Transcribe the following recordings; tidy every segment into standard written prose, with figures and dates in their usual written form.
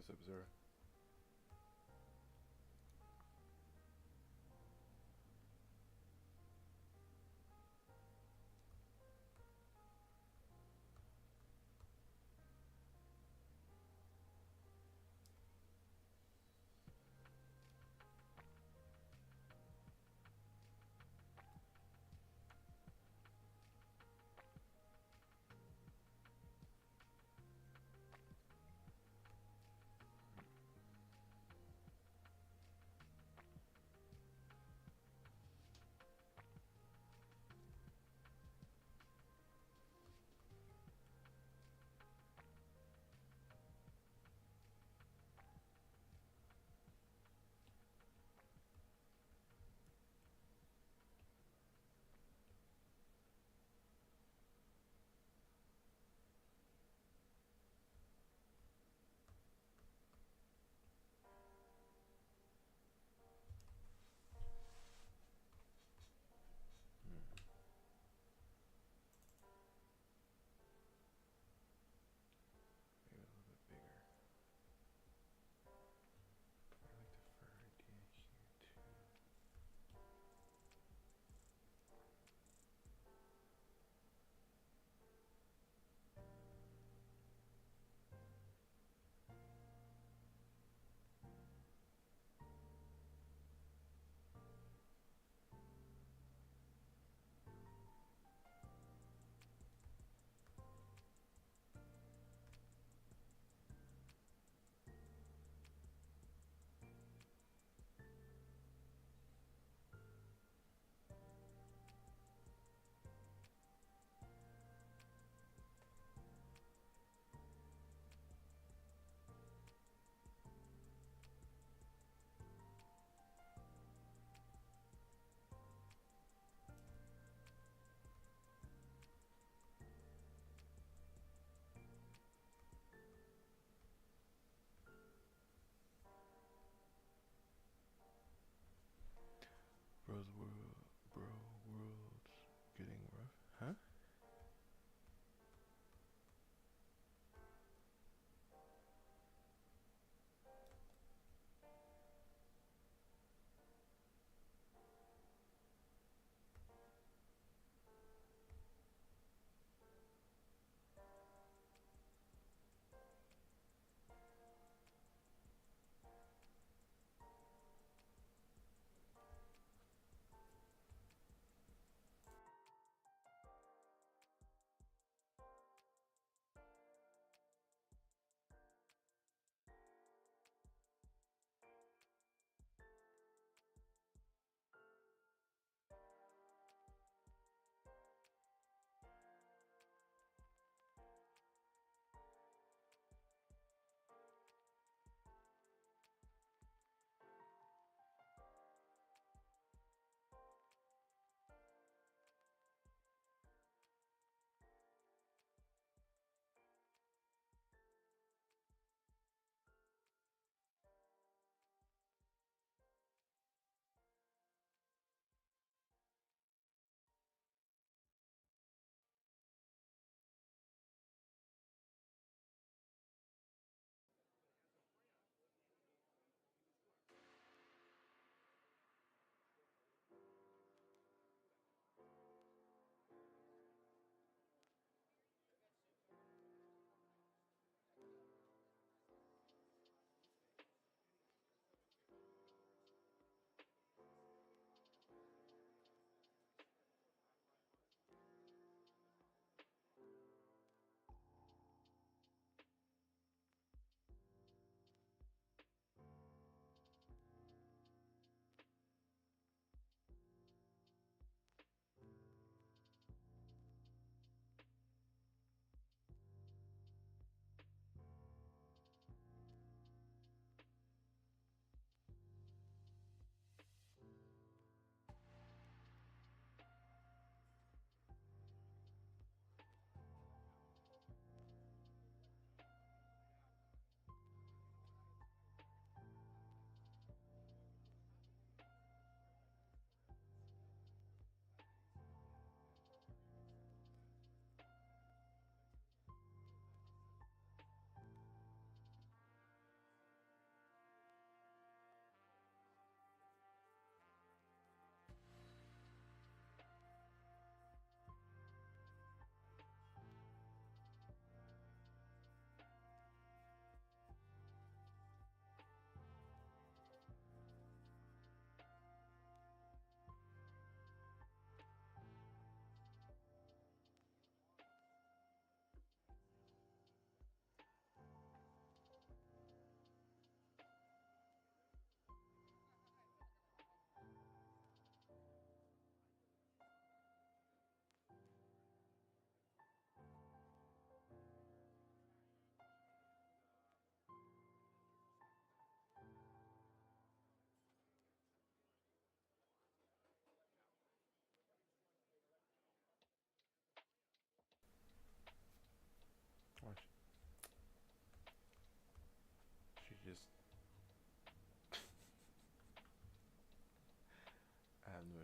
What's up, Zara?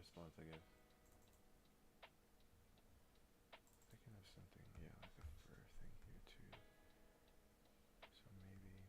response, I guess. Thinking of something, yeah, like a fur thing here too. So maybe.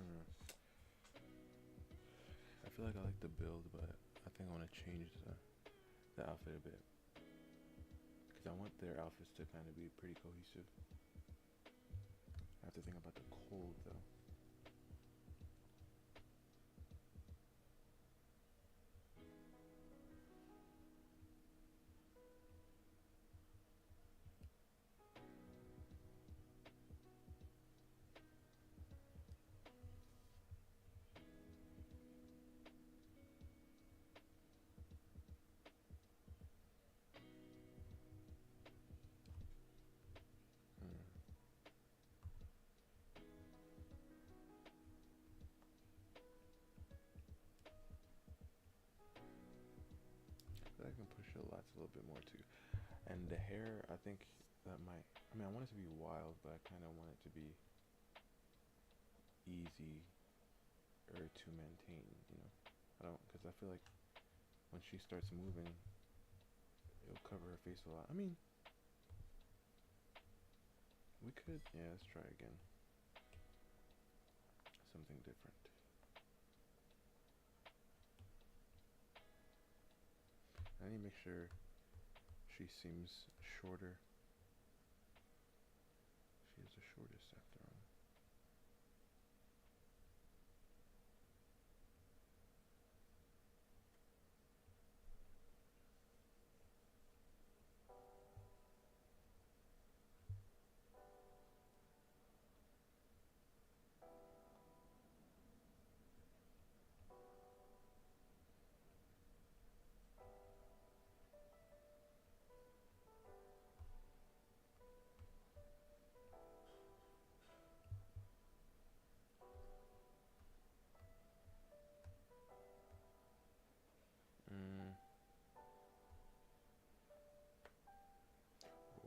Hmm. I feel like I like the build, but I think I want to change the outfit a bit. Because I want their outfits to kind of be pretty cohesive. I have to think about the cold though. Hmm. I feel like I can push the lights a little bit more too. And the hair, I think that might. I mean, I want it to be wild, but I kind of want it to be easy or to maintain. You know, I don't because I feel like when she starts moving, it'll cover her face a lot. I mean, we could. Yeah, let's try again. Something different. I need to make sure she seems shorter. She is the shortest after all. Mm.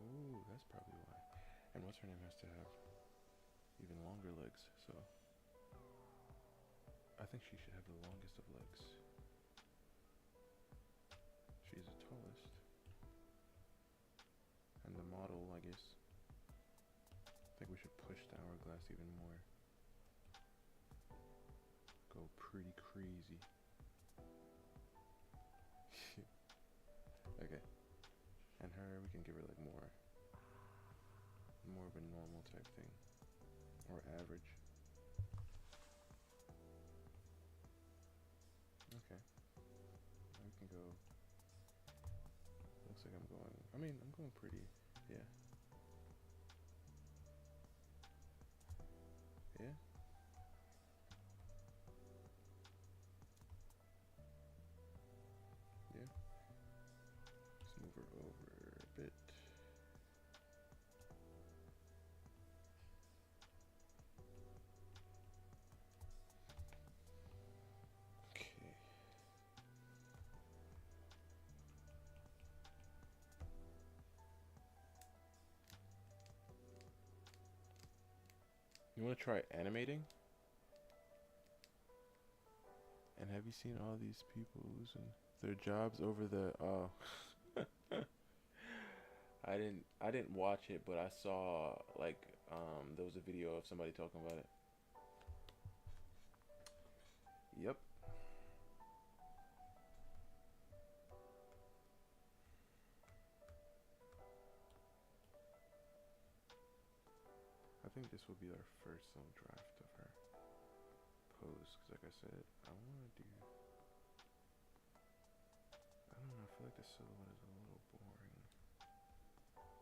Ooh, that's probably why. And what's her name has to have even longer legs, so I think she should have the longest of legs. She's the tallest. And the model, I guess. I think we should push the hourglass even more. Go pretty crazy. Okay. And her, we can give her like more of a normal type thing. Or average. Okay. We can go. Looks like I'm going. I mean, I'm going pretty. Yeah. Yeah. Yeah. Let's move her over a bit. Okay. You want to try animating? And have you seen all these people losing their jobs over the I didn't watch it, but I saw like there was a video of somebody talking about it. Yep. I think this will be our first little draft of her pose, because like I said, I want to do, I don't know, I feel like the silhouette is a little boring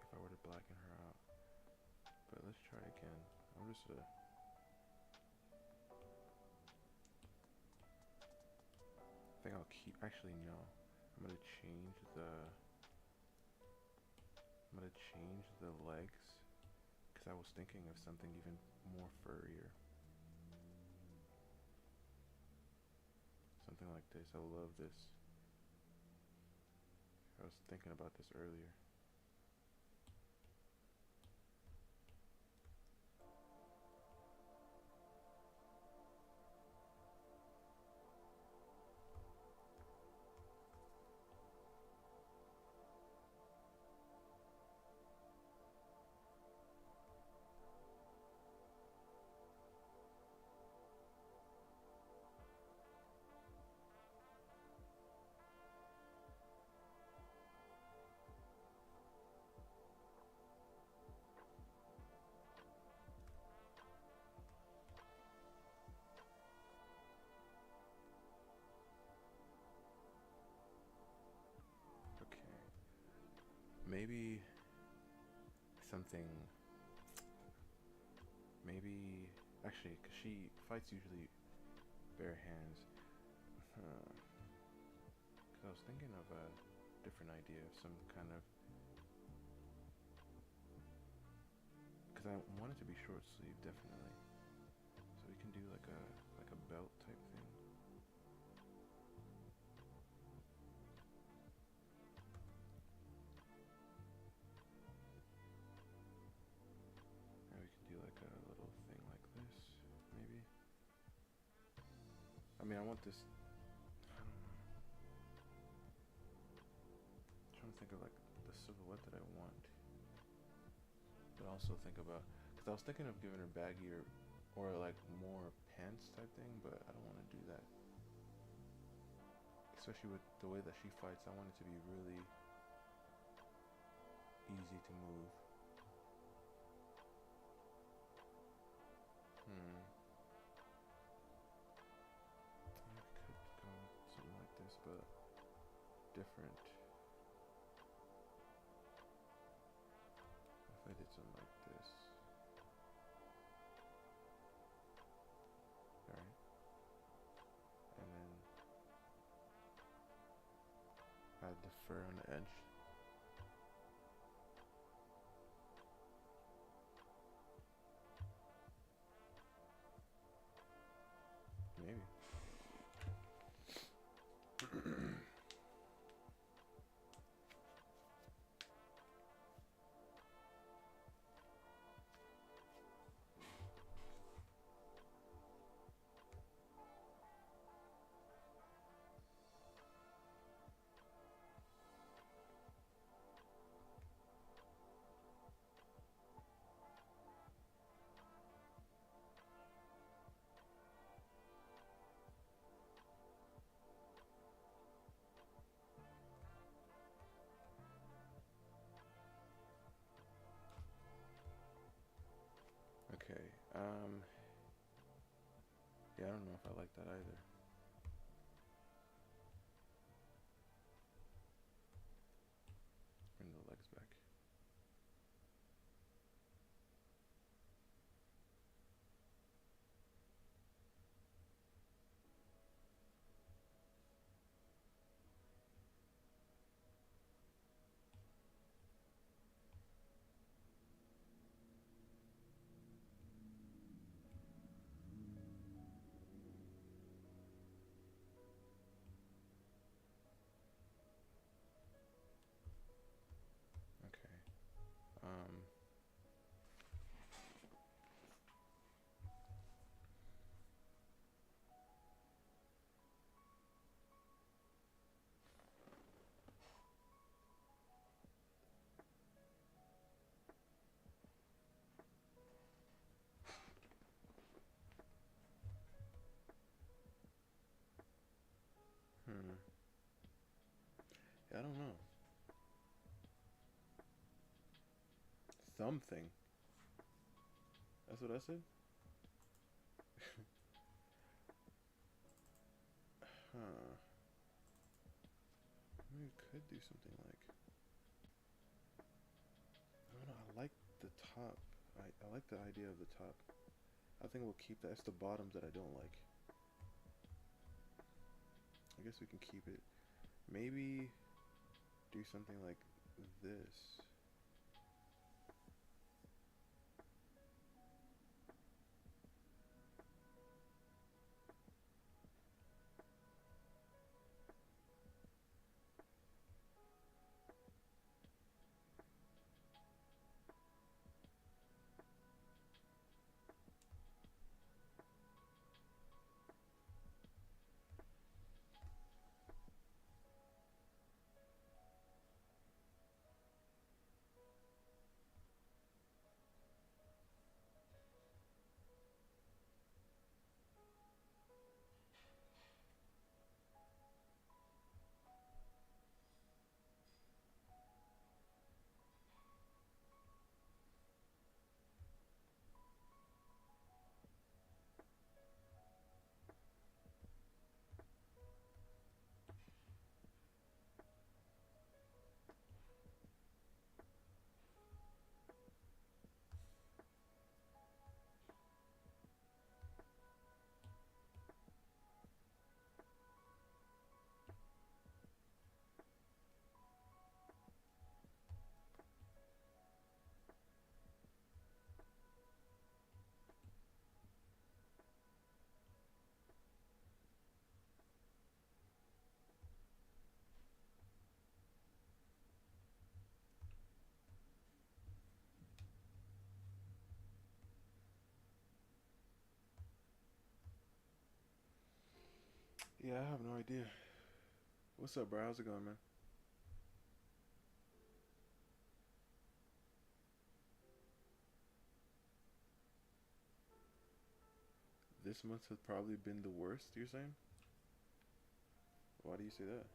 if I were to blacken her out. But let's try again. I'm just I think I'll keep, actually no, I'm gonna change the legs, because I was thinking of something even more furrier. Something like this. I love this. I was thinking about this earlier. Okay. Maybe something, maybe, actually, because she fights usually bare hands. Because I was thinking of a different idea, some kind of, because I want it to be short sleeve, definitely. So we can do like a belt type thing. And we can do like a little thing like this, maybe. I mean, I want this, I don't know. I'm trying to think of like the silhouette that I want. But also think about, because I was thinking of giving her baggy or like more pants type thing, but I don't want to do that. Especially with the way that she fights, I want it to be really easy to move. I could go with something like this, but different. If I did something like this. Alright. And then add the fur on the edge. Maybe. Okay, yeah, I don't know if I like that either. Bring the legs back. Okay. Yeah, I don't know. Something. That's what I said? Huh. Maybe we could do something like, I don't know, I like the top. I like the idea of the top. I think we'll keep that. It's the bottoms that I don't like. I guess we can keep it. Maybe do something like this. Yeah, I have no idea. What's up, bro? How's it going, man? This month has probably been the worst, you're saying? Why do you say that?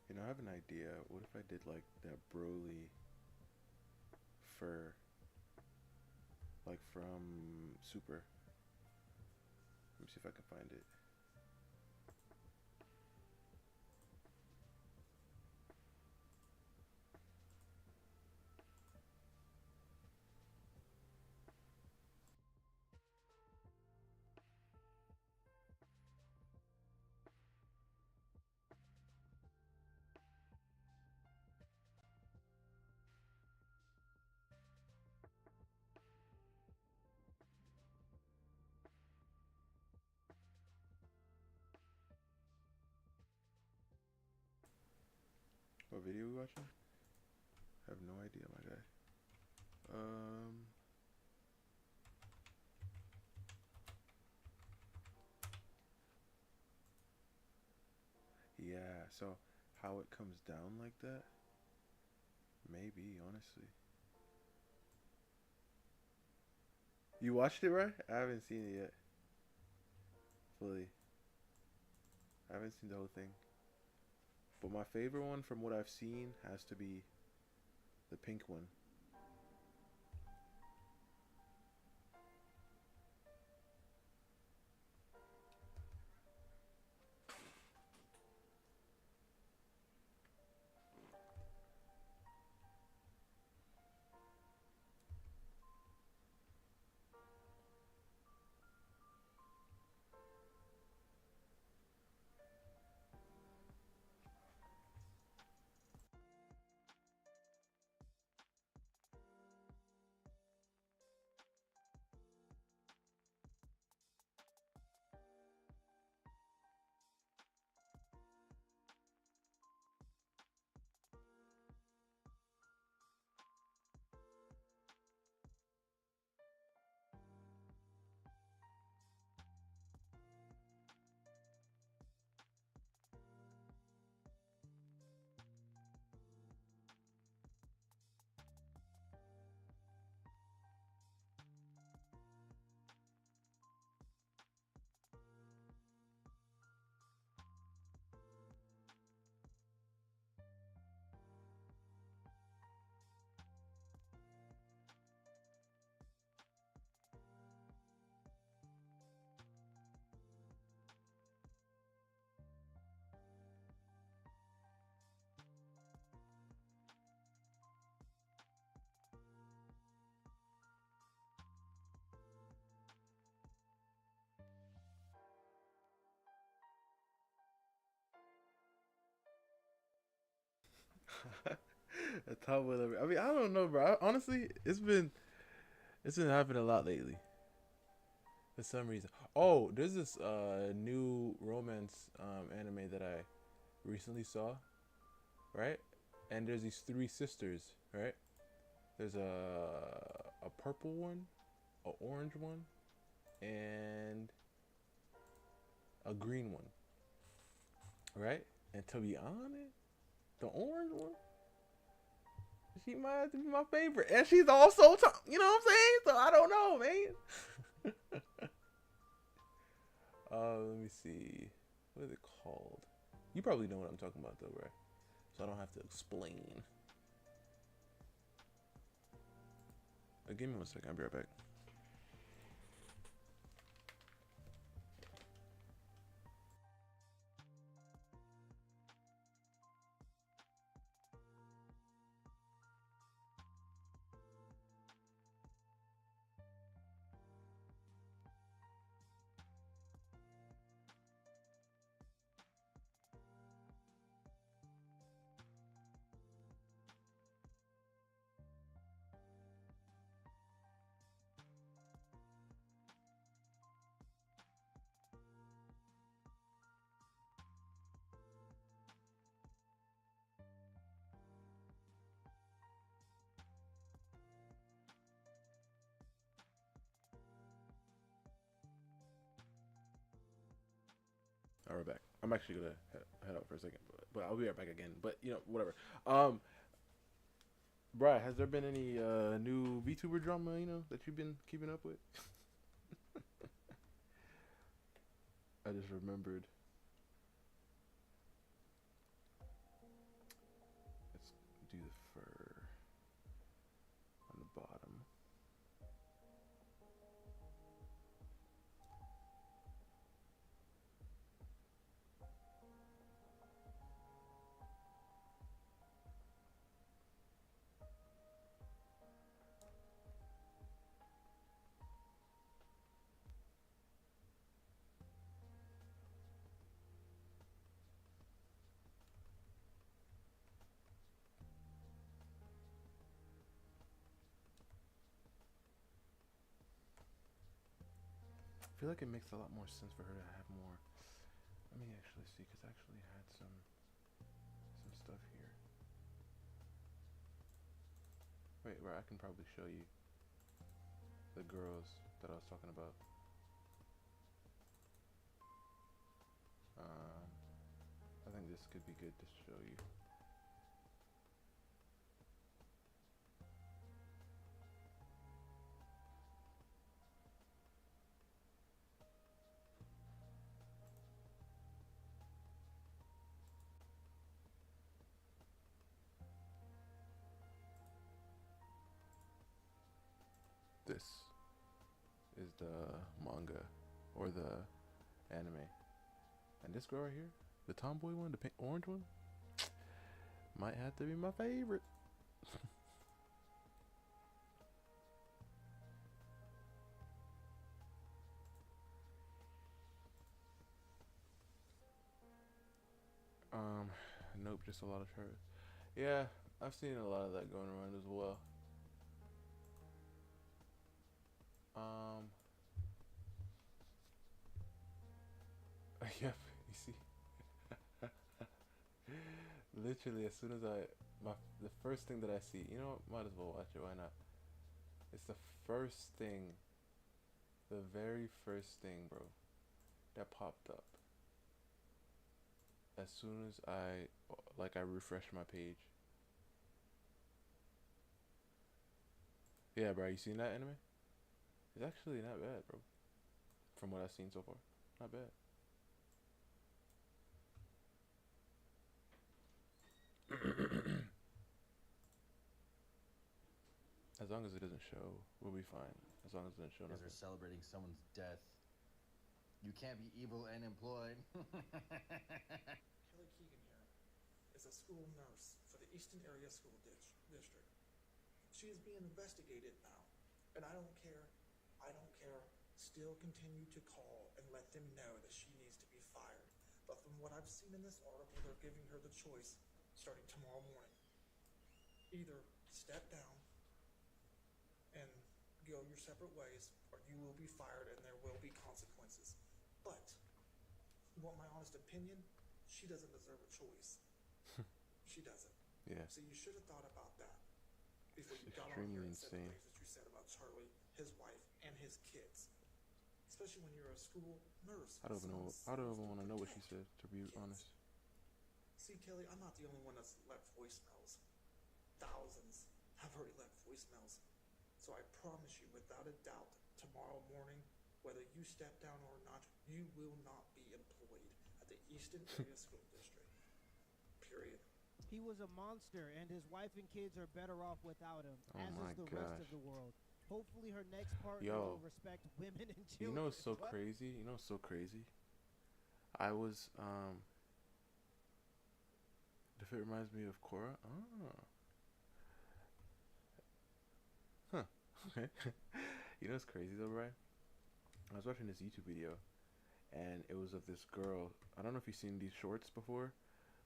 You know, I have an idea. What if I did like that Broly fur, like from Super? Let me see if I can find it. video we watching? I have no idea, my guy. Yeah, so how it comes down like that? Maybe, honestly. You watched it, right? I haven't seen it yet. Fully. I haven't seen the whole thing. But my favorite one from what I've seen has to be the pink one. A top whatever. I mean, I don't know, bro. Honestly, it's been happening a lot lately for some reason. Oh, there's this new romance anime that I recently saw, right? And there's these three sisters, right? There's a purple one, a orange one, and a green one, right? And to be honest, the orange one, she might have to be my favorite, and she's also, you know what I'm saying? So I don't know, man. Let me see. What is it called? You probably know what I'm talking about, though, right? So I don't have to explain. Give me 1 second. I'll be right back. All right, back. I'm actually gonna head out for a second, but I'll be right back again. But whatever. Brad, has there been any new VTuber drama that you've been keeping up with? I just remembered. Let's do the fur on the bottom. I feel like it makes a lot more sense for her to have more. Let me actually see, because I actually had some stuff here. Wait, where I can probably show you the girls that I was talking about. Um, I think this could be good to show you. This is the manga or the anime. And this girl right here, the tomboy one, the pink, orange one, might have to be my favorite. Um, nope, just a lot of her. Yeah, I've seen a lot of that going around as well. Um, yep, you see, literally as soon as the first thing that I see, you know what, might as well watch it, why not? It's the first thing, the very first thing, bro, that popped up. As soon as I refreshed my page. Yeah, bro, you seen that anime? It's actually not bad, bro. From what I've seen so far, not bad. As long as it doesn't show, we'll be fine. As long as it doesn't show Because nothing. they're celebrating someone's death. You can't be evil and employed. Kelly Keegan here is a school nurse for the Easton Area School District. She is being investigated now, and I don't care. I don't care. Still continue to call and let them know that she needs to be fired. But from what I've seen in this article, they're giving her the choice starting tomorrow morning. Either step down and go your separate ways, or you will be fired and there will be consequences. But, you want my honest opinion? She doesn't deserve a choice. She doesn't. Yeah. So you should have thought about that before you It's got on here extremely and said the insane. things that you said about Charlie, his wife, and his kids. Especially when you're a school nurse. I don't even know. I don't even want to know what she said. To be kids. honest. See, Kelly, I'm not the only one that's left voicemails. Thousands have already left voicemails. So I promise you, without a doubt, tomorrow morning, whether you step down or not, you will not be employed at the Easton Area School District. Period. He was a monster, and his wife and kids are better off without him, Oh as my is the rest gosh. of the world. Hopefully her next partner Yo. will respect women and You children. know what's so What? crazy? You know what's so crazy? I was If it reminds me of Korra. Oh. Huh. Okay. You know what's crazy though, right? I was watching this YouTube video, and it was of this girl. I don't know if you've seen these shorts before,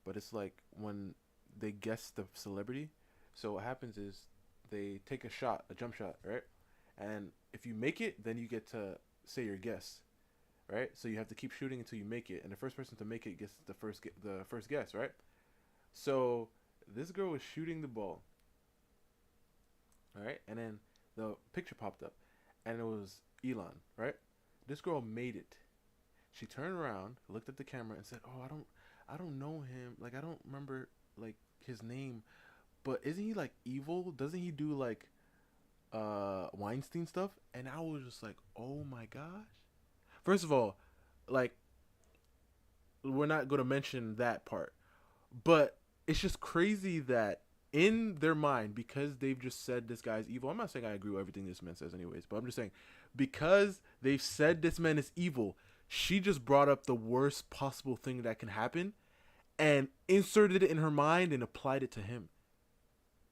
but it's like when they guess the celebrity. So what happens is they take a shot, a jump shot, right? And if you make it, then you get to say your guess, right? So you have to keep shooting until you make it, and the first person to make it gets the first guess, right? So this girl was shooting the ball, all right, and then the picture popped up, and it was Elon, right? This girl made it. She turned around, looked at the camera, and said, "Oh, I don't know him. Like, I don't remember like his name, but isn't he like evil? Doesn't he do like Weinstein stuff?" And I was just like, "Oh my gosh!" First of all, like, we're not going to mention that part, but it's just crazy that in their mind, because they've just said this guy's evil. I'm not saying I agree with everything this man says, anyways, but I'm just saying because they've said this man is evil, she just brought up the worst possible thing that can happen and inserted it in her mind and applied it to him.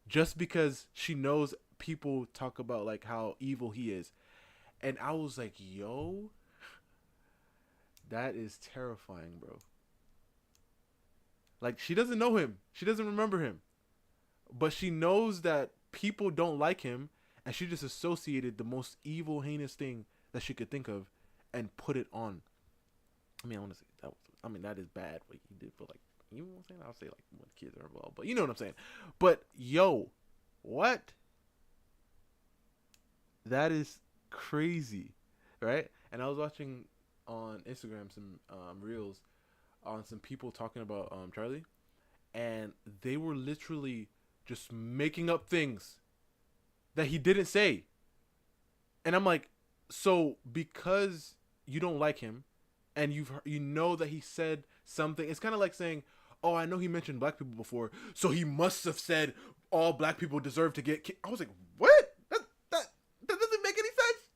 Just because she knows people talk about like how evil he is. And I was like, yo, that is terrifying, bro. Like, she doesn't know him. She doesn't remember him. But she knows that people don't like him, and she just associated the most evil, heinous thing that she could think of and put it on. I mean, I want to say that was, I mean, that is bad what he did, but like, you know what I'm saying? I'll say like when kids are involved, but you know what I'm saying. But yo, what? That is crazy, right? And I was watching on Instagram some reels on some people talking about Charlie, and they were literally just making up things that he didn't say. And I'm like, so because you don't like him, and you know that he said something, it's kind of like saying, "Oh, I know he mentioned black people before, so he must have said all black people deserve to get." I was like, "What? That that doesn't make any sense."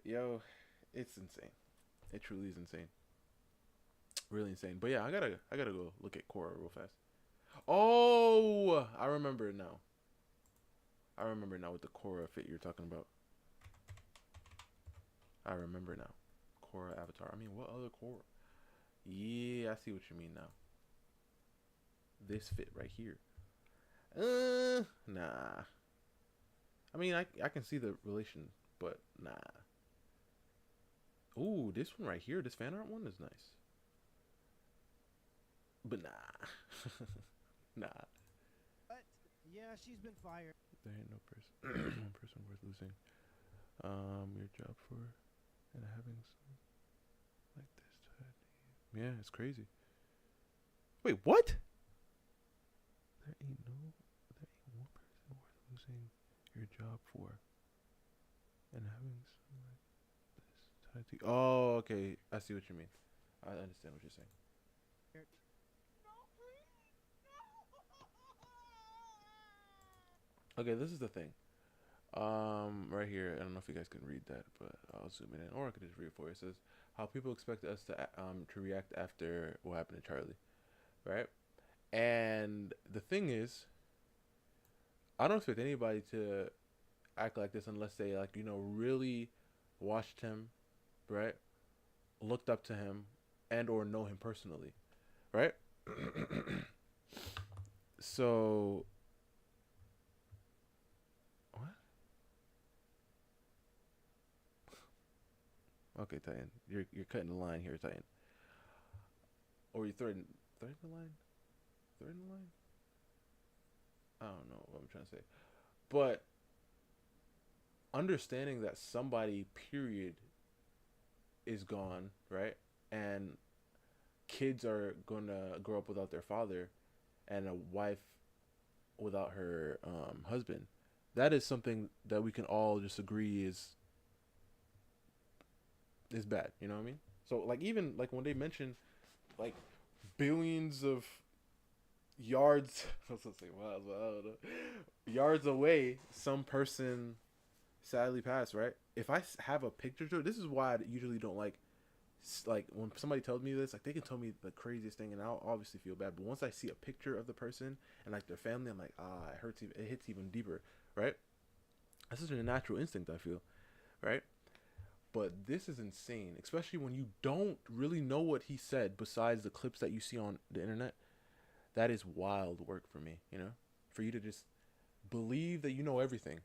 Yo, it's insane. It truly is insane. Really insane. But yeah, I gotta go look at Korra real fast. Oh, I remember now. I remember now with the Korra fit you're talking about. I remember now. Korra Avatar. I mean, what other Korra? Yeah, I see what you mean now. This fit right here. Nah. I mean, I can see the relation, but nah. Ooh, this one right here, this fan art one is nice. But nah. Nah. But yeah, she's been fired. There ain't no person one person worth losing. Your job for and having some like this. Yeah, it's crazy. Wait, what? There ain't one person worth losing your job for and having some like this tied to. Oh, okay. I see what you mean. I understand what you're saying. Okay, this is the thing. Right here, I don't know if you guys can read that, but I'll zoom in, or I could just read it for you. It says how people expect us to react after what happened to Charlie, right? And the thing is, I don't expect anybody to act like this unless they like really watched him, right? Looked up to him, and or know him personally, right? So what? Okay, Titan, you're cutting the line here, Titan, or you threading the line, threading the line. I don't know what I'm trying to say, but understanding that somebody period is gone, right? And kids are gonna grow up without their father, and a wife without her husband. That is something that we can all just agree is bad. You know what I mean? So like even like when they mention like billions of yards, I was gonna say miles, but I don't know, yards away, some person sadly passed. Right? If I have a picture to it, this is why I usually don't like when somebody tells me this, like they can tell me the craziest thing and I'll obviously feel bad, but once I see a picture of the person and like their family, I'm like, it hurts even, it hits even deeper, right? That's just a natural instinct, I feel, right? But this is insane, especially when you don't really know what he said besides the clips that you see on the internet. That is wild work for me, for you to just believe that you know everything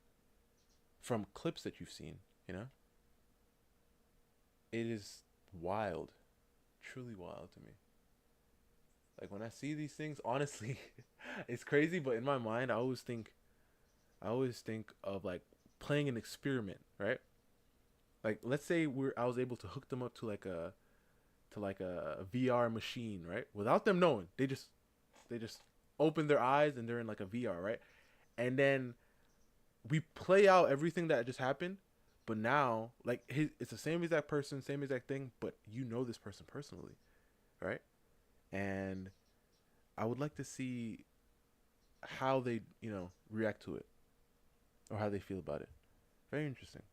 from clips that you've seen, you know it is wild, truly wild to me. Like when I see these things, honestly, it's crazy. But in my mind, I always think of like playing an experiment, right? Like let's say I was able to hook them up to like a VR machine, right? Without them knowing, they just open their eyes and they're in like a VR, right? And then we play out everything that just happened, but now like it's the same exact person, same exact thing, but you know this person personally, right? And I would like to see how they react to it or how they feel about it. Very interesting.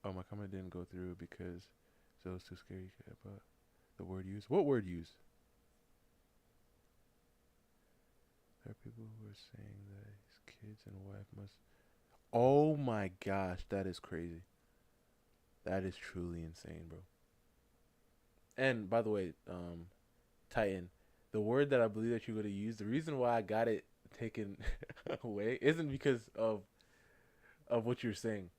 Oh, my comment didn't go through because so it was too scary about the word used. What word used? There are people who are saying that his kids and wife must. Oh my gosh, that is crazy. That is truly insane, bro. And by the way, Titan, the word that I believe that you're gonna use, the reason why I got it taken away isn't because of what you're saying.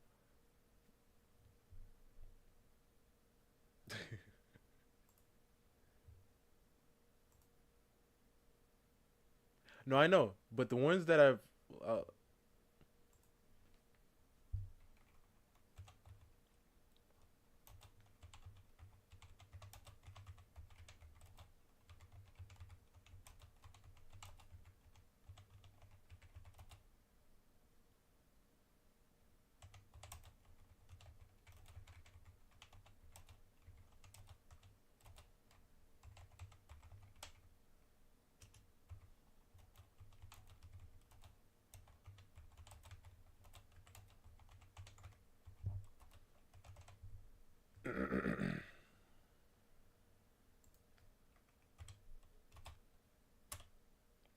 No, I know, but the ones that I've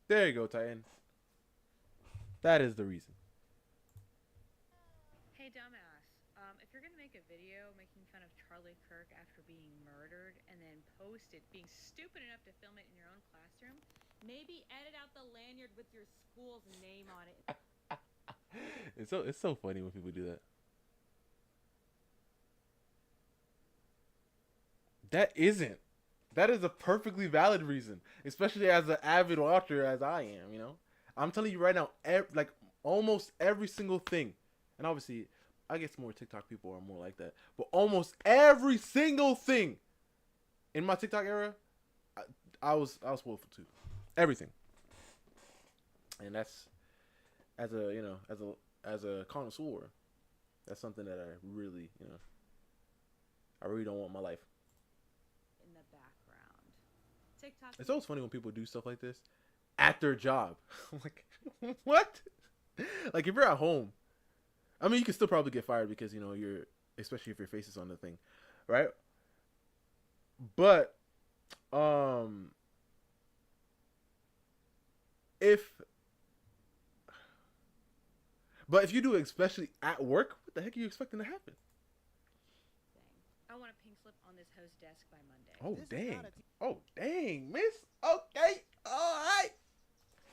there you go, Titan. That is the reason. Hey, dumbass. If you're gonna make a video making fun of Charlie Kirk after being murdered and then post it, being stupid enough to film it in your own classroom, maybe edit out the lanyard with your school's name on it. It's so funny when people do that. That isn't. That is a perfectly valid reason, especially as an avid watcher as I am. You know, I'm telling you right now, like almost every single thing, and obviously, I guess more TikTok people are more like that, but almost every single thing in my TikTok era, I was spoiled for too, everything, and that's as a as a connoisseur, that's something that I really I really don't want in my life. In the background. TikTok. It's always funny when people do stuff like this at their job. I'm like, what? Like if you're at home, I mean, you can still probably get fired because you're, especially if your face is on the thing, right? But if if you do it, especially at work, what the heck are you expecting to happen? I want a pink slip on this host desk by Monday. Oh This is dang! not a Oh dang, miss. Okay, all right.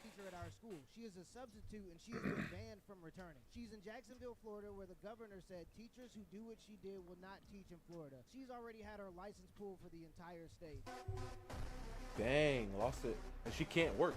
teacher at our school. She is a substitute and she has been banned from returning. She's in Jacksonville, Florida, where the governor said teachers who do what she did will not teach in Florida. She's already had her license pulled for the entire state. Dang, lost it, and she can't work.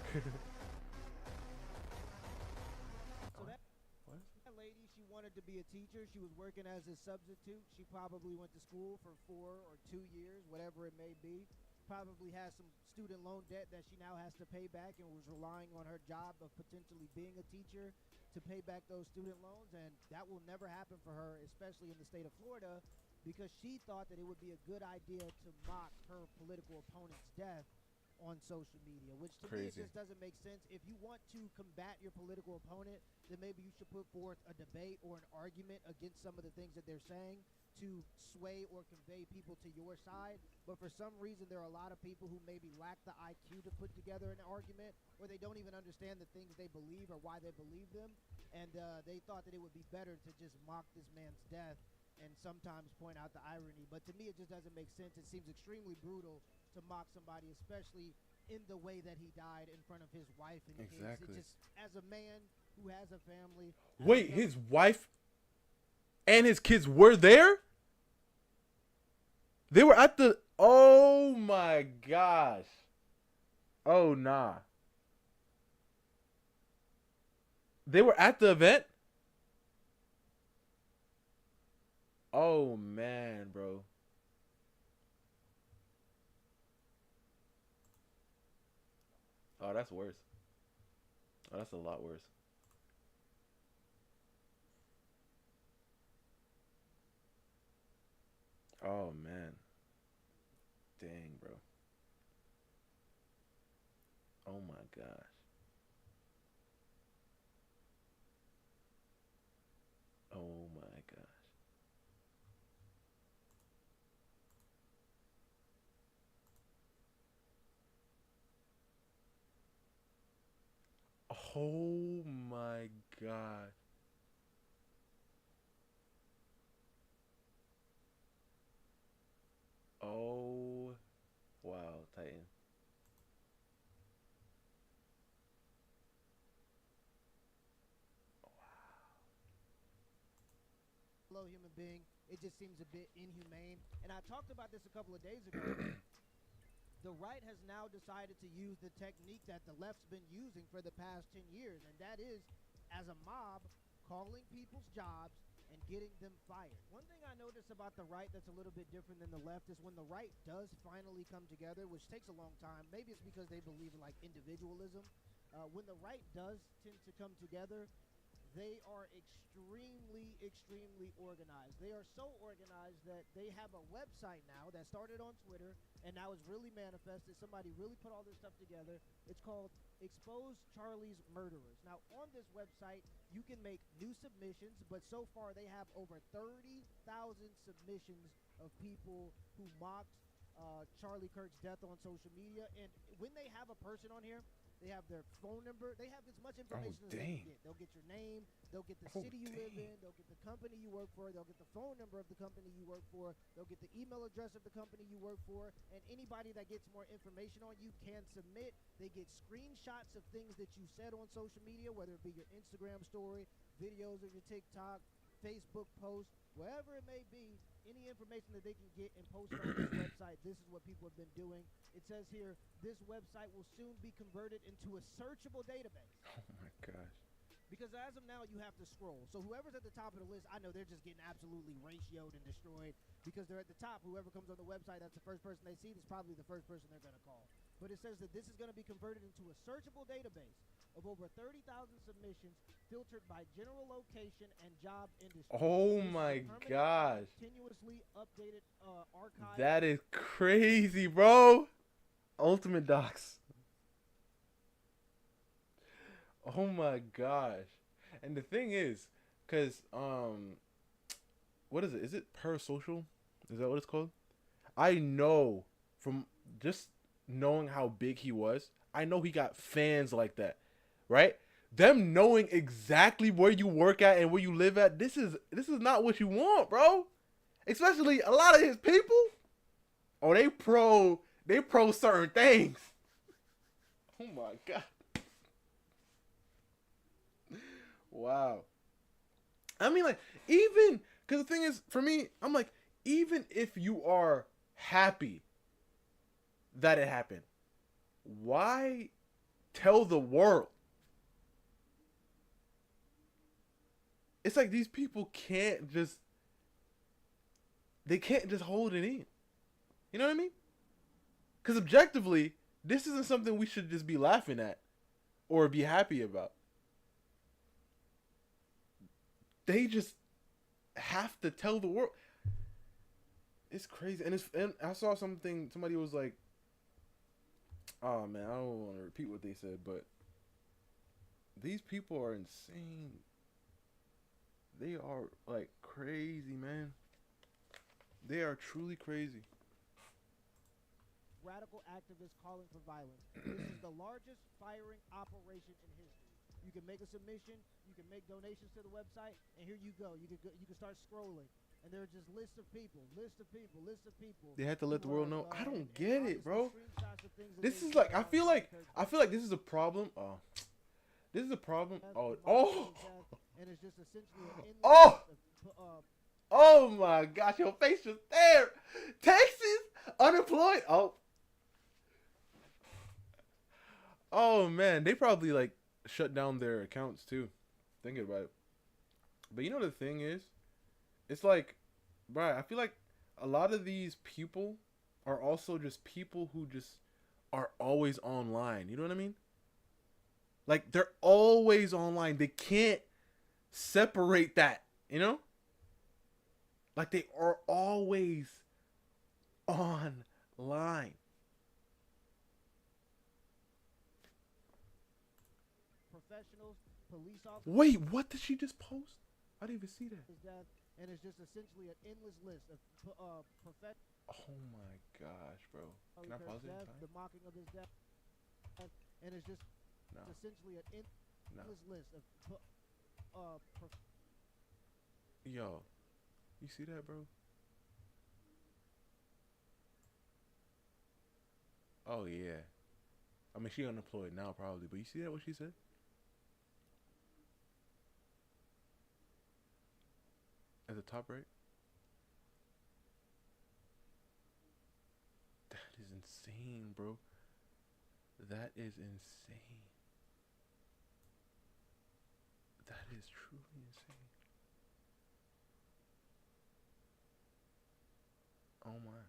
So that What? that lady, she wanted to be a teacher. She was working as a substitute. She probably went to school for 4 or 2 years, whatever it may be. Probably has some student loan debt that she now has to pay back and was relying on her job of potentially being a teacher to pay back those student loans. And that will never happen for her, especially in the state of Florida, because she thought that it would be a good idea to mock her political opponent's death on social media, which to me it Crazy. just doesn't make sense. If you want to combat your political opponent, then maybe you should put forth a debate or an argument against some of the things that they're saying to sway or convey people to your side. But for some reason, there are a lot of people who maybe lack the IQ to put together an argument, or they don't even understand the things they believe or why they believe them. And they thought that it would be better to just mock this man's death and sometimes point out the irony. But to me, it just doesn't make sense. It seems extremely brutal to mock somebody, especially in the way that he died in front of his wife and kids. Exactly. It just, as a man who has a family. Wait, his wife and his kids were there? They were at the. Oh my gosh. Oh nah. They were at the event? Oh man, bro. Oh, that's worse. Oh, that's a lot worse. Oh man. Dang, bro. Oh my gosh. Oh my gosh. Oh my god. Oh wow, Titan. fellow human being, it just seems a bit inhumane. And I talked about this a couple of days ago. The right has now decided to use the technique that the left's been using for the past 10 years, and that is, as a mob, calling people's jobs and getting them fired. One thing I notice about the right that's a little bit different than the left is when the right does finally come together, which takes a long time, maybe it's because they believe in like individualism. When the right does tend to come together, they are extremely organized. They are so organized that they have a website now that started on Twitter and now is really manifested. Somebody really put all this stuff together. It's called Expose Charlie's Murderers. Now, on this website, you can make new submissions, but so far they have over 30,000 submissions of people who mocked Charlie Kirk's death on social media. And when they have a person on here, they have their phone number. They have as much information as they can get. They'll get your name. They'll get the city you live in. They'll get the company you work for. They'll get the phone number of the company you work for. They'll get the email address of the company you work for. And anybody that gets more information on you can submit. They get screenshots of things that you said on social media, whether it be your Instagram story, videos of your TikTok, Facebook post, wherever it may be. Any information that they can get and post on this website, this is what people have been doing. It says here, this website will soon be converted into a searchable database. Oh my gosh. Because as of now, you have to scroll. So whoever's at the top of the list, I know they're just getting absolutely ratioed and destroyed because they're at the top. Whoever comes on the website, that's the first person they see. That's probably the first person they're going to call. But it says that this is going to be converted into a searchable database of over 30,000 submissions filtered by general location and job industry. Oh my gosh. Continuously updated archive. That is crazy, bro. Ultimate Docs. Oh my gosh. And the thing is, cause what is it? Is it Parasocial? Is that what it's called? I know from just knowing how big he was, I know he got fans like that, right? Them knowing exactly where you work at and where you live at, this is not what you want, bro. Especially a lot of his people. Oh, they pro certain things. Oh my god. Wow. I mean, like, even, because the thing is, for me, I'm like, even if you are happy that it happened, why tell the world? It's like these people can't just hold it in. You know what I mean? Because objectively, this isn't something we should just be laughing at or be happy about. They just have to tell the world. It's crazy. And I saw something, somebody was like, oh man, I don't want to repeat what they said, but these people are insane. They are like crazy, man. They are truly crazy. Radical activists calling for violence. This is the largest firing operation in history. You can make a submission, you can make donations to the website, and here you go. You can start scrolling, and there are just lists of people. They had to let the world know. I don't get it, bro. This is like I feel like this is a problem. This is a problem. And it's just essentially an endless oh my gosh, your face was there. Texas unemployed. Oh man, they probably like shut down their accounts too. Thinking about it. But you know the thing is, it's like, bro, I feel like a lot of these people are also just people who just are always online. You know what I mean? Like they're always online. They can't separate that, you know? Like they are always online. Professionals, police officers. Wait, what did she just post? I didn't even see that. And it's just essentially an endless list of professionals. Oh my gosh, bro. Can I pause it? The mocking of his death. And it's just essentially an endless list of Yo, you see that, bro? Oh yeah. I mean, she unemployed now probably, but you see that what she said? At the top right? That is insane, bro. That is insane. That is truly insane. Oh my.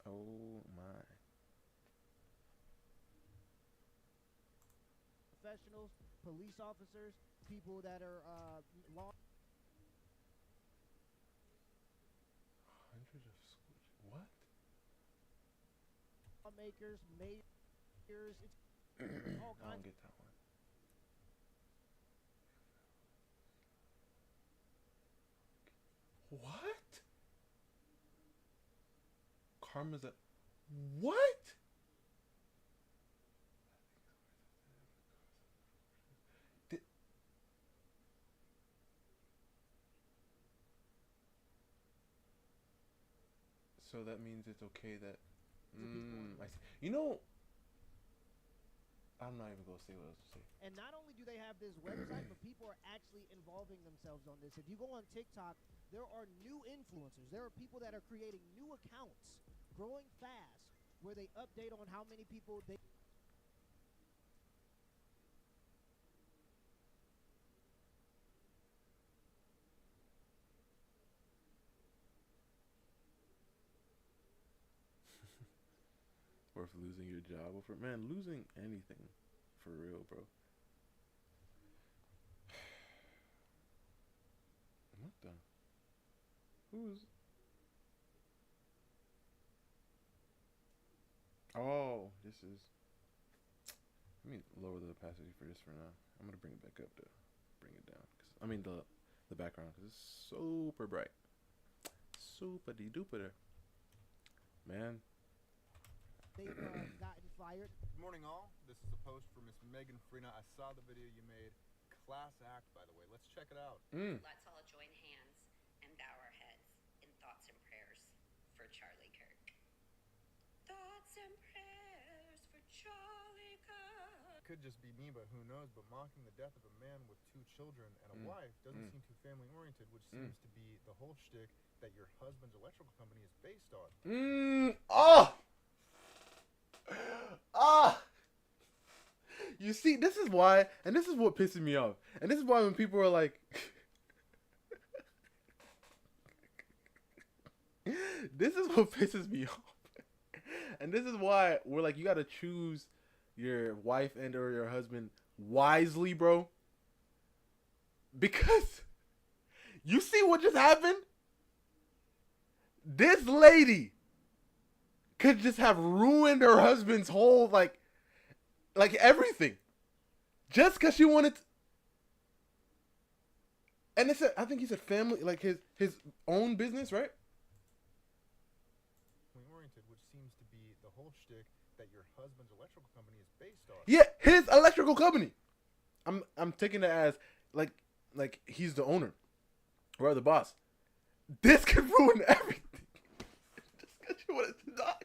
Oh my. Professionals, police officers, people that are law Hundreds of what? makers, mayors. It's all I don't kinds. get that one. What? Karma's a what? Did, so that means it's okay that I see. You know, I'm not even gonna say what I was to say. And not only do they have this website, but people are actually involving themselves on this. If you go on TikTok, there are new influencers. There are people that are creating new accounts, growing fast, where they update on how many people they. Worth losing your job over, man, losing anything for real, bro. What the? Who's? Oh, this is. Let me lower the opacity for this for now. I'm gonna bring it back up to bring it down. I mean the background, because it's super bright, super de duper. Man, They've gotten fired. Good morning, all. This is a post for Miss Megan Freena. I saw the video you made. Class act, by the way. Let's check it out. Let's all join hands and bow our heads in thoughts and prayers for Charlie Kirk. Thoughts and prayers for Charlie Kirk. Could just be me, but who knows? But mocking the death of a man with 2 children and a wife doesn't seem too family oriented, which seems to be the whole shtick that your husband's electrical company is based on. Oh! Ah! You see, this is why, and this is what pisses me off. And this is why when people are like, this is what pisses me off. And this is why we're like, you gotta choose your wife and or your husband wisely, bro. Because you see what just happened? This lady could just have ruined her husband's whole like everything, just because she wanted to. And it's I think he said family, like his own business, right? Oriented, which seems to be the whole shtick that your husband's electrical company is based on. Yeah, his electrical company. I'm taking it as like he's the owner or the boss. This could ruin everything. Just because you wanted to knock.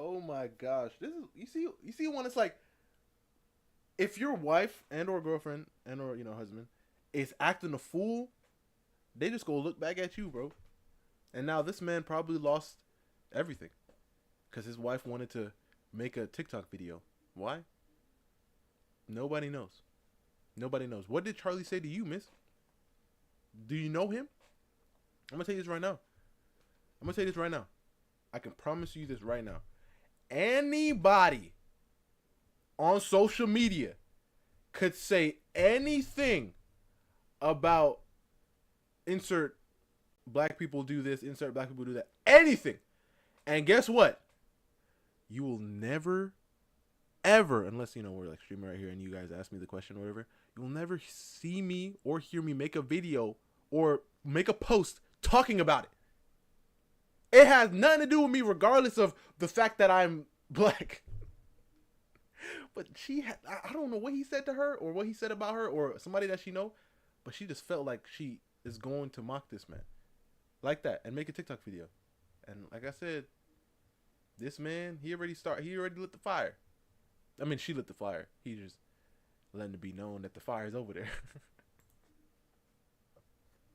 Oh my gosh, this is you see when it's like, if your wife and or girlfriend and or husband is acting a fool, they just go look back at you, bro. And now this man probably lost everything because his wife wanted to make a TikTok video. Why? Nobody knows. Nobody knows. What did Charlie say to you, miss? Do you know him? I'm gonna tell you this right now. I can promise you this right now. Anybody on social media could say anything about insert black people do this, insert black people do that, anything. And guess what? You will never, ever, unless, we're like streaming right here and you guys ask me the question or whatever, you will never see me or hear me make a video or make a post talking about it. It has nothing to do with me regardless of the fact that I'm black. But I don't know what he said to her or what he said about her or somebody that she know, but she just felt like she is going to mock this man like that and make a TikTok video. And like I said, this man, he already lit the fire. I mean, she lit the fire. He just letting it be known that the fire is over there.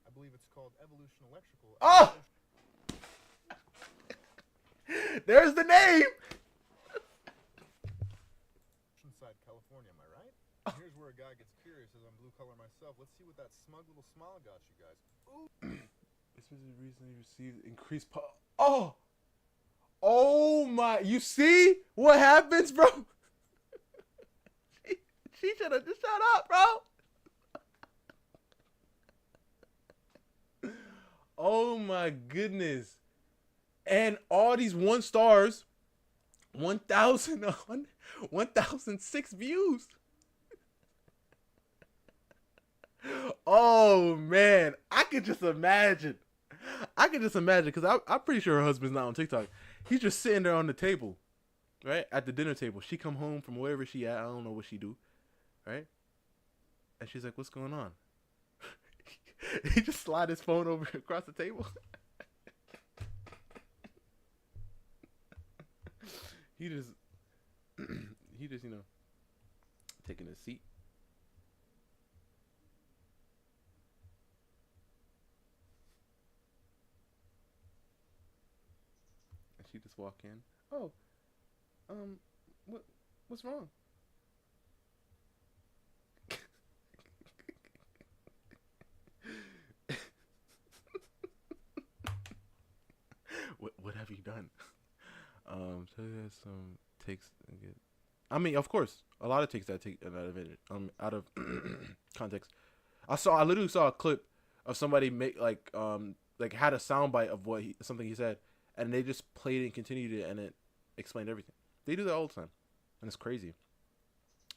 I believe it's called Evolution Electrical. Oh! There's the name! Oceanside, California, am I right? Here's where a guy gets curious as I'm blue collar myself. Let's see what that smug little smile got you guys. Ooh. This was recently received increased Oh! Oh my, you see what happens, bro? She should have just shut up, bro. Oh my goodness. And all these 1 stars, 1,006 views. Oh man, I could just imagine because I'm pretty sure her husband's not on TikTok. He's just sitting there on the table, right? At the dinner table. She come home from wherever she at. I don't know what she do, right? And she's like, what's going on? He just slide his phone over across the table. He just, you know, taking his seat. And she just walk in. Oh, what's wrong? What have you done? So there's some takes. I mean, of course, a lot of takes that take out of context. I literally saw a clip of somebody make like had a soundbite of something he said, and they just played it and continued it, and it explained everything. They do that all the time, and it's crazy.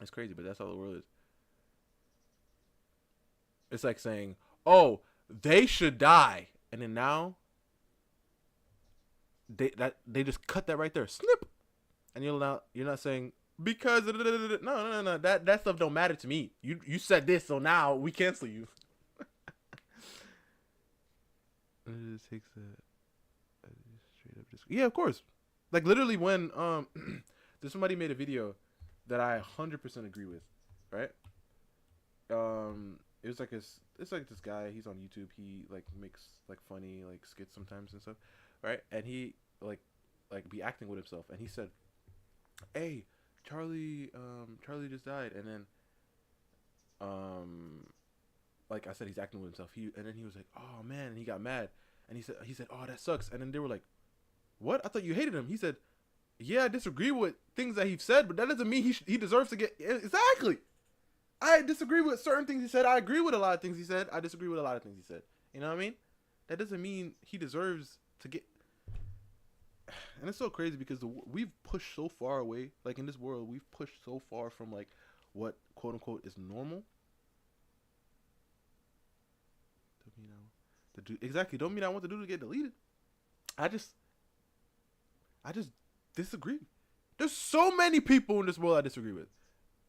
It's crazy, but that's how the world is. It's like saying, "Oh, they should die," and then now they just cut that right there, snip, and you're not saying because no that stuff don't matter to me. You said this, so now we cancel you. It takes a straight up yeah, of course. Like literally when there's somebody made a video that I 100% agree with, right? It's like this guy. He's on YouTube. He like makes like funny like skits sometimes and stuff, right? And he like be acting with himself. And he said, "Hey, Charlie just died." And then like I said, he's acting with himself. And then he was like, "Oh man," and he got mad. And he said, "Oh, that sucks." And then they were like, "What? I thought you hated him." He said, "Yeah, I disagree with things that he said, but that doesn't mean he deserves to get exactly." I disagree with certain things he said. I agree with a lot of things he said. I disagree with a lot of things he said. You know what I mean? That doesn't mean he deserves to get. And it's so crazy because we've pushed so far away. Like in this world, we've pushed so far from like what quote unquote is normal. Don't mean I want the dude to get deleted. I just disagree. There's so many people in this world I disagree with.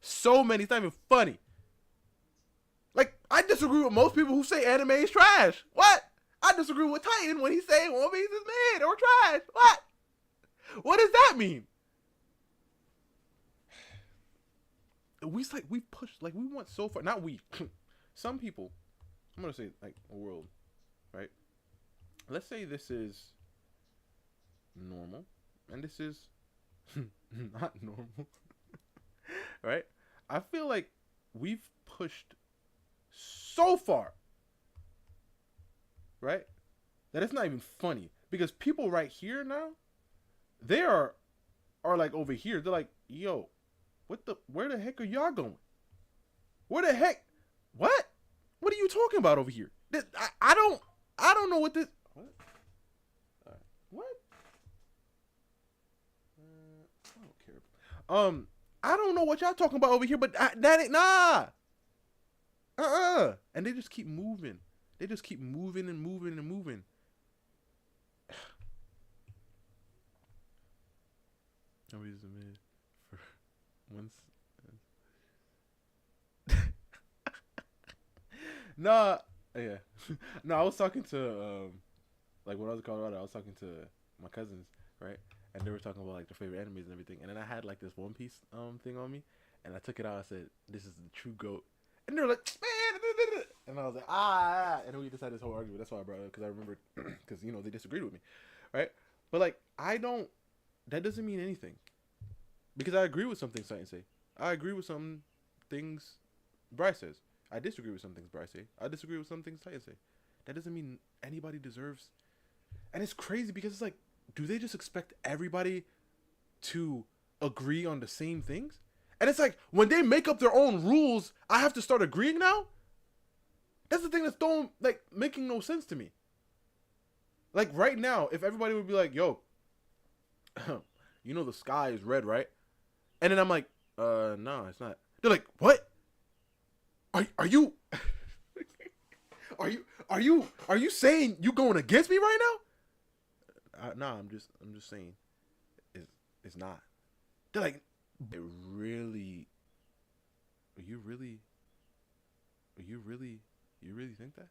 So many. It's not even funny. Like, I disagree with most people who say anime is trash. What? I disagree with Titan when he say One Piece is mid or trash. What? What does that mean? We pushed, like, we went so far. Not we. Some people. I'm going to say, like, a world. Right? Let's say this is normal. And this is not normal. Right? I feel like we've pushed so far, right, that it's not even funny. Because people right here now, they are like over here. They're like, yo, where the heck are y'all going? Where the heck? What? What are you talking about over here? I don't know what this. What? All right. What? I don't care. I don't know what y'all talking about over here, but that ain't nah. And they just keep moving. They just keep moving and moving and moving. Nobody's submitted for once. Nah, yeah. No, I was talking to like when I was in Colorado, I was talking to my cousins, right? and they were talking about like their favorite animes and everything. And then I had like this One Piece thing on me, and I took it out. I said, "This is the true goat," and they were like, "Man," and I was like, "Ah," and then we just had this whole argument. That's why I brought it up, because I remember, because they disagreed with me, right? But like, I don't. That doesn't mean anything, because I agree with some things Titan say. I agree with some things Bryce says. I disagree with some things Bryce say. I disagree with some things Titan say. That doesn't mean anybody deserves. And it's crazy because it's like, do they just expect everybody to agree on the same things? And it's like, when they make up their own rules, I have to start agreeing now? That's the thing that's making no sense to me. Like right now, if everybody would be like, yo, the sky is red, right? And then I'm like, no, it's not. They're like, what? Are you are you saying you going against me right now? Nah, I'm just saying it's not. They're like, you really think that?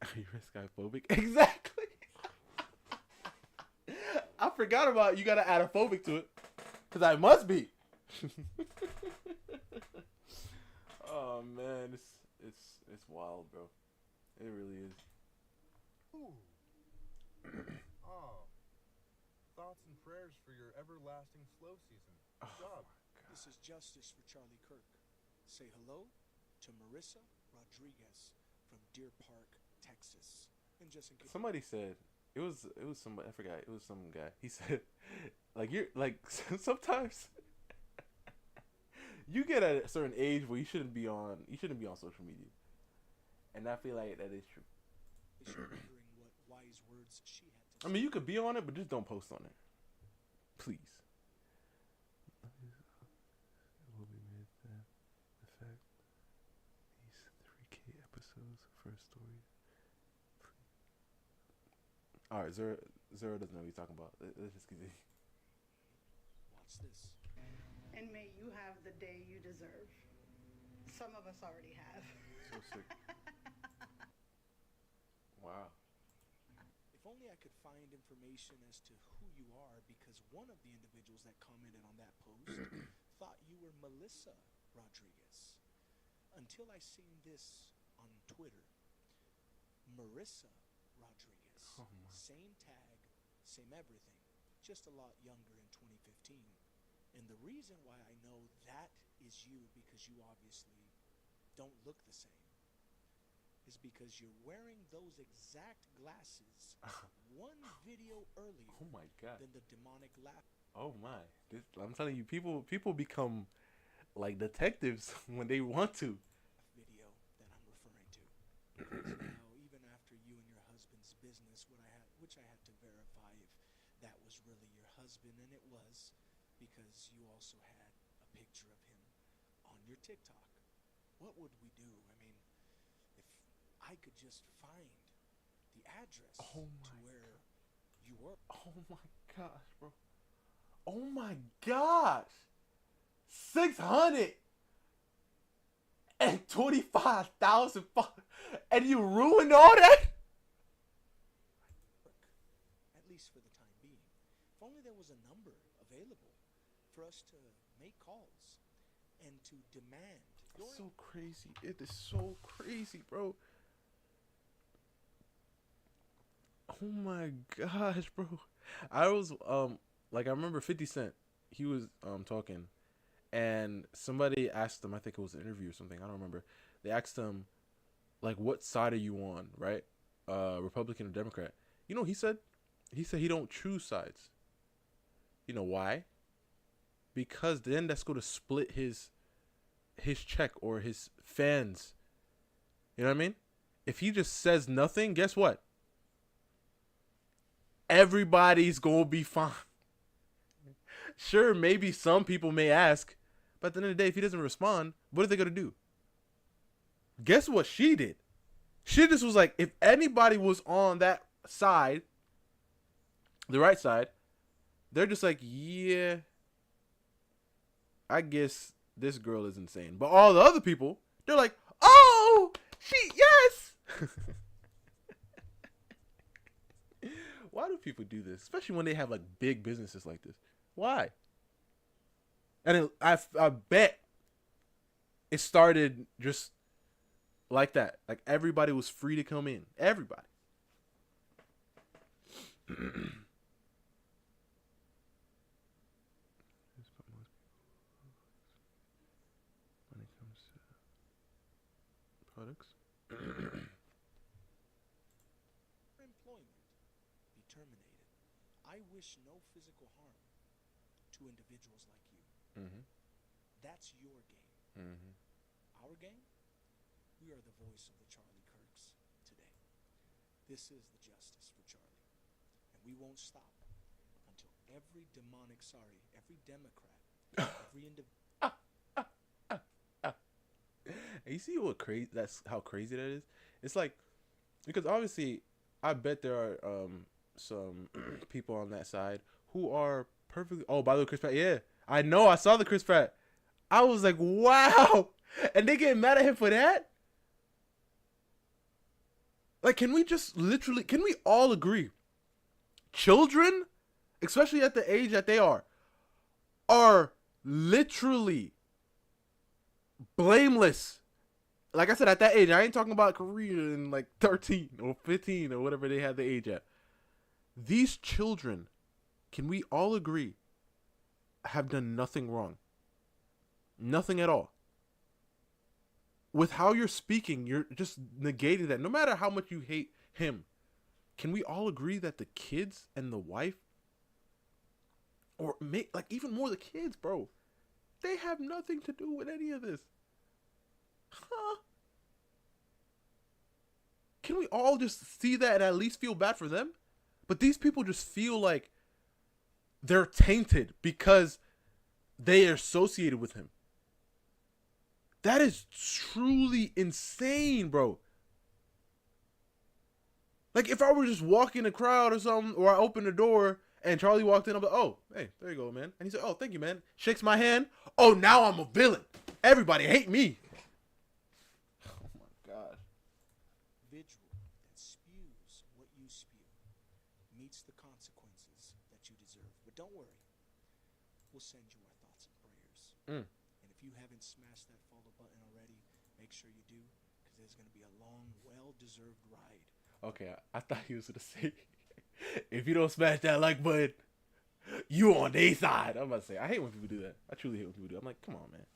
Are you skyphobic? Exactly. I forgot about you. Gotta add a phobic to it, cause I must be. Oh man, it's wild, bro. It really is. Ooh. Oh. Thoughts and prayers for your everlasting slow season. Good job. This is Justice for Charlie Kirk. Say hello to Marissa Rodriguez from Deer Park, Texas. And just in case Somebody said it was somebody, I forgot, it was some guy. He said, like, you're like, sometimes you get at a certain age where you shouldn't be on social media, and I feel like that is true. you're wondering what wise words she had to I mean, you could be on it, but just don't post on it, please. Will be made the fact these 3K episodes for a story. All right, Zero doesn't know what he's talking about. Let's just continue. Watch this. And may you have the day you deserve. Some of us already have. So sick. Wow. If only I could find information as to who you are, because one of the individuals that commented on that post thought you were Melissa Rodriguez. Until I seen this on Twitter. Marissa Rodriguez. Oh my. Same tag, same everything. Just a lot younger in 2015. And the reason why I know that is you, because you obviously don't look the same, is because you're wearing those exact glasses one video earlier Oh my god. than the demonic laugh Oh my. I'm telling you, people become like detectives when they want to. video that I'm referring to. Because now, even after you and your husband's business, which I had to verify if that was really your husband, and it was, because you also had a picture of him on your TikTok. What would we do? I mean, if I could just find the address to where you were. Oh my gosh, bro. Oh my gosh. 625,000 and you ruined all that? At least for the time being. If only there was a number available for us to make calls and to demand your So crazy. It is so crazy, bro. Oh my gosh, bro. I was I remember 50 Cent. He was talking, and somebody asked him, I think it was an interview or something, I don't remember. They asked him, like, what side are you on, right? Republican or Democrat? You know what he said? He said he don't choose sides. You know why? Because then that's going to split his check or his fans. You know what I mean? If he just says nothing, guess what? Everybody's going to be fine. Sure, maybe some people may ask, but at the end of the day, if he doesn't respond, what are they going to do? Guess what she did? She just was like, if anybody was on that side, the right side, they're just like, yeah, I guess this girl is insane. But all the other people, they're like, oh, yes. Why do people do this? Especially when they have like big businesses like this. Why? And I bet it started just like that. Like everybody was free to come in. Everybody. When it comes to products. Employment be terminated. I wish no physical harm to individuals like you. Mm-hmm. That's your game. Mm-hmm. Our game? We are the voice of the Charlie Kirks today. This is the justice for Charlie. And we won't stop until every demonic, every Democrat, every You see what crazy? That's how crazy that is. It's like, because obviously, I bet there are some people on that side who are perfectly. Oh, by the way, Chris Pratt. Yeah, I know. I saw the Chris Pratt. I was like, wow, and they get mad at him for that. Like, can we just literally? Can we all agree? Children, especially at the age that they are literally blameless. Like I said, at that age, I ain't talking about Korea in like 13 or 15 or whatever they had the age at. These children, can we all agree, have done nothing wrong? Nothing at all. With how you're speaking, you're just negating that. No matter how much you hate him, can we all agree that the kids and the wife, or like even more the kids, bro, they have nothing to do with any of this? Huh? Can we all just see that and at least feel bad for them? But these people just feel like they're tainted because they are associated with him. That is truly insane, bro. Like, if I were just walking in a crowd or something, or I opened the door and Charlie walked in, I'm like, oh, hey, there you go, man. And he said, oh, thank you, man. Shakes my hand. Oh, now I'm a villain. Everybody hate me. Oh, my God. individual that spews what you spew meets the consequences that you deserve. But don't worry. We'll send you our thoughts and prayers. Mm. And if you haven't smashed that follow button already, make sure you do, because there's going to be a long, well-deserved ride. Okay, I thought he was going to say, if you don't smash that like button, you on their side. I'm about to say, I hate when people do that. I truly hate when people do that. I'm like, come on, man.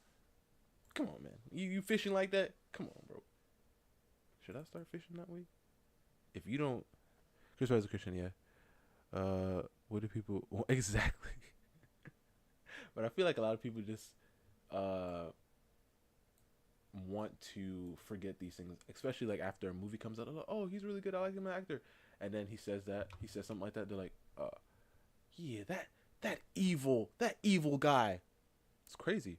Come on, man. You fishing like that? Come on, bro. Should I start fishing that way? If you don't... Chris Pratt's a Christian, yeah. What do people... Well, exactly. But I feel like a lot of people just want to forget these things, especially like after a movie comes out. Like, oh, he's really good. I like him as an actor. And then he says something like that. They're like, yeah, that evil guy. It's crazy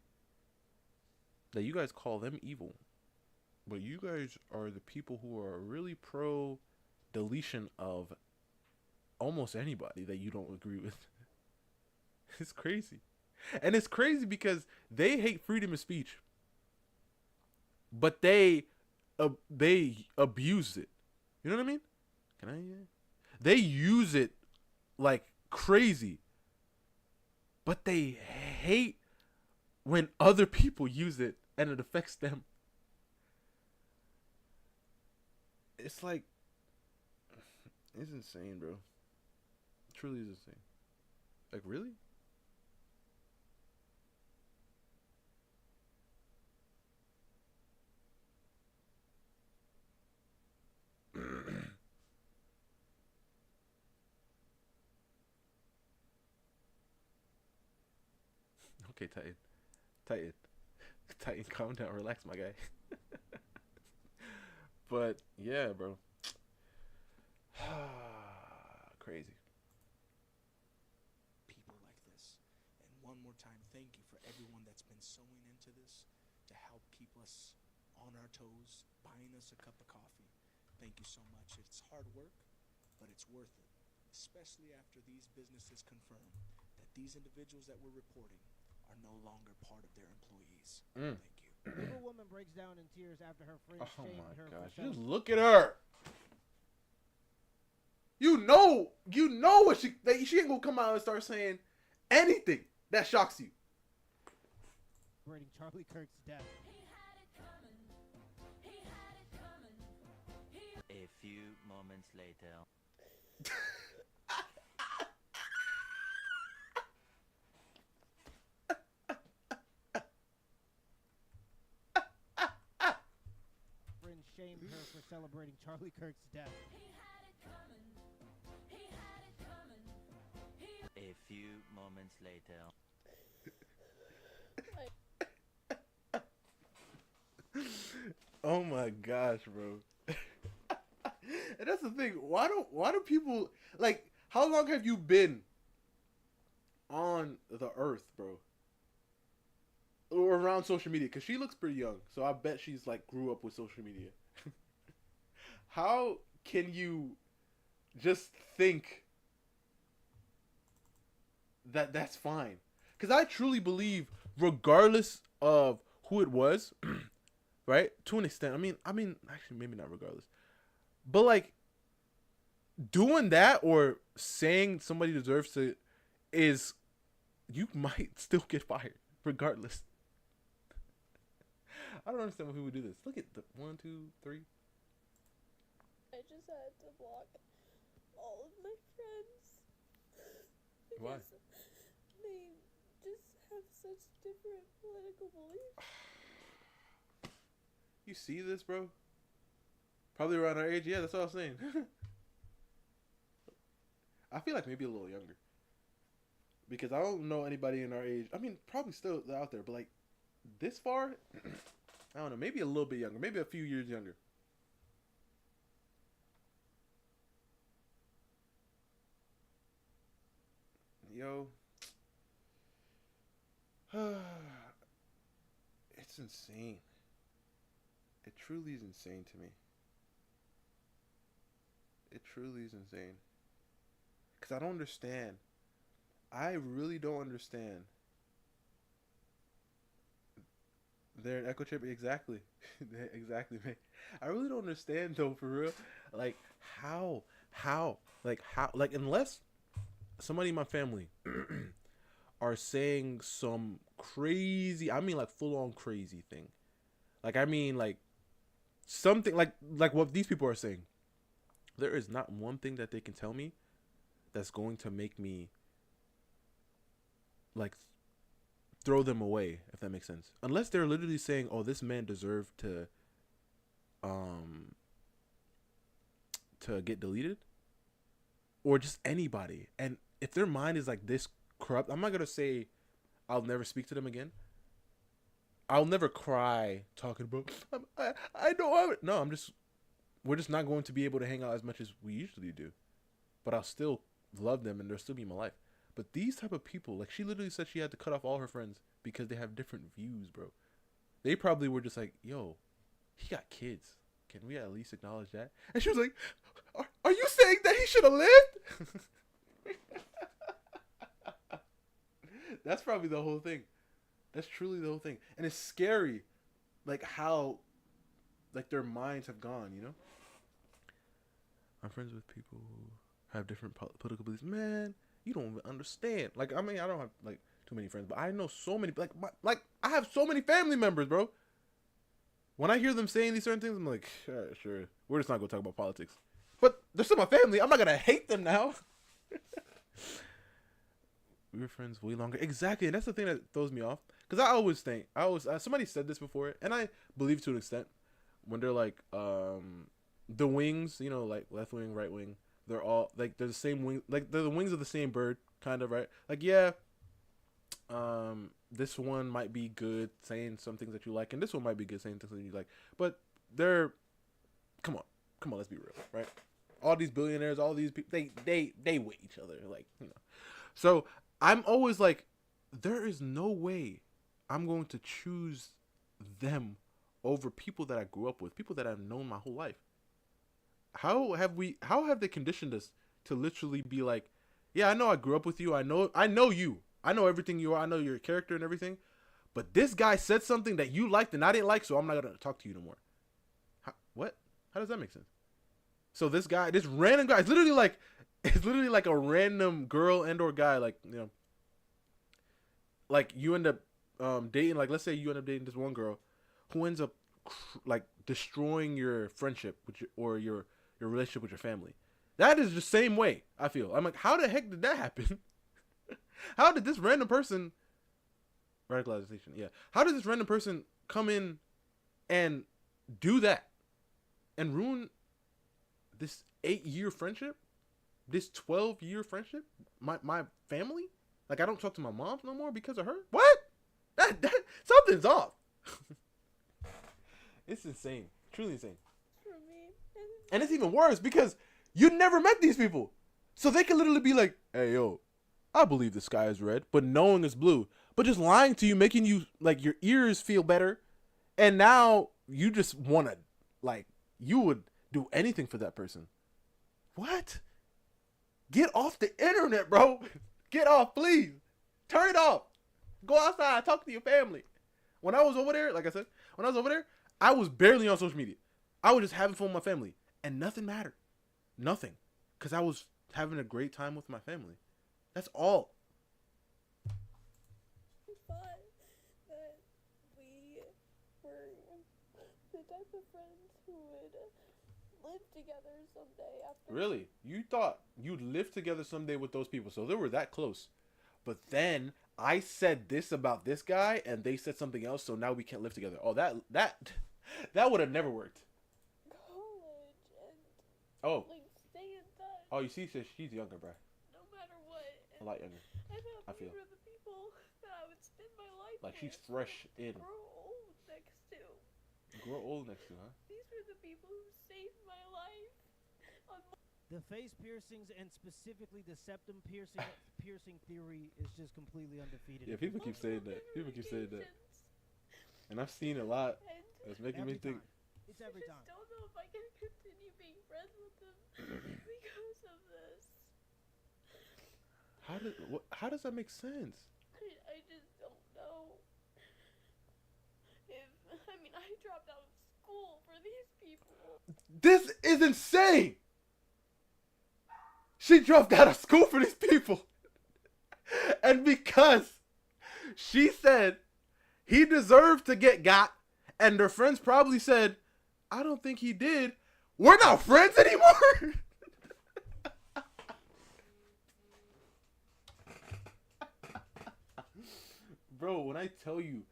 that you guys call them evil, but you guys are the people who are really pro deletion of almost anybody that you don't agree with. It's crazy. And it's crazy because they hate freedom of speech, but they abuse it. You know what I mean? Can I? Yeah. They use it like crazy, but they hate when other people use it and it affects them. It's like, it's insane, bro. It truly is insane. Like, really? Okay, Titan, calm down, relax, my guy. But yeah, bro. Crazy. People like this. And one more time, thank you for everyone that's been sewing into this to help keep us on our toes, buying us a cup of coffee. Thank you so much. It's hard work, but it's worth it. Especially after these businesses confirm that these individuals that we're reporting are no longer part of their employees. Thank you. Little woman breaks down in tears after her friend shamed her. Oh my gosh! Just look at her. You you know what she ain't gonna come out and start saying anything that shocks you. Celebrating Charlie Kirk's death. A few moments later. Friends shamed her for celebrating Charlie Kirk's death. A few moments later. Oh my gosh, bro. And that's the thing. Why do people like? How long have you been on the earth, bro? Or around social media? Because she looks pretty young, so I bet she's like grew up with social media. How can you just think that that's fine? Because I truly believe, regardless of who it was, right? To an extent. I mean, actually, maybe not regardless. But like, doing that or saying somebody deserves to is, you might still get fired regardless. I don't understand why people do this. Look at the 1, 2, 3. I just had to block all of my friends. Why? They just have such different political beliefs. You see this, bro? Probably around our age. Yeah, that's what I was saying. I feel like maybe a little younger. Because I don't know anybody in our age. I mean, probably still out there, but like this far, I don't know. Maybe a little bit younger. Maybe a few years younger. Yo. It's insane. It truly is insane to me. It truly is insane. Because I don't understand. I really don't understand. They're an echo chamber. Exactly. Exactly, man. I really don't understand, though, for real. Like, how? Like, unless somebody in my family are saying some crazy, I mean, like, full-on crazy thing. Like, I mean, like, something, like what these people are saying. There is not one thing that they can tell me that's going to make me, like, throw them away, if that makes sense. Unless they're literally saying, oh, this man deserved to get deleted. Or just anybody. And if their mind is, like, this corrupt, I'm not going to say I'll never speak to them again. I'll never cry talking about, I don't have it. No, we're just not going to be able to hang out as much as we usually do. But I'll still love them and they'll still be in my life. But these type of people, like, she literally said she had to cut off all her friends because they have different views, bro. They probably were just like, yo, he got kids. Can we at least acknowledge that? And she was like, are you saying that he should have lived? That's probably the whole thing. That's truly the whole thing. And it's scary, like, how, like, their minds have gone, you know? I'm friends with people who have different political beliefs. Man, you don't even understand. Like, I mean, I don't have, like, too many friends, but I know so many, like, I have so many family members, bro. When I hear them saying these certain things, I'm like, sure. We're just not going to talk about politics. But they're still my family. I'm not going to hate them now. We were friends way longer. Exactly. And that's the thing that throws me off. Because I always think, somebody said this before, and I believe to an extent, when they're like, the wings, you know, like left wing, right wing, they're all, like, they're the same wing, like, they're the wings of the same bird, kind of, right? Like, yeah, this one might be good saying some things that you like, and this one might be good saying things that you like, but they're, come on, let's be real, right? All these billionaires, all these people, they weigh each other, like, you know. So I'm always like, there is no way I'm going to choose them over people that I grew up with, people that I've known my whole life. How have they conditioned us to literally be like, yeah, I know I grew up with you. I know you. I know everything you are. I know your character and everything. But this guy said something that you liked and I didn't like, so I'm not going to talk to you no more. What? How does that make sense? So this random guy, it's literally like, It's literally like a random girl and or guy, like, you know, like you end up dating, like let's say you end up dating this one girl who ends up like destroying your friendship with your relationship with your family. That is the same way I feel. I'm like, how the heck did that happen? How did this random person radicalization? Yeah. How did this random person come in and do that and ruin this 8-year friendship? This 12-year friendship? My family? Like, I don't talk to my mom no more because of her? What? That something's off. It's insane. Truly insane. For me. And it's even worse because you never met these people. So they can literally be like, hey, yo, I believe the sky is red, but knowing it's blue. But just lying to you, making you, like, your ears feel better. And now you just want to, like, you would do anything for that person. What? Get off the internet, bro. Get off, please. Turn it off. Go outside. Talk to your family. When I was over there, like I said, when I was over there, I was barely on social media. I was just having fun with my family. And nothing mattered. Nothing. Because I was having a great time with my family. That's all. I thought that we were the type of friends who would live together someday after. Really? You thought you'd live together someday with those people. So they were that close. But then I said this about this guy and they said something else. So now we can't live together. Oh, that would have never worked. College and Oh. like stay in touch. Oh, you see, she's younger, bruh. No matter what. A lot younger. I feel. these were the people that I would spend my life Like, she's with. fresh in. Grow old next to. Grow old next to, huh? These were the people who saved my life. The face piercings and specifically the septum piercing theory is just completely undefeated. Yeah, people keep saying that. People keep saying that. And I've seen a lot. That's making me think. It's every time. I don't know if I can continue being friends with them because of this. How does that make sense? I just don't know. I dropped out of school for these people. This is insane. She dropped out of school for these people. And because she said he deserved to get got, and her friends probably said, I don't think he did, we're not friends anymore. Bro, when I tell you,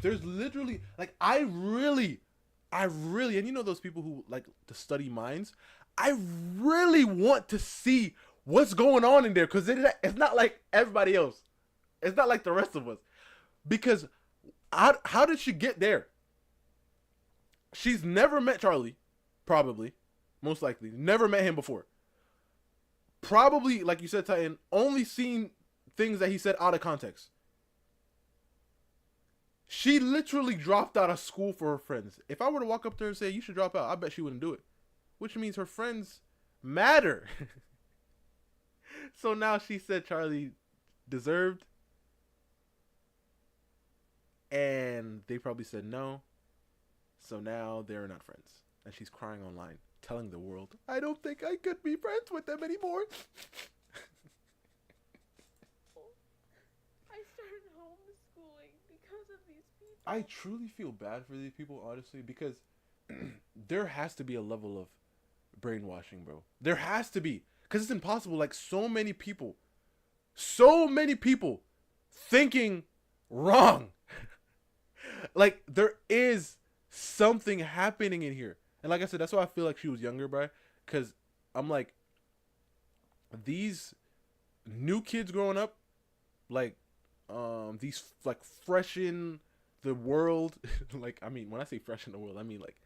there's literally, like, I really, and you know those people who like to study minds? I really want to see what's going on in there because it's not like everybody else. It's not like the rest of us. Because how did she get there? She's never met Charlie, probably, most likely. Never met him before. Probably, like you said, Titan, only seen things that he said out of context. She literally dropped out of school for her friends. If I were to walk up to her and say, you should drop out, I bet she wouldn't do it. Which means her friends matter. So now she said Charlie deserved. And they probably said no. So now they're not friends. And she's crying online, telling the world, I don't think I could be friends with them anymore. I started homeschooling because of these people. I truly feel bad for these people, honestly, because there has to be a level of brainwashing, bro. There has to be. Because it's impossible. Like, so many people thinking wrong. Like, there is something happening in here. And like I said, that's why I feel like she was younger, bro. Because I'm like, these new kids growing up, like, these, like, fresh in the world. Like, I mean, when I say fresh in the world, I mean, like,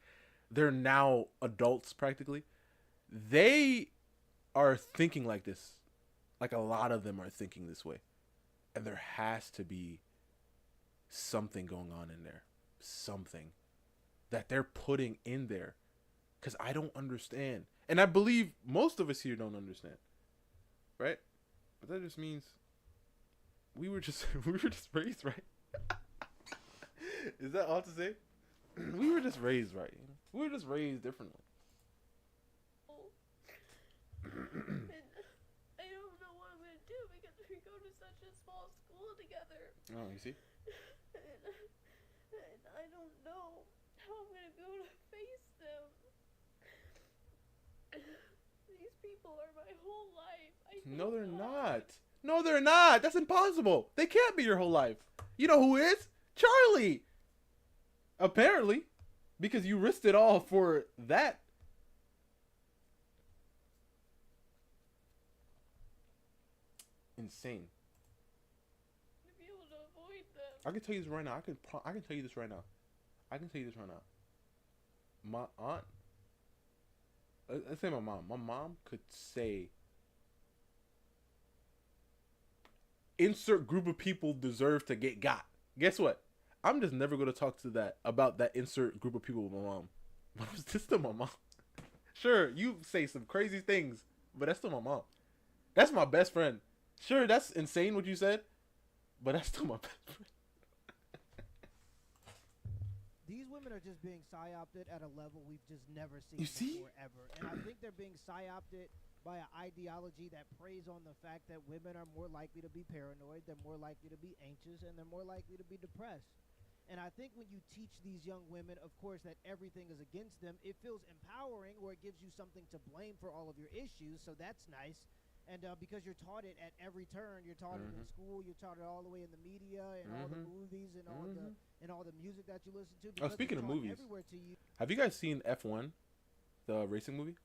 they're now adults, practically. They are thinking like this. Like, a lot of them are thinking this way. And there has to be something going on in there. Something that they're putting in there. Because I don't understand. And I believe most of us here don't understand. Right? But that just means we were just raised right. Is that all to say? We were just raised right. We were just raised differently. And Oh, you see? And I don't know how I'm gonna be able to face them. These people are my whole life. No, they're not. No, they're not. That's impossible. They can't be your whole life. You know who is? Charlie. Apparently. Because you risked it all for that. Insane. To be able to avoid them. I can tell you this right now. I can tell you this right now. I can tell you this right now. My aunt. Let's say my mom. My mom could say, insert group of people deserve to get got. Guess what? I'm just never going to talk to that about that insert group of people with my mom. But I'm still my mom. Sure, you say some crazy things, but that's still my mom. That's my best friend. Sure, that's insane what you said, but that's still my best friend. These women are just being psyopted at a level we've just never seen You see? before ever. And I think they're being psyopted by an ideology that preys on the fact that women are more likely to be paranoid, they're more likely to be anxious, and they're more likely to be depressed. And I think when you teach these young women, of course, that everything is against them, it feels empowering, or it gives you something to blame for all of your issues, so that's nice. And because you're taught it at every turn, you're taught it in school, you're taught it all the way in the media and all the movies and all the music that you listen to. Oh, speaking of movies, everywhere to you, have you guys seen F1, the racing movie?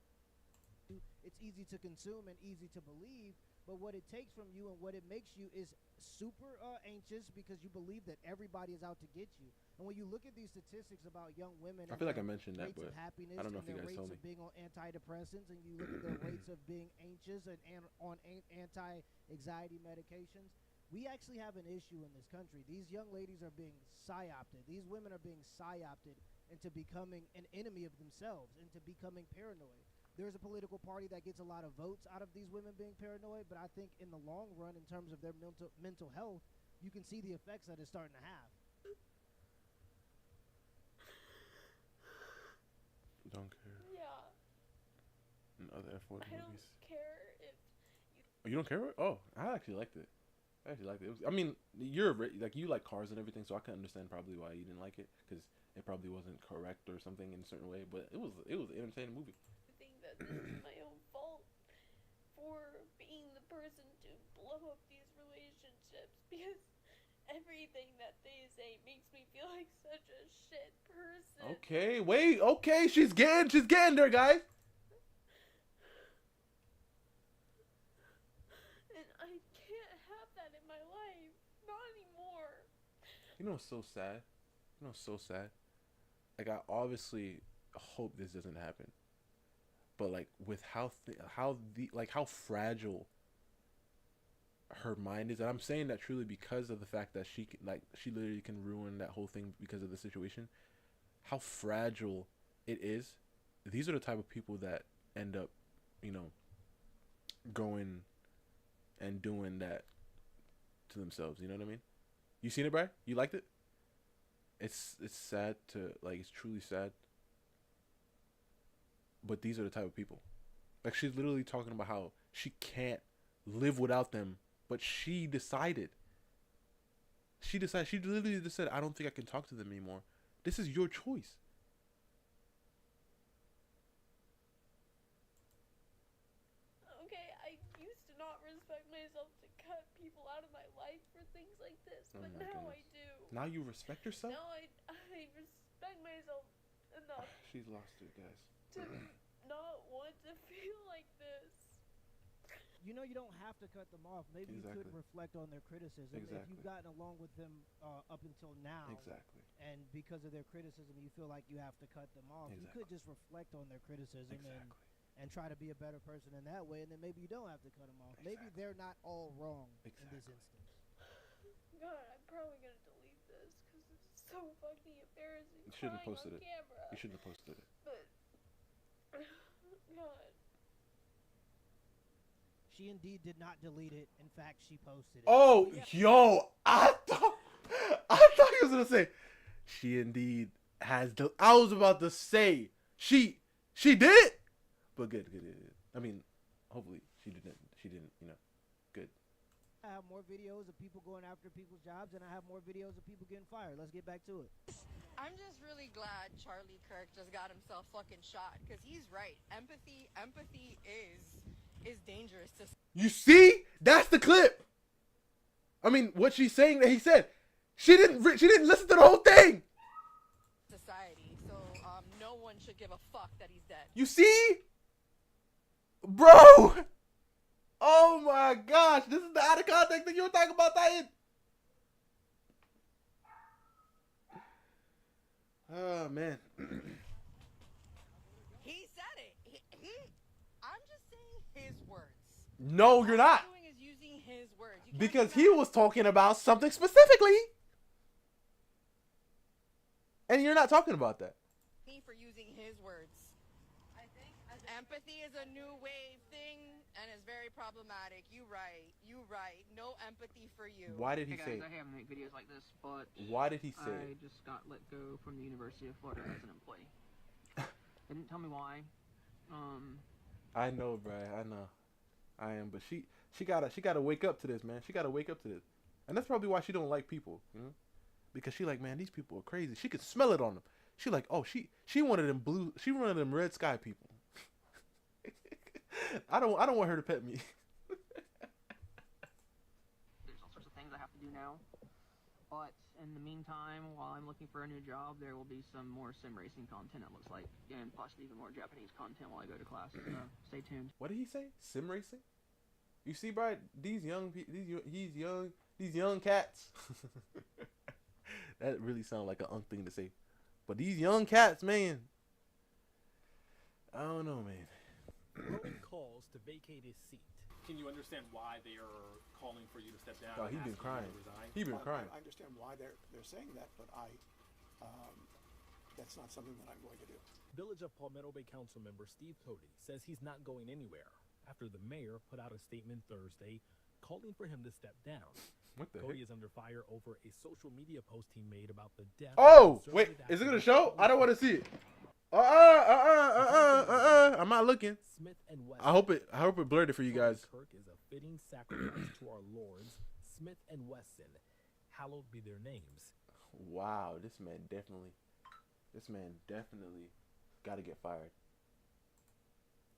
it's easy to consume and easy to believe, but what it takes from you and what it makes you is super anxious because you believe that everybody is out to get you. And when you look at these statistics about young women, I feel like I mentioned that, rates but of happiness I don't know if and you their guys rates told me. of being on antidepressants, and you look at their rates of being anxious and on anti-anxiety medications, we actually have an issue in this country. These young ladies are being psyopted. These women are being psyopted into becoming an enemy of themselves, into becoming paranoid. There's a political party that gets a lot of votes out of these women being paranoid, but I think in the long run, in terms of their mental health, you can see the effects that it's starting to have. Don't care. Yeah. And other F1 I movies. don't care if You don't care? Oh, I actually liked it. I mean, you like cars and everything, so I can understand probably why you didn't like it, because it probably wasn't correct or something in a certain way. But it was an entertaining movie. I think that this is my own fault for being the person to blow up these relationships, because everything that they say makes me feel like such a shit person. Okay, wait. Okay, she's getting there, guys. And I can't have that in my life. Not anymore. You know what's so sad? Like, I obviously hope this doesn't happen, but like with how fragile her mind is, and I'm saying that truly because of the fact that she literally can ruin that whole thing because of the situation. How fragile it is. These are the type of people that end up, going and doing that to themselves. You know what I mean? You seen it, Brian? You liked it? It's sad it's truly sad. But these are the type of people. Like, she's literally talking about how she can't live without them, but she decided. She literally just said, I don't think I can talk to them anymore. This is your choice. Okay, I used to not respect myself to cut people out of my life for things like this, but now I do. Now you respect yourself? Now I respect myself enough She's lost it, guys. to not want to feel like this. You don't have to cut them off. Maybe you could reflect on their criticism. If you've gotten along with them up until now, and because of their criticism you feel like you have to cut them off, you could just reflect on their criticism and try to be a better person in that way, and then maybe you don't have to cut them off. Maybe they're not all wrong in this instance. God, I'm probably gonna delete this because it's so fucking embarrassing. You shouldn't have crying posted on it. Camera. You shouldn't have posted it. But God. She indeed did not delete it. In fact, she posted it. Oh, yo, I thought he was gonna say she indeed has. I was about to say she did, but good. I mean, hopefully she didn't. Good. I have more videos of people going after people's jobs, and I have more videos of people getting fired. Let's get back to it. I'm just really glad Charlie Kirk just got himself fucking shot, because he's right. Empathy is dangerous to You see? That's the clip. I mean, what she's saying that he said. She didn't listen to the whole thing. society. So no one should give a fuck that he's dead. You see? Bro. Oh my gosh. This is the out of context that you were talking about, Titan. Oh, man. He said it. I'm just saying his words. No, you're not. All I'm doing is using his words. Because he was talking about something specifically. And you're not talking about that. Me for using his words. I think empathy is a new wave thing and is very problematic. You right. No empathy for you. Why did he hey say? guys, I haven't made videos like this, but Why did he say? I just got let go from the University of Florida as an employee. They didn't tell me why. I know, bro. I know. I am, but she gotta wake up to this, man. She gotta wake up to this, and that's probably why she don't like people, you know, because she like, man, these people are crazy. She could smell it on them. She like, oh, she wanted them blue. She wanted them red sky people. I don't want her to pet me. There's all sorts of things I have to do now, but in the meantime, while I'm looking for a new job, there will be some more sim racing content, it looks like, and possibly even more Japanese content while I go to class. So stay tuned. What did he say? Sim racing? You see, bro, these young cats. That really sounds like an thing to say. But these young cats, man. I don't know, man. Rowan calls to vacate his seat. Can you understand why they are calling for you to step down? Oh, he's been crying. He's been crying. I understand why they're saying that, but that's not something that I'm going to do. Village of Palmetto Bay Council member Steve Cody says he's not going anywhere after the mayor put out a statement Thursday calling for him to step down. What the Cody heck? is under fire over a social media post he made about the death. Oh, wait, is it gonna show? I don't want to see it. I'm not looking. Smith and Wesson. I hope it blurred it for you guys. Kirk is a fitting sacrifice to our lords, Smith and Wesson. Hallowed be their names. Wow, this man definitely got to get fired.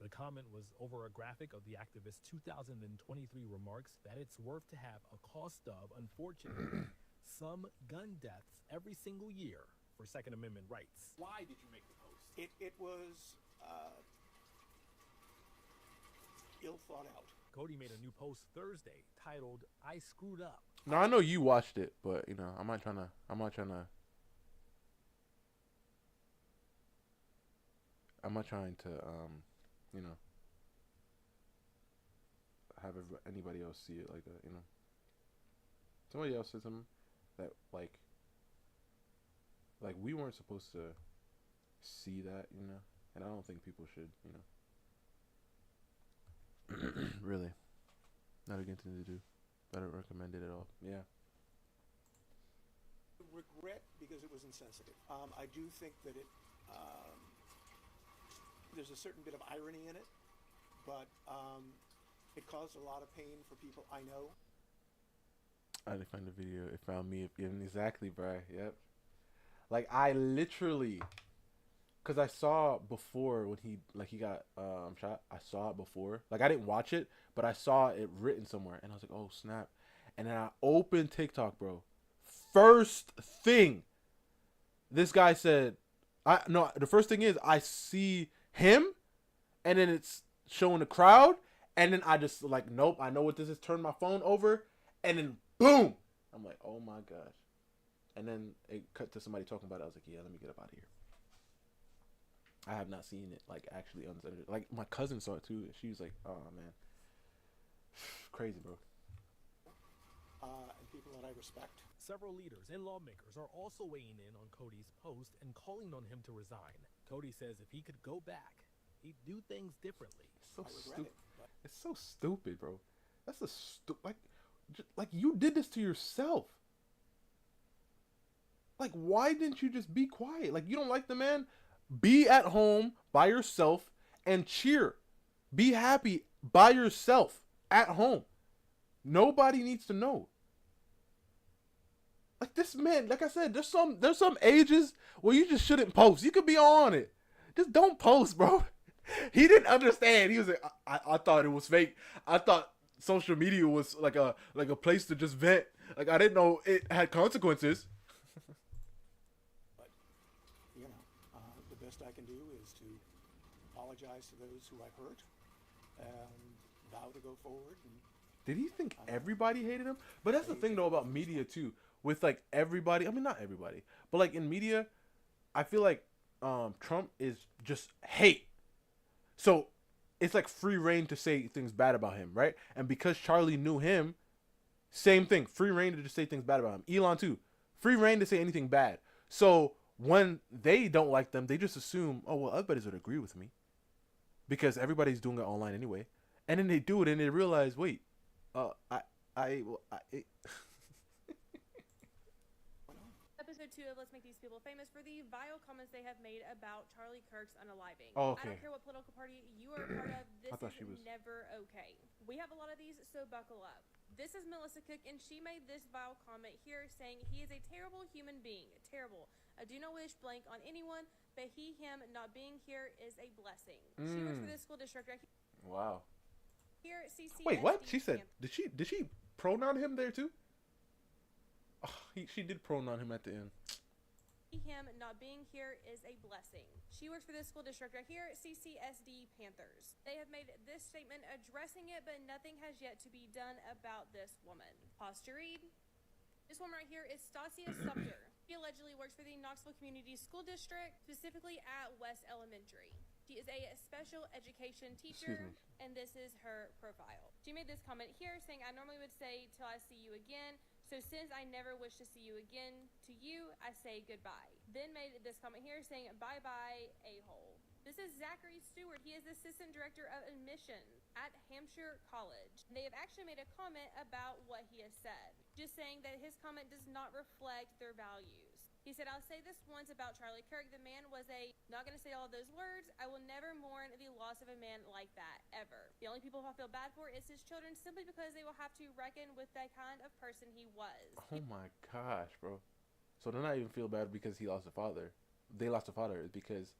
The comment was over a graphic of the activist's 2023 remarks that it's worth to have a cost of, unfortunately, some gun deaths every single year for Second Amendment rights. Why did you make the post? It was ill thought out. Cody made a new post Thursday titled "I Screwed Up." No, I know you watched it, but you know, I'm not trying to you know, have anybody else see it like that, you know. Somebody else said something that like we weren't supposed to see that, you know, and I don't think people should, you know. Really, not a good thing to do. I don't recommend it at all. Yeah. Regret because it was insensitive. I do think that there's a certain bit of irony in it, but it caused a lot of pain for people I know. I didn't find the video. It found me. Exactly, bro. Yep. Like, I literally, because I saw before when he got shot. I saw it before. Like, I didn't watch it, but I saw it written somewhere, and I was like, oh snap. And then I opened TikTok, bro. First thing, this guy said, the first thing is I see him, and then it's showing the crowd, and then I just like, nope, I know what this is. Turn my phone over, and then boom, I'm like, oh my gosh. And then it cut to somebody talking about it. I was like, yeah, let me get up out of here. I have not seen it like actually uncensored. Like my cousin saw it too. She was like, oh man, crazy, bro. And people that I respect. Several leaders and lawmakers are also weighing in on Cody's post and calling on him to resign. Cody says if he could go back, he'd do things differently. It's so stupid. It's so stupid, bro. That's a like you did this to yourself. Like, why didn't you just be quiet? Like, you don't like the man? Be at home by yourself and cheer. Be happy by yourself at home. Nobody needs to know. Like this man, like I said, there's some ages where you just shouldn't post. You could be on it. Just don't post, bro. He didn't understand. He was like, I thought it was fake. I thought social media was like a place to just vent. Like I didn't know it had consequences. But you know, the best I can do is to apologize to those who I've hurt, and vow to go forward. And did he think everybody hated him? But that's the thing though about media too. With like everybody, I mean not everybody, but like in media, I feel like Trump is just hate. So it's like free reign to say things bad about him, right? And because Charlie knew him, same thing, free reign to just say things bad about him. Elon too, free reign to say anything bad. So when they don't like them, they just assume, oh well, everybody's would agree with me, because everybody's doing it online anyway. And then they do it and they realize, wait, Episode 2 of Let's Make These People Famous for the vile comments they have made about Charlie Kirk's unaliving. Oh, okay. I don't care what political party you are a part of, this is never okay. We have a lot of these, so buckle up. This is Melissa Cook, and she made this vile comment here saying, he is a terrible human being. Terrible. I do not wish blank on anyone, but him not being here is a blessing. She works for this school district right here. Wow. Here at CCSD. Wait, what? She said, did she pronoun him there too? Oh, she did pronoun him at the end. Him not being here is a blessing. She works for this school district right here at CCSD Panthers. They have made this statement addressing it, but nothing has yet to be done about this woman. Pause to read. This woman right here is Stasia Sumter. She allegedly works for the Knoxville Community School District, specifically at West Elementary. She is a special education teacher, and this is her profile. She made this comment here saying, I normally would say till I see you again. So since I never wish to see you again, to you, I say goodbye. Then made this comment here saying, bye-bye, a-hole. This is Zachary Stewart. He is the Assistant Director of Admissions at Hampshire College. They have actually made a comment about what he has said, just saying that his comment does not reflect their values. He said, I'll say this once about Charlie Kirk. The man was not going to say all those words. I will never mourn the loss of a man like that, ever. The only people I feel bad for is his children, simply because they will have to reckon with that kind of person he was. Oh my gosh, bro. So they're not even feel bad because he lost a father. They lost a father. It's because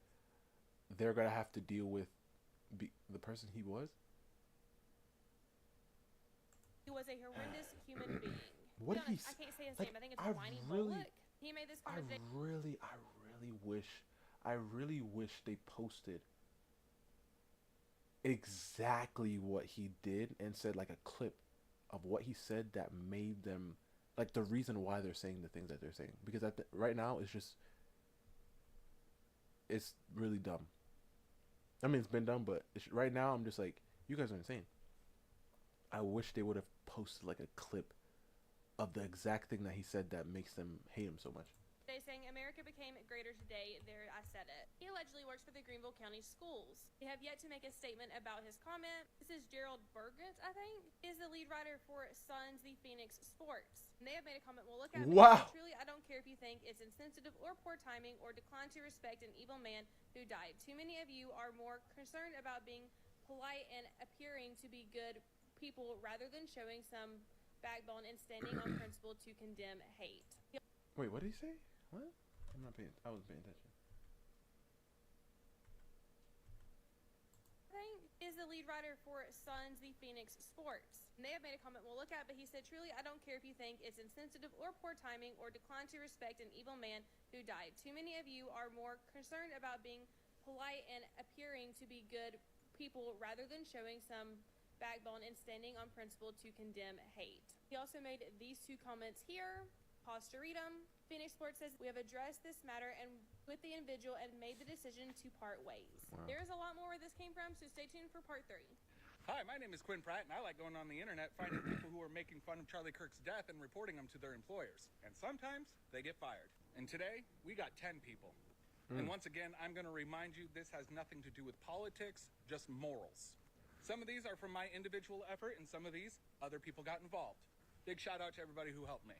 they're going to have to deal with the person he was. He was a horrendous human being. What did he I can't say his name. I think it's Whiny Bullock. He made this comment. I really wish they posted exactly what he did and said like a clip of what he said that made them, like the reason why they're saying the things that they're saying. Because right now it's really dumb. I mean, it's been dumb, but right now I'm just like, you guys are insane. I wish they would have posted like a clip of the exact thing that he said that makes them hate him so much. They saying America became greater today. There, I said it. He allegedly works for the Greenville County Schools. They have yet to make a statement about his comment. This is Gerald Burgett, I think, is the lead writer for Suns the Phoenix Sports. And they have made a comment. We'll look at it. Wow. Truly, I don't care if you think it's insensitive or poor timing or decline to respect an evil man who died. Too many of you are more concerned about being polite and appearing to be good people rather than showing some backbone and standing on principle to condemn hate. Wait, what did he say? What? I wasn't paying attention. Is the lead writer for Suns the Phoenix Sports. And they have made a comment we'll look at, but he said, truly, I don't care if you think it's insensitive or poor timing or decline to respect an evil man who died. Too many of you are more concerned about being polite and appearing to be good people rather than showing some backbone and standing on principle to condemn hate. He also made these two comments here. Pause to read them. Phoenix Sports says, we have addressed this matter and with the individual and made the decision to part ways. Wow. There is a lot more where this came from, so stay tuned for part 3. Hi, my name is Quinn Pratt, and I like going on the internet finding people who are making fun of Charlie Kirk's death and reporting them to their employers. And sometimes they get fired. And today, we got 10 people. And once again, I'm going to remind you, this has nothing to do with politics, just morals. Some of these are from my individual effort, and some of these, other people got involved. Big shout out to everybody who helped me.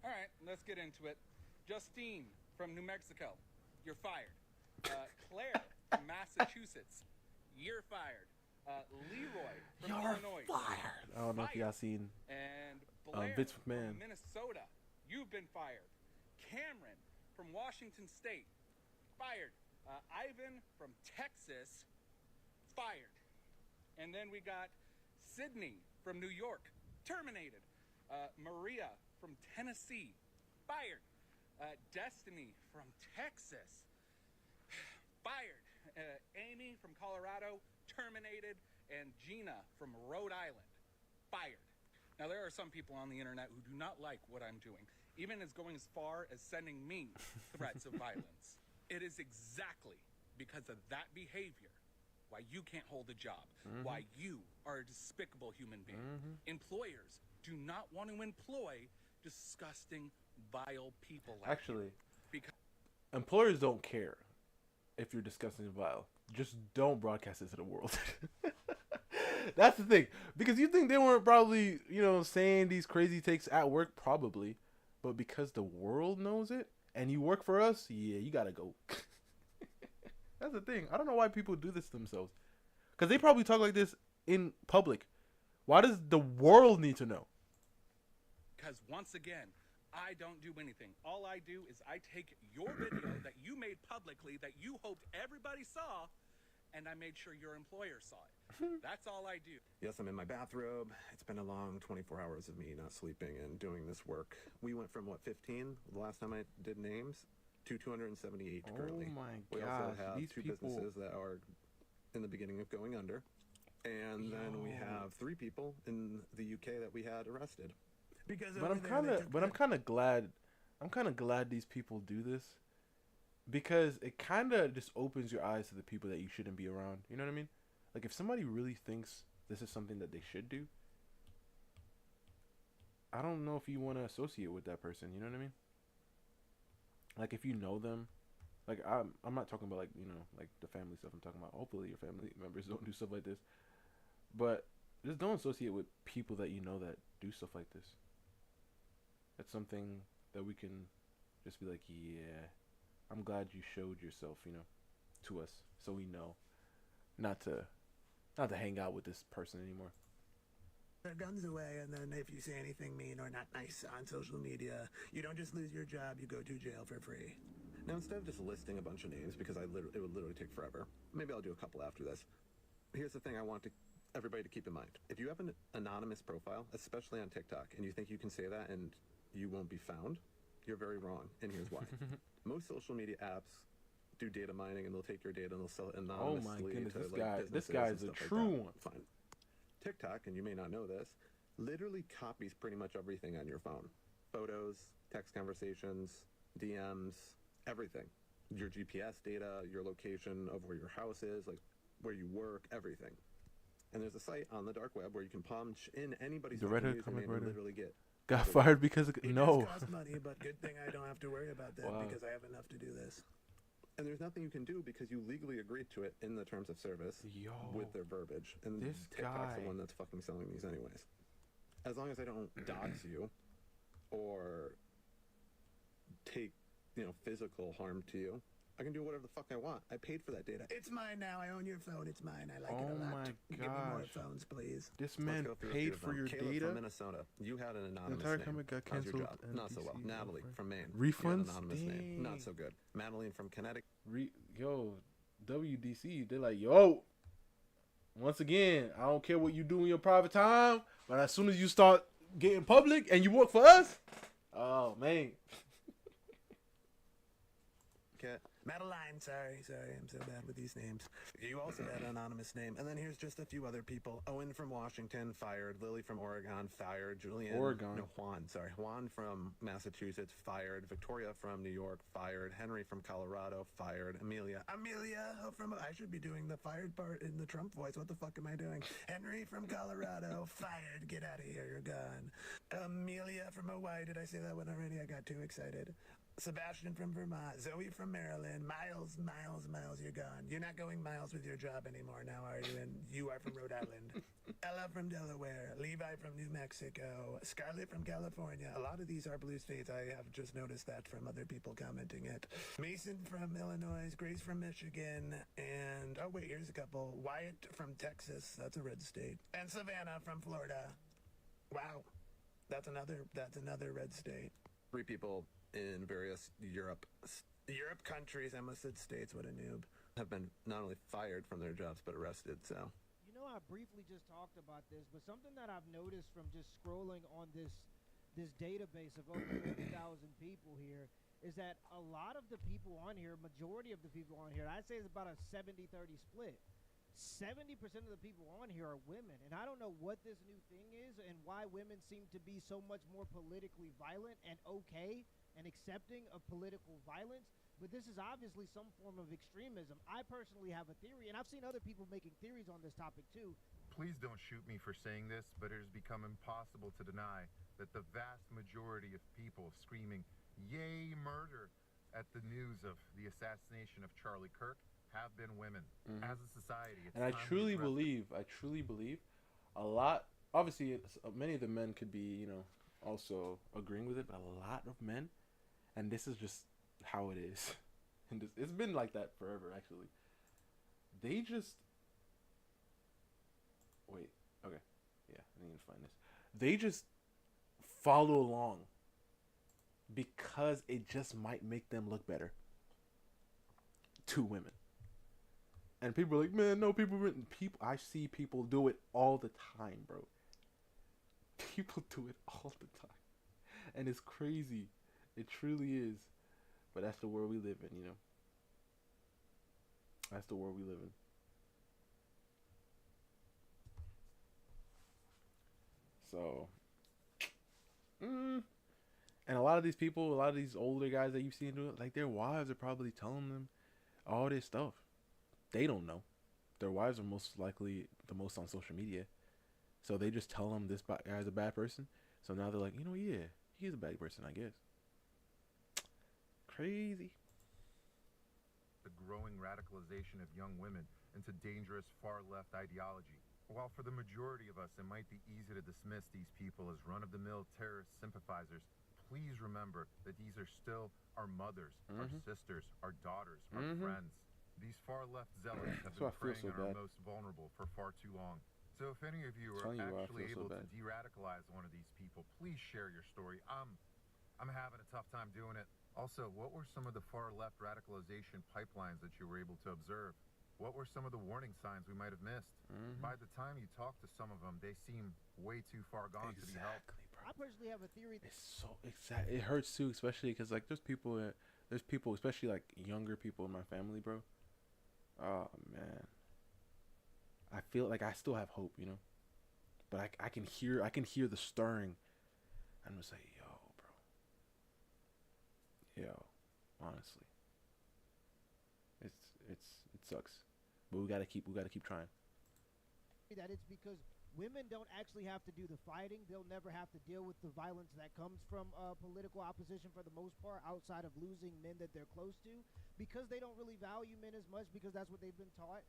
All right, let's get into it. Justine from New Mexico, you're fired. Claire from Massachusetts, you're fired. Leroy from You're Illinois. fired. I don't know if y'all seen And Blair Vince from McMahon. Minnesota. You've been fired. Cameron from Washington State. Fired. Ivan from Texas. Fired. And then we got Sydney from New York. Terminated. Maria from Tennessee. Fired. Destiny from Texas. Fired. Amy from Colorado. Terminated. And Gina from Rhode Island. Fired. Now, there are some people on the internet who do not like what I'm doing, even as going as far as sending me threats of violence. It is exactly because of that behavior why you can't hold a job, why you are a despicable human being. Employers do not want to employ disgusting, vile people like Actually, you. Because employers don't care if you're disgusting and vile. Just don't broadcast it to the world. That's the thing. Because you think they weren't probably, saying these crazy takes at work? Probably. But because the world knows it and you work for us, yeah, you gotta go. That's the thing. I don't know why people do this to themselves. Because they probably talk like this in public. Why does the world need to know? Because once again, I don't do anything. All I do is I take your video that you made publicly that you hoped everybody saw, and I made sure your employer saw it. That's all I do. Yes, I'm in my bathrobe. It's been a long 24 hours of me not sleeping and doing this work. We went from, 15 the last time I did names to 278 currently. Oh my We gosh, also have these two people... businesses that are in the beginning of going under. And then we have 3 people in the UK that we had arrested. Because I'm kind of glad. I'm kind of glad these people do this, because it kind of just opens your eyes to the people that you shouldn't be around. You know what I mean? Like, if somebody really thinks this is something that they should do, I don't know if you want to associate with that person. You know what I mean? Like, if you know them, like I'm not talking about like the family stuff. I'm talking about hopefully your family members don't do stuff like this, but just don't associate with people that you know that do stuff like this. That's something that we can just be like, yeah, I'm glad you showed yourself, to us, so we know not to hang out with this person anymore. Their guns away, and then if you say anything mean or not nice on social media, you don't just lose your job, you go to jail for free. Now, instead of just listing a bunch of names, because it would literally take forever, maybe I'll do a couple after this. Here's the thing I want everybody to keep in mind. If you have an anonymous profile, especially on TikTok, and you think you can say that and you won't be found, you're very wrong, and here's why. Most social media apps do data mining, and they'll take your data and they'll sell it anonymously. Oh my goodness, to this businesses guy and is a stuff like true that. one. Fine. TikTok, and you may not know this, literally copies pretty much everything on your phone. Photos, text conversations, DMs, everything. Your GPS data, your location of where your house is, like where you work, everything. And there's a site on the dark web where you can punch in anybody's The fucking redhead comic username and writer literally get got fired because of, It no. does cost money, but good thing I don't have to worry about that Wow. because I have enough to do this. And there's nothing you can do because you legally agreed to it in the terms of service with their verbiage. And this TikTok's guy. the one that's fucking selling these anyways. As long as I don't dox you or take, physical harm to you, I can do whatever the fuck I want. I paid for that data. It's mine now. I own your phone. It's mine. I like it a Oh lot. my Give me more gosh. phones, please. This Let's man go through a paid few of for them. your Caleb data. from Minnesota. You had an anonymous entire name. comic got How's your canceled job? and Not so well. DC Natalie offer. from Maine. You had an Refunds? anonymous name. Not Dang. so good. Madeline from Connecticut. WDC, they're like, yo, once again, I don't care what you do in your private time, but as soon as you start getting public and you work for us, oh man. Madeline, sorry, I'm so bad with these names. You also had an anonymous name. And then here's just a few other people. Owen from Washington, fired. Lily from Oregon, fired. Juan from Massachusetts, fired. Victoria from New York, fired. Henry from Colorado, fired. Amelia from, I should be doing the fired part in the Trump voice. What the fuck am I doing? Henry from Colorado, fired. Get out of here, you're gone. Amelia from Hawaii, did I say that one already? I got too excited. Sebastian from Vermont, Zoe from Maryland, Miles, you're gone. You're not going miles with your job anymore now, are you? And you are from Rhode Island. Ella from Delaware, Levi from New Mexico, Scarlett from California. A lot of these are blue states. I have just noticed that from other people commenting it. Mason from Illinois, Grace from Michigan, and oh wait, here's a couple. Wyatt from Texas, that's a red state. And Savannah from Florida. Wow. That's another red state. 3 people in various Europe countries, I almost said states, what a noob, have been not only fired from their jobs but arrested. So you know, I briefly just talked about this, but something that I've noticed from just scrolling on this database of over 30,000 people here is that a lot of the people on here, majority of the people on here, I'd say it's about a 70-30 split. 70% of the people on here are women, and I don't know what this new thing is and why women seem to be so much more politically violent and okay and accepting of political violence, but this is obviously some form of extremism. I personally have a theory, and I've seen other people making theories on this topic too. Please don't shoot me for saying this, but it has become impossible to deny that the vast majority of people screaming, "Yay, murder," at the news of the assassination of Charlie Kirk have been women. As a society, it's and I time we truly address believe a lot, obviously many of the men could be, you know, also agreeing with it, but a lot of men, and this is just how it is, and it's been like that forever actually, they just wait, okay, yeah, I need to find this. They just follow along because it just might make them look better to women. And people are like, man, no, people. I see people do it all the time, bro. People do it all the time, and it's crazy. It truly is. But that's the world we live in, you know. That's the world we live in. So, and a lot of these people, a lot of these older guys that you've seen do it, like their wives are probably telling them all this stuff. They don't know. Their wives are most likely the most on social media. So they just tell them this guy's a bad person. So now they're like, you know, yeah, he's a bad person, I guess. Crazy. the growing radicalization of young women into dangerous far-left ideology. While for the majority of us it might be easy to dismiss these people as run-of-the-mill terrorist sympathizers, please remember that these are still our mothers, our sisters, our daughters, our friends. These far-left zealots have been preying on our most vulnerable for far too long. So if any of you are actually able to de-radicalize one of these people, please share your story. I'm having a tough time doing it. Also, what were some of the far-left radicalization pipelines that you were able to observe? What were some of the warning signs we might have missed? By the time you talk to some of them, they seem way too far gone to be helped. I personally have a theory. It's so exact. It hurts too, especially because like there's people, especially like younger people in my family, bro. Oh man, I feel like I still have hope, you know, but I can hear the stirring. I'm just like, yo, honestly, it sucks, but we gotta keep trying. That it's because women don't actually have to do the fighting. They'll never have to deal with the violence that comes from political opposition for the most part, outside of losing men that they're close to, because they don't really value men as much because that's what they've been taught.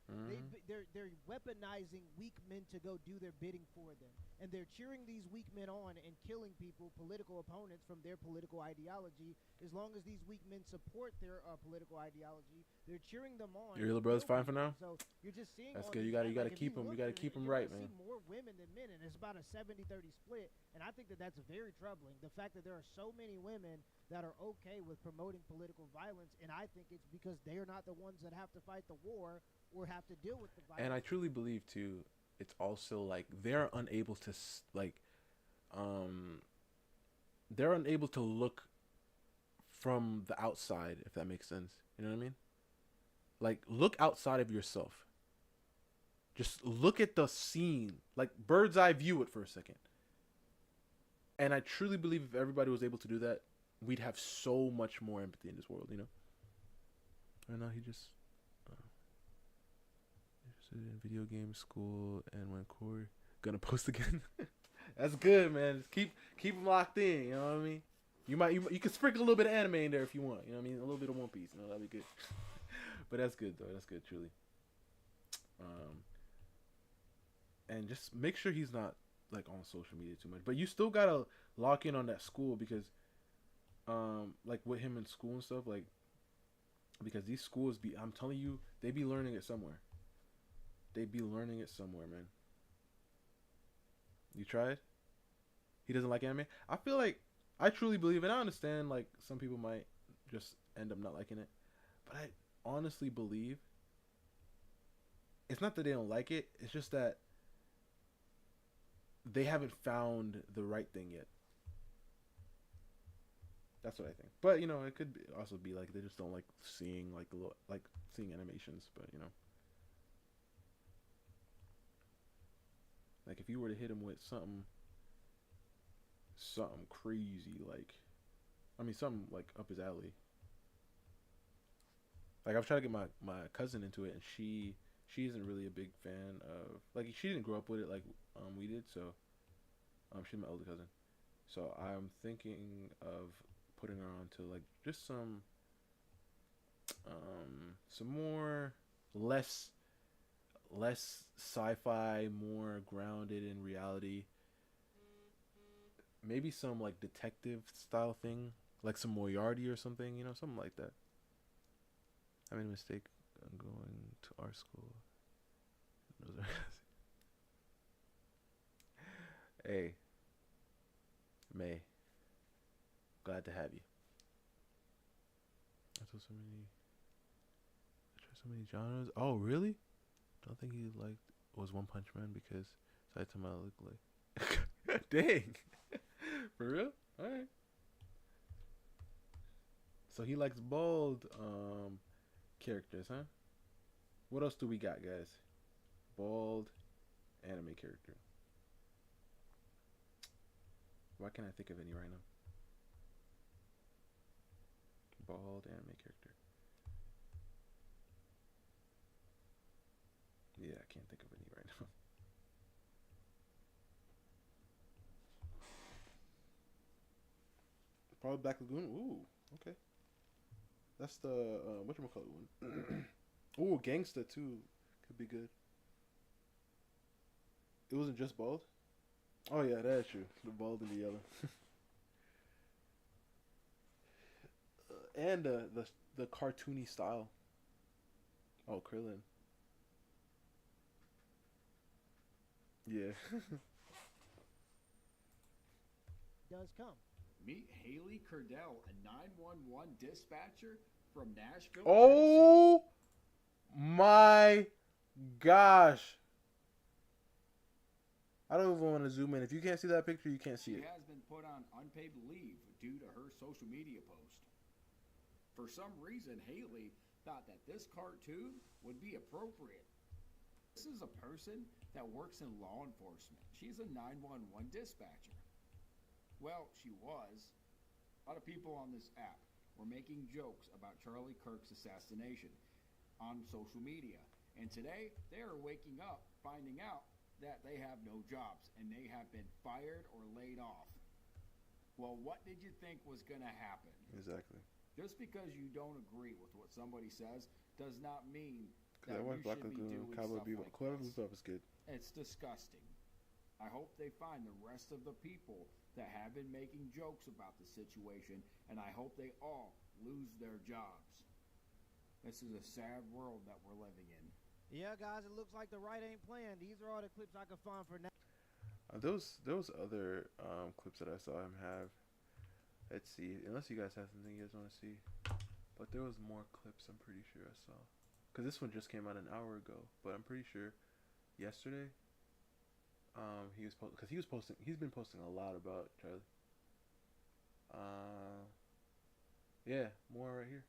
They're weaponizing weak men to go do their bidding for them, and they're cheering these weak men on and killing people, political opponents, from their political ideology. As long as these weak men support their political ideology, they're cheering them on. Your little brother's fine for now. So you're just seeing that's good. You gotta keep him. You gotta keep him right, man. More women than men, and it's about a 70-30 split, and I think that that's very troubling. The fact that there are so many women that are okay with promoting political violence, and I think it's because they are not the ones that have to fight the war or have to deal with the violence. And I truly believe too, it's also like they're unable to they're unable to look from the outside, if that makes sense. You know what I mean? Like, look outside of yourself. Just look at the scene, like bird's eye view it for a second. And I truly believe if everybody was able to do that, we'd have so much more empathy in this world, you know? Right now, he just interested in video game school, and when gonna post again. That's good, man. Just keep them locked in, you know what I mean? You can sprinkle a little bit of anime in there if you want. You know what I mean? A little bit of One Piece. You know, that'd be good. But that's good though. That's good, truly. And just make sure he's not like on social media too much. But you still gotta lock in on that school because, like with him in school and stuff, like because these schools be, I'm telling you, they be learning it somewhere. They be learning it somewhere, man. You tried? He doesn't like anime. I feel like I truly believe, and I understand like some people might just end up not liking it, but I honestly believe it's not that they don't like it. It's just that they haven't found the right thing yet. That's what I think. But you know, it could also be like they just don't like seeing like seeing animations. But you know, like if you were to hit him with something crazy, like something like up his alley. Like I've tried to get my cousin into it, and she isn't really a big fan of, like, she didn't grow up with it like we did. So she's my older cousin. So I'm thinking of putting her on to like just some more less sci-fi, more grounded in reality. Maybe some like detective style thing, like some Moriarty or something, you know, something like that. I made a mistake on going to our school. Those are Hey, May. Glad to have you. I tried so many genres. Oh, really? Don't think he was One Punch Man because Saitama looked like. Dang. For real? All right. So he likes bald characters, huh? What else do we got, guys? Bald anime character. Why can't I think of any right now? Bald anime character. Yeah, I can't think of any right now. Probably Black Lagoon. Ooh, okay. That's the whatchamacallit one. Ooh, Gangsta too could be good. It wasn't just bald. Oh yeah, that's true. The bald and the yellow. And the cartoony style. Oh, Krillin. Yeah. Does come. Meet Haley Curdell, a 911 dispatcher from Nashville. Oh my gosh. I don't even want to zoom in. If you can't see that picture, you can't see it. She has been put on unpaid leave due to her social media post. For some reason, Haley thought that this cartoon would be appropriate. This is a person that works in law enforcement. She's a 911 dispatcher. Well, she was. A lot of people on this app were making jokes about Charlie Kirk's assassination on social media. And today, they are waking up, finding out that they have no jobs and they have been fired or laid off. Well, what did you think was going to happen? Exactly. Just because you don't agree with what somebody says does not mean that I you watched Black should be Lagoon, doing Cowboy stuff Bebop. like Cowboy this. Bebop is good. It's disgusting. I hope they find the rest of the people that have been making jokes about the situation, and I hope they all lose their jobs. This is a sad world that we're living in. Yeah, guys, it looks like the right ain't playing. These are all the clips I could find for now. There was other clips that I saw him have. Let's see. Unless you guys have something you guys want to see. But there was more clips I'm pretty sure I saw. Because this one just came out an hour ago. But I'm pretty sure yesterday he's been posting a lot about Charlie. Yeah, more right here.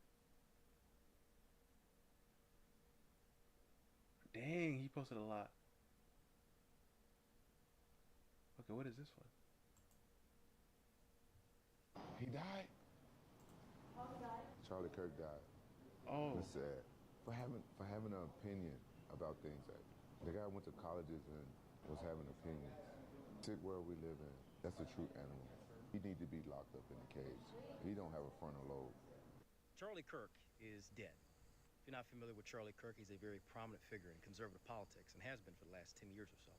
Dang, he posted a lot. Okay, what is this one? He died? Charlie Kirk died. Oh. It's sad. For having an opinion about things. Like, the guy went to colleges and was having opinions. Sick world we live in. That's the true animal. He need to be locked up in a cage. He don't have a frontal lobe. Charlie Kirk is dead. If you're not familiar with Charlie Kirk, he's a very prominent figure in conservative politics and has been for the last 10 years or so.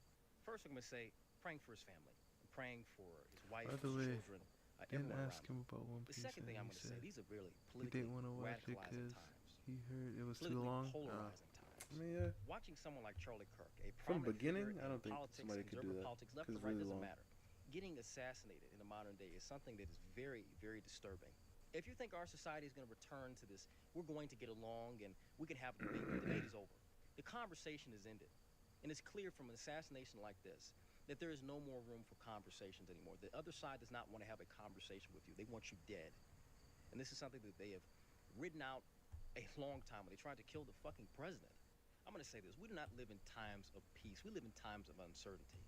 First, I'm going to say, praying for his family, and praying for his wife, By his the way, children, didn't everyone ask around him about One The Piece. second thing I'm going to say, these are really He politically didn't want to watch it radicalizing because times. he heard it was too Politically long. polarizing times. I mean, yeah. Watching someone like Charlie Kirk, a From prominent beginning, figure I don't in think politics, somebody could do conservative that. politics, left 'Cause or it's right, really doesn't long. matter. Getting assassinated in the modern day is something that is very, very disturbing. If you think our society is going to return to this, we're going to get along and we can have a debate, the debate is over. The conversation is ended. And it's clear from an assassination like this that there is no more room for conversations anymore. The other side does not want to have a conversation with you. They want you dead. And this is something that they have written out a long time when they tried to kill the fucking president. I'm going to say this. We do not live in times of peace. We live in times of uncertainty.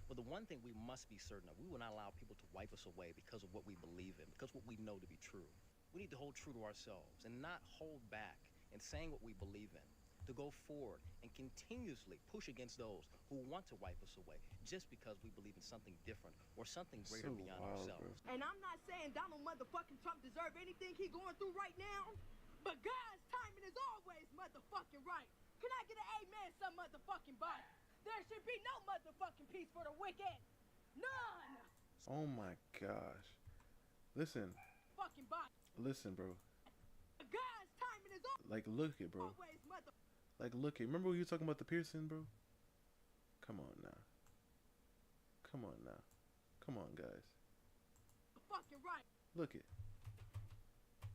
But the one thing we must be certain of, we will not allow people to wipe us away because of what we believe in, because what we know to be true. We need to hold true to ourselves and not hold back in saying what we believe in, to go forward and continuously push against those who want to wipe us away just because we believe in something different or something greater beyond ourselves. And I'm not saying Donald motherfucking Trump deserve anything he going through right now, but God's timing is always motherfucking right. Can I get an amen some motherfucking body? There should be no motherfucking peace for the wicked. None. Oh my gosh. Listen. Fucking body. Listen, bro. God's timing is Like, look it, bro. always mother. Like, look it. Remember when you were talking about the piercing, bro? Come on now. Come on now. Come on, guys. Fucking right. Look it.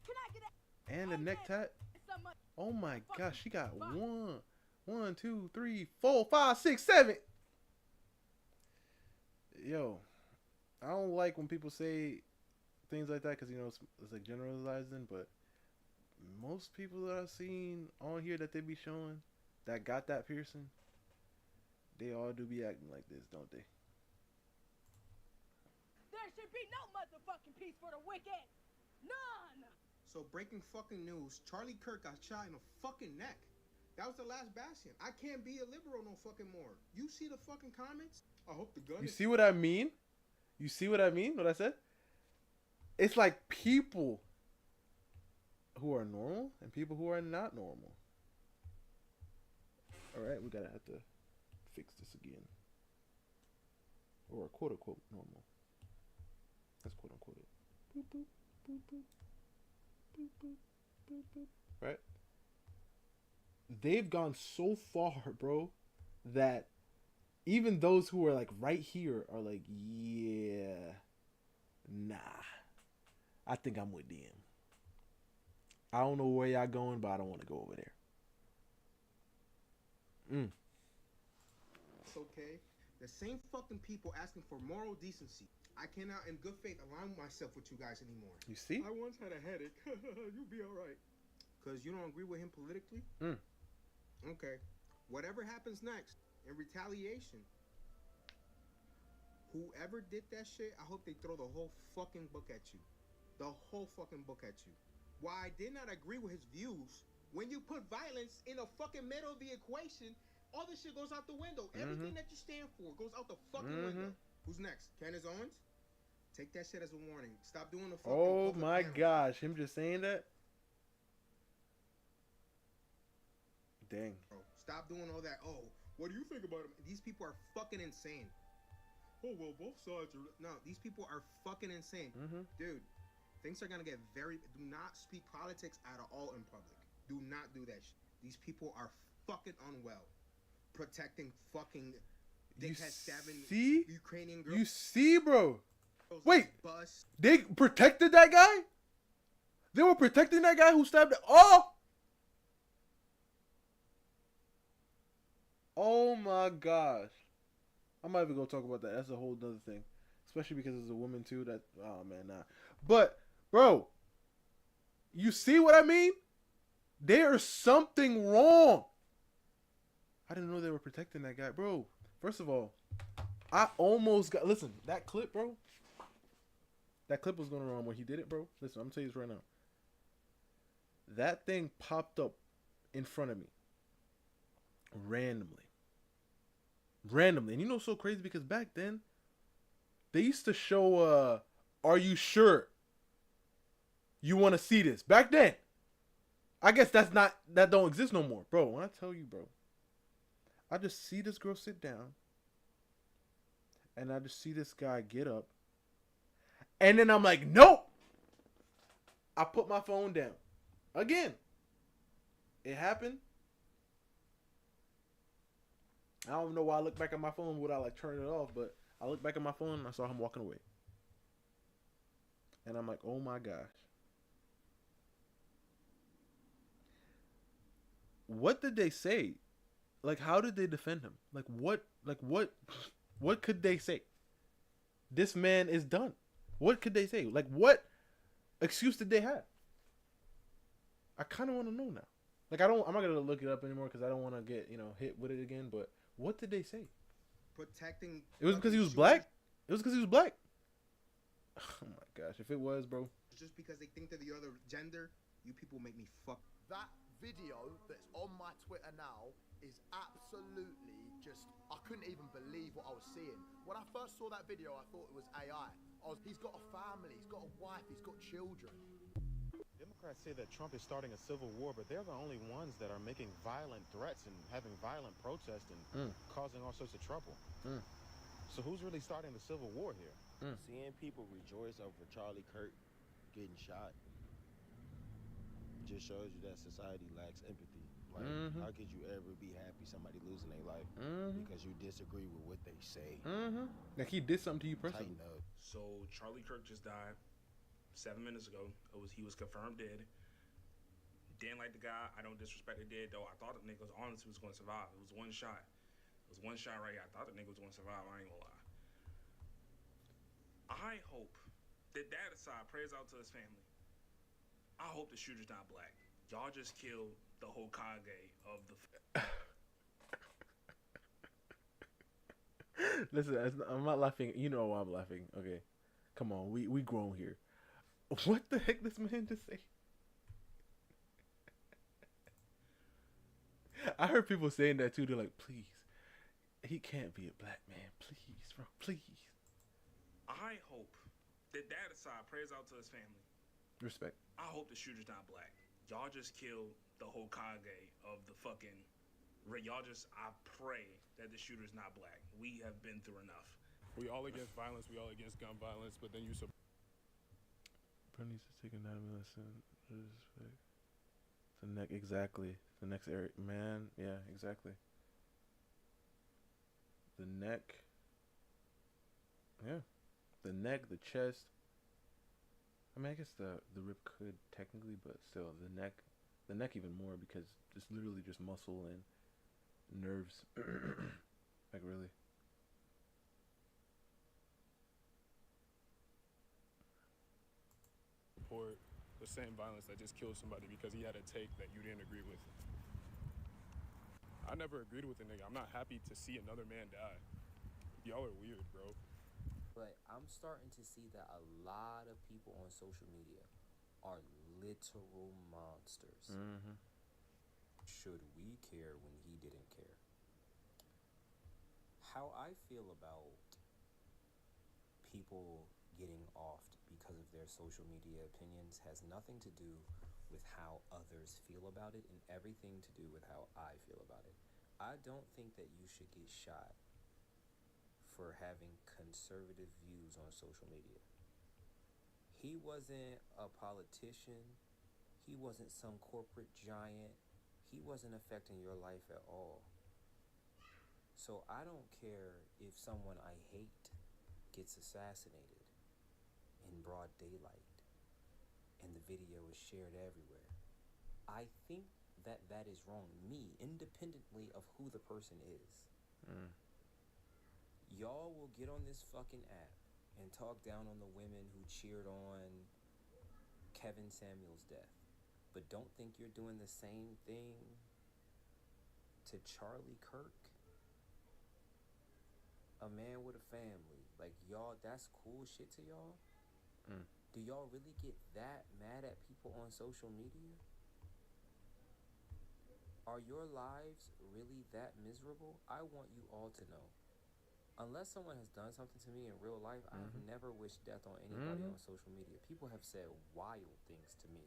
Can I get a And the neck tat. some Oh my gosh, she got 1, 2, 3, 4, 5, 6, 7. Yo, I don't like when people say things like that because, you know, it's like generalizing, but most people that I've seen on here that they be showing that got that piercing, they all do be acting like this, don't they? There should be no motherfucking peace for the wicked. None. So breaking fucking news, Charlie Kirk got shot in the fucking neck. That was the last bastion. I can't be a liberal no fucking more. You see the fucking comments? I hope the gun You is... see what I mean? You see what I mean? What I said? It's like people who are normal and people who are not normal. Alright, we gotta have to fix this again. Or quote unquote normal. Let's quote unquote it. Boop, boop, boop, boop. Boop, boop, boop, boop. Right? They've gone so far, bro, that even those who are like right here are like, yeah, nah, I think I'm with them. I don't know where y'all going, but I don't want to go over there. It's okay. The same fucking people asking for moral decency. I cannot, in good faith, align myself with you guys anymore. You see? I once had a headache. You'll be all right. Because you don't agree with him politically? Okay. Whatever happens next, in retaliation, whoever did that shit, I hope they throw the whole fucking book at you. The whole fucking book at you. Why I did not agree with his views, when you put violence in the fucking middle of the equation, all this shit goes out the window. Everything that you stand for goes out the fucking window. Who's next? Candace Owens? Take that shit as a warning. Stop doing the fucking... Oh public my panels. gosh, him just saying that? Dang. Stop doing all that. Oh, what do you think about him? These people are fucking insane. Oh, well, both sides are... No, these people are fucking insane. Dude, things are gonna get very... Do not speak politics at all in public. Do not do that shit. These people are fucking unwell. Protecting fucking... Dickhead stabbing See? Ukrainian girls. You see, bro? Wait, Bus. they protected that guy? They were protecting that guy who stabbed... Oh! Oh my gosh. I'm not even gonna talk about that. That's a whole other thing. Especially because it's a woman too. That, oh man, nah. But, bro, you see what I mean? There's something wrong. I didn't know they were protecting that guy, bro. First of all, I almost got... Listen, that clip, bro. That clip was going on when he did it, bro. Listen, I'm gonna tell you this right now. That thing popped up in front of me. Randomly. And you know what's so crazy? Because back then, they used to show Are you sure you want to see this? Back then. I guess that don't exist no more. Bro, when I tell you, bro, I just see this girl sit down. And I just see this guy get up. And then I'm like, nope. I put my phone down. Again. It happened. I don't know why I look back at my phone. Would I like turn it off? But I looked back at my phone and I saw him walking away. And I'm like, oh my gosh. What did they say? Like, how did they defend him? What could they say? This man is done. What could they say? Like, what excuse did they have? I kind of want to know now. Like, I'm not going to look it up anymore because I don't want to get, hit with it again. But what did they say? Protecting. It was because he was black? It was because he was black? Oh my gosh. If it was, bro. Just because they think they're the other gender, you people make me fuck. That video that's on my Twitter now is absolutely just, I couldn't even believe what I was seeing. When I first saw that video, I thought it was AI. He's got a family, he's got a wife, he's got children. Democrats say that Trump is starting a civil war, but they're the only ones that are making violent threats and having violent protests and causing all sorts of trouble. So who's really starting the civil war here? Seeing people rejoice over Charlie Kirk getting shot just shows you that society lacks empathy. Like, how could you ever be happy somebody losing their life because you disagree with what they say? Like he did something to you personally. Tighten up. So Charlie Kirk just died 7 minutes ago. He was confirmed dead. Didn't like the guy. I don't disrespect the dead though. I thought the nigga was honest. He was going to survive. It was one shot. It was one shot right here. I thought the nigga was going to survive. I ain't gonna lie. I hope that aside, prayers out to his family. I hope the shooter's not black. Y'all just killed the Hokage of the. Listen, I'm not laughing. You know why I'm laughing. Okay, come on, we grown here. What the heck this man just say? I heard people saying that too. They're like, please, he can't be a black man. Please, bro, please. I hope that aside, prayers out to his family. Respect. I hope the shooter's not black. Y'all just killed the Hokage of the fucking. I pray that the shooter's not black. We have been through enough. We all against violence. We all against gun violence. But then you. Bro needs to take anatomy lesson. Respect. The neck, exactly. The next area, man. Yeah, exactly. The neck. Yeah, the neck, the chest. I mean, I guess the rib could technically, but still, the neck even more because it's literally just muscle and nerves. Like really. Support the same violence that just killed somebody because he had a take that you didn't agree with. I never agreed with the nigga. I'm not happy to see another man die. Y'all are weird, bro. But I'm starting to see that a lot of people on social media are literal monsters. Should we care when he didn't care? How I feel about people getting offed because of their social media opinions has nothing to do with how others feel about it and everything to do with how I feel about it. I don't think that you should get shot for having conservative views on social media. He wasn't a politician. He wasn't some corporate giant. He wasn't affecting your life at all. So I don't care if someone I hate gets assassinated in broad daylight and the video is shared everywhere. I think that is wrong. Me, independently of who the person is. Y'all will get on this fucking app and talk down on the women who cheered on Kevin Samuel's death, but don't think you're doing the same thing to Charlie Kirk, a man with a family. Like, y'all, that's cool shit to y'all? Do y'all really get that mad at people on social media? Are your lives really that miserable? I want you all to know Unless someone has done something to me in real life, I've never wished death on anybody on social media. People have said wild things to me.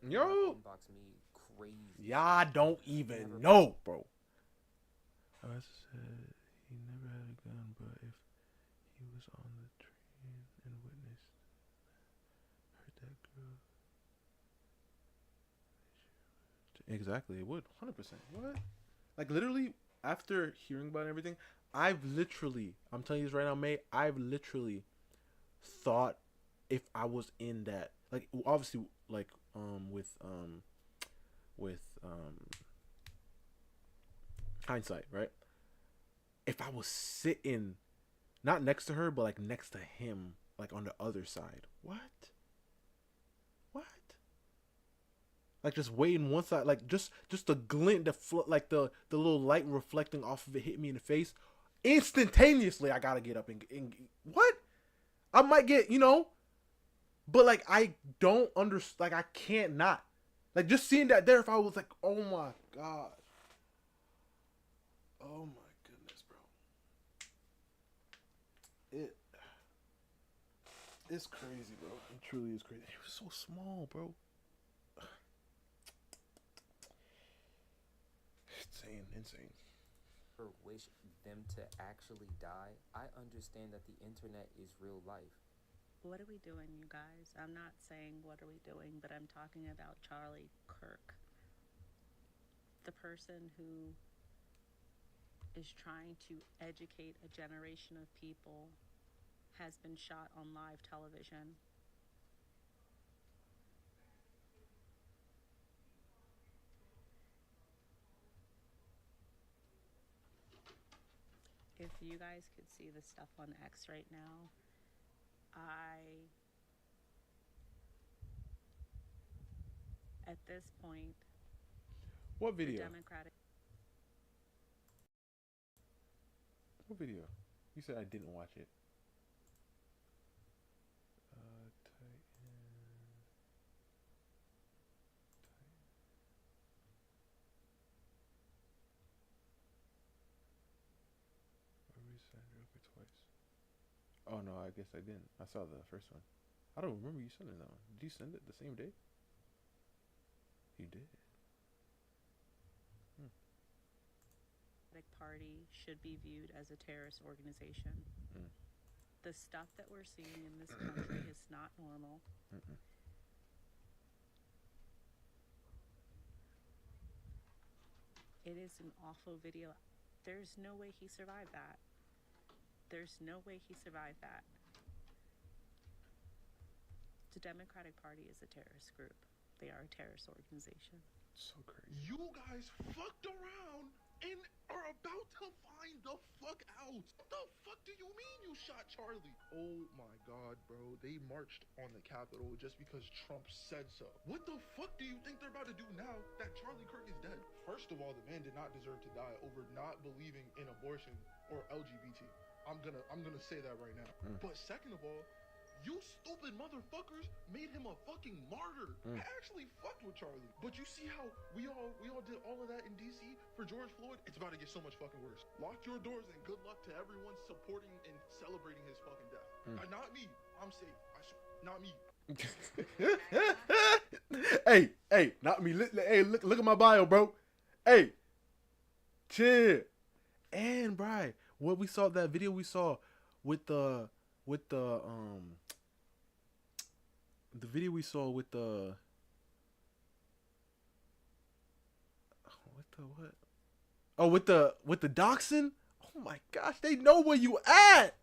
Yo, inbox me crazy. y'all don't even know, bro. I said he never had a gun, but if he was on the train and witnessed, heard that girl. Exactly, it would 100%. What? Like literally, after hearing about everything, I'm telling you this right now, May. I've literally thought if I was in that, like obviously, like with hindsight, right? If I was sitting, not next to her, but like next to him, like on the other side, what? Like just waiting one side, like just the glint, like the little light reflecting off of it hit me in the face. Instantaneously, I gotta get up and what? I might get, but like I don't understand. Like I can't not. Like just seeing that there, if I was like, oh my god, oh my goodness, bro, it's crazy, bro. It truly is crazy. He was so small, bro. Insane. Wish them to actually die. I understand that the internet is real life. What are we doing, you guys? I'm not saying what are we doing, but I'm talking about Charlie Kirk. The person who is trying to educate a generation of people has been shot on live television. If you guys could see the stuff on X right now, at this point, what video? The Democratic. What video? You said I didn't watch it. Oh no, I guess I didn't. I saw the first one. I don't remember you sending that one. Did you send it the same day? You did. Party should be viewed as a terrorist organization. The stuff that we're seeing in this country is not normal. It is an awful video. There's no way he survived that. There's no way he survived that. The Democratic Party is a terrorist group. They are a terrorist organization. So crazy. You guys fucked around and are about to find the fuck out. What the fuck do you mean you shot Charlie? Oh my god, bro. They marched on the Capitol just because Trump said so. What the fuck do you think they're about to do now that Charlie Kirk is dead? First of all, the man did not deserve to die over not believing in abortion or LGBT. I'm gonna say that right now. But second of all, you stupid motherfuckers made him a fucking martyr. I actually fucked with Charlie. But you see how we all did all of that in DC for George Floyd? It's about to get so much fucking worse. Lock your doors and good luck to everyone supporting and celebrating his fucking death. Not me. I'm safe. Not me. Hey, not me. Look at my bio, bro. Hey, chill. And Bri, what we saw, that video we saw with the video we saw with the what? Oh, with the dachshund? Oh my gosh, they know where you at.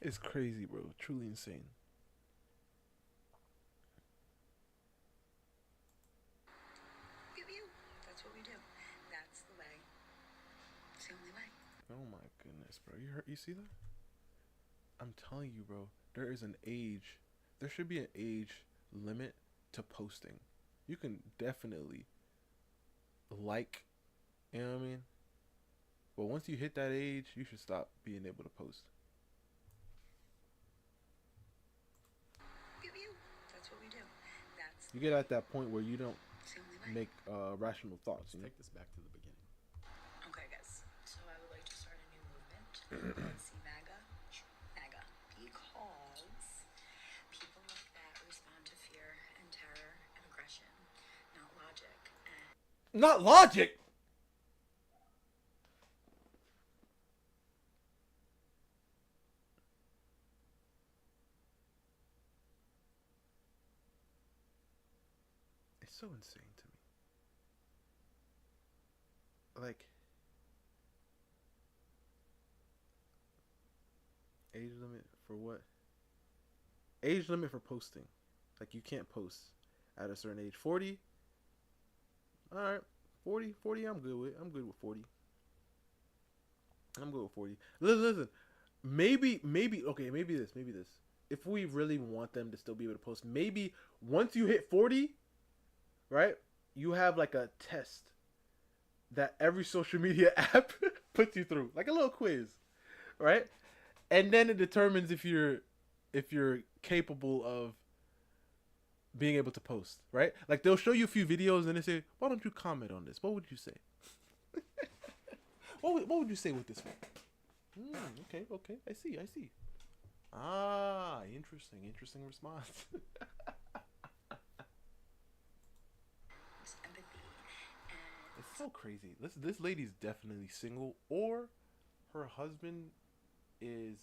It's crazy, bro. Truly insane. That's what we do. That's the way. It's the only way. Oh my goodness, bro. You see that? I'm telling you, bro. There is an age. There should be an age limit to posting. You can definitely like, you know what I mean? But once you hit that age, you should stop being able to post. That's what we do. That's You get at that point where you don't make rational thoughts. Let's take this back to the beginning. Okay, guys. So I would like to start a new movement. See MAGA? MAGA. Because people like that respond to fear and terror and aggression, not logic. And Not logic. It's so insane to me. Like, age limit for what? Age limit for posting. Like, you can't post at a certain age. 40? Alright. 40, I'm good with. I'm good with 40. I'm good with 40. Listen. Maybe, maybe this. If we really want them to still be able to post, maybe once you hit 40, right, you have like a test that every social media app puts you through. Like a little quiz, right? And then it determines if you're capable of being able to post, right? Like they'll show you a few videos and they say, why don't you comment on this? What would you say? what would you say with this one? Okay. I see. Ah, interesting response. It's so crazy. This lady's definitely single, or her husband is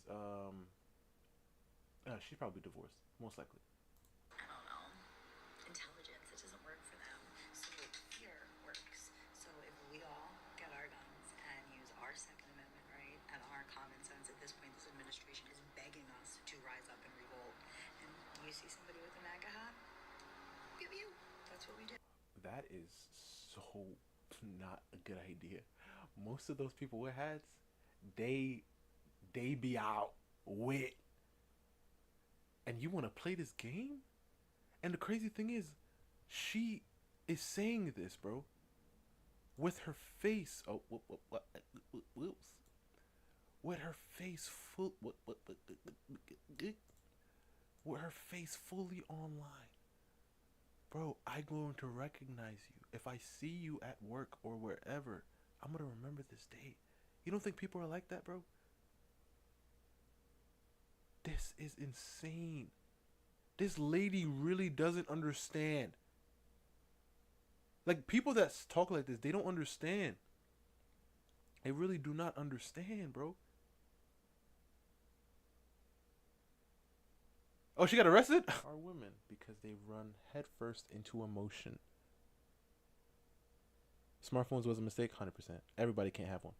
she's probably divorced, most likely. I don't know. Intelligence, it doesn't work for them. So fear works. So if we all get our guns and use our Second Amendment right and our common sense, at this point this administration is begging us to rise up and revolt. And you see somebody with a MAGA hat? Pew pew. That's what we do. That is so not a good idea. Most of those people with hats, they be out with. And you want to play this game? And the crazy thing is, she is saying this, bro, with her face. Oh, whoops. With her face full. With her face fully online. Bro, I'm going to recognize you. If I see you at work or wherever, I'm going to remember this day. You don't think people are like that, bro? This is insane. This lady really doesn't understand. Like, people that talk like this, they don't understand. They really do not understand, bro. Oh, she got arrested? Are women because they run headfirst into emotion. Smartphones was a mistake, 100%. Everybody can't have one.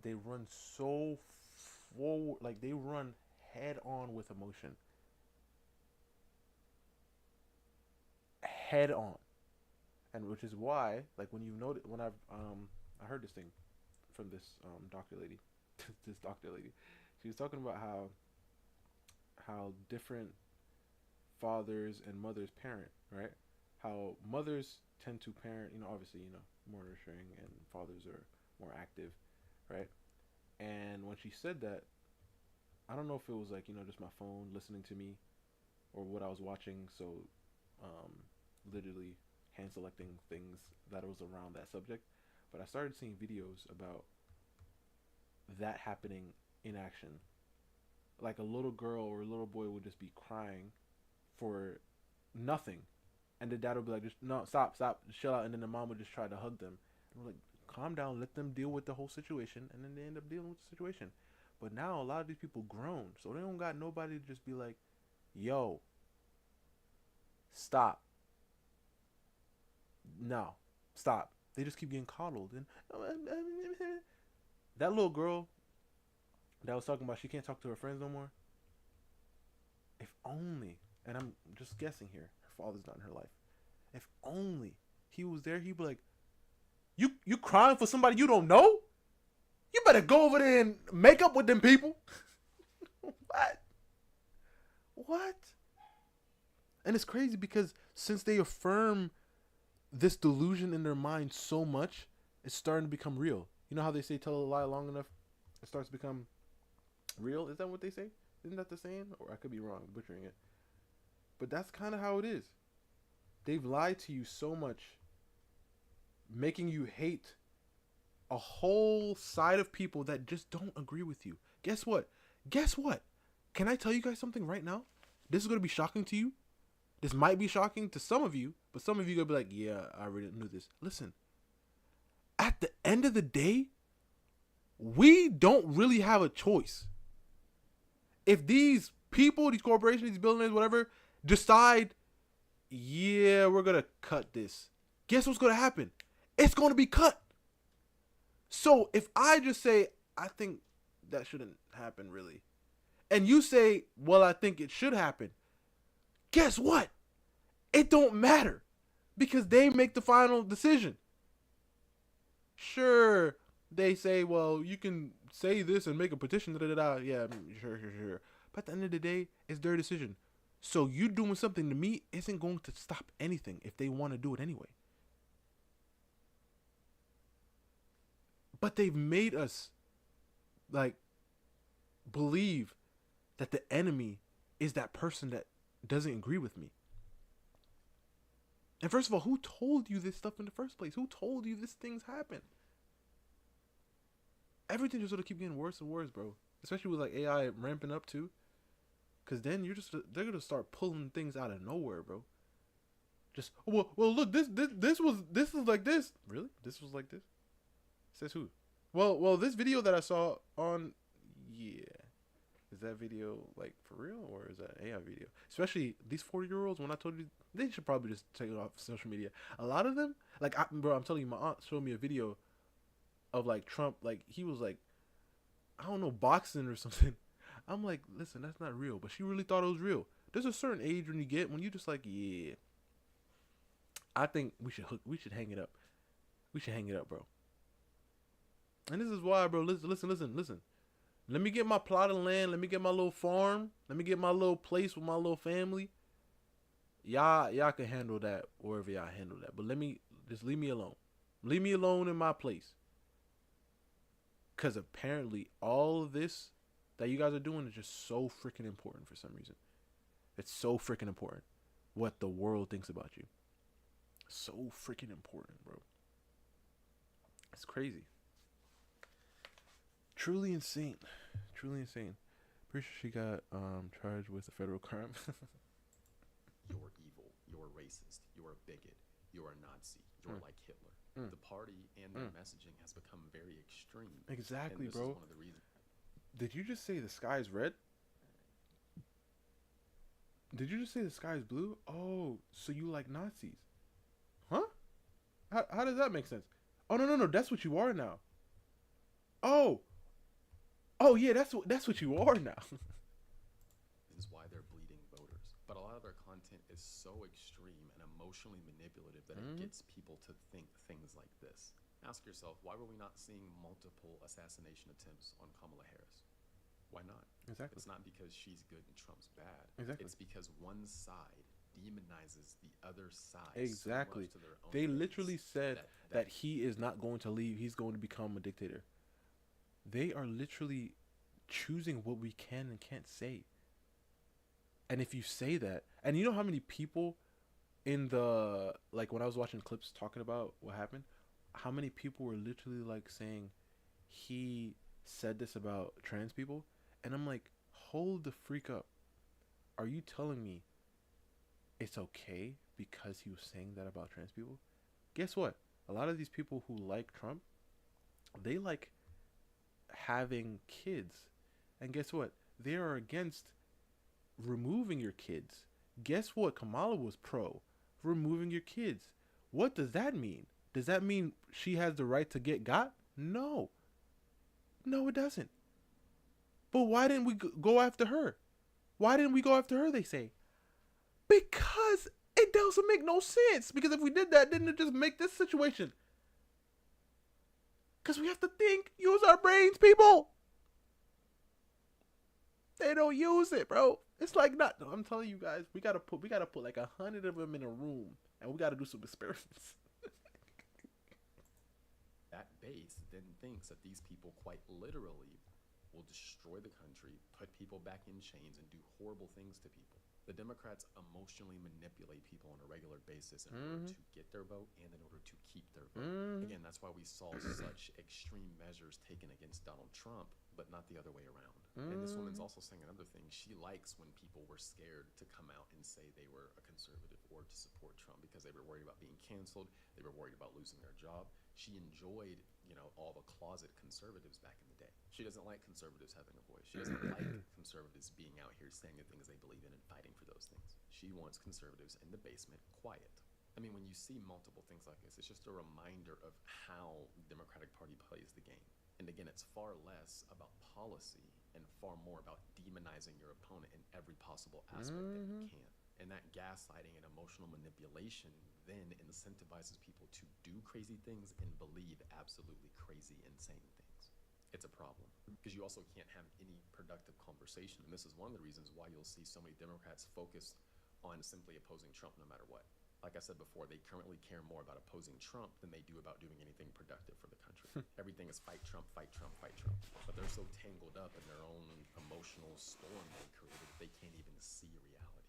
They run so forward, like they run head on with emotion. Head on. And which is why, like when you've noticed, when I heard this thing from this doctor lady, this doctor lady, she was talking about how different fathers and mothers parent, right? How mothers tend to parent, obviously, more nurturing, and fathers are more active, right? And when she said that, I don't know if it was like, just my phone listening to me or what I was watching. So, literally hand selecting things that was around that subject. But I started seeing videos about that happening in action. Like a little girl or a little boy would just be crying for nothing. And the dad would be like, just, no, stop, just chill out. And then the mom would just try to hug them. And we're like, calm down, let them deal with the whole situation. And then they end up dealing with the situation. But now a lot of these people grown. So they don't got nobody to just be like, yo, stop. No, stop. They just keep getting coddled. And that little girl that was talking about she can't talk to her friends no more. If only, and I'm just guessing here, her father's not in her life. If only he was there, he'd be like, you crying for somebody you don't know? You better go over there and make up with them people. What? And it's crazy because since they affirm this delusion in their mind so much, it's starting to become real. You know how they say tell a lie long enough, it starts to become real? Is that what they say? Isn't that the saying? Or I could be wrong, butchering it. But that's kind of how it is. They've lied to you so much, making you hate a whole side of people that just don't agree with you. Guess what? Guess what? Can I tell you guys something right now? This is going to be shocking to you. This might be shocking to some of you, but some of you going to be like, yeah, I already knew this. Listen, at the end of the day, we don't really have a choice. If these people, these corporations, these billionaires, whatever, decide, yeah, we're going to cut this, guess what's going to happen? It's going to be cut. So if I just say, I think that shouldn't happen really, and you say, well, I think it should happen, guess what? It don't matter because they make the final decision. Sure, they say, well, you can say this and make a petition. Yeah, sure. But at the end of the day, it's their decision. So you doing something to me isn't going to stop anything if they want to do it anyway. But they've made us like believe that the enemy is that person that doesn't agree with me. And first of all, who told you this stuff in the first place? Who told you these things happen? Everything just sort of keep getting worse and worse, bro. Especially with like AI ramping up too. Cause then they're gonna start pulling things out of nowhere, bro. Just well look, this is like this. Really? This was like this? Says who? Well, this video that I saw on, yeah. Is that video like for real or is that AI video? Especially these 40-year-olds, when I told you, they should probably just take it off social media. A lot of them, like, I'm telling you, my aunt showed me a video of like Trump, like he was like, I don't know, boxing or something. I'm like, listen, that's not real. But she really thought it was real. There's a certain age when you just like, yeah. I think we should hang it up. We should hang it up, bro. And this is why, bro. Listen. Let me get my plot of land. Let me get my little farm. Let me get my little place with my little family. Y'all can handle that wherever y'all handle that. But just leave me alone. Leave me alone in my place. Because apparently all of this that you guys are doing is just so freaking important for some reason. It's so freaking important what the world thinks about you. So freaking important, bro. It's crazy. Truly insane. Truly insane. Pretty sure she got charged with a federal crime. You're evil. You're racist. You're a bigot. You're a Nazi. You're like Hitler. The party and their messaging has become very extreme. Exactly, and this bro. Is one of the reasons. Did you just say the sky's red? Did you just say the sky's blue? Oh, so you like Nazis? Huh? How does that make sense? Oh, no. That's what you are now. Oh, yeah, that's what you are now. This is why they're bleeding voters. But a lot of their content is so extreme and emotionally manipulative that it gets people to think things like this. Ask yourself, why were we not seeing multiple assassination attempts on Kamala Harris? Why not? Exactly. It's not because she's good and Trump's bad. Exactly. It's because one side demonizes the other side. Exactly. So much to their own they base literally said that he is not going to leave. He's going to become a dictator. They are literally choosing what we can and can't say. And if you say that, and you know how many people in the, like when I was watching clips talking about what happened, how many people were literally like saying he said this about trans people? And I'm like, hold the freak up. Are you telling me it's okay because he was saying that about trans people? Guess what? A lot of these people who like Trump, they like having kids. And guess what? They are against removing your kids. Guess what? Kamala was pro removing your kids. What does that mean? Does that mean she has the right to get got? No. No, it doesn't. But why didn't we go after her? Why didn't we go after her, they say? Because it doesn't make no sense. Because if we did that, didn't it just make this situation? Because we have to think, use our brains, people. They don't use it, bro. It's like not. I'm telling you guys, we gotta put like 100 of them in a room, and we gotta do some experiments. That base then thinks that these people quite literally will destroy the country, put people back in chains, and do horrible things to people. The Democrats emotionally manipulate people on a regular basis in order to get their vote and in order to keep their vote. Again, again, that's why we saw such extreme measures taken against Donald Trump, but not the other way around. And this woman's also saying another thing. She likes when people were scared to come out and say they were a conservative or to support Trump because they were worried about being canceled. They were worried about losing their job. She enjoyed, all the closet conservatives back in the day. She doesn't like conservatives having a voice. She doesn't like conservatives being out here saying the things they believe in and fighting for those things. She wants conservatives in the basement quiet. I mean, when you see multiple things like this, it's just a reminder of how the Democratic Party plays the game. And again, it's far less about policy and far more about demonizing your opponent in every possible aspect that you can. And that gaslighting and emotional manipulation then incentivizes people to do crazy things and believe absolutely crazy, insane things. It's a problem because you also can't have any productive conversation. And this is one of the reasons why you'll see so many Democrats focus on simply opposing Trump no matter what. Like I said before, they currently care more about opposing Trump than they do about doing anything productive for the country. Everything is fight Trump, fight Trump, fight Trump. But they're so tangled up in their own emotional storm they created that they can't even see reality.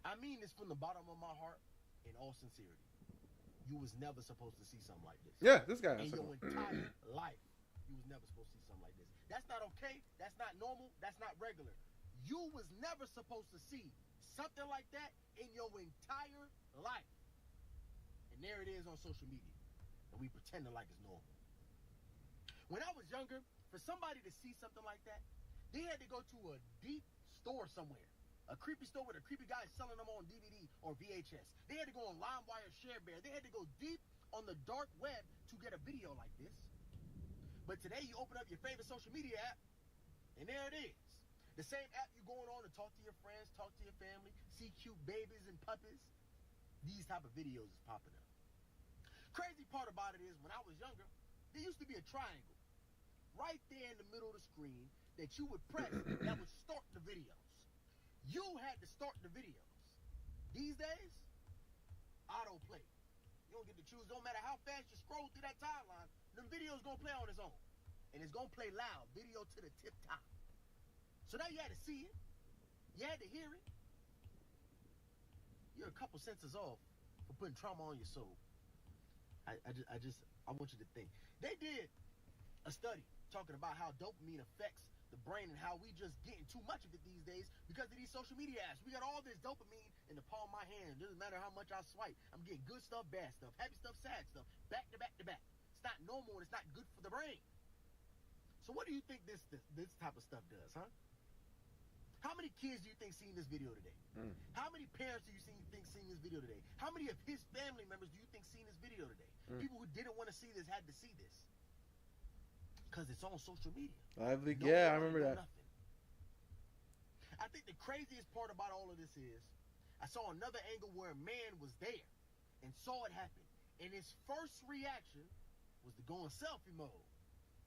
I mean this from the bottom of my heart, in all sincerity. You was never supposed to see something like this. Yeah, this guy. In your entire life, you was never supposed to see something like this. That's not okay. That's not normal. That's not regular. You was never supposed to see something like that in your entire life. And there it is on social media. And we pretending like it's normal. When I was younger, for somebody to see something like that, they had to go to a deep store somewhere. A creepy store with a creepy guy selling them on DVD or VHS. They had to go on LimeWire, ShareBear. They had to go deep on the dark web to get a video like this. But today you open up your favorite social media app, and there it is. The same app you going on to talk to your friends, talk to your family, see cute babies and puppies. These type of videos is popping up. Crazy part about it is when I was younger, there used to be a triangle right there in the middle of the screen that you would press that would start the videos. You had to start the videos. These days, autoplay. You don't get to choose. Don't matter how fast you scroll through that timeline, the video's gonna play on its own. And it's gonna play loud, video to the tip top. So now you had to see it. You had to hear it. You're a couple senses off for putting trauma on your soul. I want you to think. They did a study talking about how dopamine affects the brain and how we just getting too much of it these days because of these social media apps. We got all this dopamine in the palm of my hand. It doesn't matter how much I swipe. I'm getting good stuff, bad stuff, happy stuff, sad stuff, back to back to back. It's not normal and it's not good for the brain. So what do you think this type of stuff does, huh? How many kids do you think seen this video today? How many parents do you think seen this video today? How many of his family members do you think seen this video today? People who didn't want to see this had to see this. Because it's on social media. Yeah, I remember that. Nothing. I think the craziest part about all of this is I saw another angle where a man was there and saw it happen. And his first reaction was to go in selfie mode.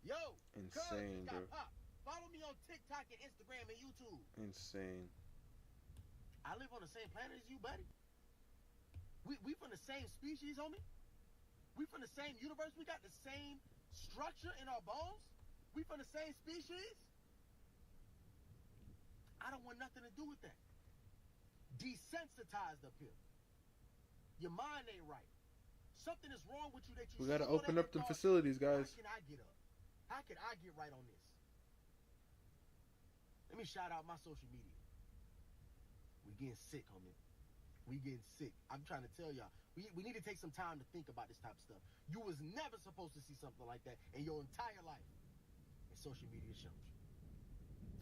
Yo, insane, bro. Popped. Follow me on TikTok and Instagram and YouTube. Insane. I live on the same planet as you, buddy. We from the same species, homie. We from the same universe. We got the same structure in our bones. We from the same species. I don't want nothing to do with that. Desensitized up here. Your mind ain't right. Something is wrong with you that you. We gotta open up the facilities, guys. How can I get up? How can I get right on this? Let me shout out my social media. We getting sick, homie. We getting sick. I'm trying to tell y'all. We need to take some time to think about this type of stuff. You was never supposed to see something like that in your entire life. And social media shows you.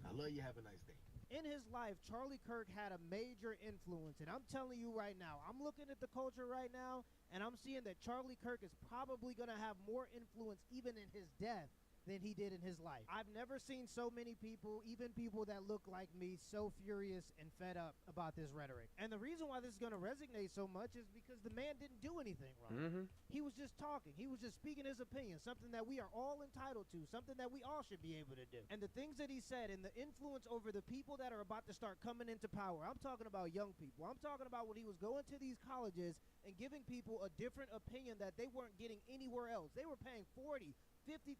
I love you. Have a nice day. In his life, Charlie Kirk had a major influence. And I'm telling you right now, I'm looking at the culture right now, and I'm seeing that Charlie Kirk is probably going to have more influence even in his death than he did in his life. I've never seen so many people, even people that look like me, so furious and fed up about this rhetoric. And the reason why this is going to resonate so much is because the man didn't do anything wrong. He was just talking. He was just speaking his opinion, something that we are all entitled to, something that we all should be able to do. And the things that he said and the influence over the people that are about to start coming into power, I'm talking about young people. I'm talking about when he was going to these colleges and giving people a different opinion that they weren't getting anywhere else. They were paying $40, $50,000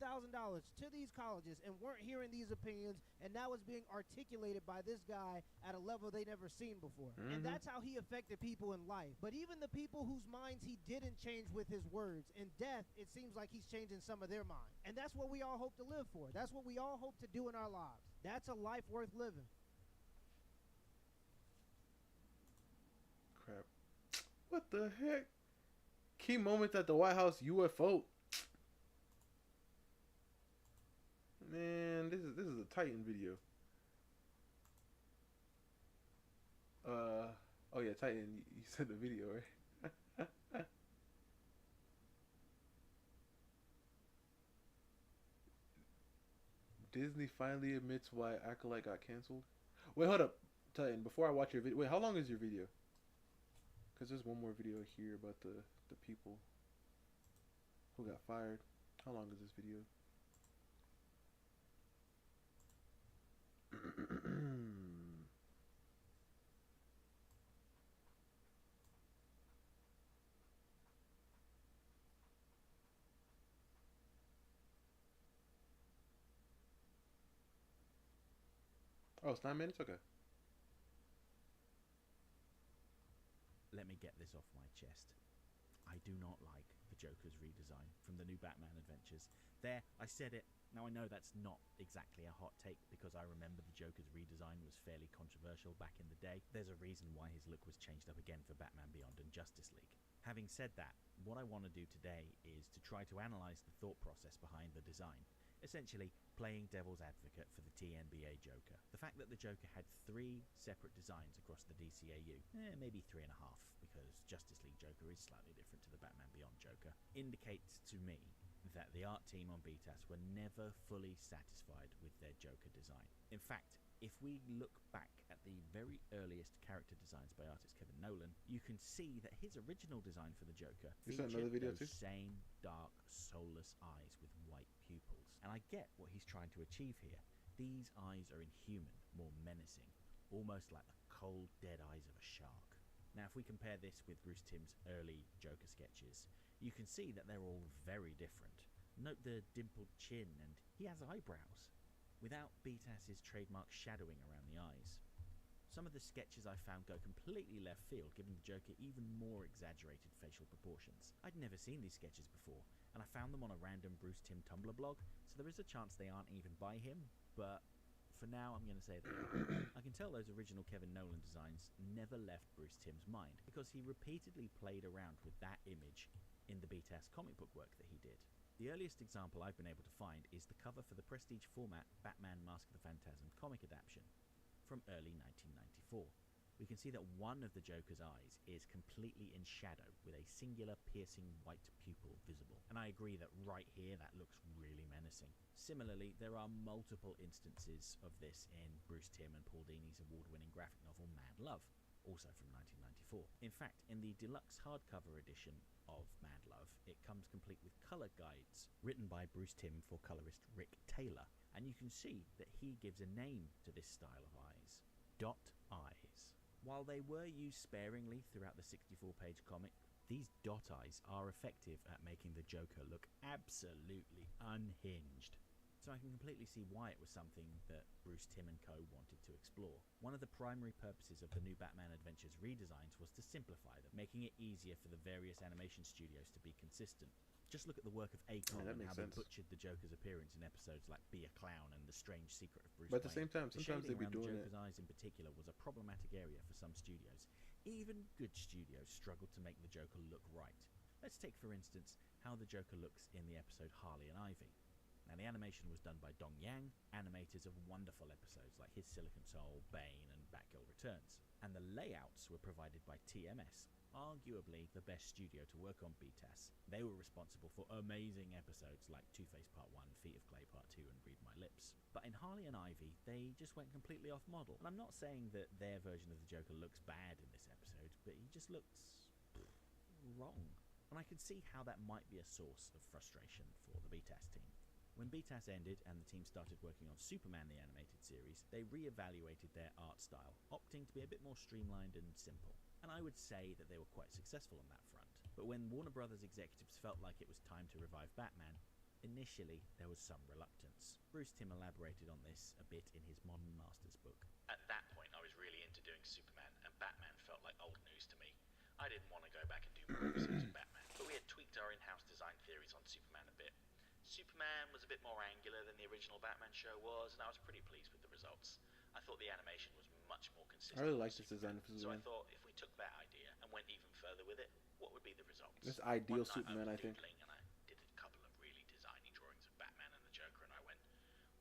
to these colleges and weren't hearing these opinions, and now it's being articulated by this guy at a level they never seen before. And that's how he affected people in life. But even the people whose minds he didn't change with his words, in death, it seems like he's changing some of their minds. And that's what we all hope to live for. That's what we all hope to do in our lives. That's a life worth living. Crap. What the heck? Key moments at the White House UFO. Man, this is a Titan video. Oh yeah, Titan. You said the video, right? Disney finally admits why Acolyte got canceled. Wait, hold up, Titan. Before I watch your video, wait, how long is your video? Because there's one more video here about the people who got fired. How long is this video? Oh, it's 9 minutes? Okay. Let me get this off my chest. I do not like the Joker's redesign from the new Batman Adventures. There, I said it. Now I know that's not exactly a hot take because I remember the Joker's redesign was fairly controversial back in the day. There's a reason why his look was changed up again for Batman Beyond and Justice League. Having said that, what I want to do today is to try to analyse the thought process behind the design. Essentially, playing devil's advocate for the TNBA Joker. The fact that the Joker had 3 separate designs across the DCAU, maybe 3.5, because Justice League Joker is slightly different to the Batman Beyond Joker, indicates to me that the art team on BTAS were never fully satisfied with their Joker design. In fact, if we look back at the very earliest character designs by artist Kevin Nolan, you can see that his original design for the Joker featured those same dark, soulless eyes with white pupils. And I get what he's trying to achieve here. These eyes are inhuman, more menacing, almost like the cold, dead eyes of a shark. Now, if we compare this with Bruce Timm's early Joker sketches, you can see that they're all very different. Note the dimpled chin, and he has eyebrows, without BTAS's trademark shadowing around the eyes. Some of the sketches I found go completely left field, giving the Joker even more exaggerated facial proportions. I'd never seen these sketches before, and I found them on a random Bruce Timm Tumblr blog, so there is a chance they aren't even by him, but for now I'm going to say they are. I can tell those original Kevin Nolan designs never left Bruce Timm's mind, because he repeatedly played around with that image in the BTAS comic book work that he did. The earliest example I've been able to find is the cover for the prestige format Batman Mask of the Phantasm comic adaptation from early 1994. We can see that one of the Joker's eyes is completely in shadow with a singular piercing white pupil visible. And I agree that right here that looks really menacing. Similarly, there are multiple instances of this in Bruce Timm and Paul Dini's award-winning graphic novel Mad Love, also from 1994. In fact, in the deluxe hardcover edition of Mad Love, it comes complete with color guides written by Bruce Timm for colorist Rick Taylor, and you can see that he gives a name to this style of eyes: dot eyes. While they were used sparingly throughout the 64-page comic, these dot eyes are effective at making the Joker look absolutely unhinged. So I can completely see why it was something that Bruce Timm and co. wanted to explore. One of the primary purposes of the new Batman Adventures redesigns was to simplify them, making it easier for the various animation studios to be consistent. Just look at the work of Acom and how they butchered the Joker's appearance in episodes like Be a Clown and The Strange Secret of Bruce Wayne. But at the same time, sometimes they be doing it. The Joker's eyes in particular was a problematic area for some studios. Even good studios struggled to make the Joker look right. Let's take, for instance, how the Joker looks in the episode Harley and Ivy. Now, the animation was done by Dong Yang, animators of wonderful episodes like His Silicon Soul, Bane, and Batgirl Returns. And the layouts were provided by TMS, arguably the best studio to work on BTAS. They were responsible for amazing episodes like Two-Face Part 1, Feet of Clay Part 2, and Read My Lips. But in Harley and Ivy, they just went completely off model. And I'm not saying that their version of the Joker looks bad in this episode, but he just looks wrong. And I could see how that might be a source of frustration for the BTAS team. When BTAS ended and the team started working on Superman the Animated Series, they re-evaluated their art style, opting to be a bit more streamlined and simple. And I would say that they were quite successful on that front. But when Warner Brothers executives felt like it was time to revive Batman, Initially, there was some reluctance. Bruce Timm elaborated on this a bit in his Modern Masters book. At that point, I was really into doing Superman, and Batman felt like old news to me. I didn't want to go back and do more episodes of Batman, but we had tweaked our in-house design theories on Superman a bit. Superman was a bit more angular than the original Batman show was, and I was pretty pleased with the results. I thought the animation was much more consistent. I really like this design for So I Superman. thought if we took that idea and went even further with it, what would be the results? This ideal One night Superman, I I was think. doodling and I did a couple of really designy drawings of Batman and the Joker, and I went,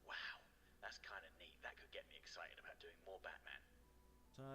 wow, that's kind of neat. That could get me excited about doing more Batman. So,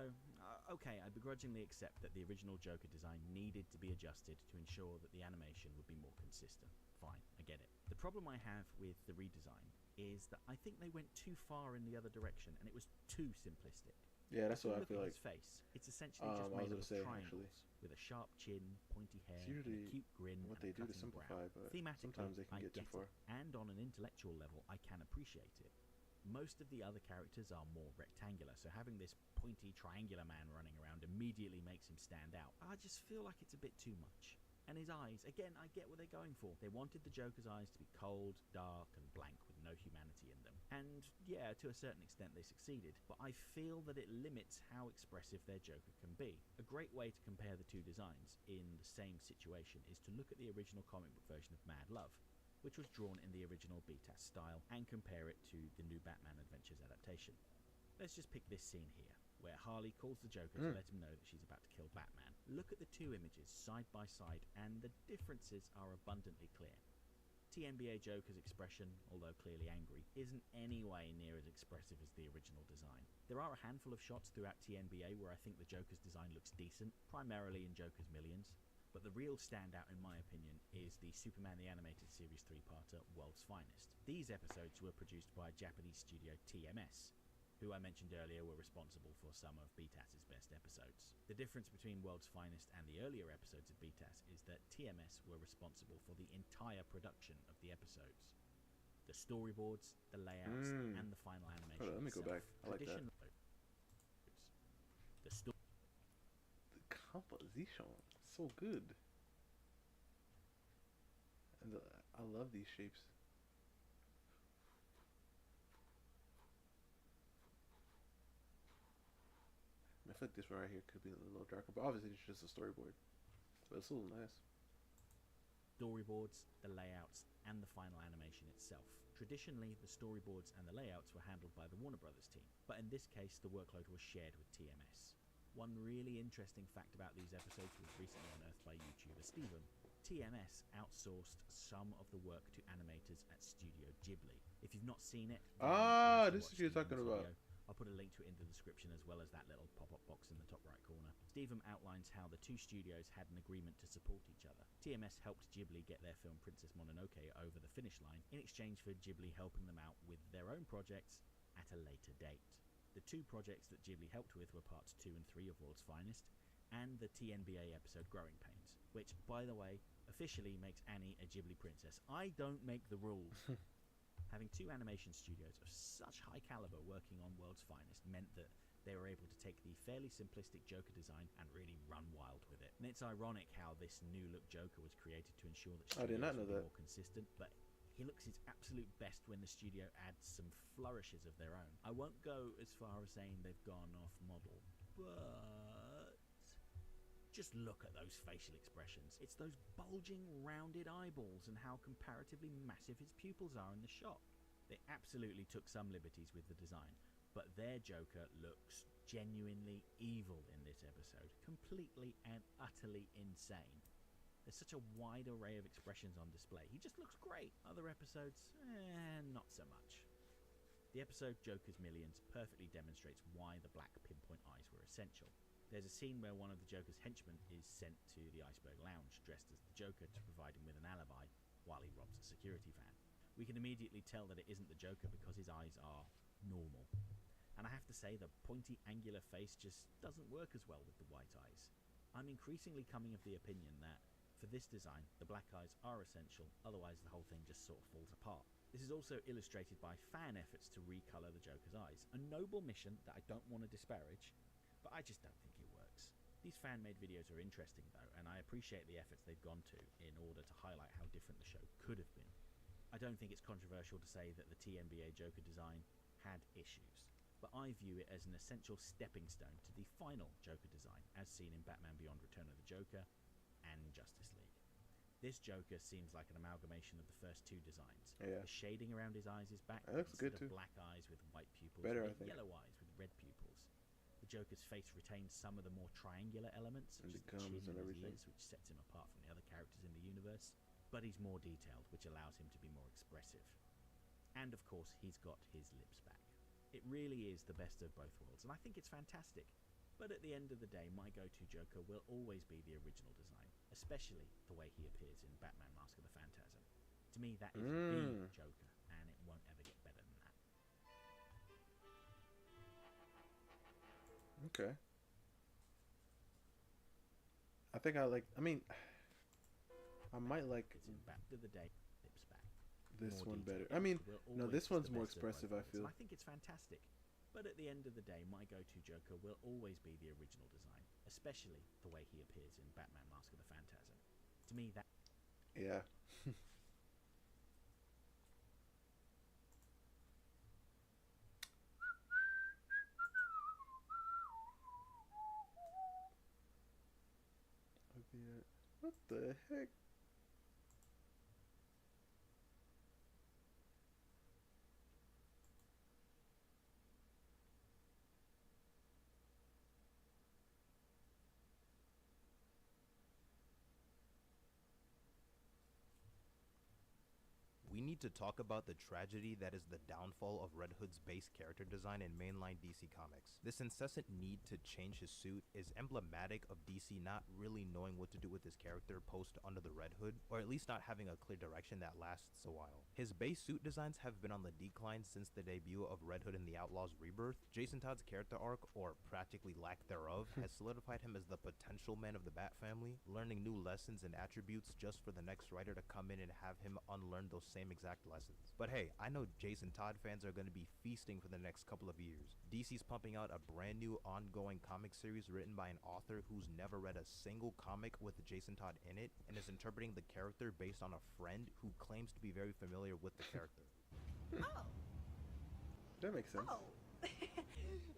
okay, I begrudgingly accept that the original Joker design needed to be adjusted to ensure that the animation would be more consistent. Fine, I get it. The problem I have with the redesign is that I think they went too far in the other direction, and it was too simplistic. Yeah, that's If you what I look feel at like. his face, it's essentially just I was made up gonna of say, triangles actually. with a sharp chin, pointy hair, It's and usually a cute grin, what and they a do to cutting simplify, brow. but Thematically, sometimes they can I get too far. it, and on an intellectual level, I can appreciate it. Most of the other characters are more rectangular, so having this pointy triangular man running around immediately makes him stand out. I just feel like it's a bit too much. And his eyes, again, I get what they're going for. They wanted the Joker's eyes to be cold, dark, and blank with no humanity in them. And yeah, to a certain extent they succeeded, but I feel that it limits how expressive their Joker can be. A great way to compare the two designs in the same situation is to look at the original comic book version of Mad Love, which was drawn in the original BTAS style, and compare it to the new Batman Adventures adaptation. Let's just pick this scene here, where Harley calls the Joker to let him know that she's about to kill Batman. Look at the two images side by side, and the differences are abundantly clear. TNBA Joker's expression, although clearly angry, isn't anyway near as expressive as the original design. There are a handful of shots throughout TNBA where I think the Joker's design looks decent, primarily in Joker's Millions. But the real standout, in my opinion, is the Superman the Animated Series 3-parter, World's Finest. These episodes were produced by Japanese studio TMS, who I mentioned earlier were responsible for some of BTAS's best episodes. The difference between World's Finest and the earlier episodes of BTAS is that TMS were responsible for the entire production of the episodes. The storyboards, the layouts, and the final animation. Hold on, let me go back. I like that. The composition, so good. And I love these shapes. I feel like this one right here could be a little darker, but obviously it's just a storyboard. But it's a little nice. Storyboards, the layouts, and the final animation itself. Traditionally, the storyboards and the layouts were handled by the Warner Brothers team, but in this case, the workload was shared with TMS. One really interesting fact about these episodes was recently unearthed by YouTuber Steven. TMS outsourced some of the work to animators at Studio Ghibli. If you've not seen it, this is what you're talking about. I'll put a link to it in the description as well as that little pop-up box in the top right corner. Steven outlines how the two studios had an agreement to support each other. TMS helped Ghibli get their film Princess Mononoke over the finish line in exchange for Ghibli helping them out with their own projects at a later date. The two projects that Ghibli helped with were parts 2 and 3 of World's Finest and the TNBA episode Growing Pains, which, by the way, officially makes Annie a Ghibli princess. I don't make the rules. Having two animation studios of such high caliber working on World's Finest meant that they were able to take the fairly simplistic Joker design and really run wild with it. And it's ironic how this new look Joker was created to ensure that I did not know would be that. more consistent, but he looks his absolute best when the studio adds some flourishes of their own. I won't go as far as saying they've gone off model, but just look at those facial expressions. It's those bulging, rounded eyeballs and how comparatively massive his pupils are in the shot. They absolutely took some liberties with the design, but their Joker looks genuinely evil in this episode. Completely and utterly insane. There's such a wide array of expressions on display. He just looks great. Other episodes, not so much. The episode Joker's Millions perfectly demonstrates why the black pinpoint eyes were essential. There's a scene where one of the Joker's henchmen is sent to the Iceberg Lounge dressed as the Joker to provide him with an alibi while he robs a security van. We can immediately tell that it isn't the Joker because his eyes are normal. And I have to say the pointy angular face just doesn't work as well with the white eyes. I'm increasingly coming of the opinion that for this design, the black eyes are essential, otherwise the whole thing just sort of falls apart. This is also illustrated by fan efforts to recolor the Joker's eyes. A noble mission that I don't want to disparage, but I just don't think it works. These fan-made videos are interesting though, and I appreciate the efforts they've gone to in order to highlight how different the show could have been. I don't think it's controversial to say that the TNBA Joker design had issues, but I view it as an essential stepping stone to the final Joker design, as seen in Batman Beyond Return of the Joker and Justice League. This Joker seems like an amalgamation of the first two designs. Yeah. The shading around his eyes is back. That looks good Instead of too. black eyes with white pupils, Better, we I have think. yellow eyes with red pupils. The Joker's face retains some of the more triangular elements, such And as the the chin gums and and his everything. ears, which sets him apart from the other characters in the universe. But he's more detailed, which allows him to be more expressive. And of course, he's got his lips back. It really is the best of both worlds, and I think it's fantastic. But at the end of the day, my go-to Joker will always be the original design, especially the way he appears in Batman Mask of the Phantasm. To me, that is the Joker, and it won't ever get better than that. Okay. I think I like. I mean, I might like It's in back to the day, lips back. this More one better. detailed I mean, will no, always this be one's the more best of both expressive. I worlds, feel. and I think it's fantastic. But at the end of the day, my go-to Joker will always be the original design, especially the way he appears in Batman Mask of the Phantasm. To me, that Yeah. What the heck? We need to talk about the tragedy that is the downfall of Red Hood's base character design in mainline DC Comics. This incessant need to change his suit is emblematic of DC not really knowing what to do with his character post Under the Red Hood, or at least not having a clear direction that lasts a while. His base suit designs have been on the decline since the debut of Red Hood in the Outlaws Rebirth. Jason Todd's character arc, or practically lack thereof, has solidified him as the potential man of the Bat family, learning new lessons and attributes just for the next writer to come in and have him unlearn those same exact lessons. But hey, I know Jason Todd fans are going to be feasting for the next couple of years. DC's pumping out a brand new ongoing comic series written by an author who's never read a single comic with Jason Todd in it and is interpreting the character based on a friend who claims to be very familiar with the character. Oh. That makes sense. Oh.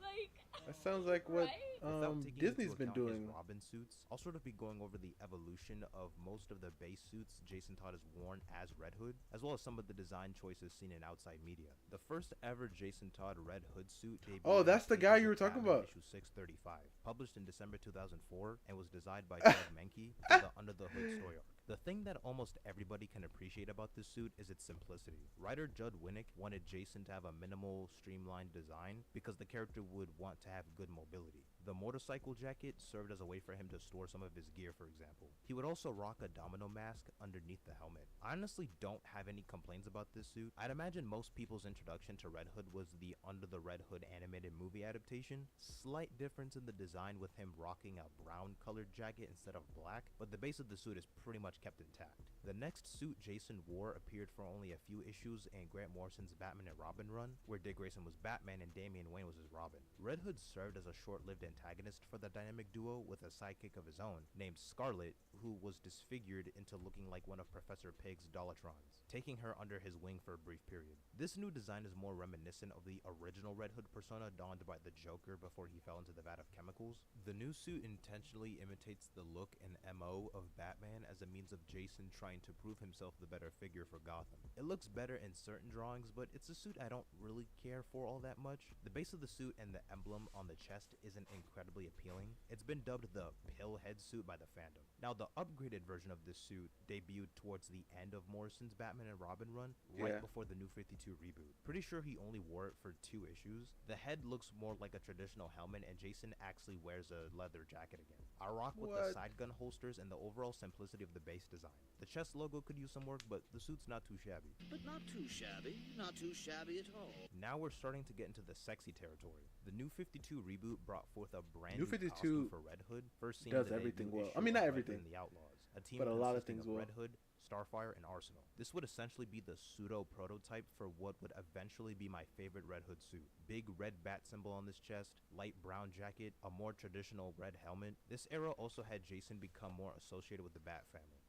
Like. That sounds like what Without taking Disney's into been account doing. his Robin suits, I'll sort of be going over the evolution of most of the base suits Jason Todd has worn as Red Hood, as well as some of the design choices seen in outside media. The first ever Jason Todd Red Hood suit debuted. Oh, that's the guy you were talking about. Issue 635, published in December 2004, and was designed by Doug Menke for the Under the Hood story arc. The thing that almost everybody can appreciate about this suit is its simplicity. Writer Judd Winnick wanted Jason to have a minimal, streamlined design because the character would want to have good mobility. The motorcycle jacket served as a way for him to store some of his gear, for example. He would also rock a domino mask underneath the helmet. I honestly don't have any complaints about this suit. I'd imagine most people's introduction to Red Hood was the Under the Red Hood animated movie adaptation. Slight difference in the design with him rocking a brown colored jacket instead of black, but the base of the suit is pretty much kept intact. The next suit Jason wore appeared for only a few issues in Grant Morrison's Batman and Robin run, where Dick Grayson was Batman and Damian Wayne was his Robin. Red Hood served as a short-lived antagonist for the dynamic duo with a sidekick of his own, named Scarlet, who was disfigured into looking like one of Professor Pig's Dolatrons, taking her under his wing for a brief period. This new design is more reminiscent of the original Red Hood persona donned by the Joker before he fell into the vat of chemicals. The new suit intentionally imitates the look and MO of Batman as a means of Jason trying to prove himself the better figure for Gotham. It looks better in certain drawings, but it's a suit I don't really care for all that much. The base of the suit and the emblem on the chest isn't incredibly appealing. It's been dubbed the Pillhead suit by the fandom. Now, the upgraded version of this suit debuted towards the end of Morrison's Batman and Robin run, right before the New 52 reboot. Pretty sure he only wore it for 2 issues. The head looks more like a traditional helmet, and Jason actually wears a leather jacket again. I rock with the side gun holsters and the overall simplicity of the base design. The chest logo could use some work, but the suit's not too shabby. But not too shabby. Not too shabby at all. Now we're starting to get into the sexy territory. The New 52 reboot brought forth a brand New new 52 costume for Red Hood. First seen does in the everything debut well. issue I mean, of not Red Hood everything, and the Outlaws, a team but a lot of consisting things well. Red Hood, Starfire, and Arsenal. This would essentially be the pseudo prototype for what would eventually be my favorite Red Hood suit. Big red bat symbol on this chest, light brown jacket, a more traditional red helmet. This era also had Jason become more associated with the Bat family.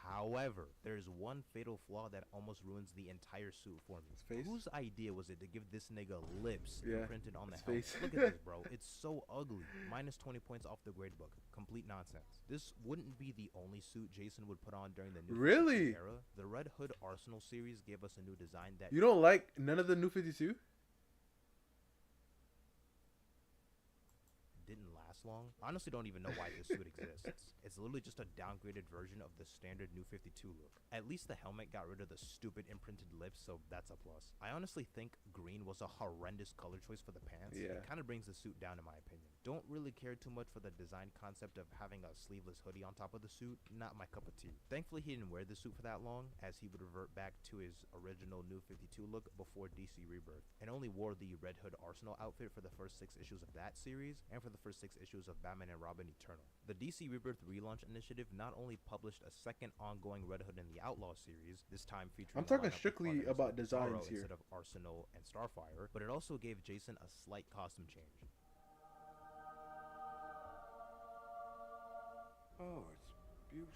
However, there's one fatal flaw that almost ruins the entire suit for me. His face? Whose idea was it to give this nigga lips Yeah, imprinted on the his helmet? face. Look at this, bro. It's so ugly. Minus 20 points off the grade book. Complete nonsense. This wouldn't be the only suit Jason would put on during the New 52 Really? era. The Red Hood Arsenal series gave us a new design that You don't like none of the New 52? didn't last long. I honestly don't even know why this suit exists. It's literally just a downgraded version of the standard New 52 look. At least the helmet got rid of the stupid imprinted lips, so that's a plus. I honestly think green was a horrendous color choice for the pants. Yeah. It kind of brings the suit down in my opinion. Don't really care too much for the design concept of having a sleeveless hoodie on top of the suit. Not my cup of tea. Thankfully, he didn't wear the suit for that long, as he would revert back to his original New 52 look before DC Rebirth, and only wore the Red Hood Arsenal outfit for the first 6 issues of that series, and for the first 6 issues of Batman and Robin Eternal. The DC Rebirth relaunch initiative not only published a second ongoing Red Hood and the Outlaw series, this time featuring I'm a talking lineup of strictly partners about like Zorro designs here. instead of Arsenal and Starfire, but it also gave Jason a slight costume change. Oh, it's beautiful.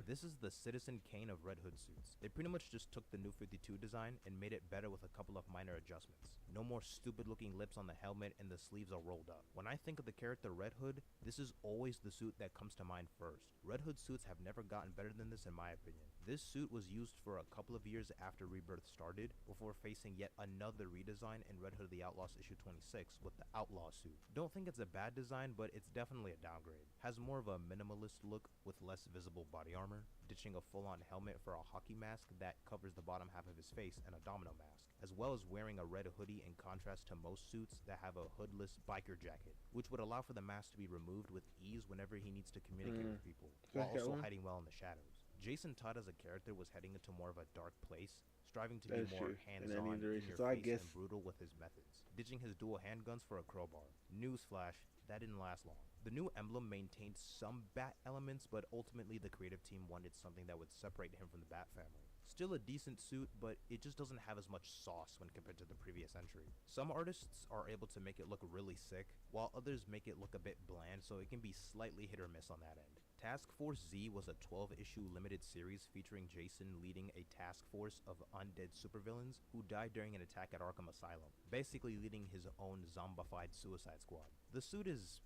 This is the Citizen Kane of Red Hood suits. They pretty much just took the New 52 design and made it better with a couple of minor adjustments. No more stupid looking lips on the helmet, and the sleeves are rolled up. When I think of the character Red Hood, this is always the suit that comes to mind first. Red Hood suits have never gotten better than this in my opinion. This suit was used for a couple of years after Rebirth started, before facing yet another redesign in Red Hood the Outlaws issue 26 with the Outlaw suit. Don't think it's a bad design, but it's definitely a downgrade. Has more of a minimalist look with less visible body armor, ditching a full-on helmet for a hockey mask that covers the bottom half of his face and a domino mask, as well as wearing a red hoodie in contrast to most suits that have a hoodless biker jacket, which would allow for the mask to be removed with ease whenever he needs to communicate with people, while also hiding well in the shadows. Jason Todd as a character was heading into more of a dark place, striving to be That is more true. In hands-on, any in your iteration. So I face, guess- and brutal with his methods, ditching his dual handguns for a crowbar. Newsflash, that didn't last long. The new emblem maintained some Bat elements, but ultimately the creative team wanted something that would separate him from the Bat family. Still a decent suit, but it just doesn't have as much sauce when compared to the previous entry. Some artists are able to make it look really sick, while others make it look a bit bland, so it can be slightly hit or miss on that end. Task Force Z was a 12-issue limited series featuring Jason leading a task force of undead supervillains who died during an attack at Arkham Asylum, basically leading his own zombified Suicide Squad. The suit is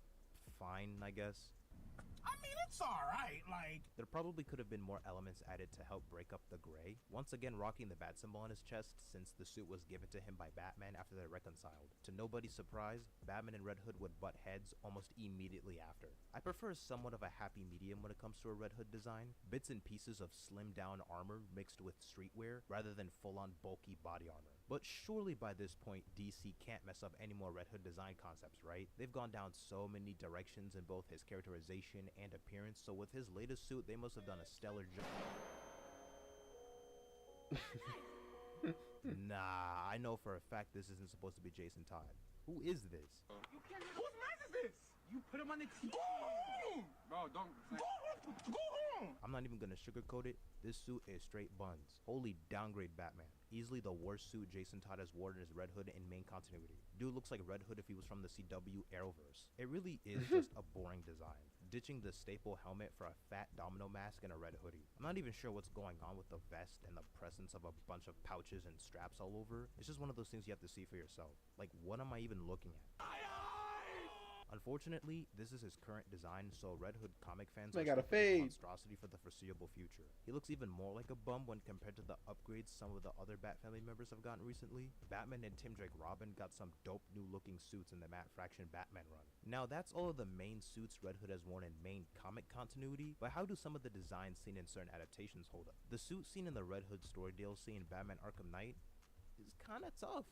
fine, I guess. I mean, it's alright, like... There probably could have been more elements added to help break up the gray, once again rocking the bat symbol on his chest since the suit was given to him by Batman after they reconciled. To nobody's surprise, Batman and Red Hood would butt heads almost immediately after. I prefer somewhat of a happy medium when it comes to a Red Hood design, bits and pieces of slimmed down armor mixed with streetwear rather than full-on bulky body armor. But surely by this point, DC can't mess up any more Red Hood design concepts, right? They've gone down so many directions in both his characterization and appearance, so with his latest suit, they must have done a stellar job. Nah, I know for a fact this isn't supposed to be Jason Todd. Who is this? Whose man is this? You put him on the TV. Go home! Bro, don't... Go home! I'm not even gonna sugarcoat it. This suit is straight buns. Holy downgrade Batman. Easily the worst suit Jason Todd has worn is Red Hood in main continuity. Dude looks like Red Hood if he was from the CW Arrowverse. It really is just a boring design, ditching the staple helmet for a fat domino mask and a red hoodie. I'm not even sure what's going on with the vest and the presence of a bunch of pouches and straps all over. It's just one of those things you have to see for yourself. Like, what am I even looking at? Unfortunately, this is his current design, so Red Hood comic fans I are got a stuck with his fade. monstrosity for the foreseeable future. He looks even more like a bum when compared to the upgrades some of the other Bat family members have gotten recently. Batman and Tim Drake Robin got some dope new looking suits in the Matt Fraction Batman run. Now that's all of the main suits Red Hood has worn in main comic continuity, but how do some of the designs seen in certain adaptations hold up? The suit seen in the Red Hood story DLC in Batman Arkham Knight is kinda tough.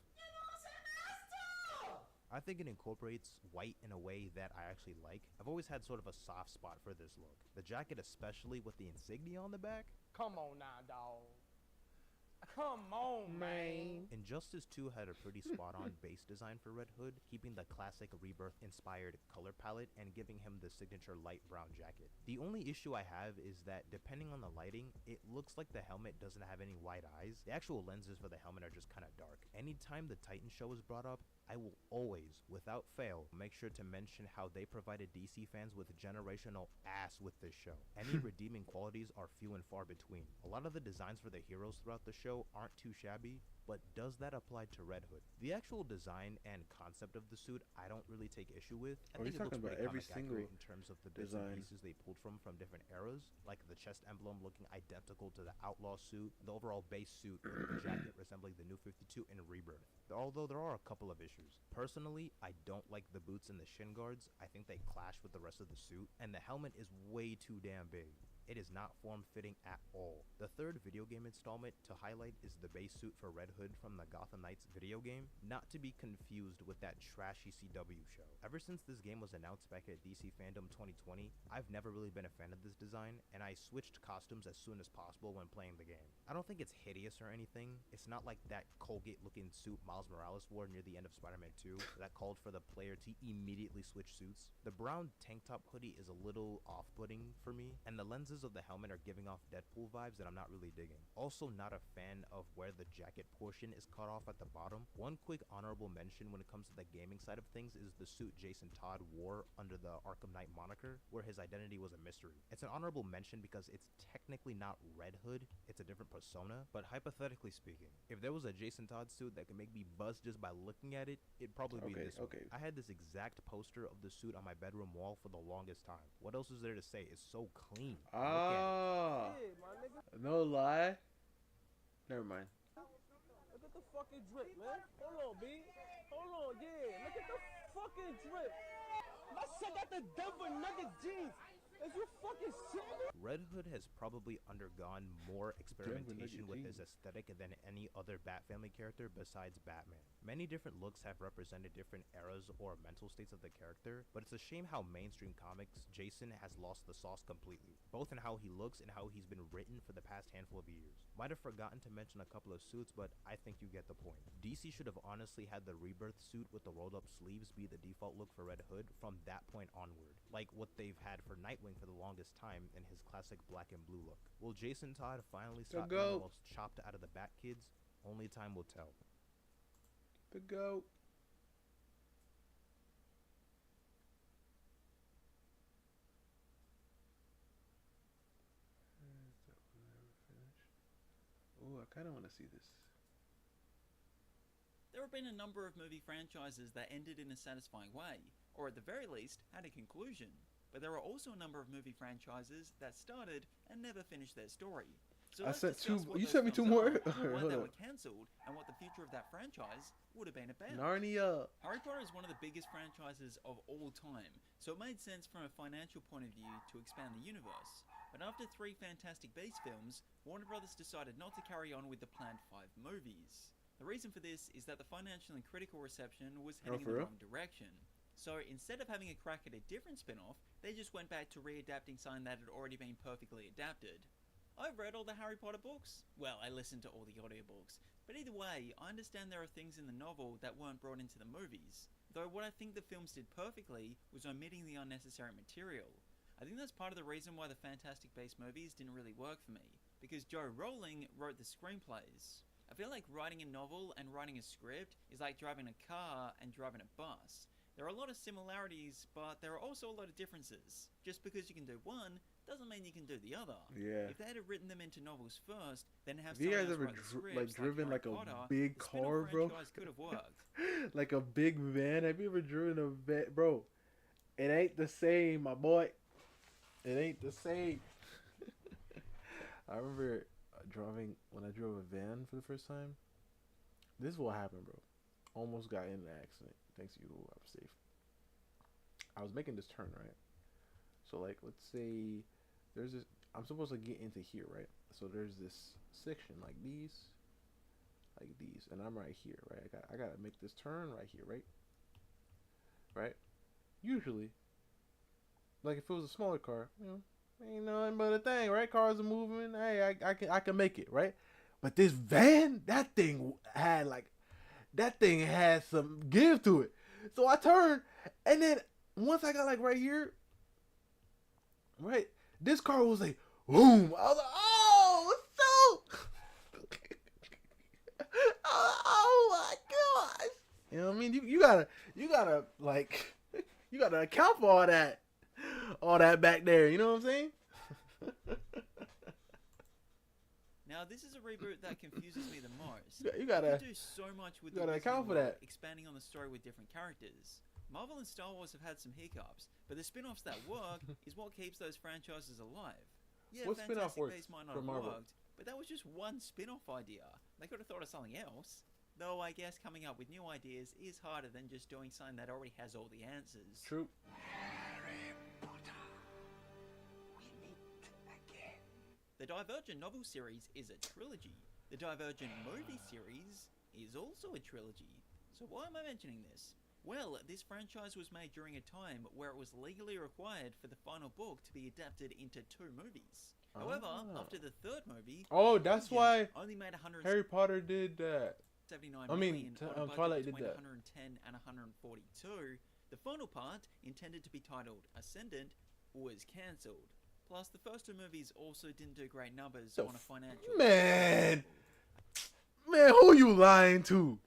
I think it incorporates white in a way that I actually like. I've always had sort of a soft spot for this look. The jacket especially with the insignia on the back. Come on now, dawg. Come on, man. Injustice 2 had a pretty spot-on base design for Red Hood, keeping the classic Rebirth-inspired color palette and giving him the signature light brown jacket. The only issue I have is that depending on the lighting, it looks like the helmet doesn't have any white eyes. The actual lenses for the helmet are just kind of dark. Anytime the Titan show is brought up, I will always, without fail, make sure to mention how they provided DC fans with generational ass with this show. Any redeeming qualities are few and far between. A lot of the designs for the heroes throughout the show aren't too shabby, but does that apply to Red Hood? The actual design and concept of the suit, I don't really take issue with. I think he's it looks talking about pretty every comic single accurate in terms of the bits and design. pieces they pulled from different eras, like the chest emblem looking identical to the Outlaw suit, the overall base suit with the jacket resembling the New 52 in Rebirth. Although there are a couple of issues. Personally, I don't like the boots and the shin guards. I think they clash with the rest of the suit, and the helmet is way too damn big. It is not form-fitting at all. The third video game installment to highlight is the base suit for Red Hood from the Gotham Knights video game, not to be confused with that trashy CW show. Ever since this game was announced back at DC Fandom 2020, I've never really been a fan of this design, and I switched costumes as soon as possible when playing the game. I don't think it's hideous or anything. It's not like that Colgate-looking suit Miles Morales wore near the end of Spider-Man 2 that called for the player to immediately switch suits. The brown tank top hoodie is a little off-putting for me, and the lenses of the helmet are giving off Deadpool vibes that I'm not really digging. Also not a fan of where the jacket portion is cut off at the bottom. One quick honorable mention when it comes to the gaming side of things is the suit Jason Todd wore under the Arkham Knight moniker, where his identity was a mystery. It's an honorable mention because it's technically not Red Hood, it's a different persona, but hypothetically speaking, if there was a Jason Todd suit that could make me buzz just by looking at it, it'd probably be this one. I had this exact poster of the suit on my bedroom wall for the longest time. What else is there to say? It's so clean. No lie. Never mind. Look at the fucking drip, man. Hold on, B. Hold on, yeah. Look at the fucking drip. My son got the Denver Nuggets jeans. Is you fucking serious? Red Hood has probably undergone more experimentation with his aesthetic than any other Bat family character besides Batman. Many different looks have represented different eras or mental states of the character, but it's a shame how mainstream comics Jason has lost the sauce completely, both in how he looks and how he's been written for the past handful of years. Might have forgotten to mention a couple of suits, but I think you get the point. DC should have honestly had the Rebirth suit with the rolled up sleeves be the default look for Red Hood from that point onward, like what they've had for Nightwing for the longest time in his classic black and blue look. Will Jason Todd finally stop being almost chopped out of the Bat Kids? Only time will tell. The GOAT. Oh, I kind of want to see this. There have been a number of movie franchises that ended in a satisfying way, or at the very least, had a conclusion. But there are also a number of movie franchises that started and never finished their story. So I said two. You sent me two more. Why they were cancelled, and what the future of that franchise would have been about. Narnia. Harry Potter is one of the biggest franchises of all time, so it made sense from a financial point of view to expand the universe. But after 3 Fantastic Beasts films, Warner Brothers decided not to carry on with the planned 5 movies. The reason for this is that the financial and critical reception was heading in the wrong direction. So instead of having a crack at a different spin-off, they just went back to readapting something that had already been perfectly adapted. I've read all the Harry Potter books. Well, I listened to all the audiobooks. But either way, I understand there are things in the novel that weren't brought into the movies. Though what I think the films did perfectly was omitting the unnecessary material. I think that's part of the reason why the Fantastic Beasts movies didn't really work for me, because Joe Rowling wrote the screenplays. I feel like writing a novel and writing a script is like driving a car and driving a bus. There are a lot of similarities, but there are also a lot of differences. Just because you can do one doesn't mean you can do the other. Yeah. If they had written them into novels first, then have you guys someone else ever write the scripts, driven Harry like a Potter, big the spin-off car, bro? franchise could have worked. Like a big van. Have you ever driven a van, bro? It ain't the same, my boy. It ain't the same. I remember driving when I drove a van for the first time. This is what happened, bro. Almost got in an accident. Thanks to you, I was safe. I was making this turn, right? So, like, let's say there's this. I'm supposed to get into here, right? So there's this section like these, and I'm right here, right? I gotta make this turn right here, right? Right? Usually, like if it was a smaller car, you know, ain't nothing but a thing, right? Cars are moving. Hey, I can make it, right? But this van, that thing had some give to it. So I turned, and then once I got like right here, right, this car was like, boom. I was like, oh, so, oh my gosh. You know what I mean? you gotta like you gotta account for all that back there. You know what I'm saying? Now, this is a reboot that confuses me the most. You gotta do so much with you gotta the Disney account for world, that. expanding on the story with different characters. Marvel and Star Wars have had some hiccups, but the spin-offs that work is what keeps those franchises alive. Yeah, What spin-off Fantastic works Beasts might not for have Marvel? worked, but that was just one spin-off idea. They could have thought of something else. Though I guess coming up with new ideas is harder than just doing something that already has all the answers. True. The Divergent novel series is a trilogy. The Divergent movie series is also a trilogy. So why am I mentioning this? Well, this franchise was made during a time where it was legally required for the final book to be adapted into 2 movies. However, after the 3rd movie, Oh, that's why only made 100 Harry Potter did that. 79 I mean, million on a budget Twilight did between that. 110 and 142. The final part, intended to be titled Ascendant, was cancelled. Plus, the first 2 movies also didn't do great numbers on a financial... Man, who you lying to?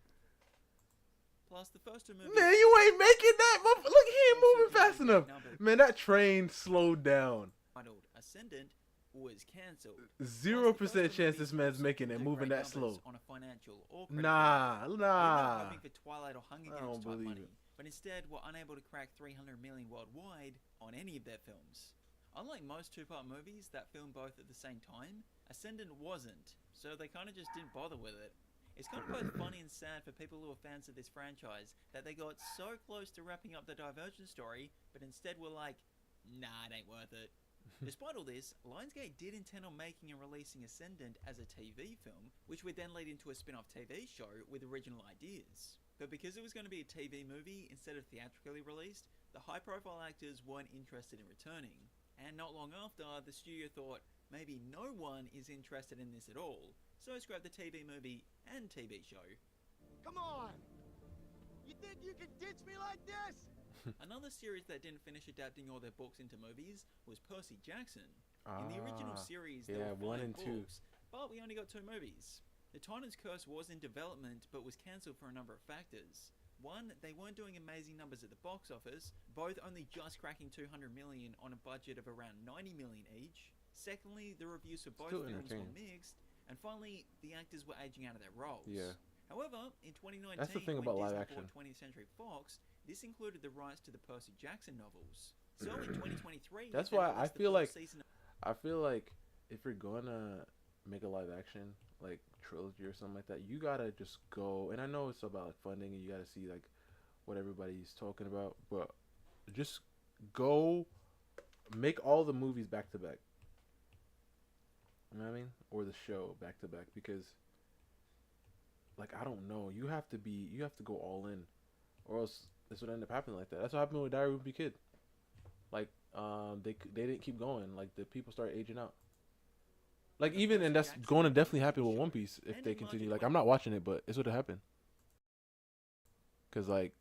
Plus, the first 2 movies... Man, you ain't making that. Look, he ain't moving fast enough. Man, that train slowed down. Titled Ascendant was cancelled. 0% chance this man's making it moving that slow. On a financial or Nah. We're not hoping for Twilight or Hunger I Games don't type believe money, it. but instead were unable to crack 300 million worldwide on any of their films. Unlike most 2-part movies that film both at the same time, Ascendant wasn't, so they kind of just didn't bother with it. It's kind of both funny and sad for people who are fans of this franchise that they got so close to wrapping up the Divergent story, but instead were like, nah, it ain't worth it. Despite all this, Lionsgate did intend on making and releasing Ascendant as a TV film, which would then lead into a spin-off TV show with original ideas. But because it was going to be a TV movie instead of theatrically released, the high-profile actors weren't interested in returning. And not long after, the studio thought, maybe no one is interested in this at all, so scrapped the TV movie and TV show. Come on! You think you can ditch me like this? Another series that didn't finish adapting all their books into movies was Percy Jackson. In the original series, there were 5 books, but we only got 2 movies. The Titan's Curse was in development, but was cancelled for a number of factors. One, they weren't doing amazing numbers at the box office, both only just cracking 200 million on a budget of around 90 million each. Secondly, the reviews for both films were mixed. And finally, the actors were aging out of their roles. Yeah. However, in 2019, That's the thing when about live Disney action. bought 20th Century Fox, this included the rights to the Percy Jackson novels. So in 2023, That's they why I released the feel first like season of if you're gonna make a live action like trilogy or something like that, you gotta just go. And I know it's about like funding, and you gotta see like what everybody's talking about, but just go make all the movies back to back. You know what I mean? Or the show back to back, because like I don't know, you have to go all in, or else this would end up happening like that. That's what happened with Diary of a Wimpy Kid. Like they didn't keep going. Like the people started aging out. Like even, and that's going to definitely happen with One Piece if they continue. Like I'm not watching it, but it's what happened. Cause like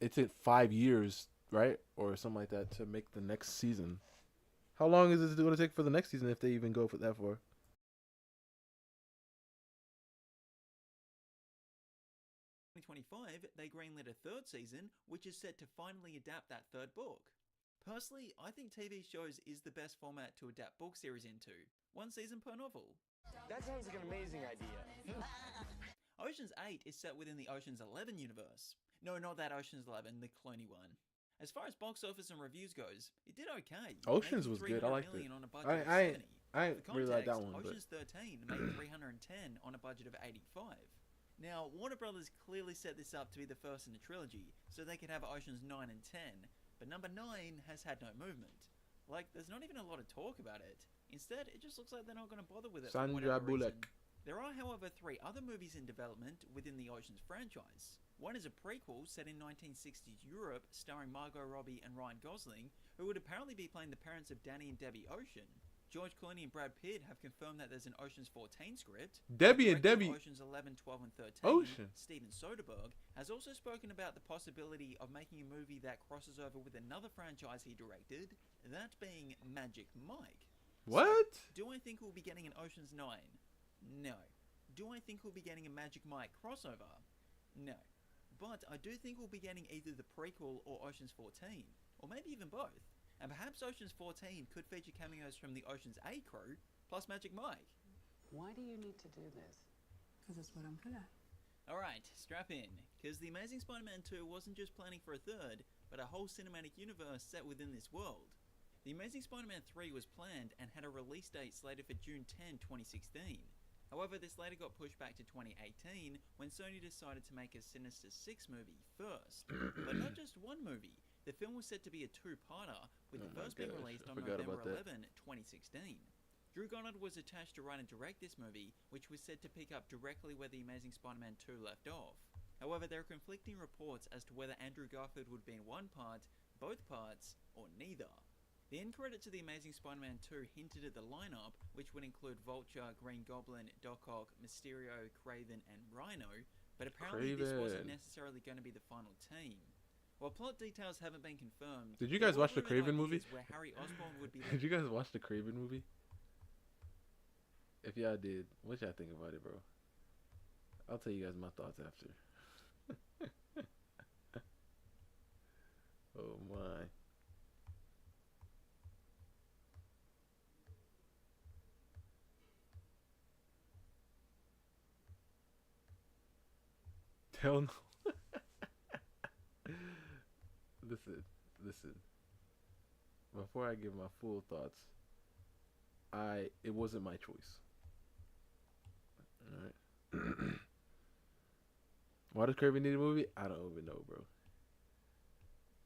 it took 5 years, right, or something like that, to make the next season. How long is it going to take for the next season if they even go for that far? In 2025, they greenlit a 3rd season, which is set to finally adapt that 3rd book. Personally, I think TV shows is the best format to adapt book series into. 1 season per novel. That sounds like an amazing idea. Ocean's 8 is set within the Ocean's 11 universe. No, not that Ocean's 11, the Clooney one. As far as box office and reviews goes, it did okay. Oceans was making good. I 300 liked it. million on a budget of 70. I For really like that context, one. But Ocean's 13 made 310 on a budget of 85. Now, Warner Brothers clearly set this up to be the first in a trilogy, so they could have Oceans 9 and 10, but number 9 has had no movement. Like, there's not even a lot of talk about it. Instead, it just looks like they're not going to bother with it for Sandra whatever Bullock. reason. There are, however, 3 other movies in development within the Oceans franchise. One is a prequel set in 1960s Europe, starring Margot Robbie and Ryan Gosling, who would apparently be playing the parents of Danny and Debbie Ocean. George Clooney and Brad Pitt have confirmed that there's an Ocean's 14 script. Debbie and Director Debbie. of Oceans 11, 12, and 13, Ocean. Steven Soderbergh, has also spoken about the possibility of making a movie that crosses over with another franchise he directed, that being Magic Mike. What? So, do I think we'll be getting an Ocean's 9? No. Do I think we'll be getting a Magic Mike crossover? No. but I do think we'll be getting either the prequel or Ocean's 14, or maybe even both. And perhaps Ocean's 14 could feature cameos from the Ocean's 8 crew, plus Magic Mike. Why do you need to do this? Because it's what I'm good at. Alright, strap in, because The Amazing Spider-Man 2 wasn't just planning for a third, but a whole cinematic universe set within this world. The Amazing Spider-Man 3 was planned and had a release date slated for June 10, 2016. However, this later got pushed back to 2018 when Sony decided to make a Sinister Six movie first. But not just one movie. The film was set to be a two-parter, with the first being released on November 11, 2016. Drew Goddard was attached to write and direct this movie, which was said to pick up directly where The Amazing Spider-Man 2 left off. However, there are conflicting reports as to whether Andrew Garfield would be in one part, both parts, or neither. The end credits to The Amazing Spider-Man 2 hinted at the lineup, which would include Vulture, Green Goblin, Doc Ock, Mysterio, Kraven, and Rhino, but apparently this wasn't necessarily going to be the final team. While plot details haven't been confirmed, did you guys watch the Kraven movie? Where Harry Osborn would be Did you guys watch the Kraven movie? If y'all did, what y'all think about it, bro? I'll tell you guys my thoughts after. Oh my. Hell no. Listen. Before I give my full thoughts, it wasn't my choice. Alright. Why does Kraven need a movie? I don't even know, bro.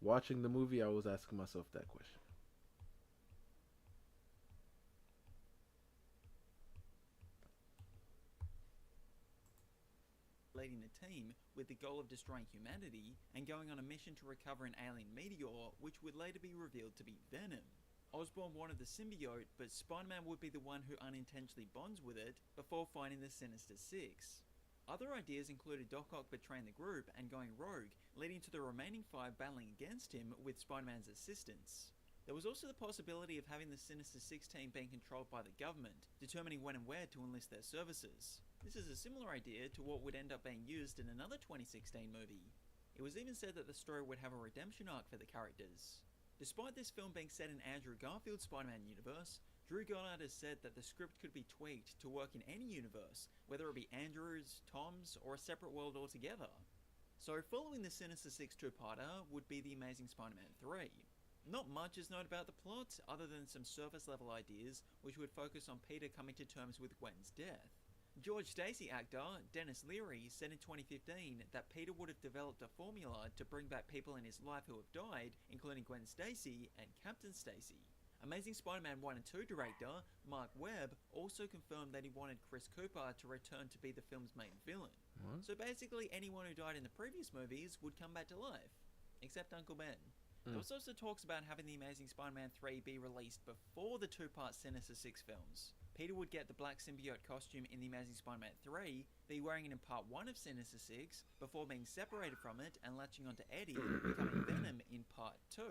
Watching the movie, I was asking myself that question. Leading the team with the goal of destroying humanity and going on a mission to recover an alien meteor, which would later be revealed to be Venom. Osborn wanted the symbiote, but Spider-Man would be the one who unintentionally bonds with it before finding the Sinister Six. Other ideas included Doc Ock betraying the group and going rogue, leading to the remaining five battling against him with Spider-Man's assistance. There was also the possibility of having the Sinister Six team being controlled by the government, determining when and where to enlist their services. This is a similar idea to what would end up being used in another 2016 movie. It was even said that the story would have a redemption arc for the characters. Despite this film being set in Andrew Garfield's Spider-Man universe, Drew Goddard has said that the script could be tweaked to work in any universe, whether it be Andrew's, Tom's, or a separate world altogether. So following the Sinister Six two-parter would be The Amazing Spider-Man 3. Not much is known about the plot, other than some surface-level ideas, which would focus on Peter coming to terms with Gwen's death. George Stacy actor Dennis Leary said in 2015 that Peter would have developed a formula to bring back people in his life who have died, including Gwen Stacy and Captain Stacy. Amazing Spider-Man 1 and 2 director Mark Webb also confirmed that he wanted Chris Cooper to return to be the film's main villain. What? So basically anyone who died in the previous movies would come back to life, except Uncle Ben. There was also talks about having The Amazing Spider-Man 3 be released before the two-part Sinister Six films. Peter would get the black symbiote costume in The Amazing Spider-Man 3, be wearing it in part 1 of Sinister Six, before being separated from it and latching onto Eddie, becoming Venom in part 2.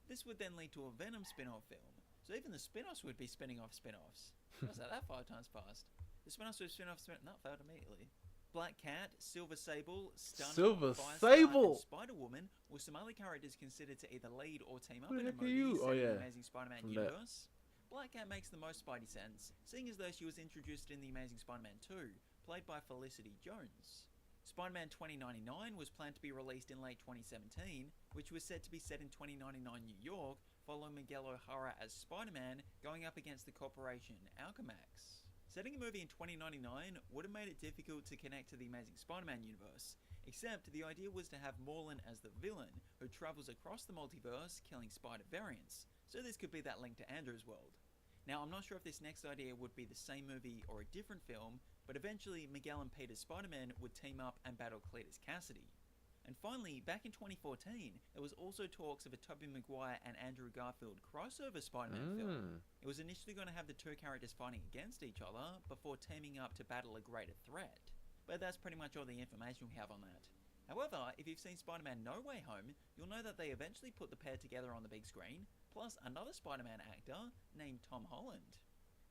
This would then lead to a Venom spin-off film, so even the spin-offs would be spinning off spin-offs. What's that 5 times fast? The spin-offs would spin-off, not failed immediately. Black Cat, Silver Sable, Stunner, Firestar, and Spider-Woman were some other characters considered to either lead or team up in a movie set in the Amazing Spider-Man universe. Black Cat makes the most Spidey sense, seeing as though she was introduced in The Amazing Spider-Man 2, played by Felicity Jones. Spider-Man 2099 was planned to be released in late 2017, which was said to be set in 2099 New York, following Miguel O'Hara as Spider-Man going up against the corporation Alchemax. Setting a movie in 2099 would have made it difficult to connect to the Amazing Spider-Man universe, except the idea was to have Morlun as the villain, who travels across the multiverse, killing spider variants, so this could be that link to Andrew's world. Now, I'm not sure if this next idea would be the same movie or a different film, but eventually Miguel and Peter's Spider-Man would team up and battle Cletus Cassidy. And finally, back in 2014, there was also talks of a Tobey Maguire and Andrew Garfield crossover Spider-Man film. It was initially going to have the two characters fighting against each other before teaming up to battle a greater threat. But that's pretty much all the information we have on that. However, if you've seen Spider-Man No Way Home, you'll know that they eventually put the pair together on the big screen, plus another Spider-Man actor named Tom Holland.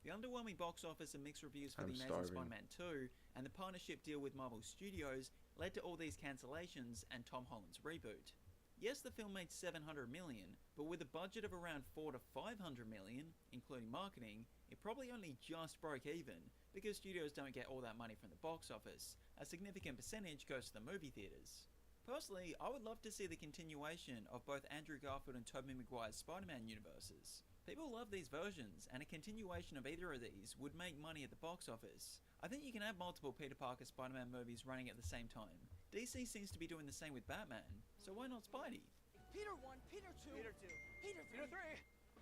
The underwhelming box office and mixed reviews for I'm The Amazing starving. Spider-Man 2 and the partnership deal with Marvel Studios led to all these cancellations and Tom Holland's reboot. Yes, the film made $700 million, but with a budget of around $400 to $500 million, including marketing, it probably only just broke even, because studios don't get all that money from the box office. A significant percentage goes to the movie theaters. Personally, I would love to see the continuation of both Andrew Garfield and Tobey Maguire's Spider-Man universes. People love these versions, and a continuation of either of these would make money at the box office. I think you can have multiple Peter Parker Spider-Man movies running at the same time. DC seems to be doing the same with Batman, so why not Spidey? Peter 1, Peter 2, Peter 2, Peter 3.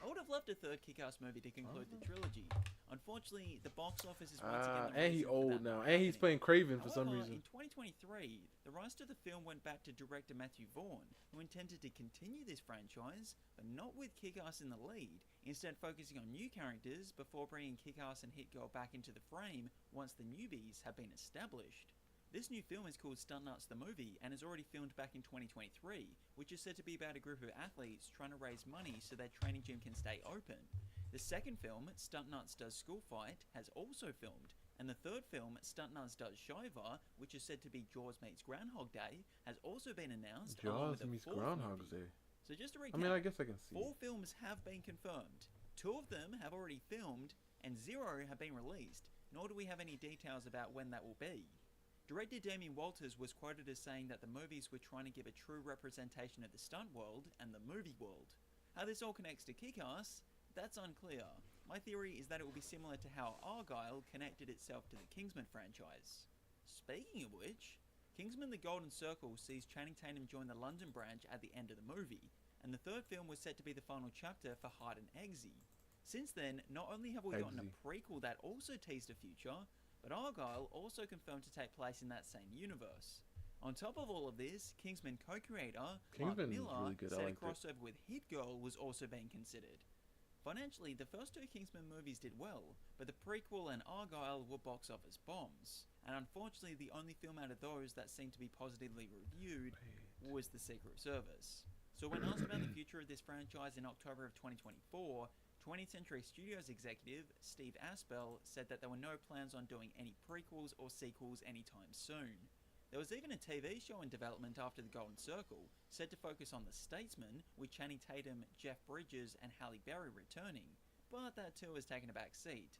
I would have loved a third Kick-Ass movie to conclude the trilogy. Unfortunately, the box office is once again the And he reason for old that now, not and he's happening. playing Craven for some However, reason. in 2023, the rights to the film went back to director Matthew Vaughn, who intended to continue this franchise, but not with Kick-Ass in the lead, instead focusing on new characters before bringing Kick-Ass and Hit Girl back into the frame once the newbies have been established. This new film is called Stunt Nuts the Movie and is already filmed back in 2023, which is said to be about a group of athletes trying to raise money so their training gym can stay open. The second film, Stunt Nuts Does School Fight, has also filmed, and the third film, Stunt Nuts Does Shiva, which is said to be Jaws meets Groundhog Day, has also been announced. along Jaws with a meets fourth Groundhog's movie. Day. So just to recap, I mean, I guess I can see. 4 films have been confirmed. 2 of them have already filmed, and 0 have been released, nor do we have any details about when that will be. Director Damien Walters was quoted as saying that the movies were trying to give a true representation of the stunt world and the movie world. How this all connects to Kick-Ass, that's unclear. My theory is that it will be similar to how Argyle connected itself to the Kingsman franchise. Speaking of which, Kingsman The Golden Circle sees Channing Tatum join the London branch at the end of the movie, and the third film was set to be the final chapter for Hard and Eggsy. Since then, not only have we gotten a prequel that also teased a future, but Argyle also confirmed to take place in that same universe. On top of all of this, Kingsman co-creator Mark Kingsman is Miller really good, I said a liked it. crossover with Hit Girl was also being considered. Financially, the first 2 Kingsman movies did well, but the prequel and Argyle were box office bombs. And unfortunately, the only film out of those that seemed to be positively reviewed was The Secret Service. So when asked about the future of this franchise in October of 2024, 20th Century Studios executive Steve Aspel said that there were no plans on doing any prequels or sequels anytime soon. There was even a TV show in development after The Golden Circle, said to focus on The Statesman, with Channing Tatum, Jeff Bridges and Halle Berry returning, but that too has taken a back seat.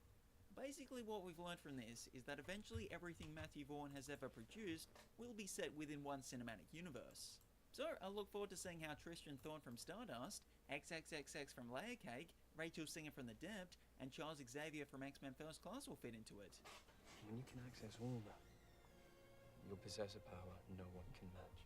Basically what we've learned from this is that eventually everything Matthew Vaughn has ever produced will be set within one cinematic universe. So I look forward to seeing how Tristan Thorne from Stardust, XXXX from Layer Cake, Rachel Singer from The Depth, and Charles Xavier from X-Men First Class will fit into it. When you can access all that, you'll possess a power no one can match.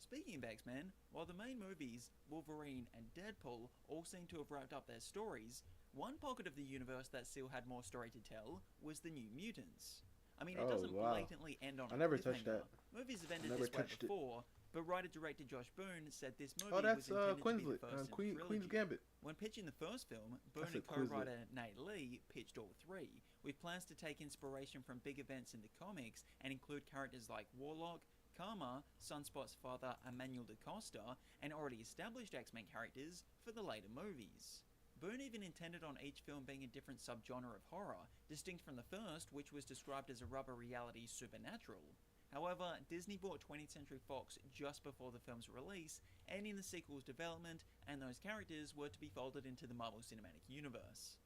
Speaking of X-Men, while the main movies, Wolverine and Deadpool, all seem to have wrapped up their stories, one pocket of the universe that still had more story to tell was the New Mutants. I mean, it doesn't blatantly end on a I never touched cliffhanger. that. Movies have ended Never this way touched it. before, but writer-director Josh Boone said this movie Oh, that's was intended to be Queensland, the first in a Queen's trilogy. Gambit. When pitching the first film, Boone That's and a Quizlet. co-writer Nate Lee pitched all 3, with plans to take inspiration from big events in the comics and include characters like Warlock, Karma, Sunspot's father Emmanuel DaCosta, and already established X-Men characters for the later movies. Boone even intended on each film being a different subgenre of horror, distinct from the first, which was described as a rubber reality supernatural. However, Disney bought 20th Century Fox just before the film's release, ending the sequel's development, and those characters were to be folded into the Marvel Cinematic Universe.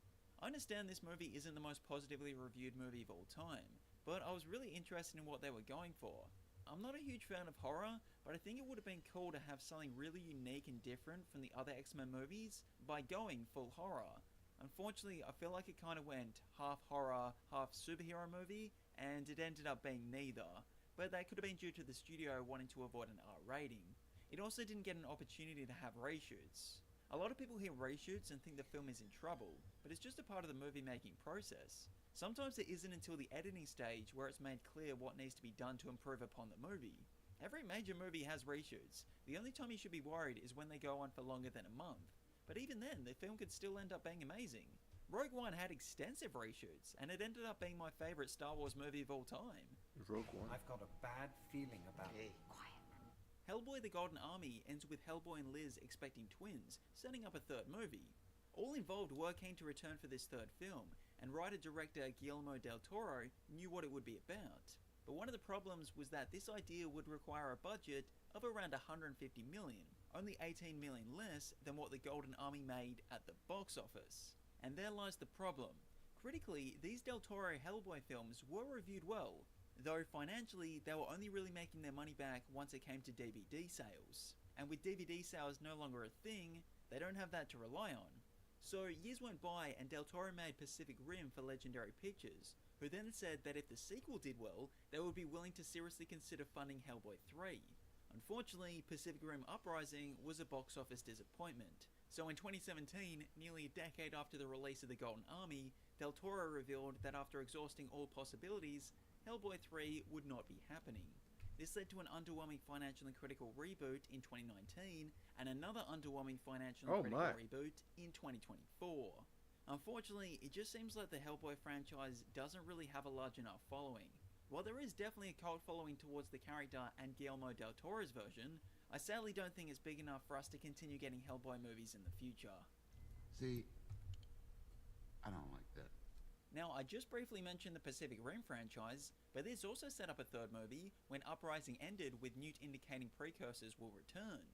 I understand this movie isn't the most positively reviewed movie of all time, but I was really interested in what they were going for. I'm not a huge fan of horror, but I think it would have been cool to have something really unique and different from the other X-Men movies by going full horror. Unfortunately, I feel like it kind of went half horror, half superhero movie, and it ended up being neither. But that could have been due to the studio wanting to avoid an R rating. It also didn't get an opportunity to have reshoots. A lot of people hear reshoots and think the film is in trouble, but it's just a part of the movie making process. Sometimes it isn't until the editing stage where it's made clear what needs to be done to improve upon the movie. Every major movie has reshoots. The only time you should be worried is when they go on for longer than a month. But even then, the film could still end up being amazing. Rogue One had extensive reshoots, and it ended up being my favourite Star Wars movie of all time. Rogue One. I've got a bad feeling about it. Hellboy The Golden Army ends with Hellboy and Liz expecting twins, setting up a third movie. All involved were keen to return for this third film, and writer-director Guillermo del Toro knew what it would be about. But one of the problems was that this idea would require a budget of around 150 million, only 18 million less than what the Golden Army made at the box office. And there lies the problem. Critically, these Del Toro Hellboy films were reviewed well, though financially they were only really making their money back once it came to DVD sales. And with DVD sales no longer a thing, they don't have that to rely on. So years went by and Del Toro made Pacific Rim for Legendary Pictures, who then said that if the sequel did well, they would be willing to seriously consider funding Hellboy 3. Unfortunately, Pacific Rim Uprising was a box office disappointment. So in 2017, nearly a decade after the release of the Golden Army, Del Toro revealed that after exhausting all possibilities, Hellboy 3 would not be happening. This led to an underwhelming financial and critical reboot in 2019, and another underwhelming financial and critical reboot in 2024. Unfortunately, it just seems like the Hellboy franchise doesn't really have a large enough following. While there is definitely a cult following towards the character and Guillermo del Toro's version, I sadly don't think it's big enough for us to continue getting Hellboy movies in the future. See, I don't like that. Now, I just briefly mentioned the Pacific Rim franchise, but this also set up a third movie when Uprising ended with Newt indicating precursors will return.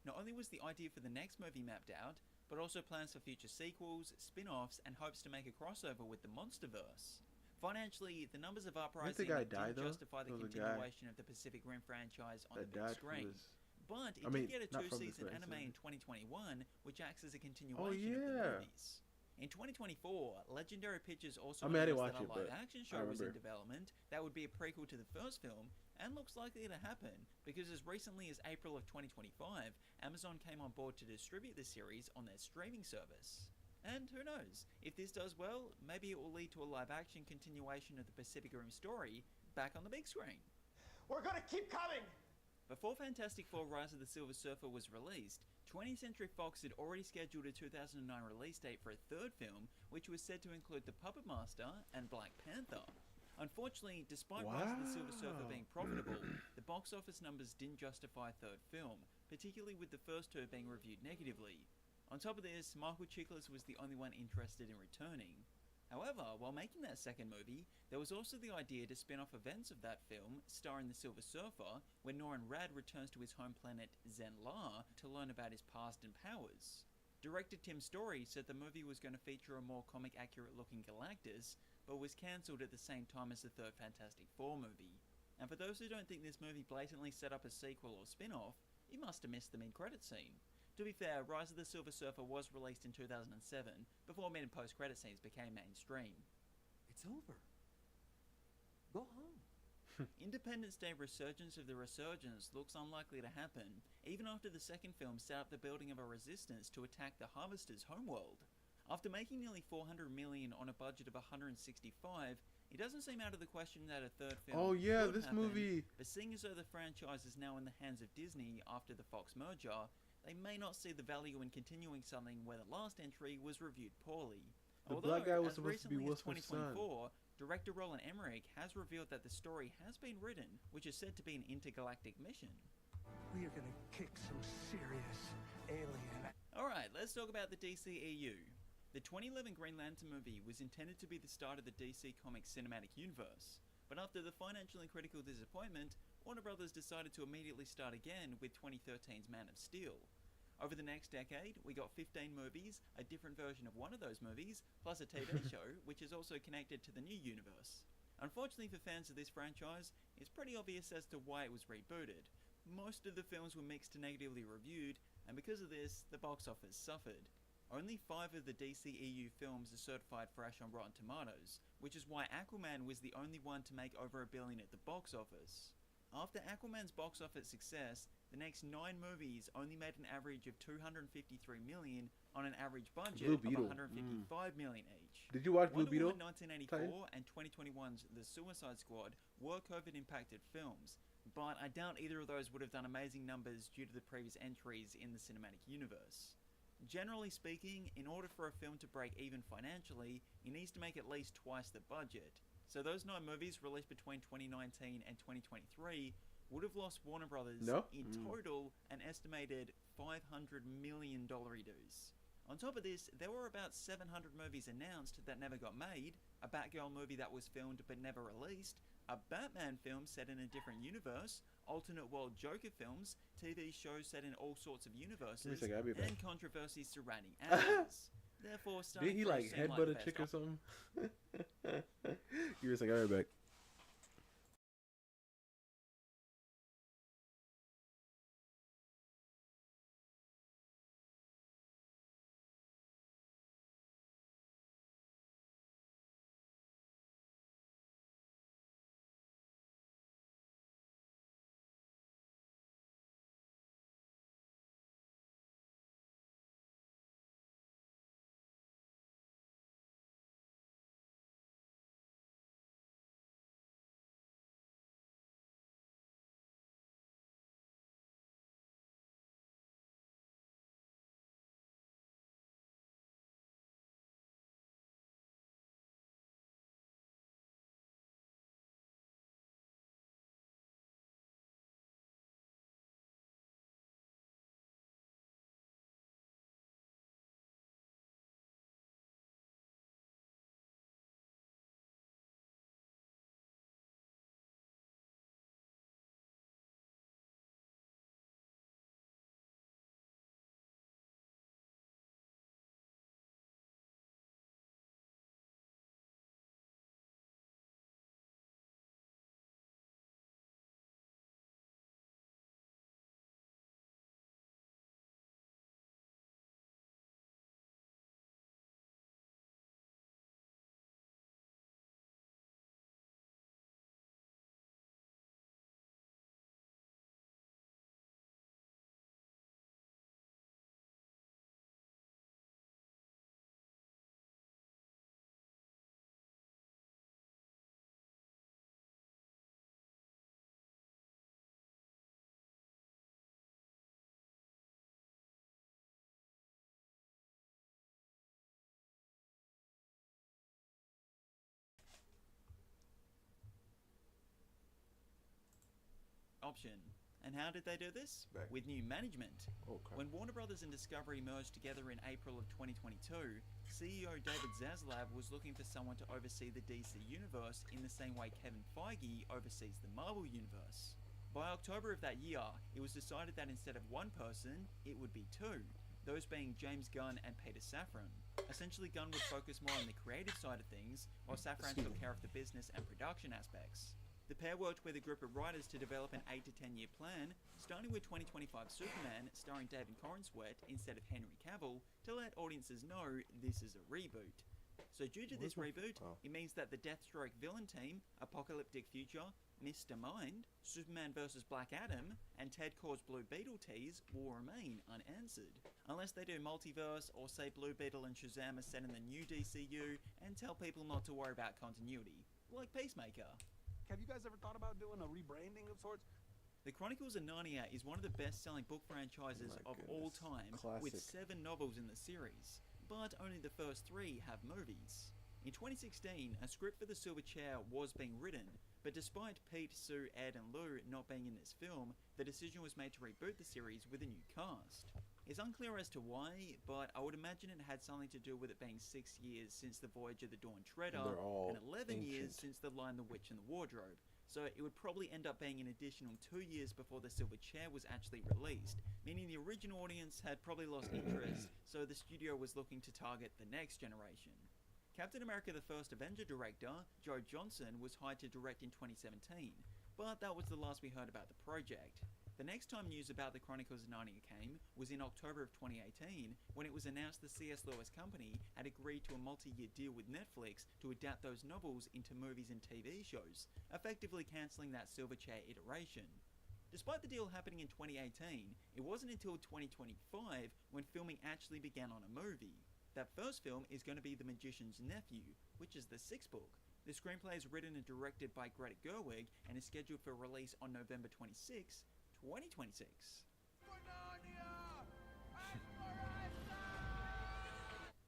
Not only was the idea for the next movie mapped out, but also plans for future sequels, spin-offs, and hopes to make a crossover with the Monsterverse. Financially, the numbers of Uprising didn't justify the continuation of the Pacific Rim franchise on the big screen. But it did get a 2-season anime in 2021, which acts as a continuation of the movies. In 2024, Legendary Pictures also announced that a live-action show was in development that would be a prequel to the first film, and looks likely to happen, because as recently as April of 2025, Amazon came on board to distribute the series on their streaming service. And who knows, if this does well, maybe it will lead to a live-action continuation of the Pacific Rim story back on the big screen. We're gonna keep coming! Before Fantastic Four Rise of the Silver Surfer was released, 20th Century Fox had already scheduled a 2009 release date for a third film, which was said to include The Puppet Master and Black Panther. Unfortunately, despite Rise of the Silver Surfer being profitable, the box office numbers didn't justify a third film, particularly with the first two being reviewed negatively. On top of this, Michael Chiklis was the only one interested in returning. However, while making that second movie, there was also the idea to spin off events of that film, starring the Silver Surfer, where Norrin Radd returns to his home planet Zenn-La to learn about his past and powers. Director Tim Story said the movie was going to feature a more comic-accurate looking Galactus, but was cancelled at the same time as the third Fantastic Four movie. And for those who don't think this movie blatantly set up a sequel or spin-off, you must have missed the mid-credit scene. To be fair, Rise of the Silver Surfer was released in 2007, before mid and post-credit scenes became mainstream. It's over. Go home. Independence Day resurgence of the resurgence looks unlikely to happen, even after the second film set up the building of a resistance to attack the Harvester's homeworld. After making nearly $400 million on a budget of $165, it doesn't seem out of the question that a third film could happen, movie. But seeing as though the franchise is now in the hands of Disney after the Fox merger, they may not see the value in continuing something where the last entry was reviewed poorly. Although, black guy was as supposed to be recently Will as Smith's son. 2024, director Roland Emmerich has revealed that the story has been written, which is said to be an intergalactic mission. We are gonna kick some serious alien. Alright, let's talk about the DCEU. The 2011 Green Lantern movie was intended to be the start of the DC Comics cinematic universe, but after the financial and critical disappointment, Warner Brothers decided to immediately start again with 2013's Man of Steel. Over the next decade, we got 15 movies, a different version of one of those movies, plus a TV show, which is also connected to the new universe. Unfortunately for fans of this franchise, it's pretty obvious as to why it was rebooted. Most of the films were mixed to negatively reviewed, and because of this, the box office suffered. Only 5 of the DCEU films are certified fresh on Rotten Tomatoes, which is why Aquaman was the only one to make over $1 billion at the box office. After Aquaman's box office success, the next 9 movies only made an average of $253 million on an average budget of $155 million each. Did you watch Blue Beetle? Wonder Woman 1984 and 2021's The Suicide Squad were COVID-impacted films, but I doubt either of those would have done amazing numbers due to the previous entries in the cinematic universe. Generally speaking, in order for a film to break even financially, it needs to make at least twice the budget. So those 9 movies released between 2019 and 2023 would have lost Warner Brothers in total an estimated $500 million dues. On top of this, there were about 700 movies announced that never got made, a Batgirl movie that was filmed but never released, a Batman film set in a different universe, alternate world Joker films, TV shows set in all sorts of universes, second, I'll be back. and controversies surrounding actors. Therefore, starting Did he fresh like seemed headbutt the a best chick or something? Give me a second, I'll be back. Option. And how did they do this? Back. With new management. Okay. When Warner Brothers and Discovery merged together in April of 2022, CEO David Zaslav was looking for someone to oversee the DC universe in the same way Kevin Feige oversees the Marvel universe. By October of that year, it was decided that instead of one person, it would be two, those being James Gunn and Peter Safran. Essentially, Gunn would focus more on the creative side of things, while Safran took care of the business and production aspects. The pair worked with a group of writers to develop an 8 to 10 year plan, starting with 2025 Superman starring David Corenswet instead of Henry Cavill, to let audiences know this is a reboot. So due to this reboot, it means that the Deathstroke villain team, Apocalyptic Future, Mr. Mind, Superman vs. Black Adam, and Ted Kord's Blue Beetle tease will remain unanswered. Unless they do multiverse or say Blue Beetle and Shazam are set in the new DCU and tell people not to worry about continuity, like Peacemaker. Have you guys ever thought about doing a rebranding of sorts? The Chronicles of Narnia is one of the best-selling book franchises of all time, with 7 novels in the series, but only the first 3 have movies. In 2016, a script for The Silver Chair was being written, but despite Pete, Sue, Ed and Lou not being in this film, the decision was made to reboot the series with a new cast. It's unclear as to why, but I would imagine it had something to do with it being 6 years since The Voyage of the Dawn Treader, and 11 years since The Lion, the Witch and the Wardrobe, so it would probably end up being an additional 2 years before The Silver Chair was actually released, meaning the original audience had probably lost interest, so the studio was looking to target the next generation. Captain America the First Avenger director, Joe Johnson, was hired to direct in 2017, but that was the last we heard about the project. The next time news about the Chronicles of Narnia came was in October of 2018, when it was announced the C.S. Lewis Company had agreed to a multi-year deal with Netflix to adapt those novels into movies and TV shows, effectively cancelling that Silver Chair iteration. Despite the deal happening in 2018, it wasn't until 2025 when filming actually began on a movie. That first film is going to be The Magician's Nephew, which is the 6th book. The screenplay is written and directed by Greta Gerwig and is scheduled for release on November 26, 2026.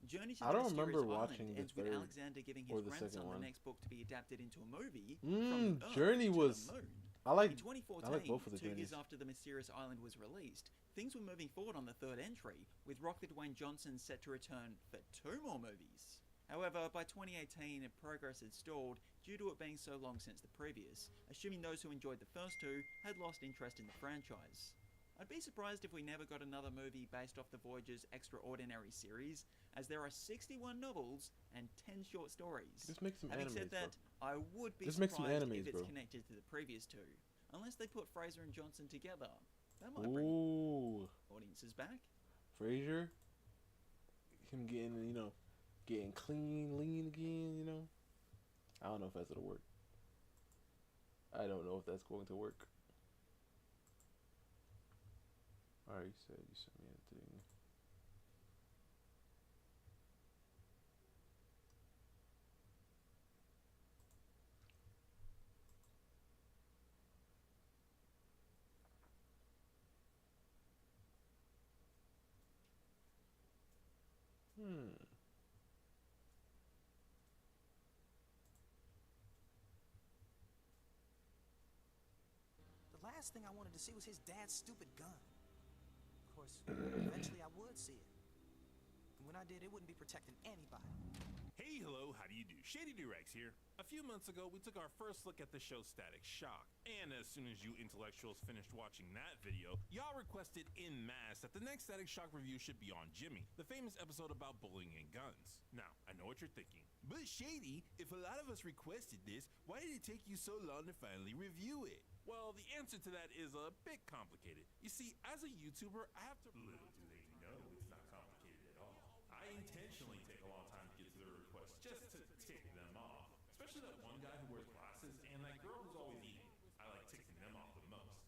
Journey to I the don't remember Mysterious watching Island the ends with third Alexander giving or his the grandson second the one. next book to be adapted into a movie, From the Earth Journey to was the Moon. I like In 2014, both of the 2 years Journeys. after The Mysterious Island was released, things were moving forward on the third entry, with Rocket Dwayne Johnson set to return for 2 more movies. However, by 2018, progress had stalled due to it being so long since the previous, assuming those who enjoyed the first 2 had lost interest in the franchise. I'd be surprised if we never got another movie based off the Voyager's Extraordinary series, as there are 61 novels and 10 short stories. Just make some Having animes, said that, bro. I would be Just make some surprised animes, if it's bro. connected to the previous 2, unless they put Fraser and Johnson together. That might bring Ooh, audiences back. Frasier, him getting clean, lean again. I don't know if that's gonna work. I don't know if that's going to work. Alright, you said you sent me a thing. The last thing I wanted to see was his dad's stupid gun. Of course, eventually I would see it. And when I did, it wouldn't be protecting anybody. Hey, hello, how do you do? Shady Durex here. A few months ago, we took our first look at the show Static Shock. And as soon as you intellectuals finished watching that video, y'all requested en masse that the next Static Shock review should be on Jimmy, the famous episode about bullying and guns. Now, I know what you're thinking. But Shady, if a lot of us requested this, why did it take you so long to finally review it? Well, the answer to that is a bit complicated. You see, as a YouTuber, I have to... Little do they know, it's not complicated at all. I intentionally take a long time to get to the request just to tick them off. Especially that one guy who wears glasses and that girl who's always eating. I like ticking them off the most.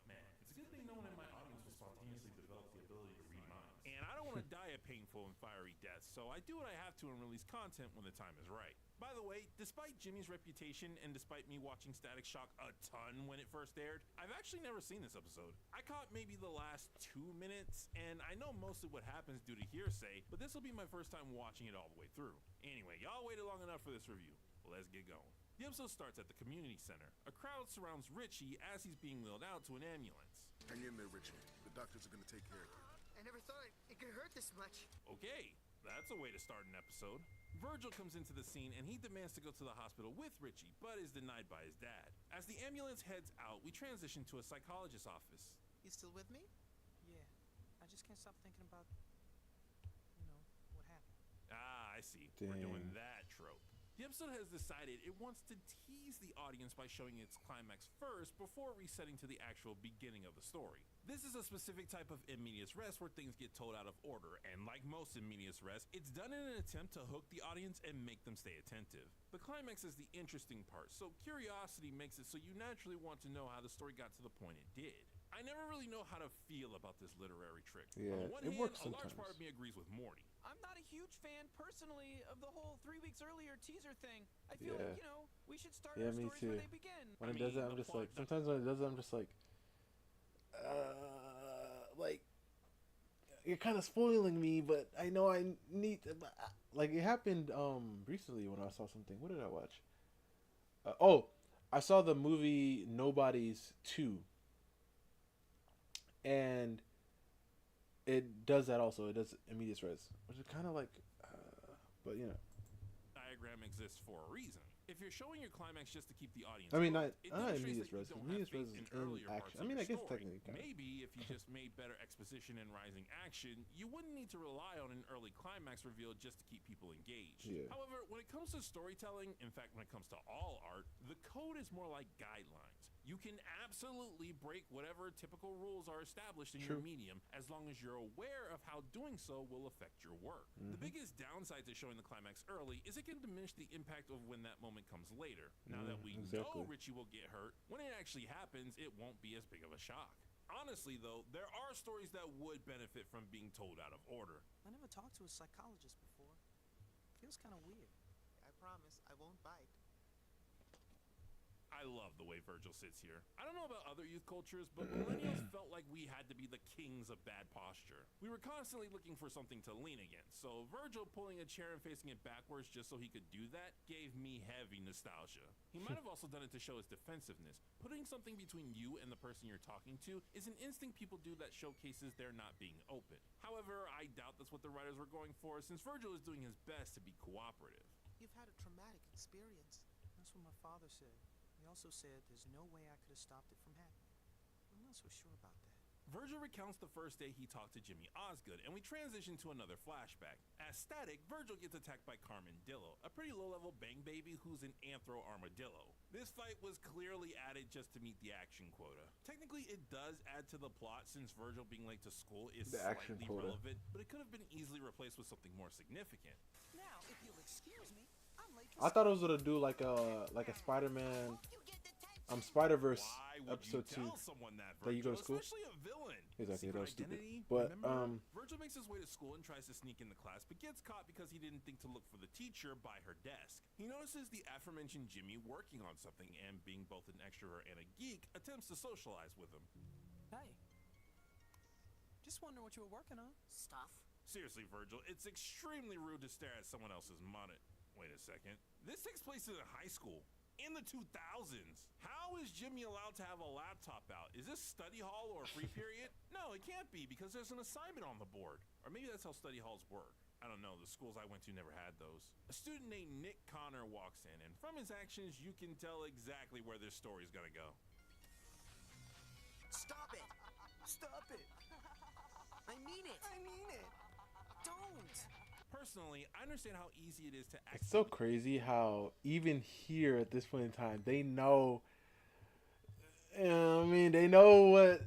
Man, it's a good thing no one in my audience will spontaneously develop the ability to read minds. And I don't want to die a painful and fiery death, so I do what I have to and release content when the time is right. By the way, despite Jimmy's reputation and despite me watching Static Shock a ton when it first aired, I've actually never seen this episode. I caught maybe the last 2 minutes, and I know most of what happens due to hearsay, but this will be my first time watching it all the way through. Anyway, y'all waited long enough for this review. Let's get going. The episode starts at the community center. A crowd surrounds Richie as he's being wheeled out to an ambulance. Hang in there, Richie. The doctors are gonna take care of you. I never thought it could hurt this much. Okay, that's a way to start an episode. Virgil comes into the scene and he demands to go to the hospital with Richie, but is denied by his dad. As the ambulance heads out, we transition to a psychologist's office. You still with me? Yeah. I just can't stop thinking about, what happened. Ah, I see. We're doing that trope. The episode has decided it wants to tease the audience by showing its climax first before resetting to the actual beginning of the story. This is a specific type of in medias res where things get told out of order, and like most in medias res, it's done in an attempt to hook the audience and make them stay attentive. The climax is the interesting part, so curiosity makes it so you naturally want to know how the story got to the point it did. I never really know how to feel about this literary trick. Yeah, On the one it hand, works a large sometimes. part of me agrees with Morty. I'm not a huge fan, personally, of the whole 3 weeks earlier teaser thing. I feel Yeah. like, we should start Yeah, our me stories too. where they begin. When it does that, I'm just like, sometimes when it does that, I'm just like, you're kind of spoiling me, but I know I need to, like, it happened recently when I saw something. What did I watch? I saw the movie Nobody's 2, and it does that also. It does immediate res, which is kind of like, but Diagram exists for a reason. If you're showing your climax just to keep the audience I mean, hooked, not it demonstrates immediate that you res. don't Immediate have faith res is in in earlier parts action. of I mean, your I guess story. technically kind of. Maybe if you just made better exposition and rising action, you wouldn't need to rely on an early climax reveal just to keep people engaged. Yeah. However, when it comes to storytelling, in fact, when it comes to all art, the code is more like guidelines. You can absolutely break whatever typical rules are established in your True. medium as long as you're aware of how doing so will affect your work. The Mhm. biggest downside to showing the climax early is it can diminish the impact of when that moment comes later. Now that we exactly. know Richie will get hurt, when it actually happens, it won't be as big of a shock. Honestly, though, there are stories that would benefit from being told out of order. I never talked to a psychologist before. Feels kind of weird. I promise I won't bite. I love love the way Virgil sits here. I don't know about other youth cultures, but millennials felt like we had to be the kings of bad posture. We were constantly looking for something to lean against, so Virgil pulling a chair and facing it backwards just so he could do that gave me heavy nostalgia. He might have also done it to show his defensiveness. Putting something between you and the person you're talking to is an instinct people do that showcases they're not being open. However, I doubt that's what the writers were going for, since Virgil is doing his best to be cooperative. You've had a traumatic experience. That's what my father said. He also said there's no way I could have stopped it from happening. I'm not so sure about that. Virgil recounts the first day he talked to Jimmy Osgood, and we transition to another flashback. As Static, Virgil gets attacked by Carmen Dillo, a pretty low-level bang baby who's an anthro armadillo. This fight was clearly added just to meet the action quota. Technically, it does add to the plot, since Virgil being late to school is slightly relevant, but it could have been easily replaced with something more significant. Now, if you'll excuse me, I'm late I thought it was gonna do like a Spider-Man, Spider-Verse episode 2 that you go to school. Especially a villain. Exactly, that was stupid. Identity, But Virgil makes his way to school and tries to sneak in the class, but gets caught because he didn't think to look for the teacher by her desk. He notices the aforementioned Jimmy working on something, and being both an extrovert and a geek, attempts to socialize with him. Hey. Just wondering what you were working on. Stuff. Seriously, Virgil, it's extremely rude to stare at someone else's monitor. Wait a second. This takes place in a high school. In the 2000s. How is Jimmy allowed to have a laptop out? Is this study hall or free period? No, it can't be, because there's an assignment on the board. Or maybe that's how study halls work. I don't know, the schools I went to never had those. A student named Nick Connor walks in, and from his actions, you can tell exactly where this story's gonna go. Stop it! Stop it! I mean it! I mean it! Don't! Personally, I understand how easy it is to act. It's so crazy how even here at this point in time, they know. They know what.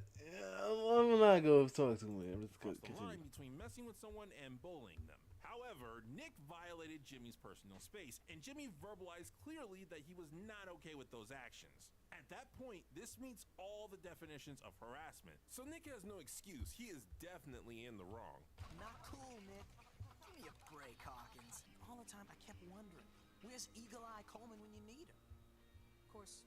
I'm not going to talk too much. I'm just going to The continue. line between messing with someone and bullying them. However, Nick violated Jimmy's personal space, and Jimmy verbalized clearly that he was not okay with those actions. At that point, this meets all the definitions of harassment. So Nick has no excuse. He is definitely in the wrong. Not cool, Nick. Give me a break, Hawkins. All the time I kept wondering, where's Eagle Eye Coleman when you need her? Of course,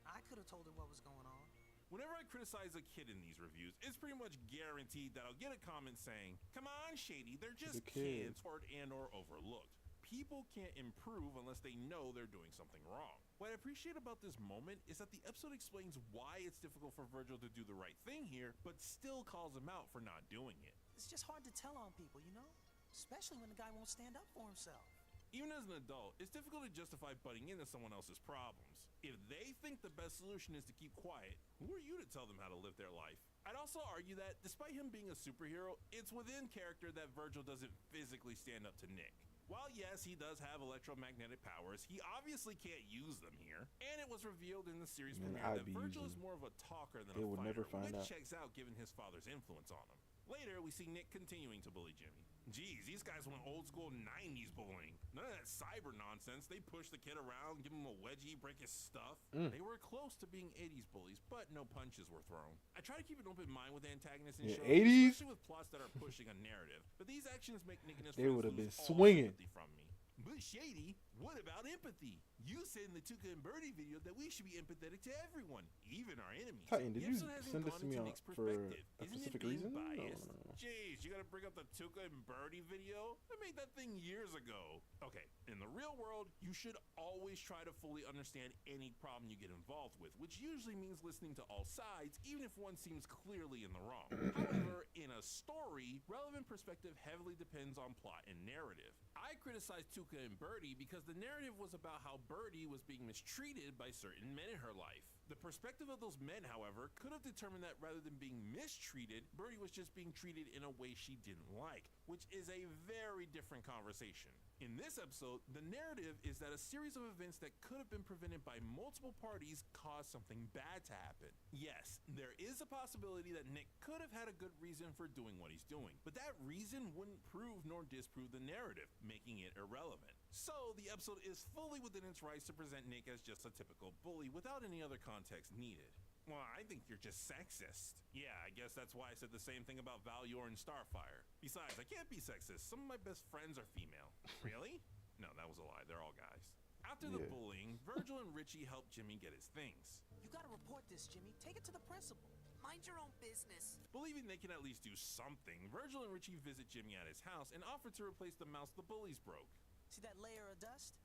I could have told her what was going on. Whenever I criticize a kid in these reviews, it's pretty much guaranteed that I'll get a comment saying, "Come on, Shady, they're just kids," or overlooked. People can't improve unless they know they're doing something wrong. What I appreciate about this moment is that the episode explains why it's difficult for Virgil to do the right thing here, but still calls him out for not doing it. It's just hard to tell on people, you know? Especially when the guy won't stand up for himself. Even as an adult, it's difficult to justify butting into someone else's problems. If they think the best solution is to keep quiet, who are you to tell them how to live their life? I'd also argue that, despite him being a superhero, it's within character that Virgil doesn't physically stand up to Nick. While yes, he does have electromagnetic powers, he obviously can't use them here. And it was revealed in the series premiere that Virgil is more of a talker than a fighter, which checks out given his father's influence on him. Later, we see Nick continuing to bully Jimmy. Geez, these guys went old school 90s bullying. None of that cyber nonsense. They push the kid around, give him a wedgie, break his stuff. They were close to being 80s bullies, but no punches were thrown. I try to keep an open mind with antagonists in shows, 80s? especially with plots that are pushing a narrative. But these actions make Nick and his They friends would have lose been all swinging. sympathy from me. But Shady, what about empathy? You said in the Tuca and Birdie video that we should be empathetic to everyone, even our enemies. Titan, did The you episode hasn't send this gone to me into out Nick's for a perspective. Isn't it specific being reason? biased? No. Jeez, you gotta bring up the Tuca and Birdie video? I made that thing years ago. Okay, in the real world, you should always try to fully understand any problem you get involved with, which usually means listening to all sides, even if one seems clearly in the wrong. However, in a story, relevant perspective heavily depends on plot and narrative. I criticized Tuca and Birdie because the narrative was about how Birdie was being mistreated by certain men in her life. The perspective of those men, however, could have determined that rather than being mistreated, Birdie was just being treated in a way she didn't like, which is a very different conversation. In this episode, the narrative is that a series of events that could have been prevented by multiple parties caused something bad to happen. Yes, there is a possibility that Nick could have had a good reason for doing what he's doing, but that reason wouldn't prove nor disprove the narrative, making it irrelevant. So, the episode is fully within its rights to present Nick as just a typical bully without any other context needed. Well, I think you're just sexist. Yeah, I guess that's why I said the same thing about Val Yor and Starfire. Besides, I can't be sexist. Some of my best friends are female. Really? No, that was a lie. They're all guys. After the bullying, Virgil and Richie help Jimmy get his things. You gotta report this, Jimmy. Take it to the principal. Mind your own business. Believing they can at least do something, Virgil and Richie visit Jimmy at his house and offer to replace the mouse the bullies broke. See that layer of dust?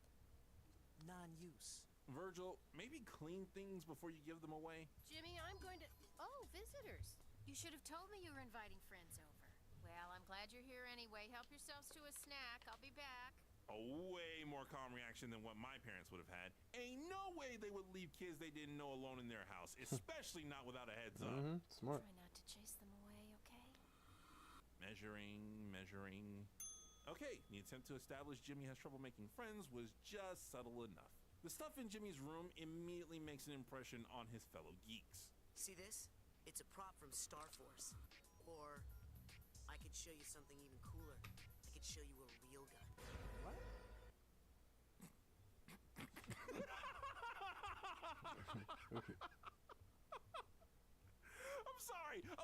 Non-use. Virgil, maybe clean things before you give them away? Jimmy, I'm going to... Oh, visitors. You should have told me you were inviting friends over. Well, I'm glad you're here anyway. Help yourselves to a snack. I'll be back. A way more calm reaction than what my parents would have had. Ain't no way they would leave kids they didn't know alone in their house, especially not without a heads up. Smart. Try not to chase them away, okay? Measuring. Okay, the attempt to establish Jimmy has trouble making friends was just subtle enough. The stuff in Jimmy's room immediately makes an impression on his fellow geeks. See this? It's a prop from Star Force. Or I could show you something even cooler. I could show you a real gun. What?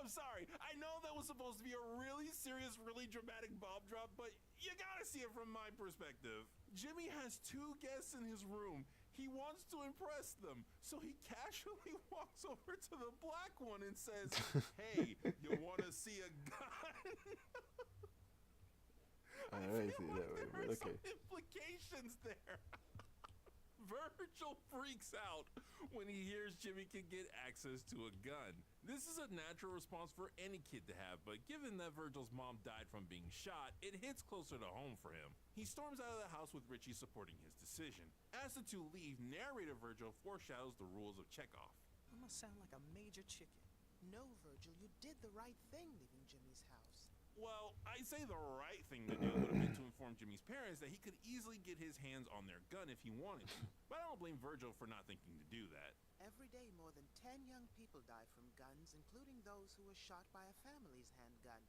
I'm sorry. I know that was supposed to be a really serious, really dramatic bomb drop, but you gotta see it from my perspective. Jimmy has 2 guests in his room. He wants to impress them, so he casually walks over to the black one and says, "Hey, you wanna see a gun?" I didn't see it that way, but okay. Some implications there. Virgil freaks out when he hears Jimmy can get access to a gun. This is a natural response for any kid to have, but given that Virgil's mom died from being shot, it hits closer to home for him. He storms out of the house with Richie supporting his decision. As the two leave, narrator Virgil foreshadows the rules of Chekhov. I must sound like a major chicken. No, Virgil, you did the right thing leaving Jimmy's house. Well, I'd say the right thing to do would have been to inform Jimmy's parents that he could easily get his hands on their gun if he wanted to. But I don't blame Virgil for not thinking to do that. Every day, more than 10 young people die from guns, including those who were shot by a family's handgun.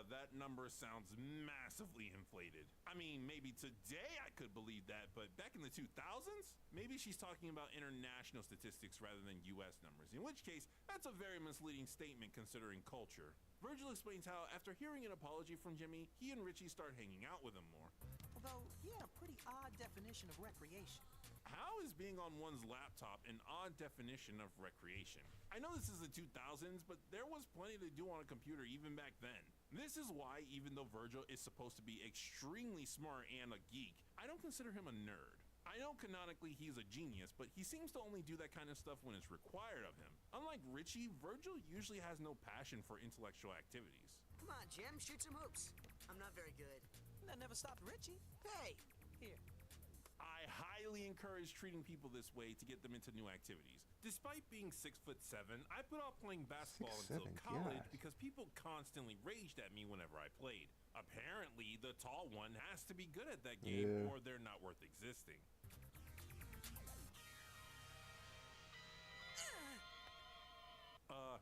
That number sounds massively inflated. I mean, maybe today I could believe that, but back in the 2000s? Maybe she's talking about international statistics rather than US numbers, in which case, that's a very misleading statement considering culture. Virgil explains how, after hearing an apology from Jimmy, he and Richie start hanging out with him more. Although, he had a pretty odd definition of recreation. How is being on one's laptop an odd definition of recreation? I know this is the 2000s, but there was plenty to do on a computer even back then. This is why, even though Virgil is supposed to be extremely smart and a geek, I don't consider him a nerd. I know canonically he's a genius, but he seems to only do that kind of stuff when it's required of him. Unlike Richie, Virgil usually has no passion for intellectual activities. Come on, Jim, shoot some hoops. I'm not very good. That never stopped Richie. Hey, here. I highly encourage treating people this way to get them into new activities. Despite being 6'7", I put off playing basketball until college because people constantly raged at me whenever I played. Apparently, the tall one has to be good at that game or they're not worth existing.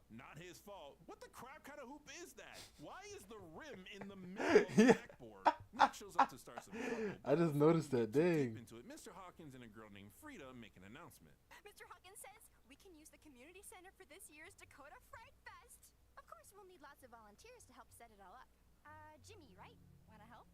Not his fault. What the crap kind of hoop is that? Why is the rim in the middle of the backboard? Nick shows up to start some trouble. I just noticed that. Dang. Into it, Mr. Hawkins and a girl named Frida make an announcement. Mr. Hawkins says we can use the community center for this year's Dakota Fright Fest. Of course, we'll need lots of volunteers to help set it all up. Jimmy, right? Wanna help?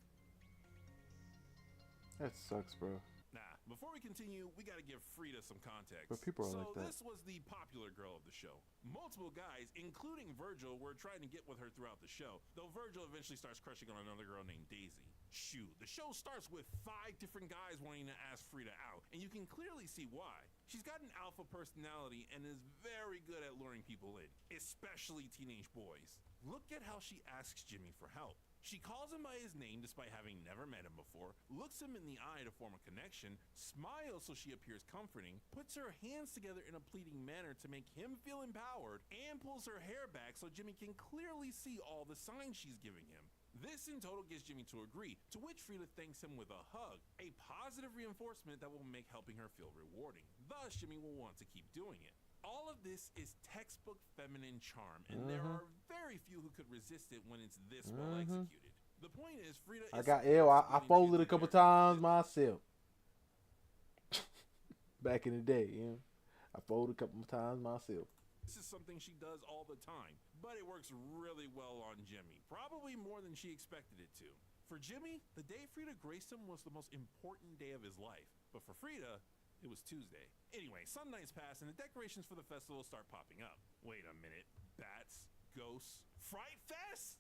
That sucks, bro. Nah, before we continue, we gotta give Frida some context. But people are like that. So this was the popular girl of the show. Multiple guys, including Virgil, were trying to get with her throughout the show, though Virgil eventually starts crushing on another girl named Daisy. Shoot, the show starts with 5 different guys wanting to ask Frida out, and you can clearly see why. She's got an alpha personality and is very good at luring people in, especially teenage boys. Look at how she asks Jimmy for help. She calls him by his name despite having never met him before, looks him in the eye to form a connection, smiles so she appears comforting, puts her hands together in a pleading manner to make him feel empowered, and pulls her hair back so Jimmy can clearly see all the signs she's giving him. This in total gets Jimmy to agree, to which Frida thanks him with a hug, a positive reinforcement that will make helping her feel rewarding. Thus, Jimmy will want to keep doing it. All of this is textbook feminine charm, and there are very few who could resist it when it's this well executed. The point is, Frida is... I folded a couple times myself. Back in the day, you know. I folded a couple times myself. This is something she does all the time, but it works really well on Jimmy. Probably more than she expected it to. For Jimmy, the day Frida graced him was the most important day of his life. But for Frida, it was Tuesday. Anyway, some nights pass and the decorations for the festival start popping up. Wait a minute. Bats? Ghosts? Fright Fest?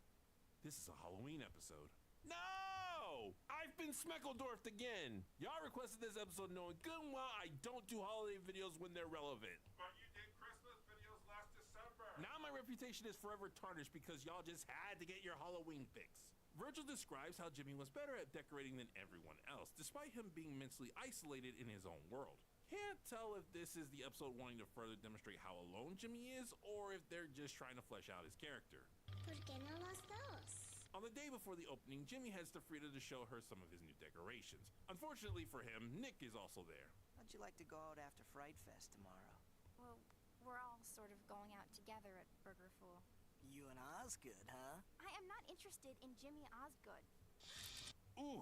This is a Halloween episode. No! I've been Smeckledorfed again. Y'all requested this episode knowing good and well I don't do holiday videos when they're relevant. But you did Christmas videos last December. Now my reputation is forever tarnished because y'all just had to get your Halloween fix. Virgil describes how Jimmy was better at decorating than everyone else, despite him being mentally isolated in his own world. Can't tell if this is the episode wanting to further demonstrate how alone Jimmy is, or if they're just trying to flesh out his character. ¿Por qué no los dos? On the day before the opening, Jimmy heads to Frida to show her some of his new decorations. Unfortunately for him, Nick is also there. How'd you like to go out after Fright Fest tomorrow? Well, we're all sort of going out together at Burger Fool. You and Osgood, huh? I am not interested in Jimmy Osgood. Ooh.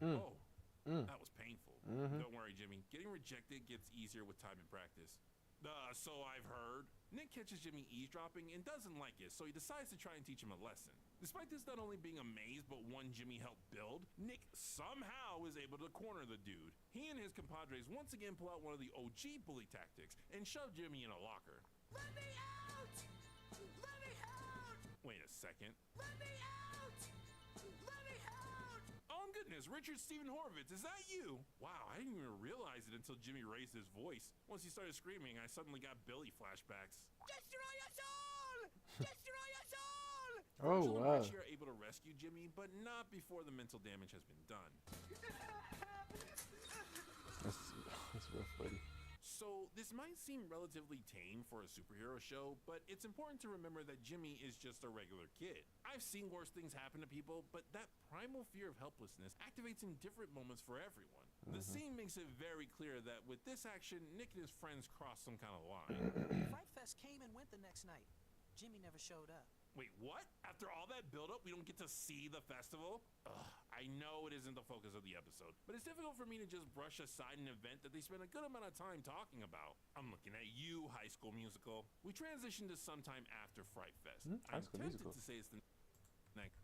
Oh. That was painful. Don't worry, Jimmy. Getting rejected gets easier with time and practice. So I've heard. Nick catches Jimmy eavesdropping and doesn't like it, so he decides to try and teach him a lesson. Despite this not only being a maze, but one Jimmy helped build, Nick somehow is able to corner the dude. He and his compadres once again pull out one of the OG bully tactics and shove Jimmy in a locker. Let me out! Let me out! Wait a second. Let me out! Let me out! Oh goodness, Richard Steven Horvitz, is that you? Wow, I didn't even realize it until Jimmy raised his voice. Once he started screaming, I suddenly got Billy flashbacks. Destroy us all! Destroy us all! Oh, Virgil wow. and Richie are able to rescue Jimmy, but not before the mental damage has been done. That's rough, buddy. So, this might seem relatively tame for a superhero show, but it's important to remember that Jimmy is just a regular kid. I've seen worse things happen to people, but that primal fear of helplessness activates in different moments for everyone. The scene makes it very clear that with this action, Nick and his friends cross some kind of line. Fright Fest came and went the next night. Jimmy never showed up. Wait, what? After all that build-up, we don't get to see the festival? Ugh, I know it isn't the focus of the episode, but it's difficult for me to just brush aside an event that they spend a good amount of time talking about. I'm looking at you, High School Musical. We transition to sometime after Fright Fest. High I'm School tempted Musical. to say it's the next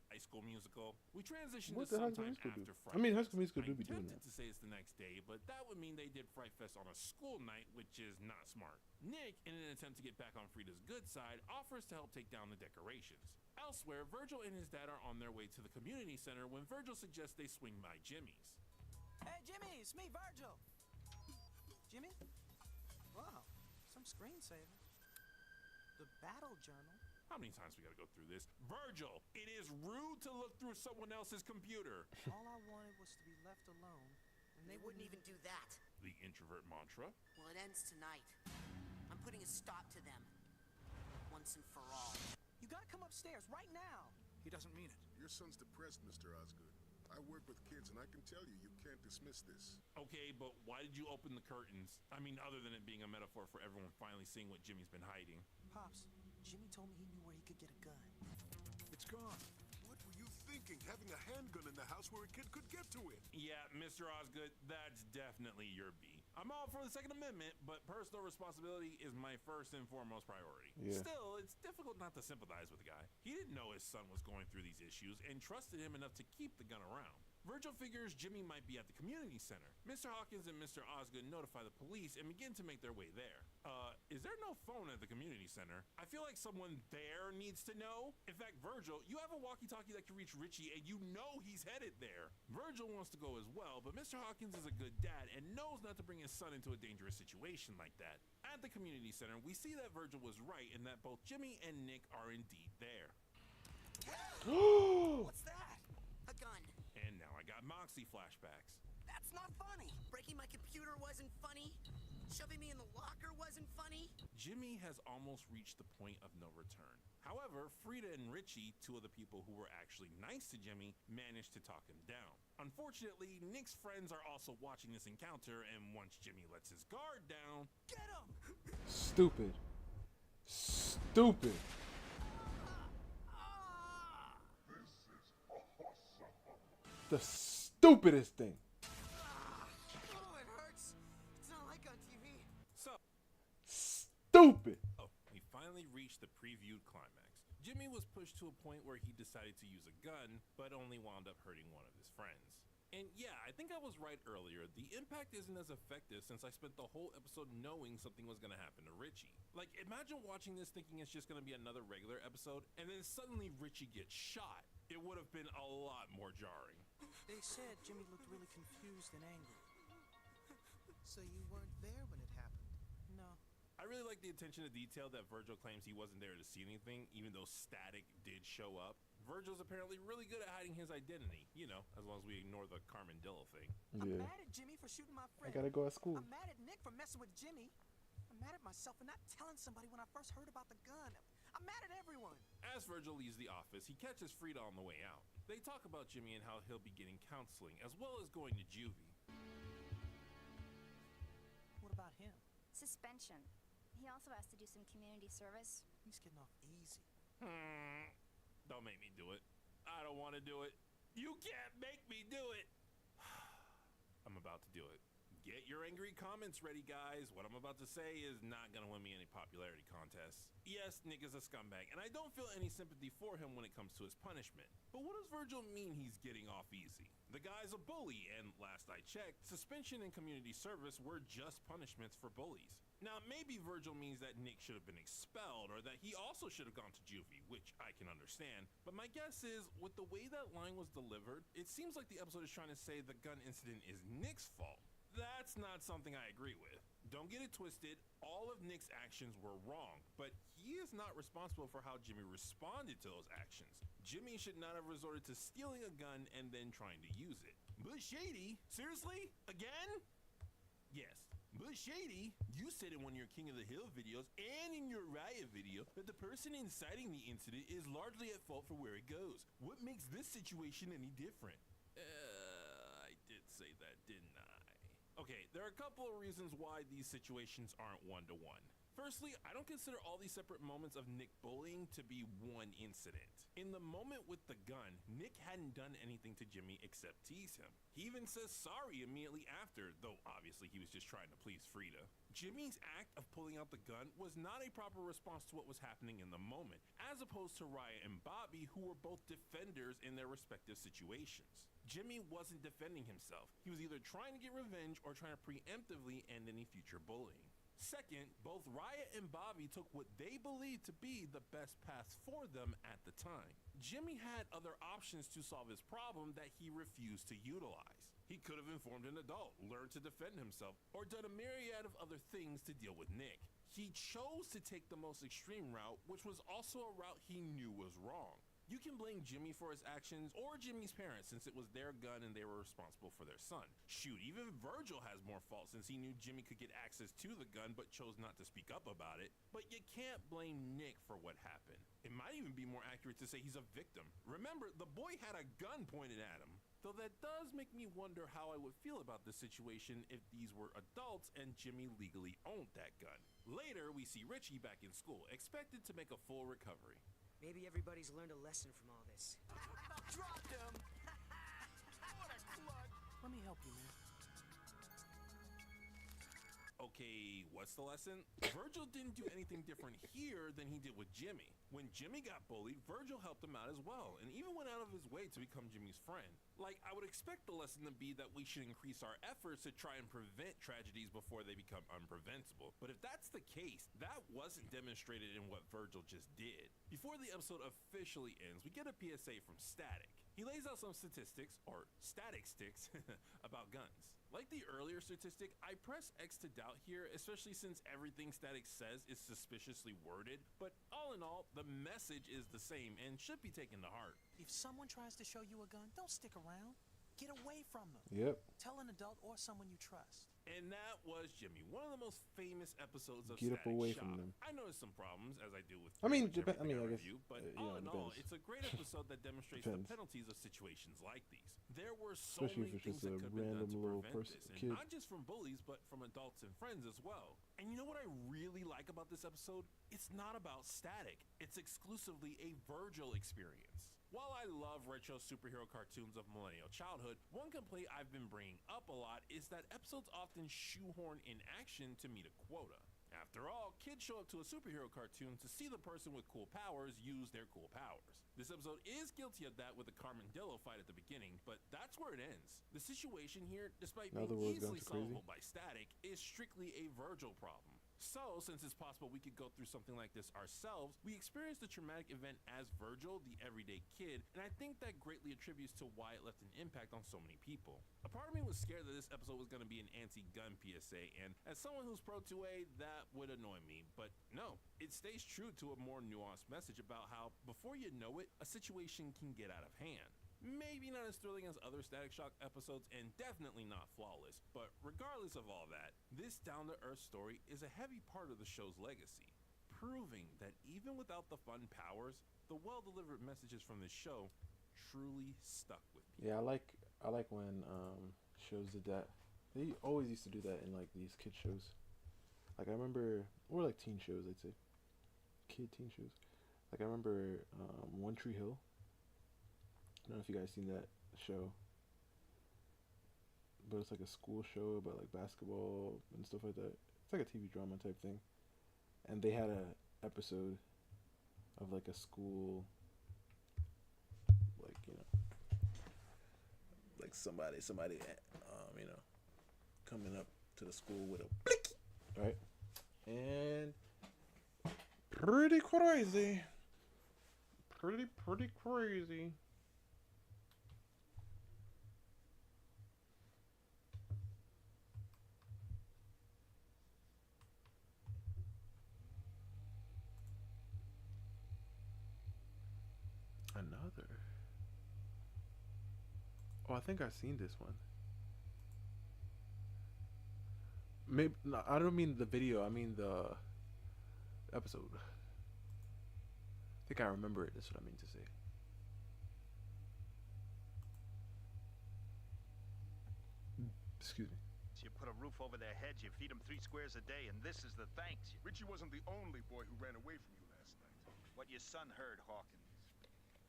High School Musical. We transition What to the High School sometime Musical do? after Fright I mean, High Fest. School Musical do I'm be doing tempted that. to say it's the next day, but that would mean they did Fright Fest on a school night, which is not smart. Nick, in an attempt to get back on Frida's good side, offers to help take down the decorations. Elsewhere, Virgil and his dad are on their way to the community center when Virgil suggests they swing by Jimmy's. Hey, Jimmy, it's me, Virgil. Jimmy? Wow, some screensaver. The Battle Journal. How many times we gotta go through this? Virgil, it is rude to look through someone else's computer. All I wanted was to be left alone. And they wouldn't even do that. The introvert mantra. Well, it ends tonight. I'm putting a stop to them. Once and for all. You gotta come upstairs right now. He doesn't mean it. Your son's depressed, Mr. Osgood. I work with kids, and I can tell you, you can't dismiss this. Okay, but why did you open the curtains? I mean, other than it being a metaphor for everyone finally seeing what Jimmy's been hiding. Pops, Jimmy told me he knew where he could get a gun. It's gone. What were you thinking, having a handgun in the house where a kid could get to it? Yeah, Mr. Osgood, that's definitely your B. I'm all for the Second Amendment, but personal responsibility is my first and foremost priority. Yeah. Still, it's difficult not to sympathize with the guy. He didn't know his son was going through these issues and trusted him enough to keep the gun around. Virgil figures Jimmy might be at the community center. Mr. Hawkins and Mr. Osgood notify the police and begin to make their way there. Is there no phone at the community center? I feel like someone there needs to know. In fact, Virgil, you have a walkie-talkie that can reach Richie and you know he's headed there. Virgil wants to go as well, but Mr. Hawkins is a good dad and knows not to bring his son into a dangerous situation like that. At the community center, we see that Virgil was right and that both Jimmy and Nick are indeed there. What's that? A gun. And now I got Moxie flashbacks. That's not funny. Breaking my computer wasn't funny. Shoving me in the locker wasn't funny. Jimmy has almost reached the point of no return. However, Frida and Richie, two of the people who were actually nice to Jimmy, managed to talk him down. Unfortunately, Nick's friends are also watching this encounter, and once Jimmy lets his guard down, get him! Stupid. Stupid. The stupidest thing. Oh, it hurts. It's not like on TV. So, Stupid. we finally reached the previewed climax. Jimmy was pushed to a point where he decided to use a gun, but only wound up hurting one of his friends. And yeah, I think I was right earlier. The impact isn't as effective since I spent the whole episode knowing something was gonna happen to Richie. Like, imagine watching this thinking it's just gonna be another regular episode, and then suddenly Richie gets shot. It would have been a lot more jarring. They said Jimmy looked really confused and angry. So you weren't there when it happened? No. I really like the attention to detail that Virgil claims he wasn't there to see anything, even though Static did show up. Virgil's apparently really good at hiding his identity, you know, as long as we ignore the Carmendilla thing. I'm mad at Jimmy for shooting my friend. I gotta go to school. I'm mad at Nick for messing with Jimmy. I'm mad at myself for not telling somebody when I first heard about the gun. I'm mad at everyone. As Virgil leaves the office, he catches Frida on the way out. They talk about Jimmy and how he'll be getting counseling, as well as going to juvie. What about him? Suspension. He also has to do some community service. He's getting off easy. Don't make me do it. I don't want to do it. You can't make me do it. I'm about to do it. Get your angry comments ready, guys. What I'm about to say is not gonna win me any popularity contests. Yes, Nick is a scumbag, and I don't feel any sympathy for him when it comes to his punishment. But what does Virgil mean he's getting off easy? The guy's a bully, and last I checked, suspension and community service were just punishments for bullies. Now, maybe Virgil means that Nick should have been expelled, or that he also should have gone to juvie, which I can understand. But my guess is, with the way that line was delivered, it seems like the episode is trying to say the gun incident is Nick's fault. That's not something I agree with. Don't get it twisted, all of Nick's actions were wrong, but he is not responsible for how Jimmy responded to those actions. Jimmy should not have resorted to stealing a gun and then trying to use it. But Shady, seriously? Again? Yes. But Shady, you said in one of your King of the Hill videos and in your Riot video that the person inciting the incident is largely at fault for where it goes. What makes this situation any different? I did say that, didn't I? Okay, there are a couple of reasons why these situations aren't one-to-one. Firstly, I don't consider all these separate moments of Nick bullying to be one incident. In the moment with the gun, Nick hadn't done anything to Jimmy except tease him. He even says sorry immediately after, though obviously he was just trying to please Frida. Jimmy's act of pulling out the gun was not a proper response to what was happening in the moment, as opposed to Raya and Bobby, who were both defenders in their respective situations. Jimmy wasn't defending himself. He was either trying to get revenge or trying to preemptively end any future bullying. Second, both Raya and Bobby took what they believed to be the best path for them at the time. Jimmy had other options to solve his problem that he refused to utilize. He could have informed an adult, learned to defend himself, or done a myriad of other things to deal with Nick. He chose to take the most extreme route, which was also a route he knew was wrong. You can blame Jimmy for his actions or Jimmy's parents since it was their gun and they were responsible for their son. Shoot, even Virgil has more fault since he knew Jimmy could get access to the gun but chose not to speak up about it. But you can't blame Nick for what happened. It might even be more accurate to say he's a victim. Remember, the boy had a gun pointed at him. Though that does make me wonder how I would feel about this situation if these were adults and Jimmy legally owned that gun. Later, we see Richie back in school, expected to make a full recovery. Maybe everybody's learned a lesson from all this. Dropped him! What a klutz! Let me help you, man. Okay, what's the lesson? Virgil didn't do anything different here than he did with Jimmy. When Jimmy got bullied, Virgil helped him out as well, and even went out of his way to become Jimmy's friend. Like, I would expect the lesson to be that we should increase our efforts to try and prevent tragedies before they become unpreventable. But if that's the case, that wasn't demonstrated in what Virgil just did. Before the episode officially ends, we get a PSA from Static. He lays out some statistics, or static sticks, about guns. Like the earlier statistic, I press X to doubt here, especially since everything Static says is suspiciously worded, but all in all, the message is the same and should be taken to heart. If someone tries to show you a gun, don't stick around. Get away from them. Yep. Tell an adult or someone you trust. And that was Jimmy, one of the most famous episodes of Get up Static away Shock. from them. I noticed some problems, as I do with I mean, pretty much I mean, I everything guess, review, but yeah, all in all, depends. it's a great episode that demonstrates the Depends. penalties of situations like these. There were so Especially many if it's things just that a could have been done random to little prevent person, this, and kid. not just from bullies, but from adults and friends as well. And you know what I really like about this episode? It's not about Static. It's exclusively a Virgil experience. While I love retro superhero cartoons of millennial childhood, one complaint I've been bringing up a lot is that episodes often shoehorn in action to meet a quota. After all, kids show up to a superhero cartoon to see the person with cool powers use their cool powers. This episode is guilty of that with the Carmandillo fight at the beginning, but that's where it ends. The situation here, despite Now the being world's gone easily too crazy. solvable by Static, is strictly a Virgil problem. So, since it's possible we could go through something like this ourselves, we experience the traumatic event as Virgil, the everyday kid, and I think that greatly attributes to why it left an impact on so many people. A part of me was scared that this episode was going to be an anti-gun PSA, and as someone who's pro-2A, that would annoy me, but no, it stays true to a more nuanced message about how, before you know it, a situation can get out of hand. Maybe not as thrilling as other Static Shock episodes, and definitely not flawless, but regardless of all that, this down-to-earth story is a heavy part of the show's legacy, proving that even without the fun powers, the well-delivered messages from this show truly stuck with people. Yeah, I like when shows did that. They always used to do that in like these kid shows. Like I remember, or like teen shows, I'd say. Kid teen shows. Like I remember One Tree Hill. I don't know if you guys seen that show, but it's like a school show about like basketball and stuff like that. It's like a TV drama type thing, and they had a episode of like a school, like like somebody coming up to the school with a blicky, right, and pretty crazy. Another. Oh, I think I've seen this one. Maybe no, I don't mean the video. I mean the episode. I think I remember it. That's what I mean to say. Excuse me. You put a roof over their heads, you feed them 3 squares a day, and this is the thanks. Richie wasn't the only boy who ran away from you last night. What your son heard, Hawkins.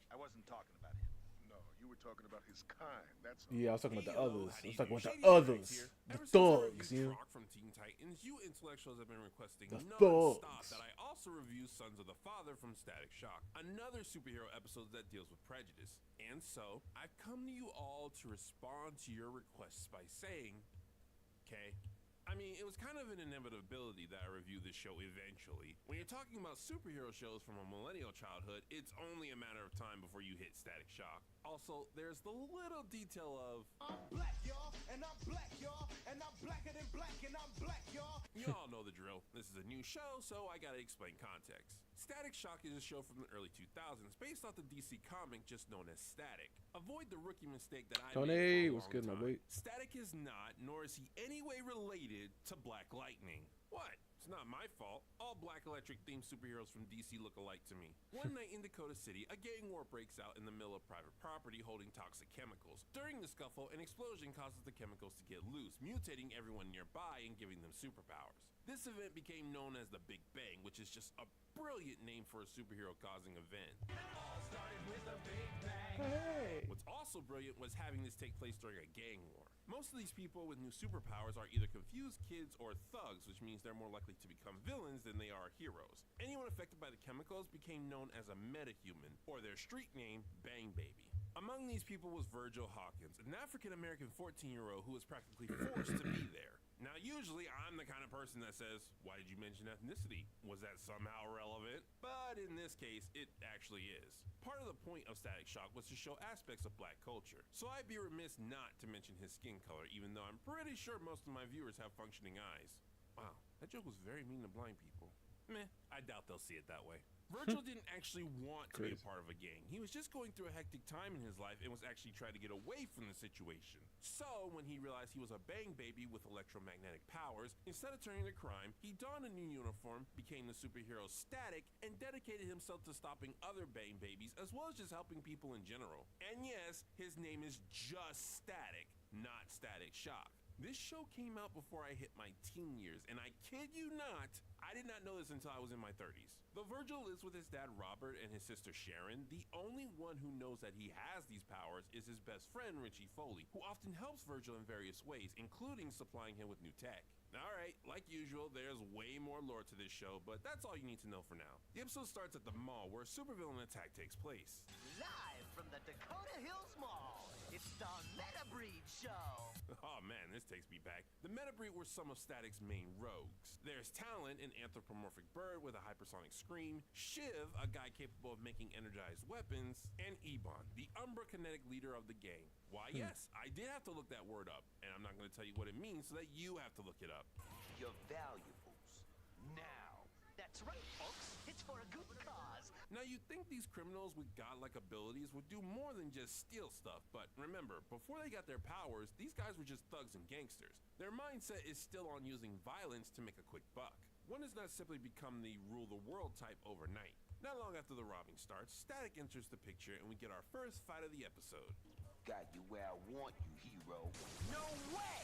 I wasn't talking about him. No, you were talking about his kind. That's all. Yeah, I was talking about the others. I was talking about the Shady Lyrics others. here. The Ever since I thugs, reviewed you know? Croc from Teen Titans, you intellectuals have been requesting The non-stop thugs. that I also review Sons of the Father from Static Shock, another superhero episode that deals with prejudice. And so, I've come to you all to respond to your requests by saying, okay, I mean, it was kind of an inevitability that I review this show eventually. When you're talking about superhero shows from a millennial childhood, it's only a matter of time before you hit Static Shock. Also, there's the little detail of I'm black, y'all, and I'm black, y'all, and I'm blacker than black, and I'm black, y'all. you all know the drill. This is a new show, so I gotta explain context. Static Shock is a show from the early 2000s based off the DC comic just known as Static. Avoid the rookie mistake that I Tony, made for a what's long good, my time. boy? Static is not, nor is he any way related to Black Lightning. What? It's not my fault. All Black Electric themed superheroes from DC look alike to me. One night in Dakota City, a gang war breaks out in the middle of private property holding toxic chemicals. During the scuffle, an explosion causes the chemicals to get loose, mutating everyone nearby and giving them superpowers. This event became known as the Big Bang, which is just a brilliant name for a superhero-causing event. Hey. What's also brilliant was having this take place during a gang war. Most of these people with new superpowers are either confused kids or thugs, which means they're more likely to become villains than they are heroes. Anyone affected by the chemicals became known as a metahuman, or their street name, Bang Baby. Among these people was Virgil Hawkins, an African-American 14-year-old who was practically forced to be there. Now, usually, I'm the kind of person that says, why did you mention ethnicity? Was that somehow relevant? But in this case, it actually is. Part of the point of Static Shock was to show aspects of black culture, so I'd be remiss not to mention his skin color, even though I'm pretty sure most of my viewers have functioning eyes. Wow, that joke was very mean to blind people. Meh, I doubt they'll see it that way. Virgil didn't actually want to be a part of a gang. He was just going through a hectic time in his life and was actually trying to get away from the situation. So, when he realized he was a bang baby with electromagnetic powers, instead of turning to crime, he donned a new uniform, became the superhero Static, and dedicated himself to stopping other bang babies as well as just helping people in general. And yes, his name is just Static, not Static Shock. This show came out before I hit my teen years, and I kid you not, I did not know this until I was in my 30s. Though Virgil lives with his dad Robert and his sister Sharon, the only one who knows that he has these powers is his best friend Richie Foley, who often helps Virgil in various ways, including supplying him with new tech. Alright, like usual, there's way more lore to this show, but that's all you need to know for now. The episode starts at the mall where a supervillain attack takes place. Live from the Dakota Hills Mall, it's the Meta Breed Show. Oh man, this takes me back. The Meta Breed were some of Static's main rogues. There's Talon, an anthropomorphic bird with a hypersonic scream, Shiv, a guy capable of making energized weapons, and Ebon, the Umbra kinetic leader of the gang. Why, yes, I did have to look that word up, and I'm not going to tell you what it means so that you have to look it up. Your valuables. Now. That's right, folks. It's for a good cause. Now, you'd think these criminals with godlike abilities would do more than just steal stuff, but remember, before they got their powers, these guys were just thugs and gangsters. Their mindset is still on using violence to make a quick buck. One does not simply become the rule-the-world type overnight. Not long after the robbing starts, Static enters the picture and we get our first fight of the episode. Got you where I want you, hero. No way!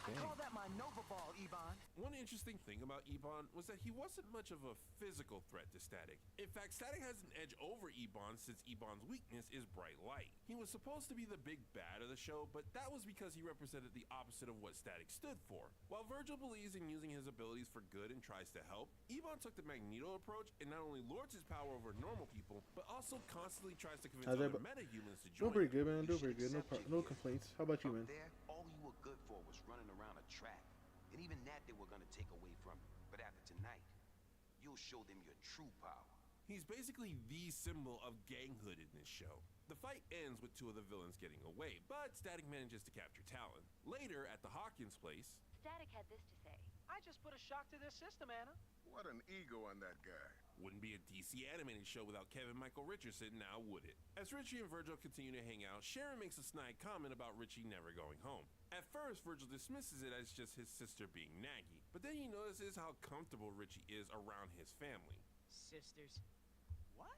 I call that my Nova Ball, Ebon. One interesting thing about Ebon was that he wasn't much of a physical threat to Static. In fact, Static has an edge over Ebon since Ebon's weakness is bright light. He was supposed to be the big bad of the show, but that was because he represented the opposite of what Static stood for. While Virgil believes in using his abilities for good and tries to help, Ebon took the Magneto approach and not only lords his power over normal people, but also constantly tries to convince other metahumans to join. Doing pretty good, man. Doing pretty good. No complaints. How about you, man? There, all you were good for was running around a track. And even that they were gonna take away from you. But after tonight, you'll show them your true power. He's basically the symbol of ganghood in this show. The fight ends with two of the villains getting away, but Static manages to capture Talon. Later, at the Hawkins place, Static had this to say. I just put a shock to their system, Anna. What an ego on that guy. Wouldn't be a DC animated show without Kevin Michael Richardson, now would it? As Richie and Virgil continue to hang out, Sharon makes a snide comment about Richie never going home. At first, Virgil dismisses it as just his sister being naggy, but then he notices how comfortable Richie is around his family. Sisters. What?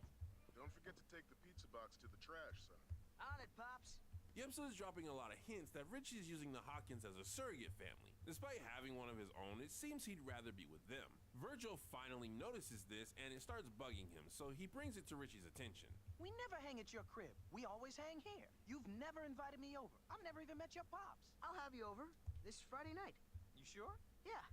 Don't forget to take the pizza box to the trash, son. On it, Pops. The episode is dropping a lot of hints that Richie is using the Hawkins as a surrogate family. Despite having one of his own, it seems he'd rather be with them. Virgil finally notices this and it starts bugging him, so he brings it to Richie's attention. We never hang at your crib. We always hang here. You've never invited me over. I've never even met your Pops. I'll have you over this Friday night. You sure? Yeah.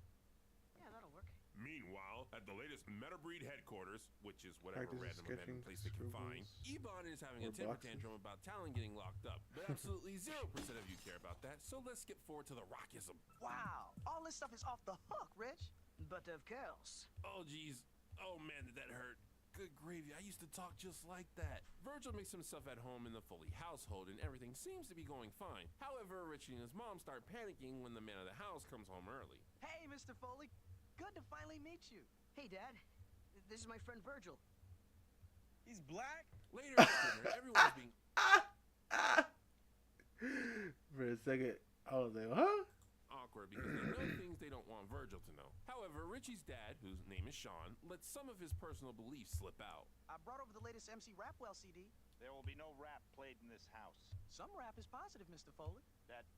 Yeah, that'll work. Meanwhile, at the latest Metabreed headquarters, which is whatever Practice random abandoned place they can find, Ebon is having a temper tantrum about Talon getting locked up. But absolutely 0% of you care about that, so let's skip forward to the rockism. Wow, all this stuff is off the hook, Rich. But of course. Oh, geez. Oh, man, did that hurt. Good gravy, I used to talk just like that. Virgil makes himself at home in the Foley household and everything seems to be going fine. However, Richie and his mom start panicking when the man of the house comes home early. Hey, Mr. Foley. Good to finally meet you. Hey, Dad. This is my friend Virgil. He's black? Later at dinner, everyone's being... For a second, I was like, huh? Awkward because they know things they don't want Virgil to know. However, Richie's dad, whose name is Sean, lets some of his personal beliefs slip out. I brought over the latest MC Rapwell CD. There will be no rap played in this house. Some rap is positive, Mr. Foley. That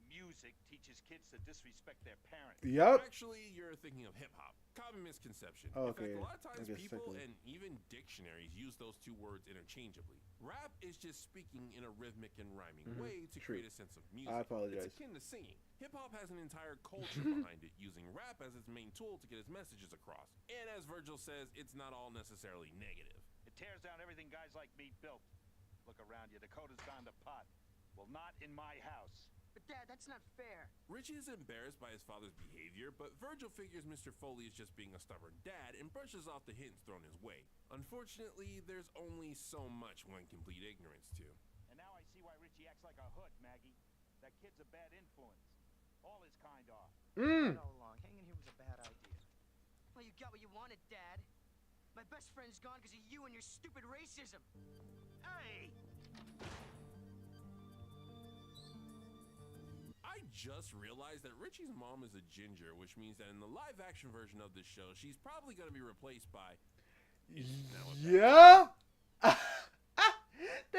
music teaches kids to disrespect their parents. Yep. Actually, you're thinking of hip-hop. Common misconception. Oh, In fact, okay. a lot of times people simply. and even dictionaries use those two words interchangeably. Rap is just speaking in a rhythmic and rhyming way to create a sense of music. I apologize. It's akin to singing. Hip-hop has an entire culture behind it, using rap as its main tool to get its messages across. And as Virgil says, it's not all necessarily negative. It tears down everything guys like me built. Look around you. Dakota's gone to pot. Well, not in my house. But Dad, that's not fair. Richie is embarrassed by his father's behavior, but Virgil figures Mr. Foley is just being a stubborn dad and brushes off the hints thrown his way. Unfortunately, there's only so much one can plead ignorance to. And now I see why Richie acts like a hood, Maggie. That kid's a bad influence. All his kind are. All along, hanging here was a bad idea. Well, you got what you wanted, Dad. My best friend's gone because of you and your stupid racism. Hey! I just realized that Richie's mom is a ginger, which means that in the live-action version of this show, she's probably going to be replaced by... Yeah.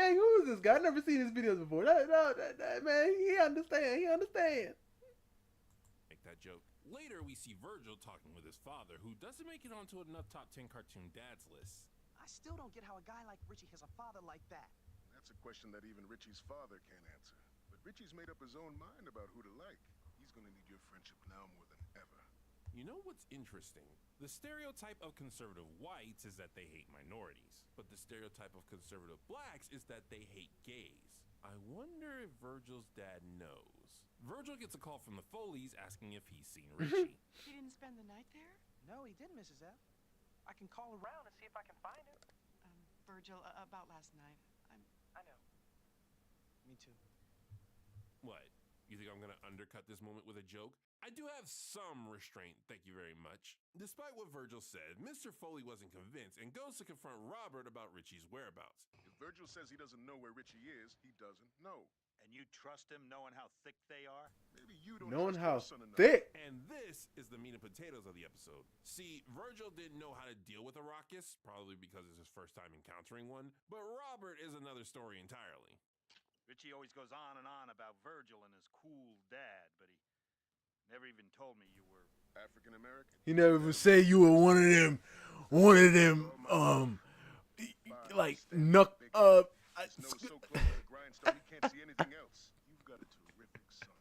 dang, who is this guy? I never seen his videos before. That man, he understand. He understand. Make that joke. Later, we see Virgil talking with his father, who doesn't make it onto enough top 10 cartoon dads list. I still don't get how a guy like Richie has a father like that. That's a question that even Richie's father can't answer. But Richie's made up his own mind about who to like. He's gonna need your friendship now more than ever. You know what's interesting? The stereotype of conservative whites is that they hate minorities, but the stereotype of conservative blacks is that they hate gays. I wonder if Virgil's dad knows. Virgil gets a call from the Foleys asking if he's seen Richie. He didn't spend the night there? No, he didn't, Mrs. F. I can call around and see if I can find him. Virgil, about last night. I know. Me too. What? You think I'm gonna undercut this moment with a joke? I do have some restraint, thank you very much. Despite what Virgil said, Mr. Foley wasn't convinced and goes to confront Robert about Richie's whereabouts. If Virgil says he doesn't know where Richie is, he doesn't know. And you trust him knowing how thick they are? Maybe you don't Knowing trust how your son enough. thick. And this is the meat and potatoes of the episode. See, Virgil didn't know how to deal with a raucous, probably because it's his first time encountering one, but Robert is another story entirely. Richie always goes on and on about Virgil and his cool dad, but he never even told me you were African American. He never even say you were one of them, like His nose so close to the grindstone he can't see anything else. You've got a terrific son.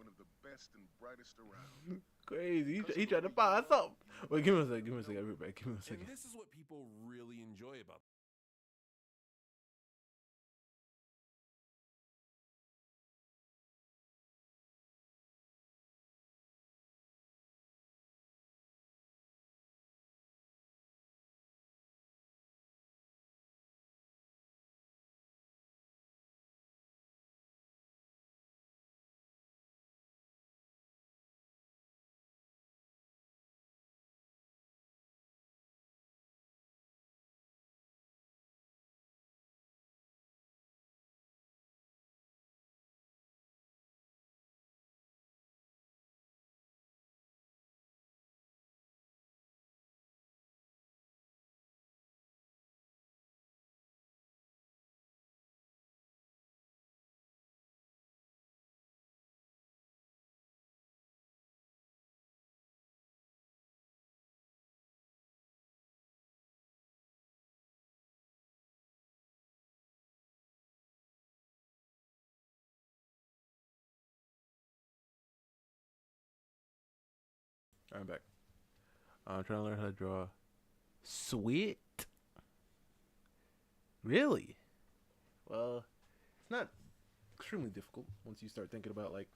One of the best and brightest around. Crazy. He tried to find something. Wait, give me a second. Give me a second, everybody. Give me a second. And this is what people really enjoy about I'm back. I'm trying to learn how to draw sweat. Really? Well, it's not extremely difficult once you start thinking about like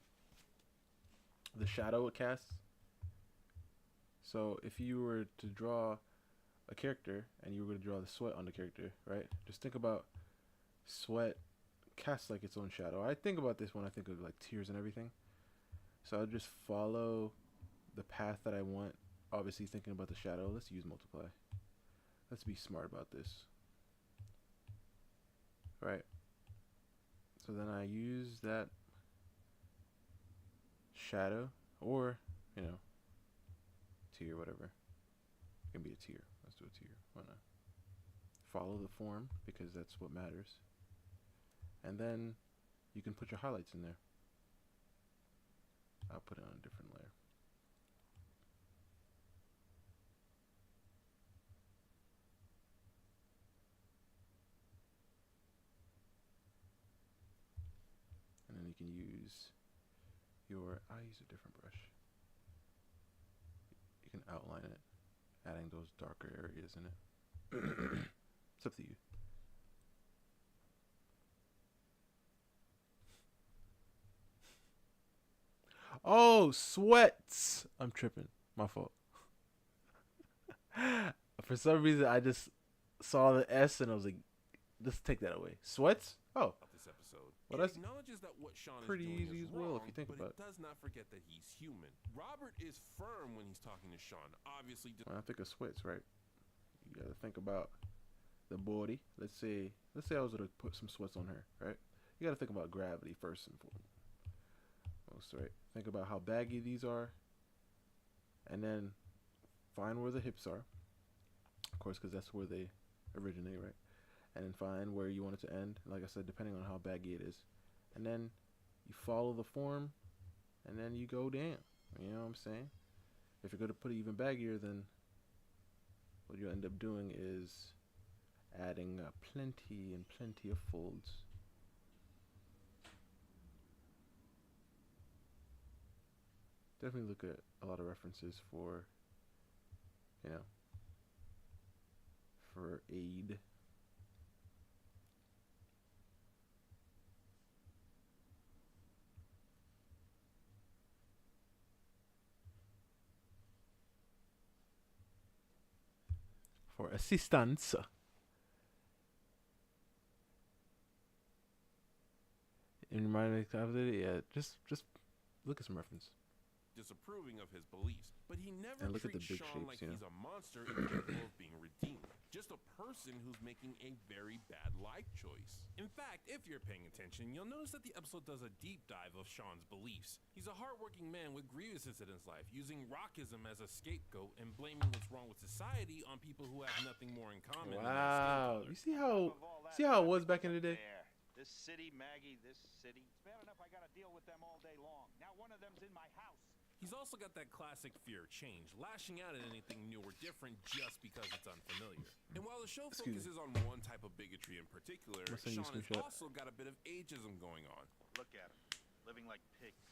the shadow it casts. So if you were to draw a character and you were going to draw the sweat on the character, right? Just think about sweat casts like its own shadow. I think about this when I think of like tears and everything. So I'll just follow the path that I want, obviously thinking about the shadow. Let's use multiply. Let's be smart about this. Right. So then I use that shadow, or, you know, tier, whatever. It can be a tier. Let's do a tier. Why not? Follow the form, because that's what matters. And then you can put your highlights in there. I'll put it on a different layer. And then you can use I use a different brush. You can outline it, adding those darker areas in it. It's up to you. Oh, sweats! I'm tripping. My fault. For some reason, I just saw the S and I was like, let's take that away. Sweats? Oh. This episode. Well, It that's acknowledges that what Sean pretty is doing easy is as well wrong, if you think but about it does not forget that he's human. Robert is firm when he's talking to Sean. Obviously, When I think of sweats, right? You gotta think about the body. Let's say I was gonna put some sweats on her, right? You gotta think about gravity first and foremost, right? Think about how baggy these are, and then find where the hips are, of course, because that's where they originate, right? and then find where you want it to end. Like I said, depending on how baggy it is, and then you follow the form, and then you go down. You know what I'm saying? If you're going to put it even baggier, then what you end up doing is adding plenty and plenty of folds. Definitely look at a lot of references for, you know, for aid. For assistance. In my yeah, just look at some reference. Disapproving of his beliefs, but he never And look at the treats big Sean shapes, like you know? he's a monster incapable of being redeemed. Just a person who's making a very bad life choice. In fact, if you're paying attention, you'll notice that the episode does a deep dive of Sean's beliefs. He's a hardworking man with grievances in his life, using rockism as a scapegoat and blaming what's wrong with society on people who have nothing more in common. Wow, you see how it was back in the day? This city, Maggie, this city. It's bad enough I gotta deal with them all day long. Now one of them's in my house. He's also got that classic fear of change, lashing out at anything new or different just because it's unfamiliar. And while the show focuses on one type of bigotry in particular, Sean has also got a bit of ageism going on. Look at him, living like pigs.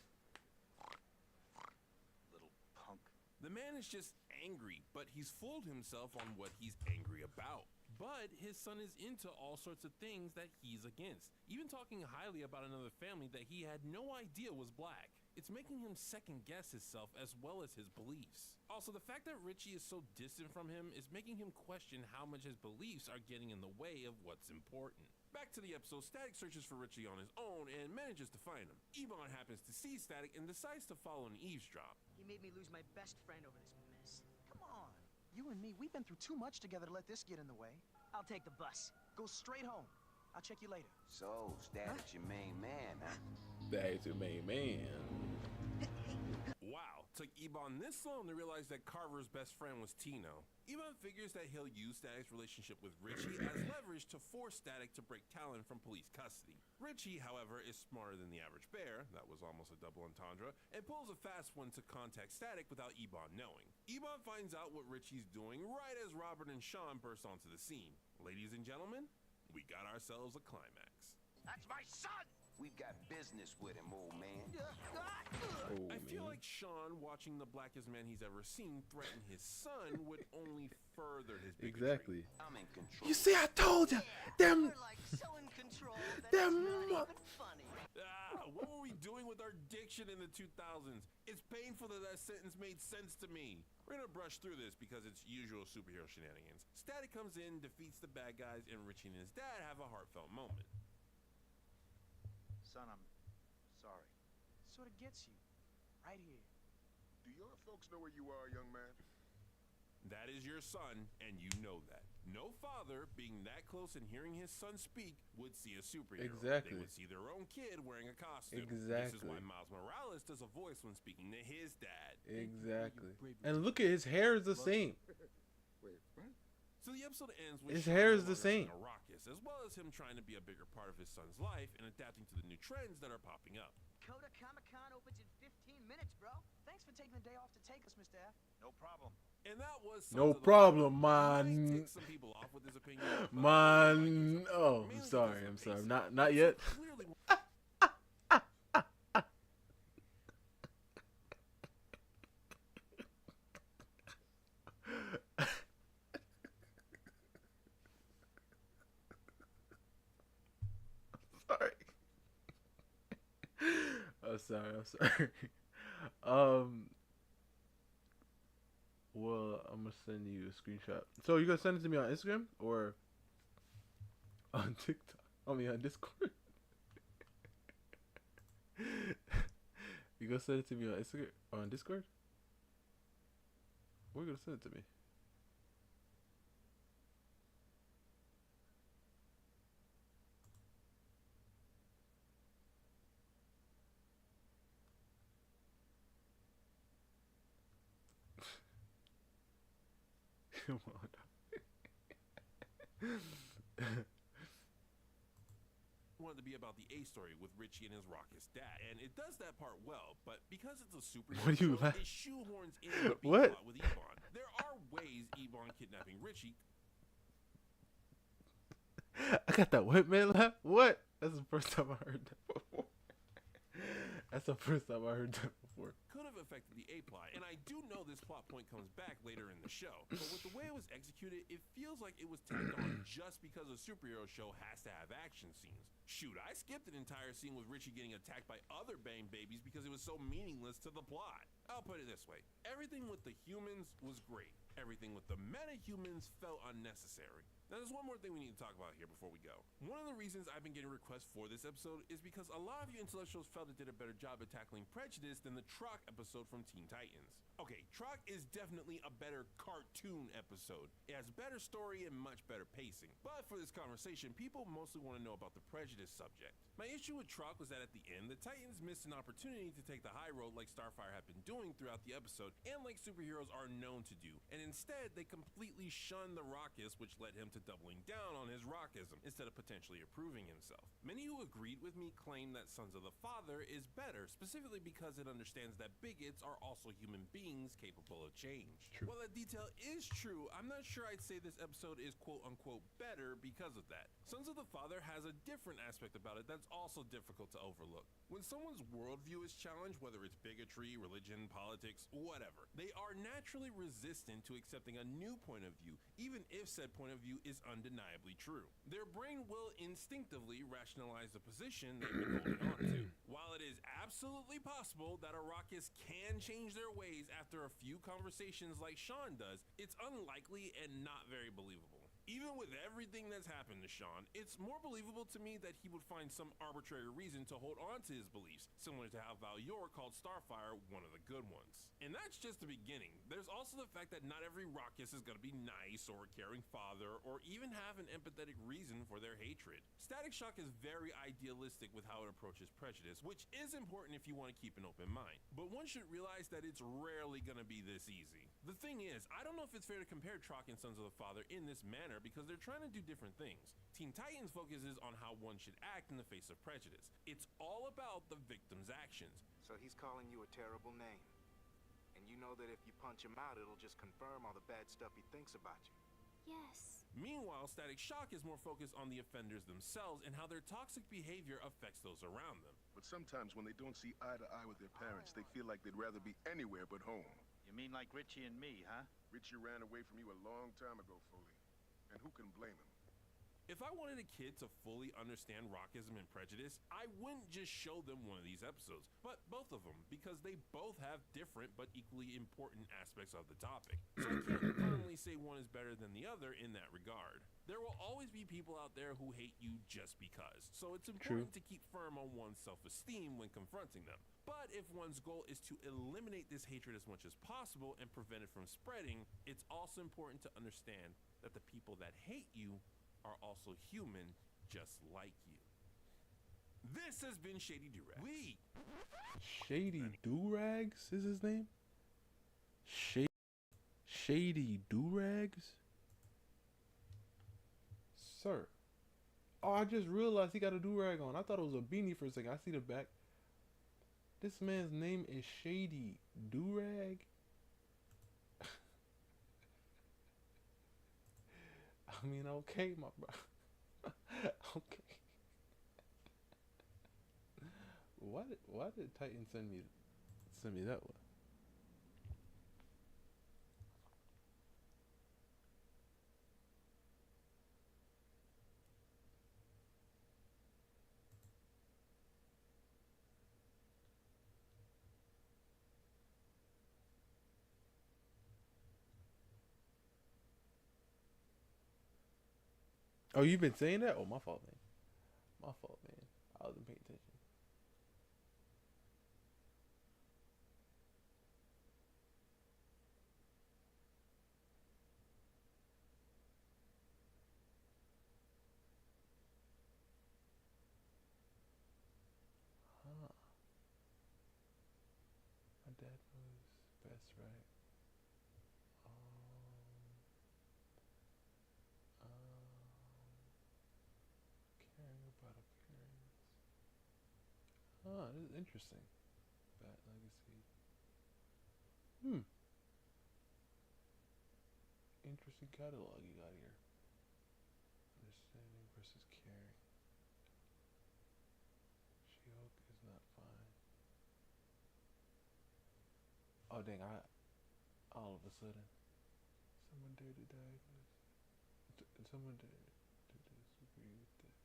Little punk. The man is just angry, but he's fooled himself on what he's angry about. But his son is into all sorts of things that he's against, even talking highly about another family that he had no idea was black. It's making him second guess himself as well as his beliefs. Also, the fact that Richie is so distant from him is making him question how much his beliefs are getting in the way of what's important. Back to the episode, Static searches for Richie on his own and manages to find him. Ebon happens to see Static and decides to follow and eavesdrop. He made me lose my best friend over this mess. Come on. You and me, we've been through too much together to let this get in the way. I'll take the bus. Go straight home. I'll check you later. So, Static's your main man, huh? That's your main man. Wow, took Ebon this long to realize that Carver's best friend was Tino. Ebon figures that he'll use Static's relationship with Richie as leverage to force Static to break Talon from police custody. Richie, however, is smarter than the average bear, that was almost a double entendre, and pulls a fast one to contact Static without Ebon knowing. Ebon finds out what Richie's doing right as Robert and Sean burst onto the scene. Ladies and gentlemen, we got ourselves a climax. That's my son! We've got business with him, old man. I feel like Sean, watching the blackest man he's ever seen, threaten his son would only further his bigotry. Exactly. I'm in control. You see, I told you! Them... Like so in control that them... it's not even funny. What were we doing with our diction in the 2000s? It's painful that that sentence made sense to me. We're gonna brush through this because it's usual superhero shenanigans. Static comes in, defeats the bad guys, and Richie and his dad have a heartfelt moment. Son, I'm sorry. Sort of gets you. Right here. Do your folks know where you are, young man? That is your son, and you know that. No father, being that close and hearing his son speak, would see a superhero. Exactly. They would see their own kid wearing a costume. Exactly. This is why Miles Morales does a voice when speaking to his dad. Exactly. And look at his hair is the same. Wait, what? So the episode ends with His Sean hair no is the longer being same. a raucous, as well as him trying to be a bigger part of his son's life and adapting to the new trends that are popping up. Coda Comic-Con opens in 15 minutes, bro. Thanks for taking the day off to take us, Mr. F. No problem. And that was No Sons of the problem, He might man. tick some people off with his opinion, but Man. Oh, I'm sorry. I'm sorry. Not yet. clearly Sorry. I'm sorry. Well, I'm gonna send you a screenshot. So you gonna send it to me on Instagram or on TikTok? I mean on Discord. You gonna send it to me on Instagram or on Discord? Where you gonna send it to me? Come on. wanted to be about the A story with Richie and his raucous dad, and it does that part well, but because it's a superhero What are you show, it shoehorns in the B plot with Ebon. There are ways Ebon kidnapping Richie. I got that white man laugh. What? That's the first time I heard that before. That's the first time I heard that before. Could have affected the A plot, and I do know this plot point comes back later in the show, but with the way it was executed, it feels like it was tacked on just because a superhero show has to have action scenes. Shoot, I skipped an entire scene with Richie getting attacked by other Bane babies because it was so meaningless to the plot. I'll put it this way. Everything with the humans was great. Everything with the meta-humans felt unnecessary. Now, there's one more thing we need to talk about here before we go. One of the reasons I've been getting requests for this episode is because a lot of you intellectuals felt it did a better job at tackling prejudice than the Troc episode from Teen Titans. Okay, Troc is definitely a better cartoon episode. It has better story and much better pacing. But for this conversation, people mostly want to know about the prejudice subject. My issue with Troc was that at the end, the Titans missed an opportunity to take the high road like Starfire had been doing throughout the episode and like superheroes are known to do. And instead, they completely shunned the raucous, which led him to doubling down on his raucism instead of potentially approving himself. Many who agreed with me claim that Sons of the Father is better, specifically because it understands that bigots are also human beings capable of change. True. While that detail is true, I'm not sure I'd say this episode is quote-unquote better because of that. Sons of the Father has a different aspect about it that's also difficult to overlook. When someone's worldview is challenged, whether it's bigotry, religion, politics, whatever, they are naturally resistant to accepting a new point of view, even if said point of view is undeniably true. Their brain will instinctively rationalize the position they've been holding on to. While it is absolutely possible that a raucous can change their ways after a few conversations like Sean does, it's unlikely and not very believable. Even with everything that's happened to Sean, it's more believable to me that he would find some arbitrary reason to hold on to his beliefs, similar to how Val Yor called Starfire one of the good ones. And that's just the beginning. There's also the fact that not every raucous is going to be nice or a caring father or even have an empathetic reason for their hatred. Static Shock is very idealistic with how it approaches prejudice, which is important if you want to keep an open mind. But one should realize that it's rarely going to be this easy. The thing is, I don't know if it's fair to compare Troc and Sons of the Father in this manner because they're trying to do different things. Teen Titans focuses on how one should act in the face of prejudice. It's all about the victim's actions. So he's calling you a terrible name. And you know that if you punch him out, it'll just confirm all the bad stuff he thinks about you. Yes. Meanwhile, Static Shock is more focused on the offenders themselves and how their toxic behavior affects those around them. But sometimes when they don't see eye to eye with their parents, they feel like they'd rather be anywhere but home. You mean like Richie and me, huh? Richie ran away from you a long time ago, Foley. And who can blame him? If I wanted a kid to fully understand raucism and prejudice, I wouldn't just show them one of these episodes, but both of them, because they both have different but equally important aspects of the topic. So I can't firmly say one is better than the other in that regard. There will always be people out there who hate you just because, so it's important to keep firm on one's self-esteem when confronting them. But if one's goal is to eliminate this hatred as much as possible and prevent it from spreading, it's also important to understand that the people that hate you are also human, just like you. This has been Shady Durags. Shady Durags is his name? Shady Durags? Sir. Oh, I just realized he got a durag on. I thought it was a beanie for a second. I see the back. This man's name is Shady Durag? I mean, okay, my bro. Okay. Why did Titan send me that one? Oh, you've been saying that? Oh, my fault, man. My fault, man. I wasn't paying attention. Huh. My dad knows best, right? Caring about appearance. Oh, this is interesting. Bat Legacy. Interesting catalog you got here. Understanding versus caring. She-Hulk is not fine. Oh dang, all of a sudden someone dared to diagnose. Someone dared to disagree with this.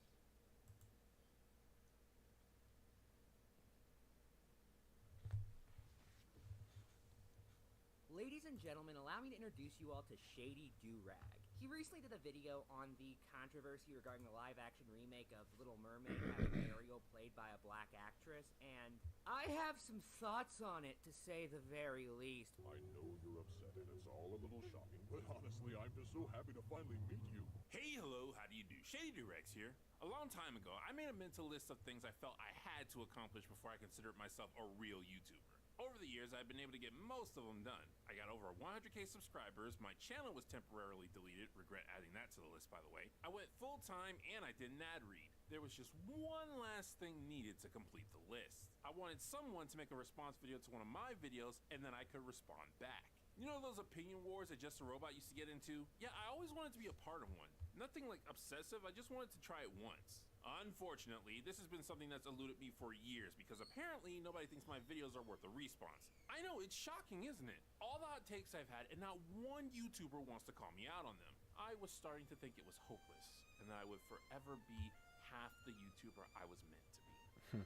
Ladies and gentlemen, allow me to introduce you all to Shady Do-Rag. He recently did a video on the controversy regarding the live-action remake of Little Mermaid having Ariel played by a black actress, and I have some thoughts on it, to say the very least. I know you're upset and it's all a little shocking, but honestly, I'm just so happy to finally meet you. Hey, hello, how do you do? Shady Durex here. A long time ago, I made a mental list of things I felt I had to accomplish before I considered myself a real YouTuber. Over the years, I've been able to get most of them done. I got over 100k subscribers, my channel was temporarily deleted, regret adding that to the list by the way. I went full-time and I did an ad read. There was just one last thing needed to complete the list. I wanted someone to make a response video to one of my videos and then I could respond back. You know those opinion wars that Just a Robot used to get into? Yeah, I always wanted to be a part of one. Nothing like obsessive, I just wanted to try it once. Unfortunately, this has been something that's eluded me for years because apparently nobody thinks my videos are worth a response. I know, it's shocking, isn't it? All the hot takes I've had and not one YouTuber wants to call me out on them. I was starting to think it was hopeless and that I would forever be half the YouTuber I was meant to be.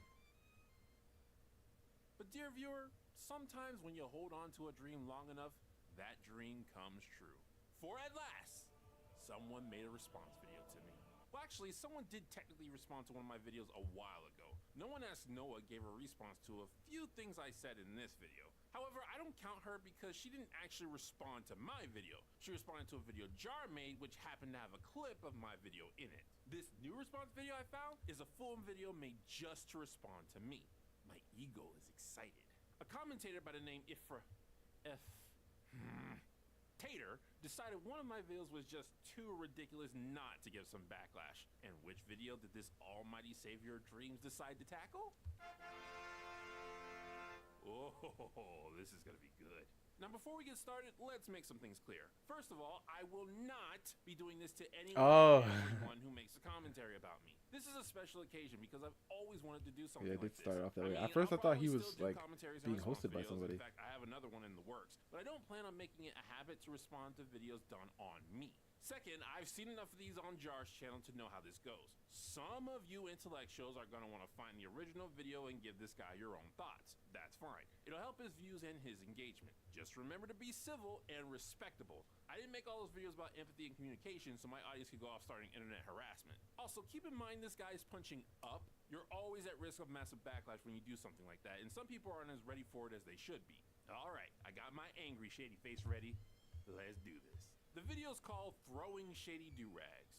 But dear viewer, sometimes when you hold on to a dream long enough, that dream comes true. For at last, someone made a response video to me. Well, actually, someone did technically respond to one of my videos a while ago. No One Asked Noah gave a response to a few things I said in this video. However, I don't count her because she didn't actually respond to my video. She responded to a video Jar made, which happened to have a clip of my video in it. This new response video I found is a full video made just to respond to me. My ego is excited. A commentator by the name Tater decided one of my videos was just too ridiculous not to give some backlash. And which video did this almighty savior of dreams decide to tackle? Oh, this is gonna be good. Now before we get started, let's make some things clear. First of all, I will not be doing this to anyone who makes a commentary about me. This is a special occasion because I've always wanted to do something Yeah, it like did start this. off that way. I mean, At first I thought he I'll was still do like commentaries and being response hosted by videos. somebody. In fact, I have another one in the works, but I don't plan on making it a habit to respond to videos done on me. Second, I've seen enough of these on Jar's channel to know how this goes. Some of you intellectuals are gonna wanna find the original video and give this guy your own thoughts. That's fine. It'll help his views and his engagement. Just remember to be civil and respectable. I didn't make all those videos about empathy and communication so my audience could go off starting internet harassment. Also, keep in mind this guy is punching up. You're always at risk of massive backlash when you do something like that, and some people aren't as ready for it as they should be. Alright, I got my angry shady face ready. Let's do this. The video's called Throwing Shady Do-Rags.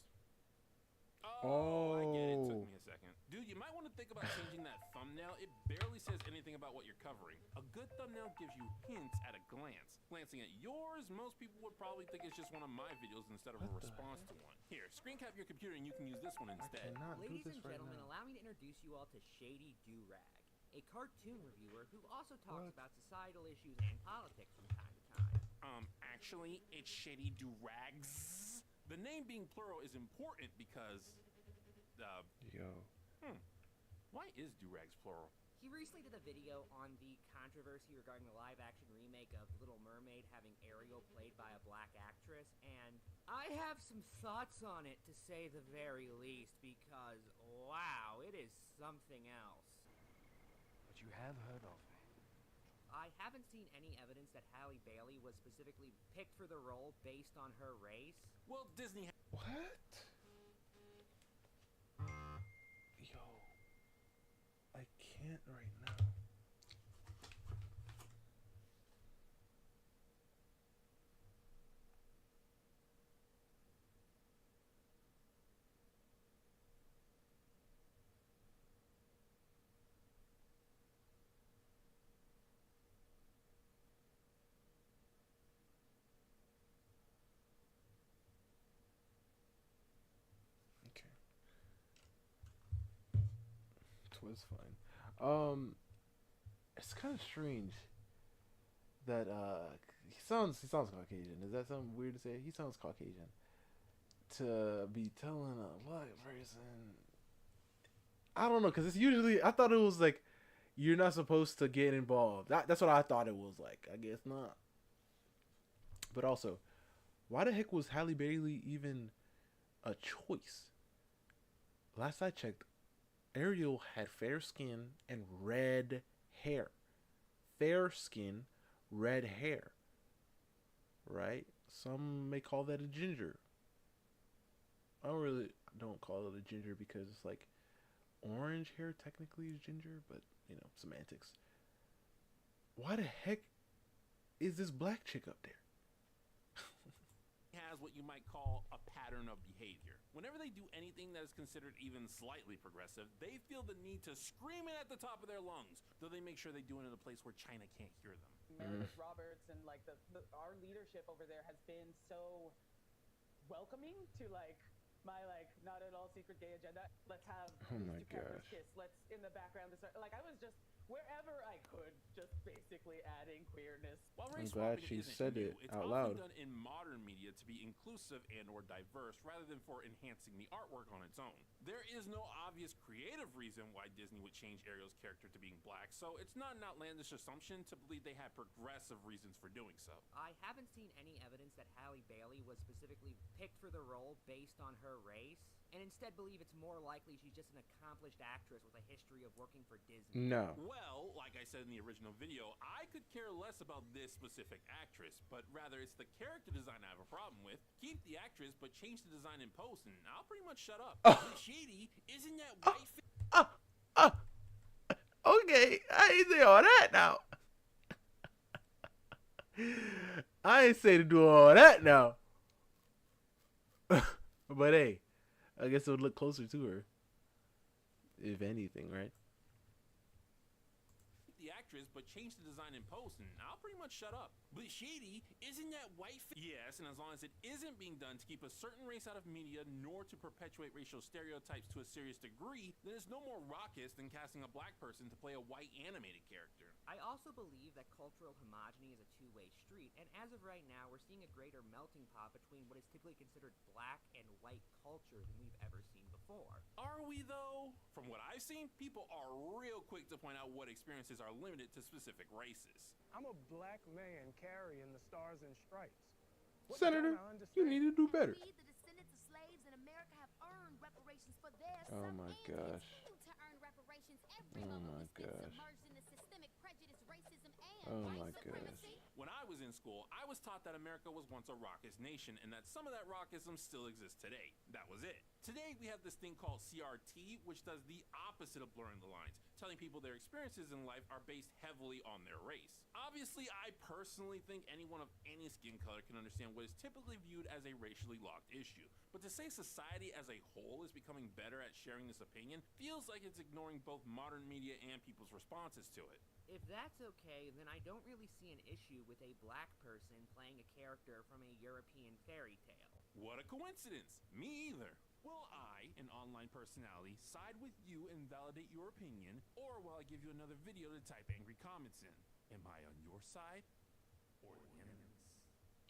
Oh, I get it. Took me a second. Dude, you might want to think about changing that thumbnail. It barely says anything about what you're covering. A good thumbnail gives you hints at a glance. Glancing at yours, most people would probably think it's just one of my videos instead of a response to one. Here, screen cap your computer and you can use this one instead. Ladies and gentlemen, allow me to introduce you all to Shady Do-Rag, a cartoon reviewer who also talks about societal issues and politics from time to time. Actually, it's Shady Do-Rags. The name being plural is important because, why is Do-Rags plural? He recently did a video on the controversy regarding the live-action remake of Little Mermaid having Ariel played by a black actress, and I have some thoughts on it, to say the very least, because, wow, it is something else. But you have heard of me. I haven't seen any evidence that Halle Bailey was specifically picked for the role based on her race. Well, Disney... What? Yo. I can't right now. Okay. 'Twas fine. It's kind of strange that he sounds Caucasian. Is that something weird to say? He sounds Caucasian. To be telling a black person, I don't know, because it's usually, I thought it was like you're not supposed to get involved. That's what I thought it was like. I guess not. But also, why the heck was Halle Bailey even a choice? Last I checked, Ariel had fair skin and red hair. Fair skin, red hair. Right? Some may call that a ginger. I don't call it a ginger because it's like orange hair technically is ginger, but you know, semantics. Why the heck is this black chick up there? Has what you might call a pattern of behavior. Whenever they do anything that is considered even slightly progressive, they feel the need to scream it at the top of their lungs, though they make sure they do it in a place where China can't hear them. Meredith Roberts and like our leadership over there has been so welcoming to like my like not at all secret gay agenda. Let's have Oh these my two characters gosh. kiss. Let's in the background this like I was just wherever I could, just basically adding queerness. While I'm race glad swapping she isn't said new, it it's out often loud. done in modern media to be inclusive and or diverse rather than for enhancing the artwork on its own. There is no obvious creative reason why Disney would change Ariel's character to being black, so it's not an outlandish assumption to believe they had progressive reasons for doing so. I haven't seen any evidence that Halle Bailey was specifically picked for the role based on her race, and instead believe it's more likely she's just an accomplished actress with a history of working for Disney. No. Well, like I said in the original video, I could care less about this specific actress, but rather it's the character design I have a problem with. Keep the actress, but change the design in post, and I'll pretty much shut up. Shady, isn't that white Okay, I ain't say all that now. I ain't say to do all that now. But hey, I guess it would look closer to her. If anything, right? the actress, but change the design in post, and I'll pretty much shut up. But Shady, isn't that white? Yes, and as long as it isn't being done to keep a certain race out of media, nor to perpetuate racial stereotypes to a serious degree, then it's no more raucous than casting a black person to play a white animated character. I also believe that cultural homogeny is a two-way street, and as of right now, we're seeing a greater melting pot between what is typically considered black and white culture than we've ever seen before. Are we, though? From what I've seen, people are real quick to point out what experiences are limited to specific races. I'm a black man carrying the stars and stripes. What Senator, don't I you need to do better. We, the descendants of slaves in America, have earned reparations for their Oh some my and gosh. continue to earn reparations. Oh Every one my of us been gosh. submerged in the systemic prejudice, racism, and Oh white my supremacy. When I was in school, I was taught that America was once a raucous nation and that some of that raucous still exists today. That was it. Today, we have this thing called CRT, which does the opposite of blurring the lines, telling people their experiences in life are based heavily on their race. Obviously, I personally think anyone of any skin color can understand what is typically viewed as a racially locked issue. But to say society as a whole is becoming better at sharing this opinion feels like it's ignoring both modern media and people's responses to it. If that's okay, then I don't really see an issue with a black person playing a character from a European fairy tale. What a coincidence! Me either. Will I, an online personality, side with you and validate your opinion, or will I give you another video to type angry comments in? Am I on your side or the enemy's?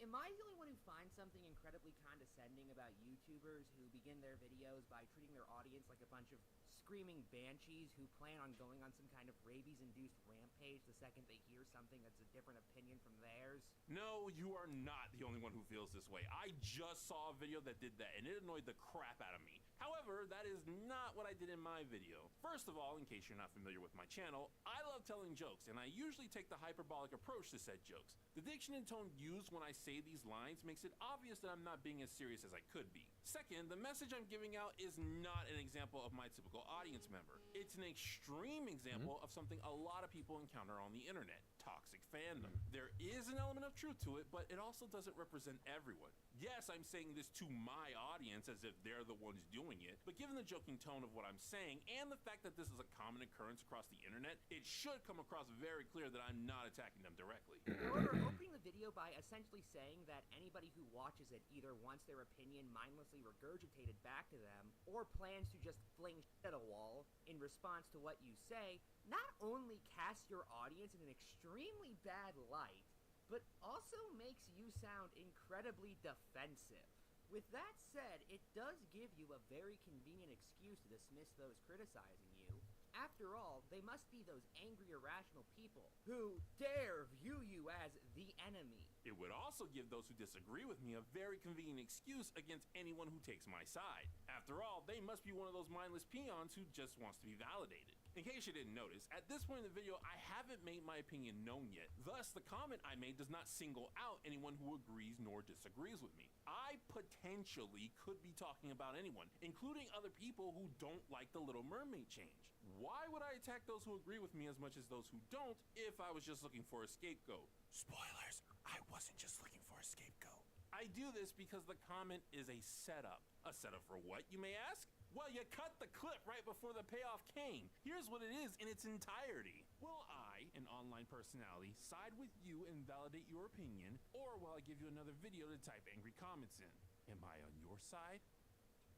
Am I the only one who finds something incredibly condescending about YouTubers who begin their videos by treating their audience like a bunch of screaming banshees who plan on going on some kind of rabies-induced rampage the second they hear something that's a different opinion from theirs? No, you are not the only one who feels this way. I just saw a video that did that, and it annoyed the crap out of me. However, that is not what I did in my video. First of all, in case you're not familiar with my channel, I love telling jokes, and I usually take the hyperbolic approach to said jokes. The diction and tone used when I say these lines makes it obvious that I'm not being as serious as I could be. Second, the message I'm giving out is not an example of my typical audience member. It's an extreme example of something a lot of people encounter on the internet: toxic fandom. There is an element of truth to it, but it also doesn't represent everyone. Yes, I'm saying this to my audience as if they're the ones doing it, but given the joking tone of what I'm saying and the fact that this is a common occurrence across the internet, it should come across very clear that I'm not attacking them directly. However, opening the video video by essentially saying that anybody who watches it either wants their opinion mindlessly regurgitated back to them, or plans to just fling shit at a wall in response to what you say, not only casts your audience in an extremely bad light, but also makes you sound incredibly defensive. With that said, it does give you a very convenient excuse to dismiss those criticizing you. After all, they must be those angry, irrational people who dare view you as the enemy. It would also give those who disagree with me a very convenient excuse against anyone who takes my side. After all, they must be one of those mindless peons who just wants to be validated. In case you didn't notice, at this point in the video, I haven't made my opinion known yet. Thus, the comment I made does not single out anyone who agrees nor disagrees with me. I potentially could be talking about anyone, including other people who don't like the Little Mermaid change. Why would I attack those who agree with me as much as those who don't if I was just looking for a scapegoat? Spoilers, I wasn't just looking for a scapegoat. I do this because the comment is a setup. A setup for what, you may ask? Well, you cut the clip right before the payoff came. Here's what it is in its entirety. Will I, an online personality, side with you and validate your opinion, or will I give you another video to type angry comments in? Am I on your side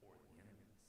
or the enemy's?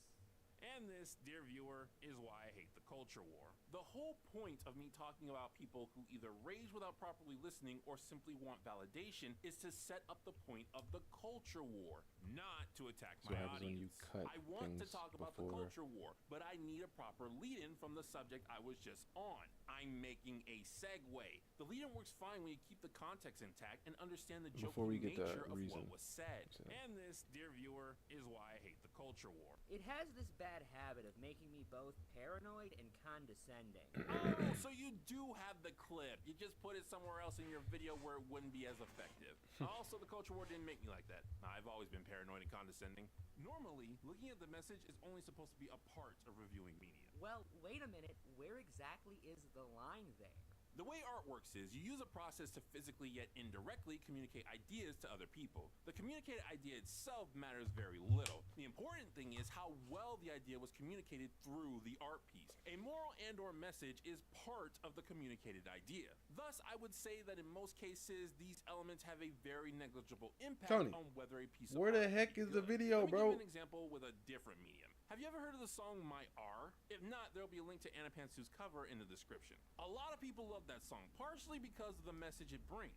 And this, dear viewer, is why I hate the culture war. The whole point of me talking about people who either rage without properly listening or simply want validation is to set up the point of the culture war, not to attack my audience. I want to talk about the culture war, but I need a proper lead-in from the subject I was just on. I'm making a segue. The lead-in works fine when you keep the context intact and understand the joking nature of what was said. And this, dear viewer, is why I hate the culture war. It has this bad habit of making me both paranoid and condescending. Oh, so you do have the clip. You just put it somewhere else in your video where it wouldn't be as effective. Also, the culture war didn't make me like that. I've always been paranoid and condescending. Normally, looking at the message is only supposed to be a part of reviewing media. Well, wait a minute. Where exactly is the line there? The way art works is you use a process to physically yet indirectly communicate ideas to other people. The communicated idea itself matters very little. The important thing is how well the idea was communicated through the art piece. A moral and or message is part of the communicated idea. Thus, I would say that in most cases, these elements have a very negligible impact on whether a piece of art where the heck is the video, Let me bro? give you an example with a different medium. Have you ever heard of the song My R? If not, there'll be a link to Anna Pantsu's cover in the description. A lot of people love that song, partially because of the message it brings.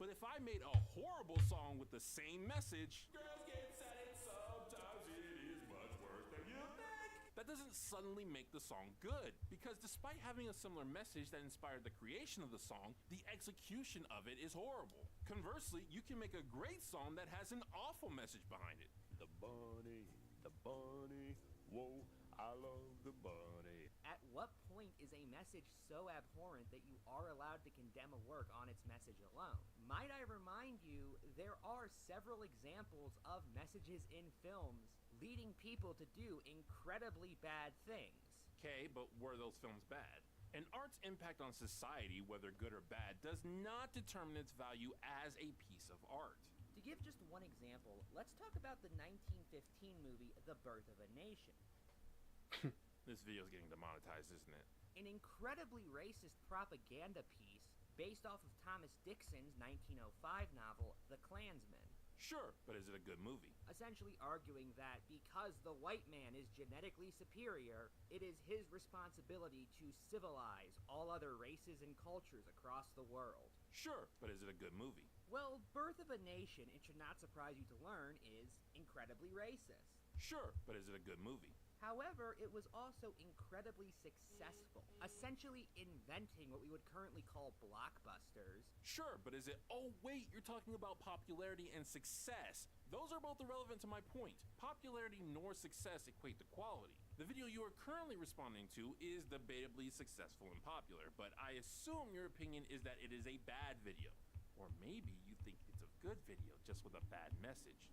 But if I made a horrible song with the same message, girls get sad and sometimes it is much worse than you think, that doesn't suddenly make the song good. Because despite having a similar message that inspired the creation of the song, the execution of it is horrible. Conversely, you can make a great song that has an awful message behind it. The bunny, whoa, I love the bunny. At what point is a message so abhorrent that you are allowed to condemn a work on its message alone? Might I remind you, there are several examples of messages in films leading people to do incredibly bad things. Okay, but were those films bad? An art's impact on society, whether good or bad, does not determine its value as a piece of art. To give just one example, let's talk about the 1915 movie The Birth of a Nation. This video's getting demonetized, isn't it? An incredibly racist propaganda piece based off of Thomas Dixon's 1905 novel, The Klansman. Sure, but is it a good movie? Essentially arguing that because the white man is genetically superior, it is his responsibility to civilize all other races and cultures across the world. Sure, but is it a good movie? Well, Birth of a Nation, it should not surprise you to learn, is incredibly racist. Sure, but is it a good movie? However, it was also incredibly successful, essentially inventing what we would currently call blockbusters. Sure, but is it... Oh, wait, you're talking about popularity and success. Those are both irrelevant to my point. Popularity nor success equate to quality. The video you are currently responding to is debatably successful and popular, but I assume your opinion is that it is a bad video. Or maybe you think it's a good video just with a bad message.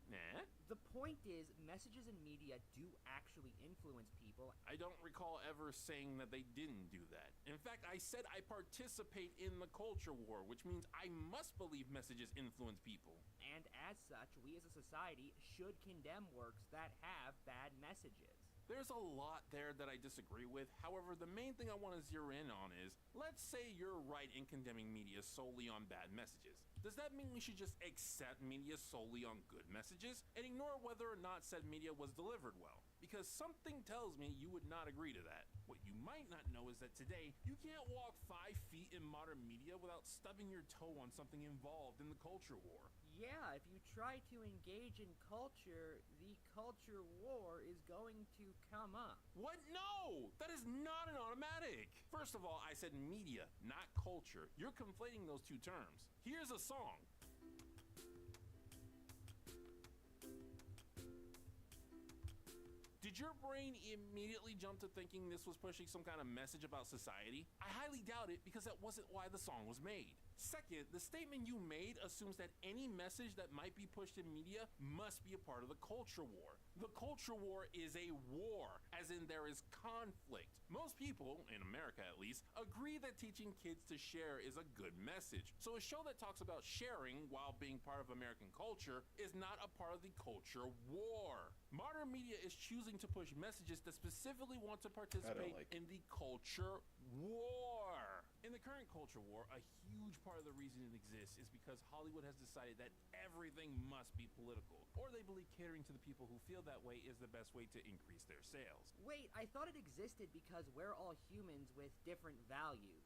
Nah? The point is, messages in media do actually influence people. I don't recall ever saying that they didn't do that. In fact, I said I participate in the culture war, which means I must believe messages influence people. And as such, we as a society should condemn works that have bad messages. There's a lot there that I disagree with. However, the main thing I want to zero in on is, let's say you're right in condemning media solely on bad messages. Does that mean we should just accept media solely on good messages and ignore whether or not said media was delivered well? Because something tells me you would not agree to that. What you might not know is that today, you can't walk 5 feet in modern media without stubbing your toe on something involved in the culture war. Yeah, if you try to engage in culture, the culture war is going to come up. What? No! That is not an automatic! First of all, I said media, not culture. You're conflating those two terms. Here's a song. Did your brain immediately jump to thinking this was pushing some kind of message about society? I highly doubt it, because that wasn't why the song was made. Second, the statement you made assumes that any message that might be pushed in media must be a part of the culture war. The culture war is a war, as in there is conflict. Most people, in America at least, agree that teaching kids to share is a good message. So a show that talks about sharing while being part of American culture is not a part of the culture war. Modern media is choosing to push messages that specifically want to participate in the culture war. In the current culture war, a huge part of the reason it exists is because Hollywood has decided that everything must be political, or they believe catering to the people who feel that way is the best way to increase their sales. Wait, I thought it existed because we're all humans with different values.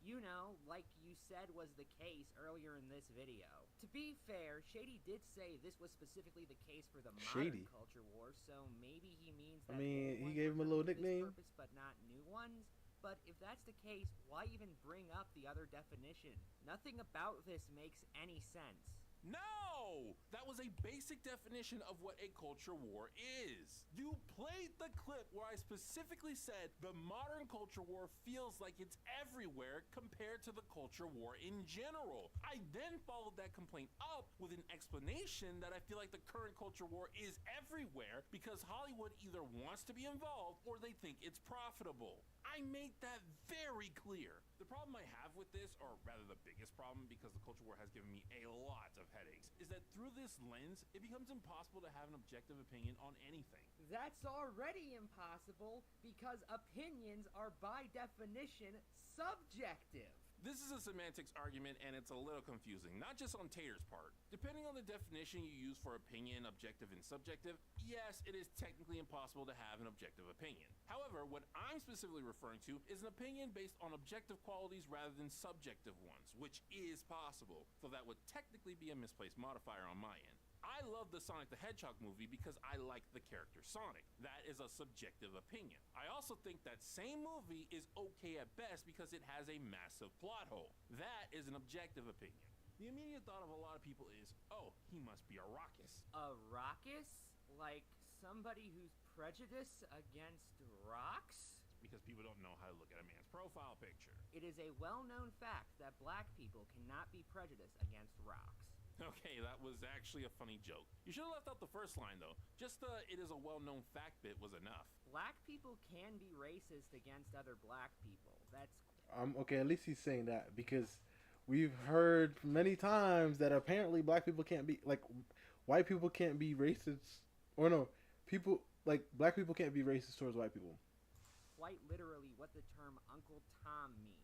You know, like you said was the case earlier in this video. To be fair, Shady did say this was specifically the case for the modern culture war, so maybe he means that he gave him a little nickname. Purpose, but not new ones. But if that's the case, why even bring up the other definition? Nothing about this makes any sense. No! That was a basic definition of what a culture war is. You played the clip where I specifically said the modern culture war feels like it's everywhere compared to the culture war in general. I then followed that complaint up with an explanation that I feel like the current culture war is everywhere because Hollywood either wants to be involved or they think it's profitable. I made that very clear. The problem I have with this, or rather the biggest problem, because the culture war has given me a lot of headaches, is that through this lens, it becomes impossible to have an objective opinion on anything. That's already impossible because opinions are by definition subjective. This is a semantics argument and it's a little confusing, not just on Tater's part. Depending on the definition you use for opinion, objective, and subjective, yes, it is technically impossible to have an objective opinion. However, what I'm specifically referring to is an opinion based on objective qualities rather than subjective ones, which is possible, so that would technically be a misplaced modifier on my end. I love the Sonic the Hedgehog movie because I like the character Sonic. That is a subjective opinion. I also think that same movie is okay at best because it has a massive plot hole. That is an objective opinion. The immediate thought of a lot of people is, oh, he must be a raucous. A raucous? Like somebody who's prejudiced against rocks? Because people don't know how to look at a man's profile picture. It is a well-known fact that black people cannot be prejudiced against rocks. Okay, that was actually a funny joke. You should have left out the first line, though. Just the "it is a well-known fact" bit was enough. Black people can be racist against other black people. That's... Okay, at least he's saying that, because we've heard many times that apparently black people can't be, like, white people can't be racist. Or no, people, like, black people can't be racist towards white people. Quite literally what the term Uncle Tom means.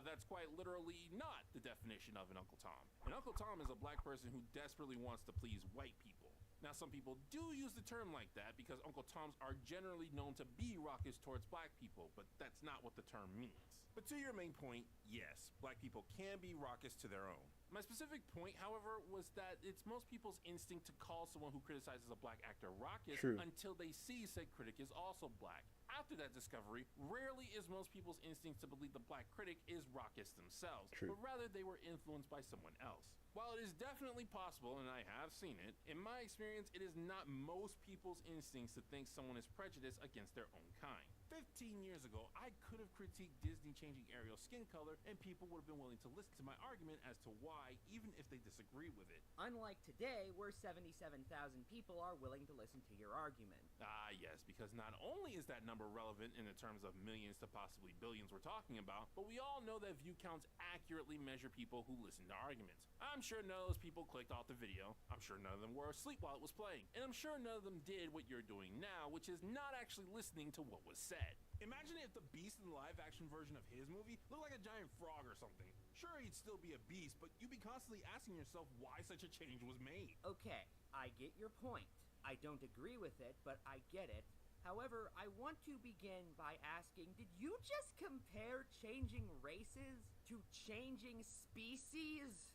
That's quite literally not the definition of an Uncle Tom. An Uncle Tom is a black person who desperately wants to please white people. Now, some people do use the term like that because Uncle Toms are generally known to be raucous towards black people, but that's not what the term means. But to your main point, yes, black people can be raucous to their own. My specific point, however, was that it's most people's instinct to call someone who criticizes a black actor raucous until they see said critic is also black. After that discovery, rarely is most people's instinct to believe the black critic is raucous themselves, but rather they were influenced by someone else. While it is definitely possible, and I have seen it, in my experience, it is not most people's instincts to think someone is prejudiced against their own kind. 15 years years ago, I could have critiqued Disney changing Ariel's skin color, and people would have been willing to listen to my argument as to why, even if they disagree with it. Unlike today, where 77,000 people are willing to listen to your argument. Ah, yes, because not only is that number relevant in the terms of millions to possibly billions we're talking about, but we all know that view counts accurately measure people who listen to arguments. I'm sure none of those people clicked off the video, I'm sure none of them were asleep while it was playing, and I'm sure none of them did what you're doing now, which is not actually listening to what was said. Imagine if the Beast in the live-action version of his movie looked like a giant frog or something. Sure, he'd still be a beast, but you'd be constantly asking yourself why such a change was made. Okay, I get your point. I don't agree with it, but I get it. However, I want to begin by asking, did you just compare changing races to changing species?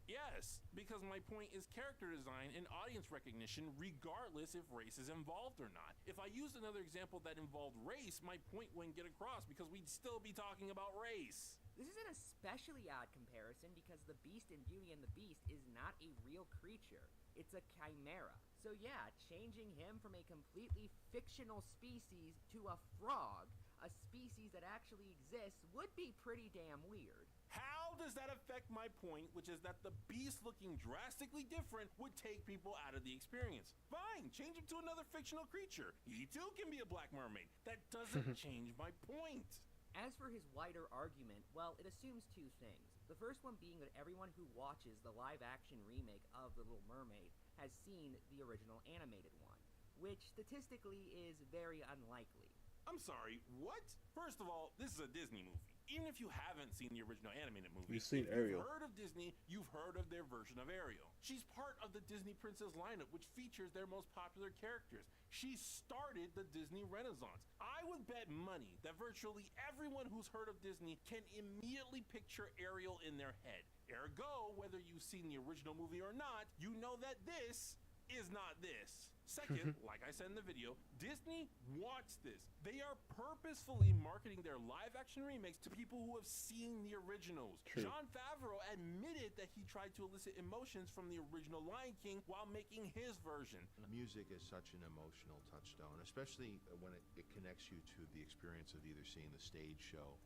Yes, because my point is character design and audience recognition regardless if race is involved or not. If I used another example that involved race, my point wouldn't get across because we'd still be talking about race. This is an especially odd comparison because the Beast in Beauty and the Beast is not a real creature. It's a chimera. So yeah, changing him from a completely fictional species to a frog, a species that actually exists, would be pretty damn weird. How does that affect my point, which is that the Beast looking drastically different would take people out of the experience? Fine, change him to another fictional creature. He too can be a black mermaid. That doesn't change my point. As for his wider argument, well, it assumes two things. The first one being that everyone who watches the live-action remake of The Little Mermaid has seen the original animated one, which statistically is very unlikely. I'm sorry, what? First of all, this is a Disney movie. Even if you haven't seen the original animated movie, You've seen Ariel. You've heard of Disney, you've heard of their version of Ariel. She's part of the Disney Princess lineup, which features their most popular characters. She started the Disney Renaissance. I would bet money that virtually everyone who's heard of Disney can immediately picture Ariel in their head. Ergo, whether you've seen the original movie or not, you know that this is not this. Second, like I said in the video, Disney wants this. They are purposefully marketing their live-action remakes to people who have seen the originals. True. Jon Favreau admitted that he tried to elicit emotions from the original Lion King while making his version. Music is such an emotional touchstone, especially when it connects you to the experience of either seeing the stage show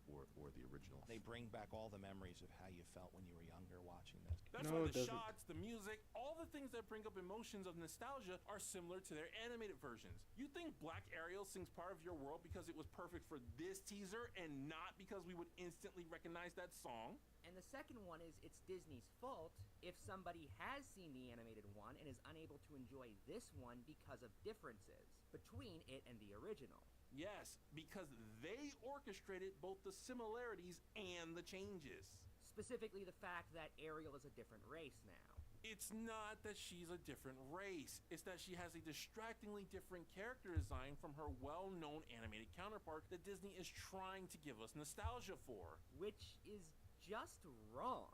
or the original. They bring back all the memories of how you felt when you were younger watching this. That's why the shots, the music, all the things that bring up emotions of nostalgia are similar to their animated versions. You think Black Ariel sings part of your world because it was perfect for this teaser and not because we would instantly recognize that song? And the second one is it's Disney's fault if somebody has seen the animated one and is unable to enjoy this one because of differences between it and the original. Yes, because they orchestrated both the similarities and the changes. Specifically the fact that Ariel is a different race now. It's not that she's a different race. It's that she has a distractingly different character design from her well-known animated counterpart that Disney is trying to give us nostalgia for. Which is just wrong.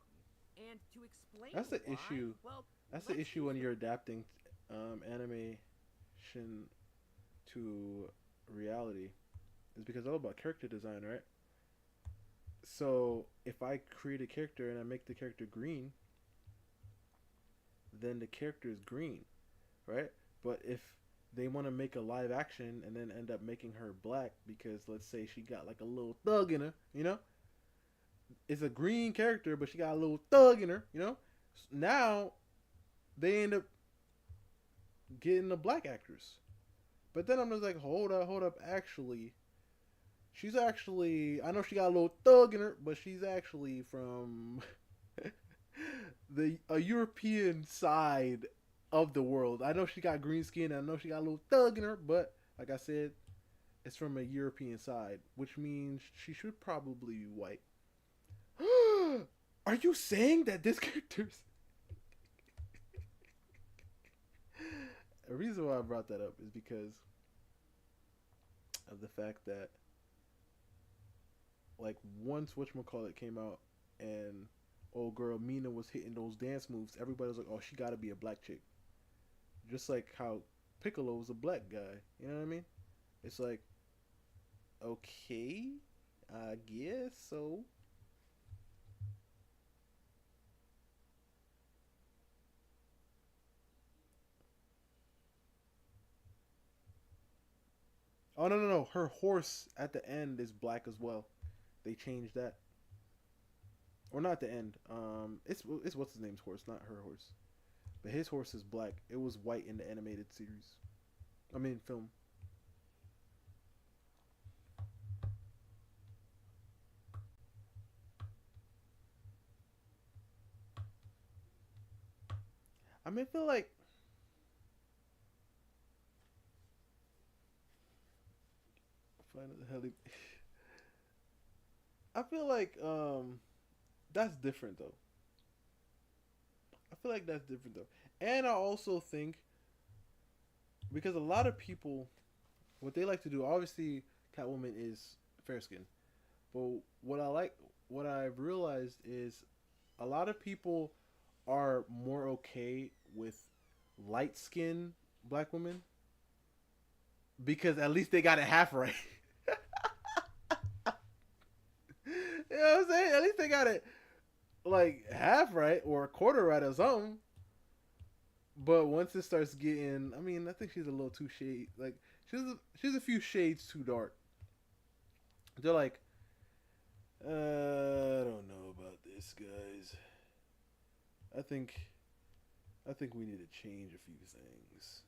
And to explain that's the why, issue. Well, that's the issue when you're adapting animation to reality, is because it's all about character design, right? So if I create a character and I make the character green, then the character is green, right? But if they want to make a live action and then end up making her black because let's say she got like a little thug in her, you know? It's a green character, but she got a little thug in her, you know? Now they end up getting a black actress. But then I'm just like, hold up, actually, she's actually, I know she got a little thug in her, but she's actually from a European side of the world. I know she got green skin, I know she got a little thug in her, but like I said, it's from a European side, which means she should probably be white. Are you saying that this character's... The reason why I brought that up is because of the fact that, like, once whatchamacallit came out and old girl Mina was hitting those dance moves, everybody was like, oh, she gotta be a black chick. Just like how Piccolo was a black guy. You know what I mean? It's like, okay, I guess so. Oh no no no! Her horse at the end is black as well. They changed that, or not the end. It's what's his name's horse, not her horse. But his horse is black. It was white in the animated series. I mean film. I mean, I feel like Final heli. I feel like that's different though. I feel like that's different though, and I also think because a lot of people, what they like to do, obviously, Catwoman is fair skin, but what I've realized is a lot of people are more okay with light skin black women because at least they got it half right. You know what I'm saying? At least they got it like half right or a quarter right or something. But once it starts getting, I mean, I think she's a little too shade. Like she's a few shades too dark. They're like, I don't know about this, guys. I think we need to change a few things.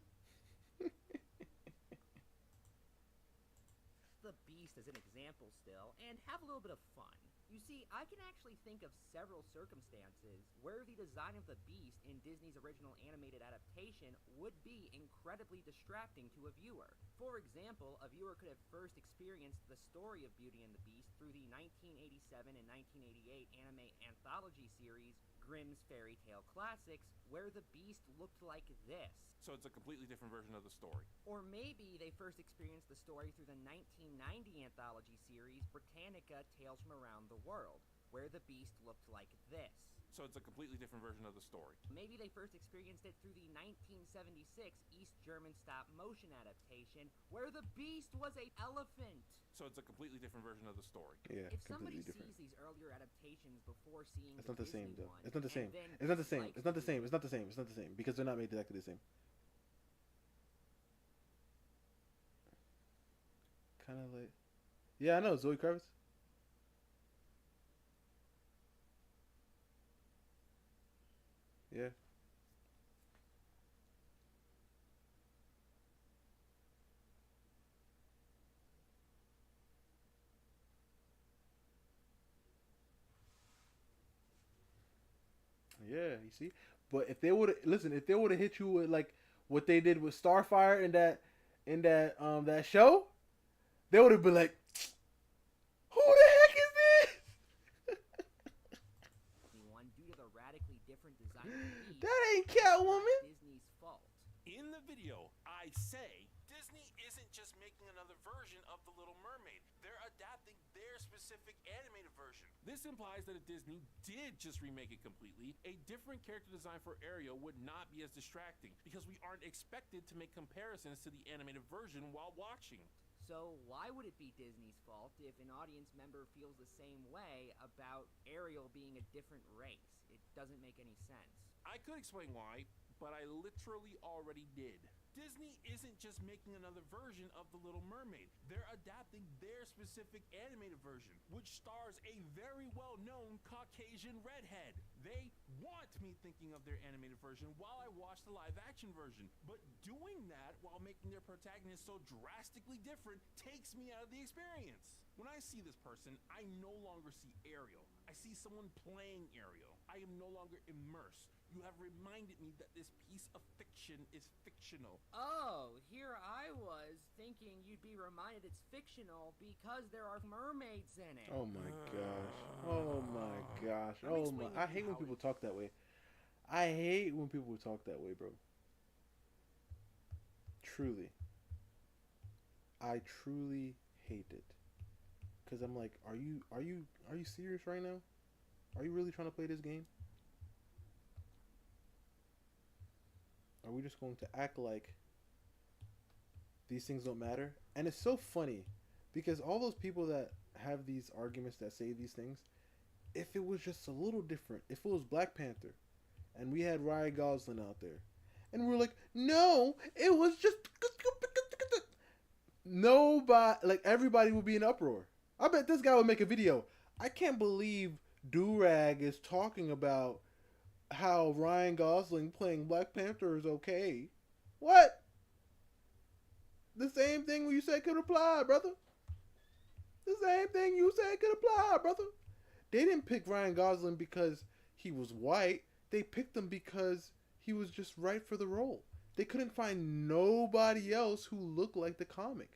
The Beast as an example still, and have a little bit of fun. You see, I can actually think of several circumstances where the design of the Beast in Disney's original animated adaptation would be incredibly distracting to a viewer. For example, a viewer could have first experienced the story of Beauty and the Beast through the 1987 and 1988 anime anthology series Grimm's Fairy Tale Classics, where the Beast looked like this. So it's a completely different version of the story. Or maybe they first experienced the story through the 1990 anthology series Britannica Tales from Around the World, where the Beast looked like this. So it's a completely different version of the story. Maybe they first experienced it through the 1976 East German stop-motion adaptation, where the Beast was an elephant. So it's a completely different version of the story. Yeah, if somebody different. sees these earlier adaptations before seeing It's not the same though. one, It's not the same. and then It's not the same. dislikes It's not the same. It's not the same. It's not the same because they're not made exactly the same. Kind of like, yeah, I know Zoe Kravitz. Yeah. Yeah, you see. But if they would listen, if they would have hit you with like what they did with Starfire in that show, they would have been like, "Who the heck is this?" due to the radically different design of the Beast, That ain't Catwoman. Disney's fault. In the video, I say Disney isn't just making another version of The Little Mermaid. They're adapting their specific animated version. This implies that if Disney did just remake it completely, a different character design for Ariel would not be as distracting because we aren't expected to make comparisons to the animated version while watching. So why would it be Disney's fault if an audience member feels the same way about Ariel being a different race? It doesn't make any sense. I could explain why, but I literally already did. Disney isn't just making another version of The Little Mermaid. They're adapting their specific animated version, which stars a very well-known Caucasian redhead. They want me thinking of their animated version while I watch the live-action version, but doing that while making their protagonist so drastically different takes me out of the experience. When I see this person, I no longer see Ariel. I see someone playing Ariel. I am no longer immersed. You have reminded me that this piece of fiction is fictional. Oh, here I was thinking you'd be reminded it's fictional because there are mermaids in it. Oh my gosh. Oh my gosh. Oh my. I hate when people talk that way. I hate when people talk that way, bro. Truly. I truly hate it. Cause I'm like, are you serious right now? Are you really trying to play this game? Are we just going to act like these things don't matter? And it's so funny because all those people that have these arguments that say these things, if it was just a little different, if it was Black Panther and we had Ryan Gosling out there and we're like, no, it was just nobody, like everybody would be in uproar. I bet this guy would make a video. I can't believe Durag is talking about how Ryan Gosling playing Black Panther is okay. What? The same thing you said could apply, brother. The same thing you said could apply, brother. They didn't pick Ryan Gosling because he was white. They picked him because he was just right for the role. They couldn't find nobody else who looked like the comic.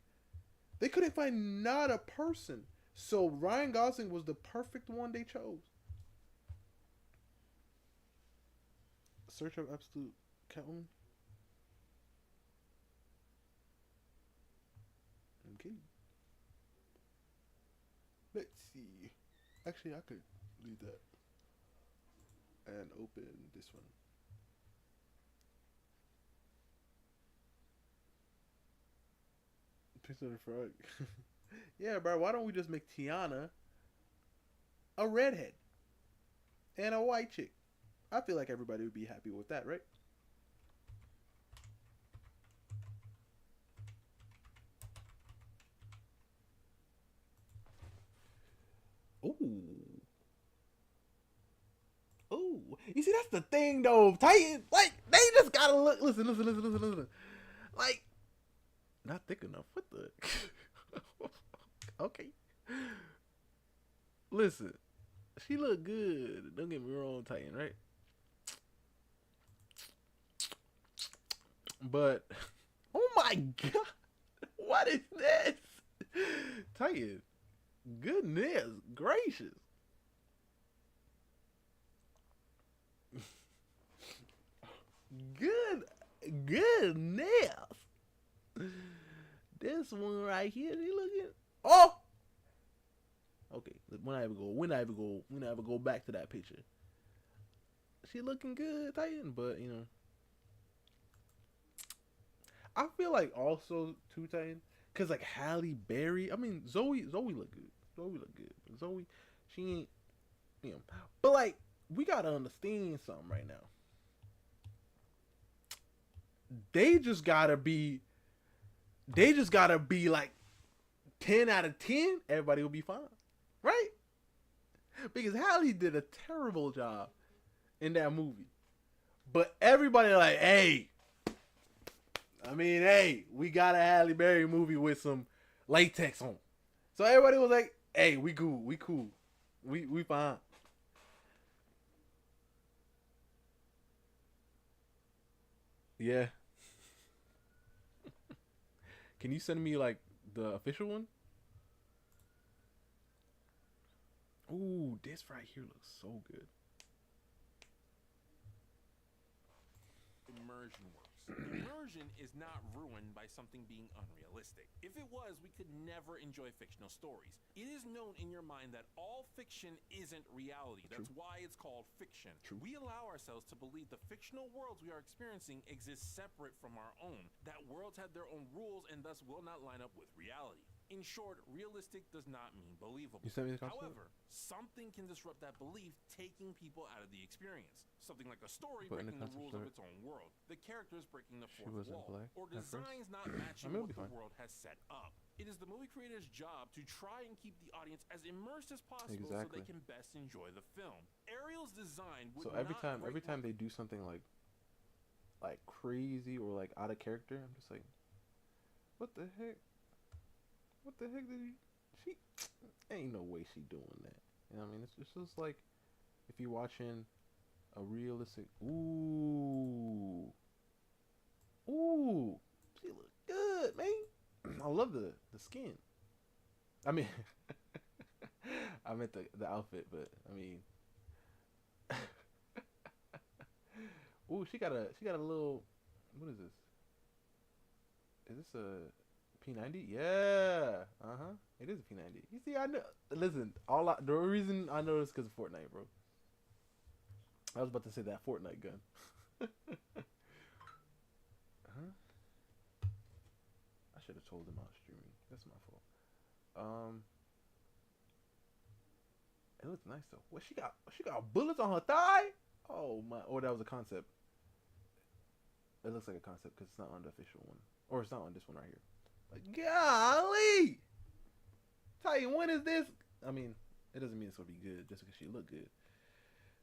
They couldn't find not a person. So Ryan Gosling was the perfect one they chose. Search of Absolute Catwoman. Okay. Let's see. Actually, I could leave that and open this one. Picture of the Frog. Yeah, bro. Why don't we just make Tiana a redhead and a white chick? I feel like everybody would be happy with that, right? Ooh. Ooh. You see, that's the thing, though. Titan, like, they just gotta look. Listen. Like, not thick enough. What the? Okay. Listen. She look good. Don't get me wrong, Titan, right? But, oh my god. What is this? Titan. Goodness gracious. Goodness. This one right here, she looking. Oh. Okay, when I ever go back to that picture. She looking good, Titan, but you know. I feel like also too, Titan, cause like Halle Berry. I mean, Zoe look good. But Zoe, she ain't, you know. But like, we gotta understand something right now. They just gotta be like 10 out of 10. Everybody will be fine, right? Because Halle did a terrible job in that movie. But everybody like, hey. I mean, hey, we got a Halle Berry movie with some latex on. So everybody was like, hey, we cool. We fine. Yeah. Can you send me like the official one? Ooh, this right here looks so good. Immersion works. Immersion is not ruined by something being unrealistic. If it was, we could never enjoy fictional stories. It is known in your mind that all fiction isn't reality. That's why it's called fiction. We allow ourselves to believe the fictional worlds we are experiencing exist separate from our own, that worlds have their own rules and thus will not line up with reality. In short, realistic does not mean believable. You sent me the concept? However, something can disrupt that belief, taking people out of the experience. Something like a story breaking the rules of its own world, the characters breaking the fourth wall, or designs not matching what the world has set up. It is the movie creator's job to try and keep the audience as immersed as possible so they can best enjoy the film. Ariel's design would every time they do something like crazy or like out of character, I'm just like, what the heck? What the heck she ain't no way she doing that. You know what I mean? It's just like if you're watching a realistic ooh, she look good, man. I love the skin. I mean I meant the outfit, but I mean ooh, she got a little, what is this? Is this a P90? Yeah. It is a P90. You see, I know. Listen, the reason I know is because of Fortnite, bro. I was about to say that Fortnite gun. I should have told him I was streaming. That's my fault. It looks nice though. What she got bullets on her thigh? Oh my! Or that was a concept. It looks like a concept because it's not on the official one, or it's not on this one right here. Golly! Tell you, when is this? I mean, it doesn't mean it's gonna be good just because she look good.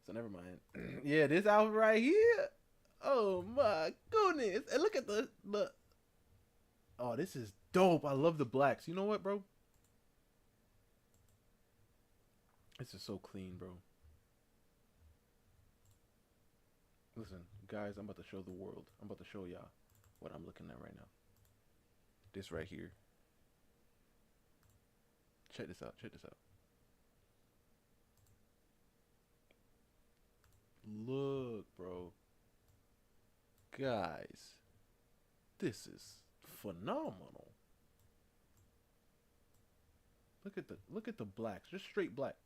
So never mind. Yeah, this outfit right here. Oh my goodness! And look at the. Oh, this is dope. I love the blacks. You know what, bro? This is so clean, bro. Listen, guys, I'm about to show the world. I'm about to show y'all what I'm looking at right now. This right here. Check this out. Check this out. Look, bro. Guys, this is phenomenal. Look at the blacks, just straight black.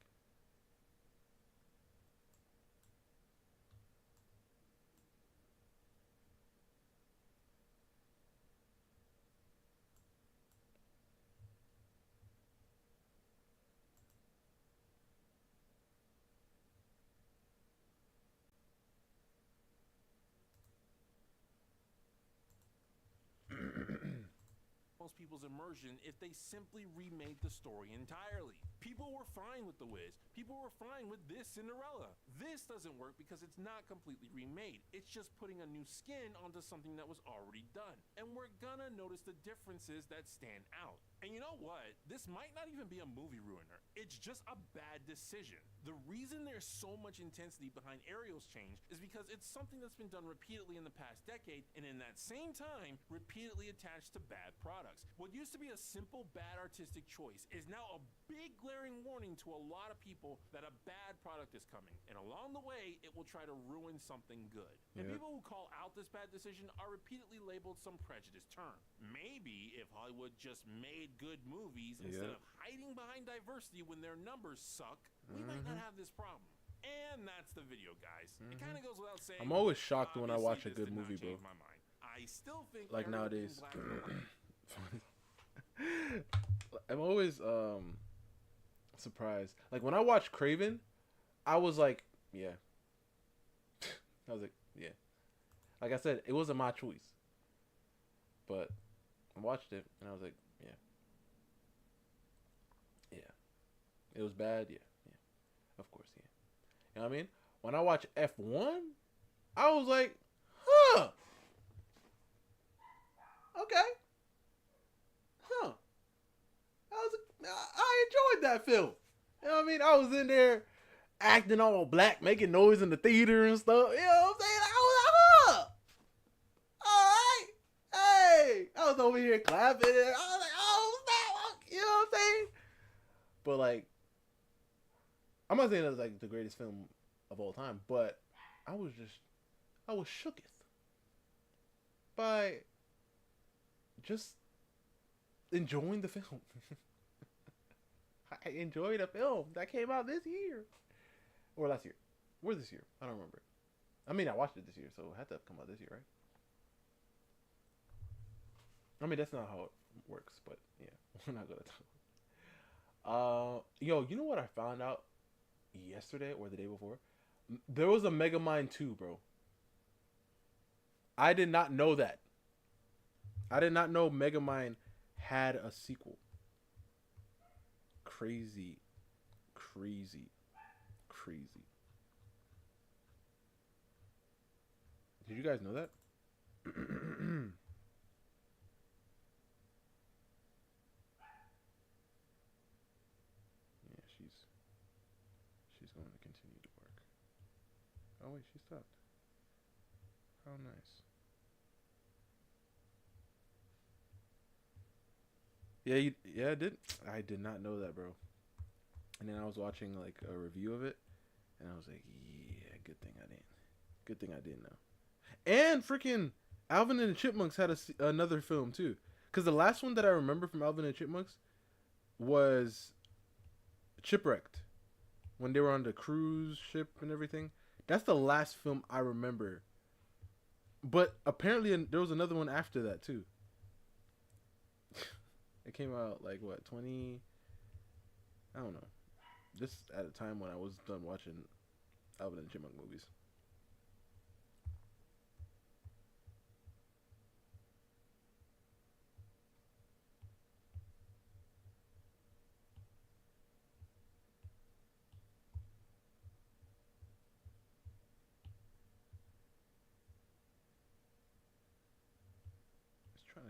Most people's immersion if they simply remade the story entirely. People were fine with The Wiz. People were fine with this Cinderella. This doesn't work because it's not completely remade. It's just putting a new skin onto something that was already done. And we're gonna notice the differences that stand out. And you know what? This might not even be a movie ruiner. It's just a bad decision. The reason there's so much intensity behind Ariel's change is because it's something that's been done repeatedly in the past decade, and in that same time, repeatedly attached to bad products. What used to be a simple bad artistic choice is now a big glaring warning to a lot of people that a bad product is coming, and along the way, it will try to ruin something good. And Yep. people who call out this bad decision are repeatedly labeled some prejudiced term. Maybe if Hollywood just made good movies instead Yep. of hiding behind diversity when their numbers suck, we might not have this problem. And that's the video, guys. It kind of goes without saying. I'm always shocked when I obviously watch a this good did not movie, bro. change my mind. I still think Like Ariel being nowadays. black and white- I'm always surprised. Like when I watched Craven, I was like, yeah. I was like, yeah. Like I said, it wasn't my choice. But I watched it and I was like, yeah. Yeah. It was bad, yeah. Yeah. Of course, yeah. You know what I mean? When I watched F1, I was like, huh. Okay. Huh. I enjoyed that film. You know what I mean? I was in there acting all black, making noise in the theater and stuff. You know what I'm saying? I was like, huh. Alright. Hey. I was over here clapping. And I was like, oh, snap. You know what I'm saying? But like, I'm not saying that's like the greatest film of all time, but I was shooketh by just enjoying the film. I enjoyed a film that came out this year. Or last year. Or this year. I don't remember. I mean, I watched it this year, so it had to have come out this year, right? I mean, that's not how it works, but yeah. We're not going to talk. Yo, you know what I found out yesterday or the day before? There was a Megamind 2, bro. I did not know that. I did not know Megamind had a sequel. Crazy. Crazy. Crazy. Did you guys know that? Yeah, she's going to continue to work. Oh wait, she stopped. How nice. Yeah, I did not know that, bro. And then I was watching like a review of it, and I was like, yeah, good thing I didn't. Good thing I didn't know. And freaking Alvin and the Chipmunks had another film too. Because the last one that I remember from Alvin and the Chipmunks was Shipwrecked, when they were on the cruise ship and everything. That's the last film I remember. But apparently there was another one after that too. It came out like what, 20? I don't know. This at a time when I was done watching Alvin and Chipmunk movies.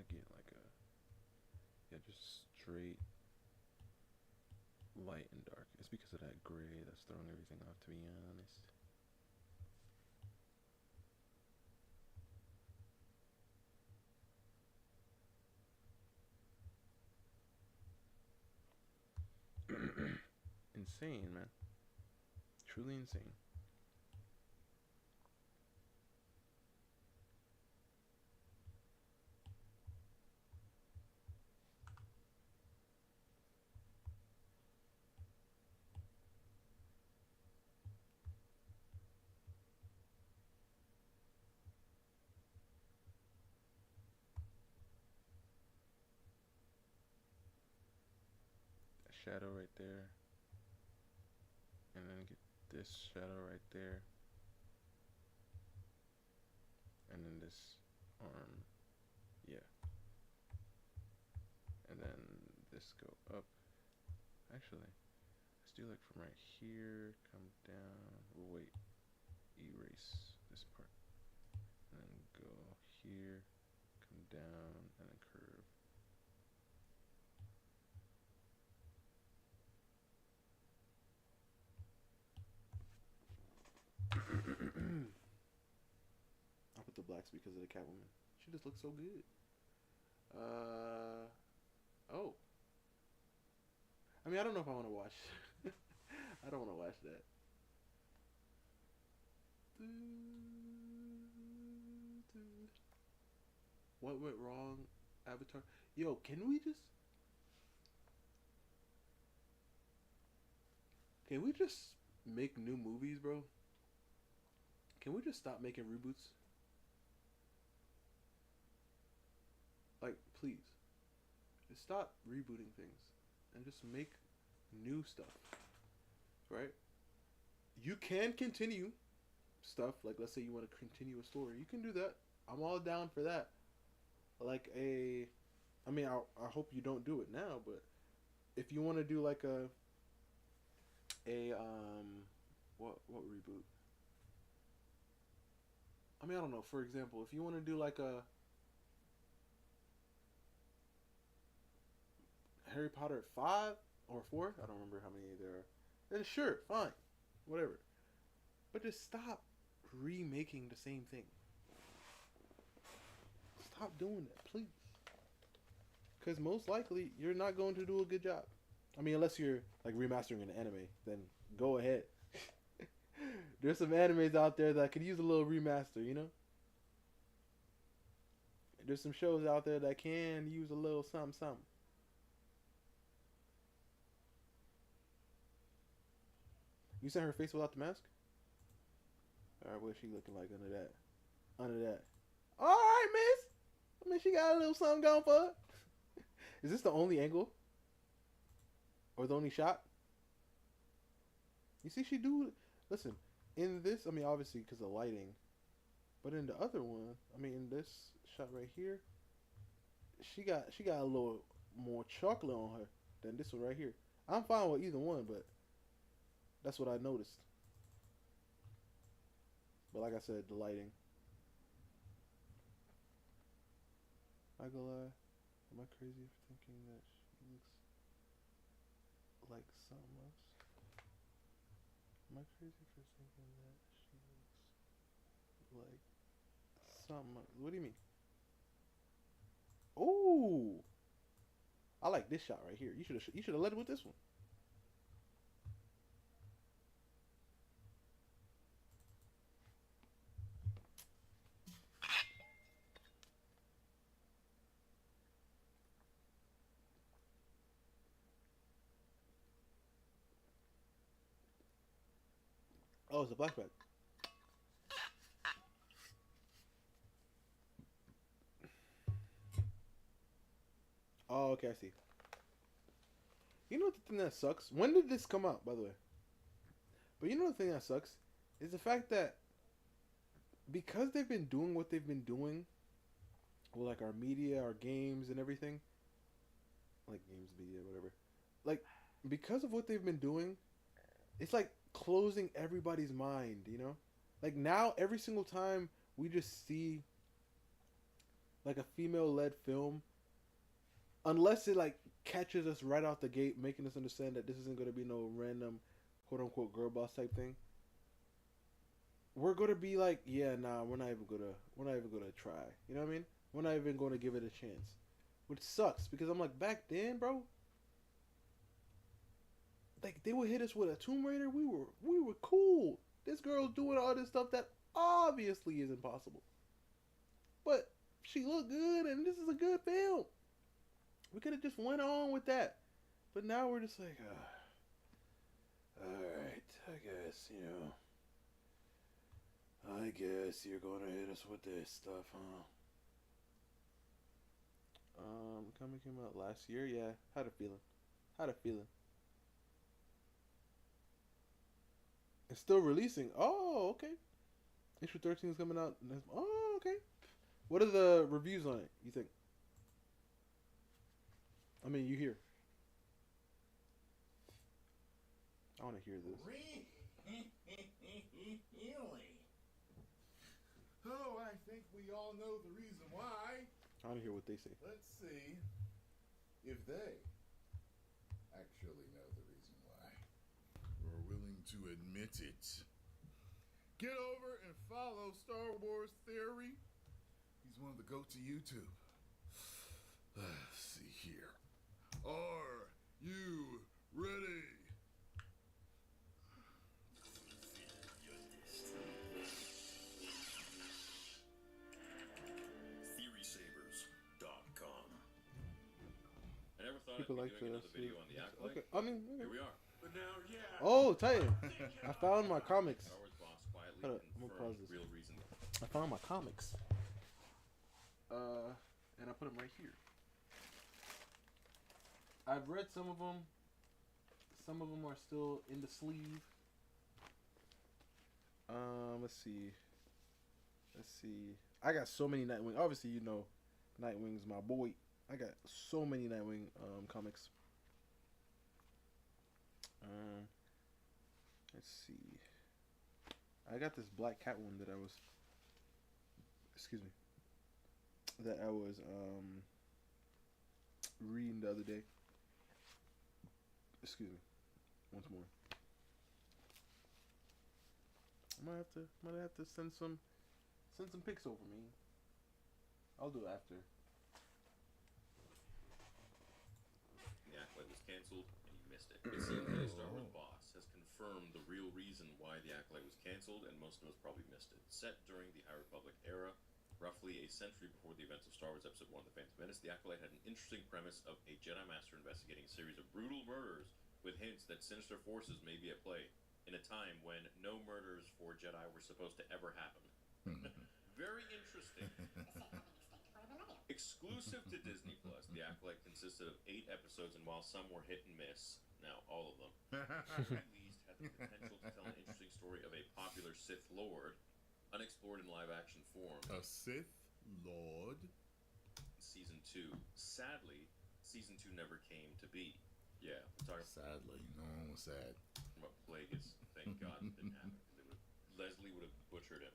want to get like a, yeah, just straight light and dark. It's because of that gray that's throwing everything off, to be honest. Insane, man. Truly insane. Shadow right there, and then get this shadow right there, and then this arm, yeah, and then this go up. Actually, let's do like from right here, come down, wait, erase this part, and then go here, come down, and then curve. I put the blacks because of the Catwoman. She just looks so good. Oh. I mean, I don't know if I want to watch. I don't want to watch that. What went wrong, Avatar? Yo, can we just make new movies, bro? Can we just stop making reboots? Like, please. Just stop rebooting things and just make new stuff. Right? You can continue stuff. Like, let's say you want to continue a story. You can do that. I'm all down for that. Like I mean, I hope you don't do it now, but if you want to do like what reboot? I mean, I don't know. For example, if you want to do like a Harry Potter 5 or 4, I don't remember how many there are, then sure, fine, whatever. But just stop remaking the same thing. Stop doing that, please. Because most likely, you're not going to do a good job. I mean, unless you're like remastering an anime, then go ahead. There's some animes out there that could use a little remaster, you know? There's some shows out there that can use a little something. You saw her face without the mask? Alright, what's she looking like under that? Under that. Alright, miss! I mean, she got a little something going for her. Is this the only angle? Or the only shot? You see, she do... Listen, in this, I mean, obviously, because of lighting. But in the other one, I mean, in this shot right here, she got a little more chocolate on her than this one right here. I'm fine with either one, but that's what I noticed. But like I said, the lighting. I go lie. Am I crazy for thinking that she looks like something else? Am I crazy for thinking that she looks like something else? What do you mean? Oh, I like this shot right here. You should have led with this one. Oh, it's a flashback. Oh, okay, I see. You know what the thing that sucks? When did this come out, by the way? But you know the thing that sucks? Is the fact that because they've been doing what they've been doing with like our media, our games and everything, like games, media, whatever, like because of what they've been doing, it's like closing everybody's mind, you know? Like now every single time we just see like a female-led film, unless it like catches us right out the gate, making us understand that this isn't gonna be no random, quote unquote, girl boss type thing. We're gonna be like, yeah, nah, we're not even gonna try. You know what I mean? We're not even gonna give it a chance, which sucks because I'm like, back then, bro. Like they would hit us with a Tomb Raider, we were cool. This girl's doing all this stuff that obviously is impossible, but she looked good, and this is a good film. We could have just went on with that, but now we're just like, all right, I guess you're gonna hit us with this stuff, huh? Coming came out last year. Yeah, had a feeling. It's still releasing. Oh, okay. Issue 13 is coming out. Oh, okay. What are the reviews on it, you think? I mean, you hear. I want to hear this. Really? Oh, I think we all know the reason why. I want to hear what they say. Let's see if they actually know the reason why. Or are willing to admit it. Get over and follow Star Wars Theory. He's one of the GOATs of YouTube. Let's see here. Are you ready? TheorySabers.com. I never thought People I'd be like doing to another video on the Acolyte. Okay, I mean, Here we are. But now, yeah. Oh, Titan. I found my comics. Star Wars boss quietly Hold up, I'm gonna pause confirmed this. real reason. I found my comics. And I put them right here. I've read some of them. Some of them are still in the sleeve. Let's see. I got so many Nightwing. Obviously, you know, Nightwing's my boy. I got so many Nightwing comics. Let's see. I got this Black Cat one that I was. Excuse me. That I was reading the other day. Excuse me. Once more. I might have to send some pics over, me. I'll do it after. The Acolyte was canceled, and you missed it. It seems that Star Wars boss has confirmed the real reason why the Acolyte was canceled, and most of us probably missed it. Set during the High Republic era, roughly a century before the events of Star Wars Episode 1, The Phantom Menace, the Acolyte had an interesting premise of a Jedi Master investigating a series of brutal murders with hints that sinister forces may be at play in a time when no murders for Jedi were supposed to ever happen. Very interesting. Exclusive to Disney Plus, The Acolyte consisted of 8 episodes, and while some were hit and miss, now all of them, at least had the potential to tell an interesting story of a popular Sith Lord, unexplored in live-action form. A Sith Lord? Season 2. Sadly, Season 2 never came to be. Yeah, we're talking. Sadly, no one was sad. About Plagueis. Thank God it didn't happen. Leslie would have butchered him.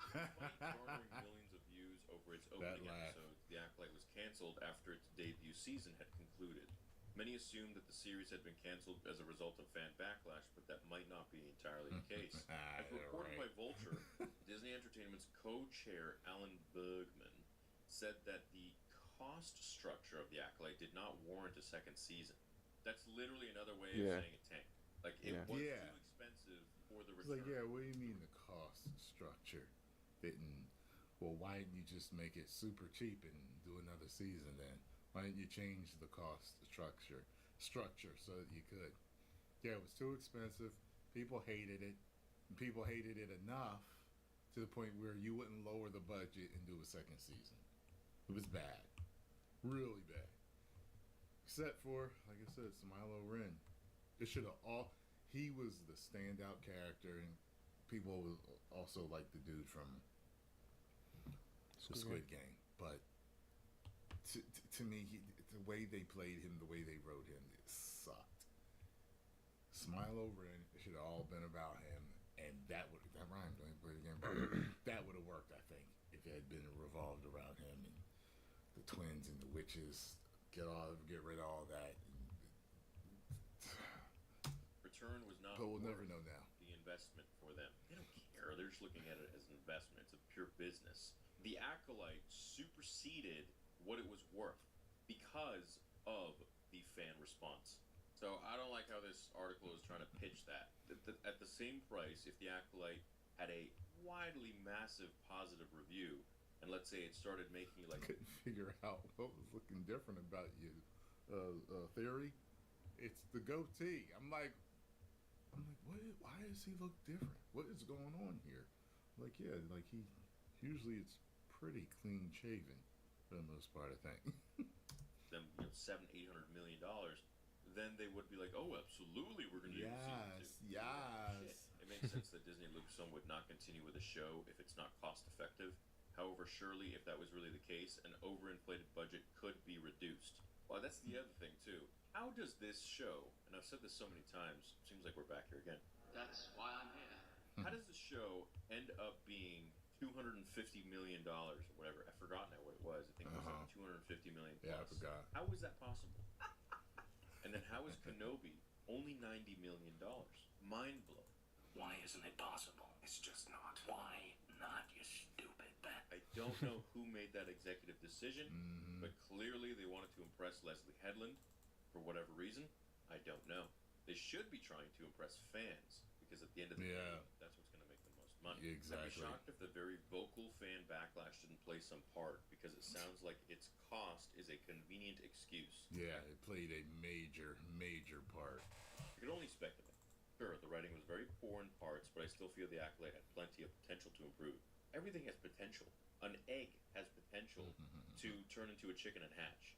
Despite garnering millions of views over its opening episodes, The Acolyte was canceled after its debut season had concluded. Many assumed that the series had been canceled as a result of fan backlash, but that might not be entirely the case. As reported by Vulture, Disney Entertainment's co-chair Alan Bergman said that the cost structure of The Acolyte did not warrant a second season. That's literally another way of saying it tanked. Like, it was too expensive for the return. It's like, what do you mean the cost structure didn't? Well, why didn't you just make it super cheap and do another season then? Why didn't you change the cost structure so that you could? Yeah, it was too expensive. People hated it. And people hated it enough to the point where you wouldn't lower the budget and do a second season. It was bad. Really bad. Except for, like I said, Milo Ren. It should have all... He was the standout character, and people also like the dude from the Squid Game. But to me, the way they played him, the way they wrote him, it sucked. Milo Ren, it should have all been about him, and that rhymed. Let me play it again. That would have worked, I think, if America had been revolved around him, and the twins and the witches get rid of all that. Return was not. But we'll never know now. The investment for them. They don't care. They're just looking at it as an investment. It's a pure business. The Acolyte superseded what it was worth because of the fan response. So I don't like how this article is trying to pitch that. At the same price, if the Acolyte had a widely massive positive review, and let's say it started making like... Couldn't figure out what was looking different about you. Theory? It's the goatee. I'm like, what? Why does he look different? What is going on here? Like, yeah, like usually it's pretty clean shaven for the most part, I think. Them, $700-800 million, then they would be like, oh, absolutely, we're going to do season 2. Yes. It makes sense that Disney Lucasfilm would not continue with a show if it's not cost effective. However, surely if that was really the case, an overinflated budget could be reduced. Well, that's the other thing too. How does this show, and I've said this so many times, seems like we're back here again. That's why I'm here. How does the show end up being $250 million or whatever? I've forgotten now what it was. I think it was like $250 million plus. Yeah, I forgot. How was that possible? And then how is Kenobi only $90 million? Mind blown. Why isn't it possible? It's just not. Why not, you stupid bat? I don't know who made that executive decision, but clearly they wanted to impress Leslie Headland for whatever reason. I don't know. They should be trying to impress fans because at the end of the day, that's what's going to make the most money. Exactly. I'd be shocked if the very vocal fan backlash didn't play some part because it sounds like its cost is a convenient excuse. Yeah, it played a major, major part. You could only speculate. Sure, the writing was very poor in parts, but I still feel the Acolyte had plenty of potential to improve. Everything has potential. An egg has potential to turn into a chicken and hatch.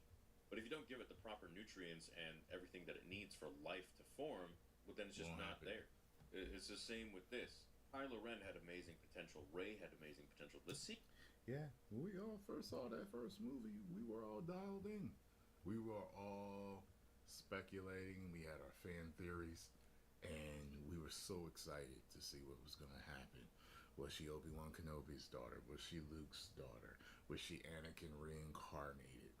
But if you don't give it the proper nutrients and everything that it needs for life to form, well, then it's just not there. It's the same with this. Kylo Ren had amazing potential. Rey had amazing potential. Yeah, when we all first saw that first movie, we were all dialed in. We were all speculating. We had our fan theories. And we were so excited to see what was going to happen. Was she Obi-Wan Kenobi's daughter? Was she Luke's daughter? Was she Anakin reincarnated?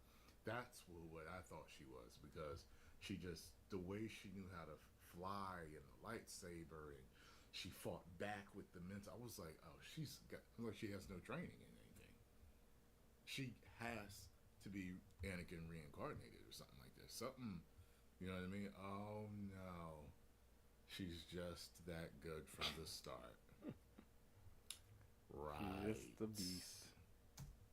That's what I thought she was, because she just, the way she knew how to fly and the lightsaber, and she fought back with the mental. I was like, oh, like she has no training in anything. She has to be Anakin reincarnated or something like that. Something, you know what I mean? Oh no. She's just that good from the start. Right. Just the beast.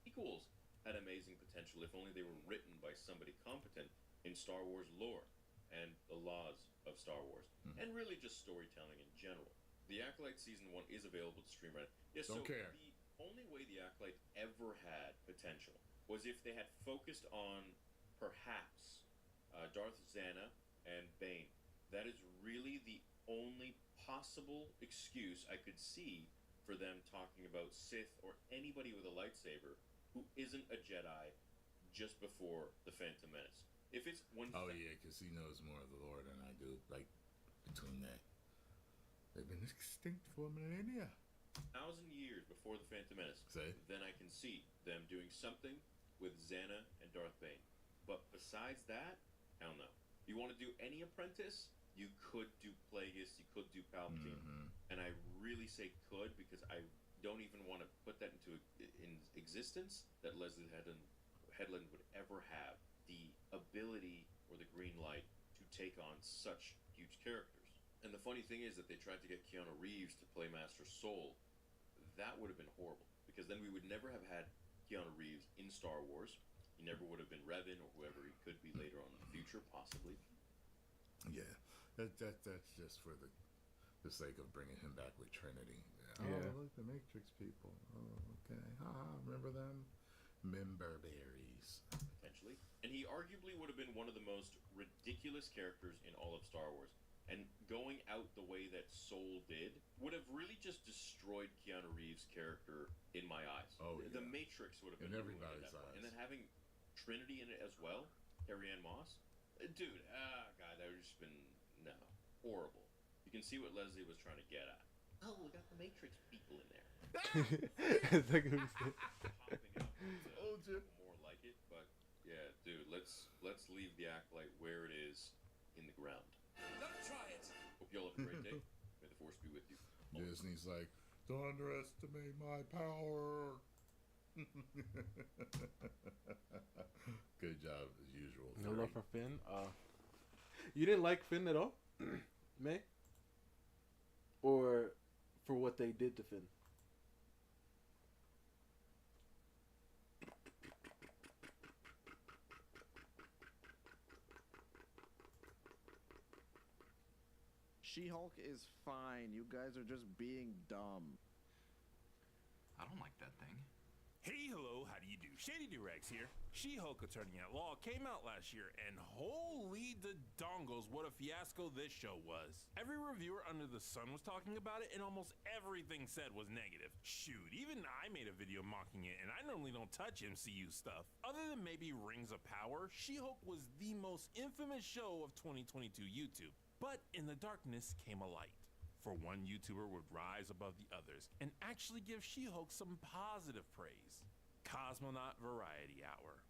Sequels had amazing potential if only they were written by somebody competent in Star Wars lore and the laws of Star Wars. And really just storytelling in general. The Acolyte Season 1 is available to stream right now. Yes, Don't care. The only way the Acolyte ever had potential was if they had focused on, perhaps, Darth Zana and Bane. That is really the only possible excuse I could see for them talking about Sith or anybody with a lightsaber who isn't a Jedi just before the Phantom Menace. If it's one... Oh, yeah, because he knows more of the lore than I do. Like, between that. They've been extinct for millennia. 1,000 years before the Phantom Menace. Then I can see them doing something with Zana and Darth Bane. But besides that, hell no. You want to do any apprentice? You could do Plagueis, you could do Palpatine, and I really say could because I don't even want to put that into existence that Leslie Headland would ever have the ability or the green light to take on such huge characters. And the funny thing is that they tried to get Keanu Reeves to play Master Soul. That would have been horrible because then we would never have had Keanu Reeves in Star Wars. He never would have been Revan or whoever he could be later on in the future, possibly. Yeah. That's just for the sake of bringing him back with Trinity. Yeah. Oh, look, the Matrix people. Oh, okay. Remember them? Member berries. Potentially. And he arguably would have been one of the most ridiculous characters in all of Star Wars. And going out the way that Soul did would have really just destroyed Keanu Reeves' character in my eyes. Oh, yeah. The Matrix would have been in everybody's eyes. And then having Trinity in it as well, Carrie-Anne Moss. Dude, God, that would have just been... No. Horrible. You can see what Leslie was trying to get at. Oh, we got the Matrix people in there. It's like what he said. Told you. More like it, but yeah, dude, let's leave the Acolyte where it is in the ground. Don't try it. Hope y'all have a great day. May the force be with you. Disney's like, don't underestimate my power. Good job as usual. No love for Finn. You didn't like Finn at all, May? Or for what they did to Finn? She-Hulk is fine. You guys are just being dumb. I don't like that thing. Hey, hello, how do you do? Shady Durags here. She-Hulk Attorney at Law came out last year, and holy the dongles, what a fiasco this show was. Every reviewer under the sun was talking about it, and almost everything said was negative. Shoot, even I made a video mocking it, and I normally don't touch MCU stuff. Other than maybe Rings of Power, She-Hulk was the most infamous show of 2022 YouTube. But in the darkness came a light. For one YouTuber would rise above the others and actually give She-Hulk some positive praise. Cosmonaut Variety Hour.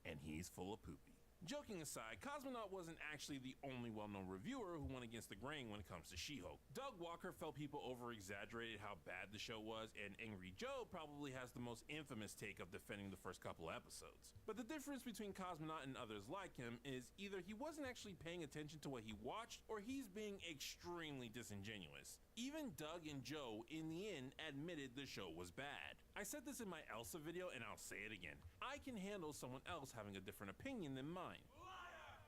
And he's full of poopy. Joking aside, Cosmonaut wasn't actually the only well-known reviewer who went against the grain when it comes to She-Hulk. Doug Walker felt people over-exaggerated how bad the show was, and Angry Joe probably has the most infamous take of defending the first couple episodes. But the difference between Cosmonaut and others like him is either he wasn't actually paying attention to what he watched, or he's being extremely disingenuous. Even Doug and Joe, in the end, admitted the show was bad. I said this in my Elsa video, and I'll say it again. I can handle someone else having a different opinion than mine.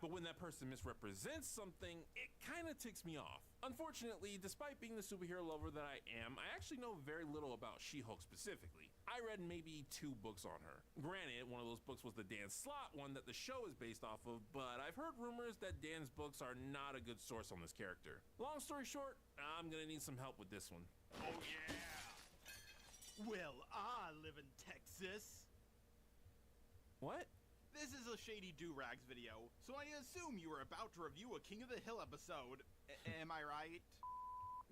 But when that person misrepresents something, it kind of ticks me off. Unfortunately, despite being the superhero lover that I am, I actually know very little about She-Hulk specifically. I read maybe 2 books on her. Granted, one of those books was the Dan Slott one that the show is based off of, but I've heard rumors that Dan's books are not a good source on this character. Long story short, I'm gonna need some help with this one. Oh yeah! Well, I live in Texas. What? This is a Shady Durags video, so I assume you were about to review a King of the Hill episode. Am I right?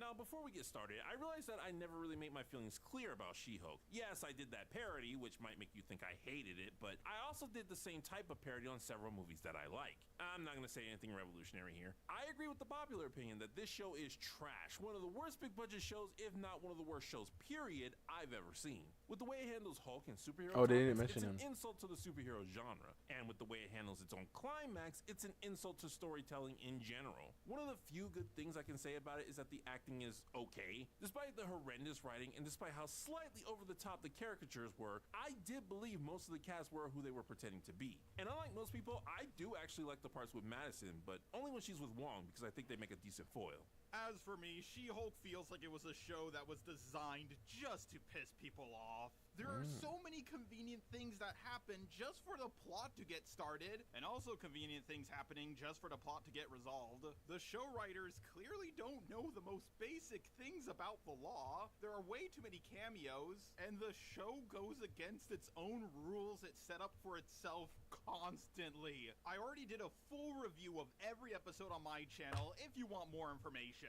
Now, before we get started, I realize that I never really made my feelings clear about She-Hulk. Yes, I did that parody, which might make you think I hated it, but I also did the same type of parody on several movies that I like. I'm not going to say anything revolutionary here. I agree with the popular opinion that this show is trash, one of the worst big-budget shows, if not one of the worst shows, period, I've ever seen. With the way it handles Hulk and superhero they didn't topics, mention it's him. an insult to the superhero genre. And with the way it handles its own climax, it's an insult to storytelling in general. One of the few good things I can say about it is that the acting is okay. Despite the horrendous writing and despite how slightly over the top the caricatures were, I did believe most of the cast were who they were pretending to be. And unlike most people, I do actually like the parts with Madison, but only when she's with Wong because I think they make a decent foil. As for me, She-Hulk feels like it was a show that was designed just to piss people off. There are so many convenient things that happen just for the plot to get started, and also convenient things happening just for the plot to get resolved. The show writers clearly don't know the most basic things about the law. There are way too many cameos, and the show goes against its own rules it set up for itself constantly. I already did a full review of every episode on my channel if you want more information.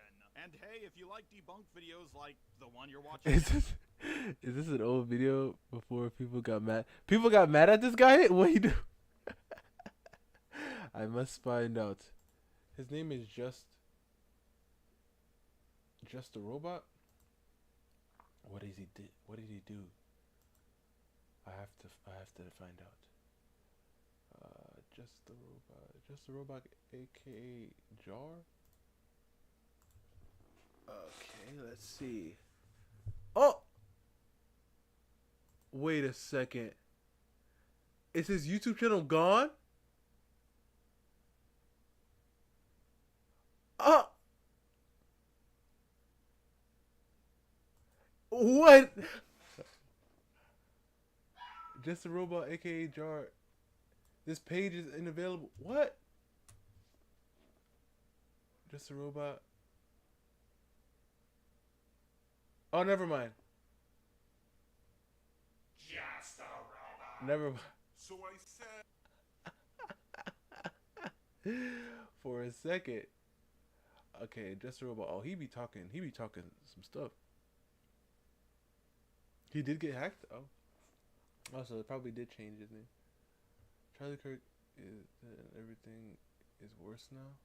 And hey, if you like debunked videos like the one you're watching Is this an old video before people got mad? People got mad at this guy? What he do? I must find out. His name is Just a Robot? What did he do? What did he do? I have to find out. Just a Robot, aka Jar. Okay, let's see. Oh! Wait a second. Is his YouTube channel gone? Oh! What? Just a Robot, aka Jar. This page is unavailable. What? Just a Robot. Oh, never mind. Just a Robot. Never mind. So I said. For a second. Okay, Just a Robot. Oh, he be talking some stuff. He did get hacked? Oh. Also, it probably did change his name. Charlie Kirk is everything is worse now.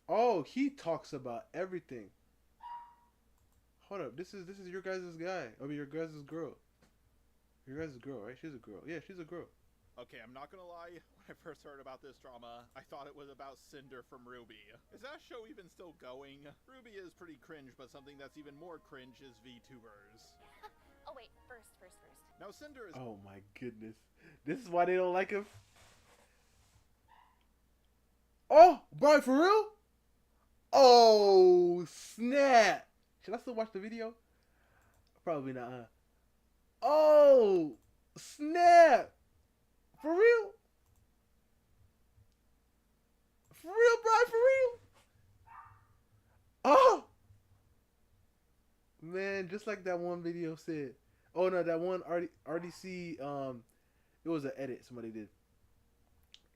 Oh, he talks about everything. Hold up, this is your guys' guy. I mean your guys' girl. Your guys' girl, right? She's a girl. Yeah, she's a girl. Okay, I'm not gonna lie, when I first heard about this drama, I thought it was about Cinder from Ruby. Is that show even still going? Ruby is pretty cringe, but something that's even more cringe is VTubers. Oh wait, first. Now Cinder is— Oh my goodness. This is why they don't like him? Oh, Brian, for real? Oh, snap. Should I still watch the video? Probably not, huh? Oh, snap. For real? For real, Brian, for real? Oh! Man, just like that one video said. Oh, no, that one RDC, it was an edit somebody did.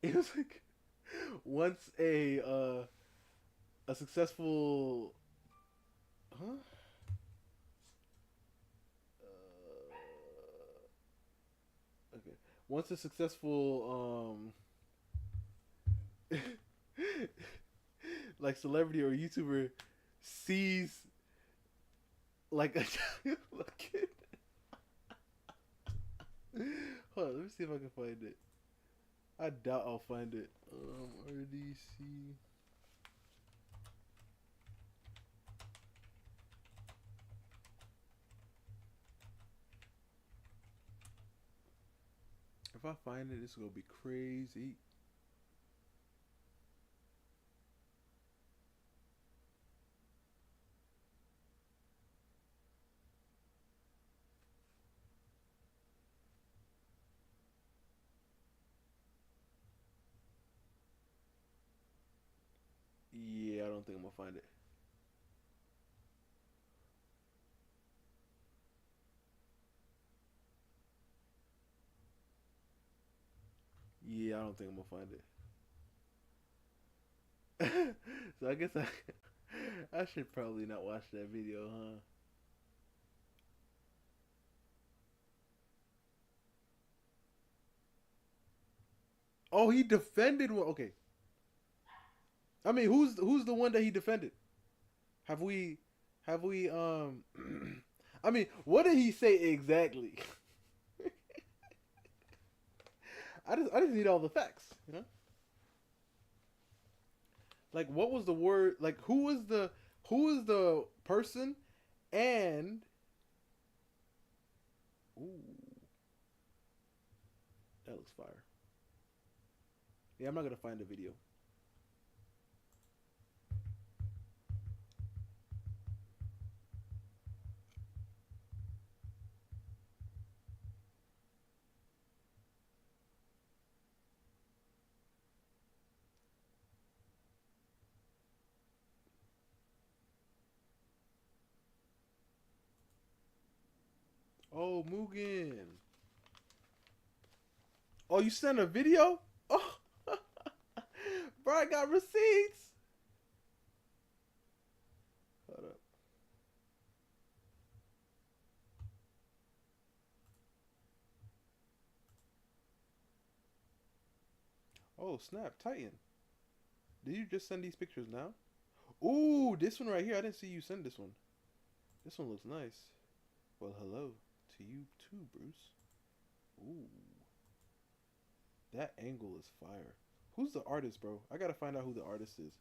It was like, once a successful... Huh? Okay. Once a successful, like celebrity or YouTuber sees like a kid. Hold on, let me see if I can find it. I doubt I'll find it. RDC. If I find it, this is gonna be crazy. Yeah, I don't think I'm gonna find it. Yeah, I don't think I'm gonna find it. So I guess I should probably not watch that video, huh? Oh, he defended one. Okay. I mean, who's the one that he defended? Have we I mean, what did he say exactly? I just need all the facts, you know? Like, what was the word? Like, who is the person? And ooh, that looks fire. Yeah, I'm not gonna find the video. Oh, Mugen. Oh, you sent a video? Oh, bro, I got receipts. Hold up. Oh, snap, Titan. Did you just send these pictures now? Ooh, this one right here. I didn't see you send this one. This one looks nice. Well, hello to you too, Bruce. Ooh. That angle is fire. Who's the artist, bro? I gotta find out who the artist is.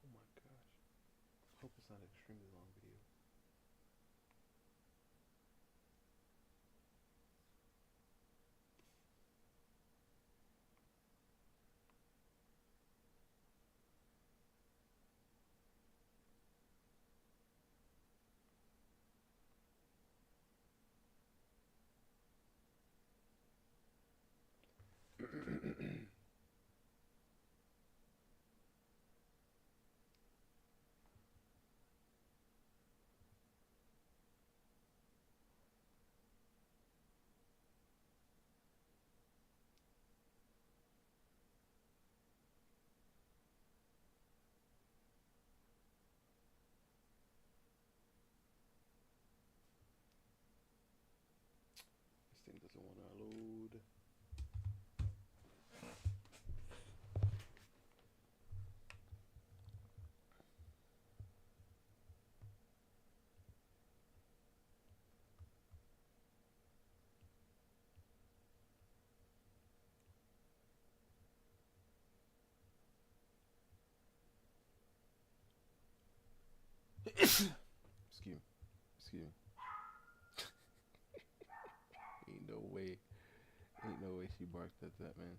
Oh my gosh. Hope it's not an extremely long video. This thing doesn't want to load. Excuse me. Excuse me. Ain't no way. Ain't no way she barked at that, man.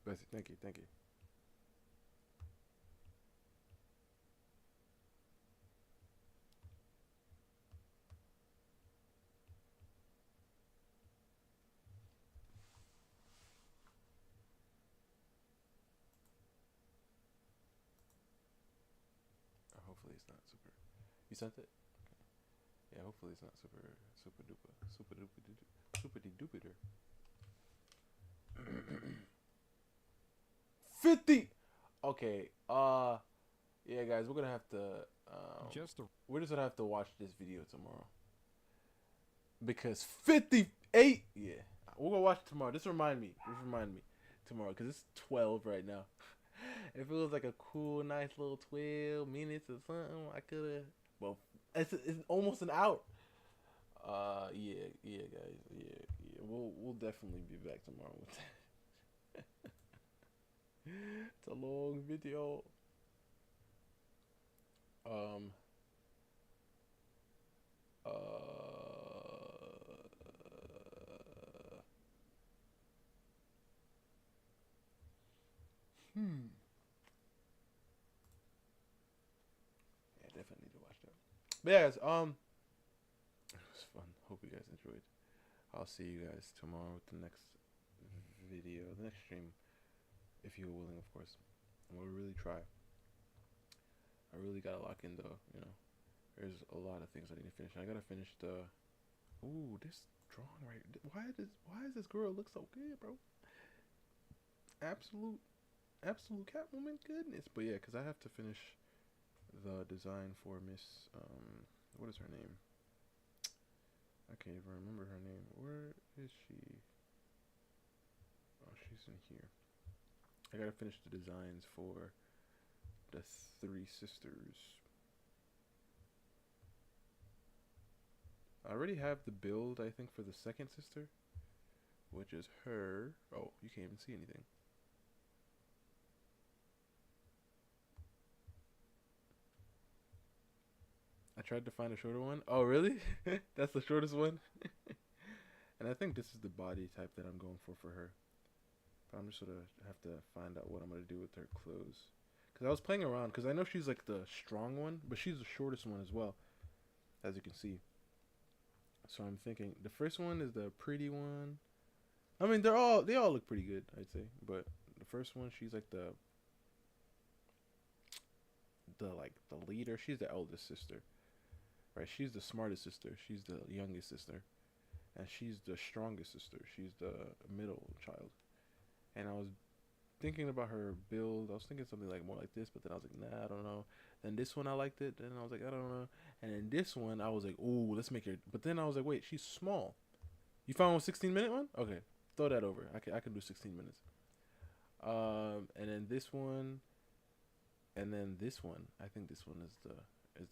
Bessie, thank you, thank you. Hopefully it's not super. You sent it? Okay. Yeah, hopefully it's not super duper. Super duper duper. 50. Okay. Yeah, guys, we're gonna have to. We're just gonna have to watch this video tomorrow. Because 58. Yeah, we're gonna watch it tomorrow. Just remind me. Tomorrow, because it's 12 right now. If it was like a cool, nice little 12 minutes or something, I could have. Well, it's almost an hour. Yeah, guys. Yeah. We'll definitely be back tomorrow with that. It's a long video. Yeah, definitely need to watch that. But yeah, guys, it was fun. Hope you guys enjoyed. I'll see you guys tomorrow with the next video, the next stream, if you're willing, of course. I'm gonna really try. I really gotta lock in though, you know. There's a lot of things I need to finish. I gotta finish the. Ooh, this drawing right. Why does this girl look so good, bro? Absolute Catwoman goodness. But yeah, because I have to finish the design for Miss. What is her name? I can't even remember her name. Where is she? Oh, she's in here. I gotta finish the designs for the three sisters. I already have the build, I think, for the second sister, which is her. Oh, you can't even see anything. I tried to find a shorter one. Oh, really? That's the shortest one? And I think this is the body type that I'm going for her. But I'm just gonna have to find out what I'm gonna do with her clothes. Because I was playing around, because I know she's like the strong one, but she's the shortest one as well, as you can see. So I'm thinking the first one is the pretty one. I mean, they all look pretty good, I'd say. But the first one, she's like the leader. She's the eldest sister, right? She's the smartest sister. She's the youngest sister, and she's the strongest sister. She's the middle child. And I was thinking about her build. I was thinking something like more like this, but then I was like, nah, I don't know. Then this one I liked it. Then I was like, I don't know. And then this one I was like, ooh, let's make her. But then I was like, wait, she's small. You found a 16-minute one? Okay, throw that over. I can do 16 minutes. And then this one, and then this one. I think this one is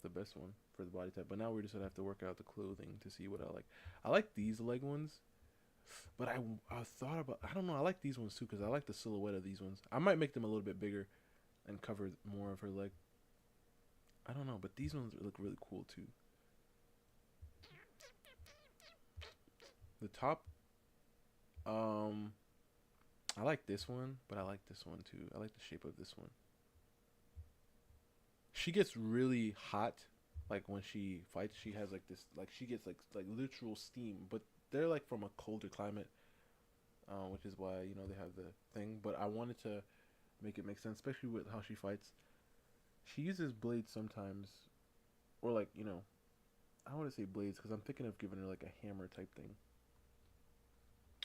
the best one for the body type. But now we're just gonna have to work out the clothing to see what I like. I like these leg ones. But I thought about, I don't know, I like these ones too because I like the silhouette of these ones. I might make them a little bit bigger and cover more of her leg. I don't know, but these ones look really cool too. The top, I like this one, but I like this one too. I like the shape of this one. She gets really hot, like when she fights. She has like this, like she gets like literal steam. But they're like from a colder climate, which is why they have the thing. But I wanted to make it make sense, especially with how she fights. She uses blades sometimes, or like I don't want to say blades because I'm thinking of giving her like a hammer type thing,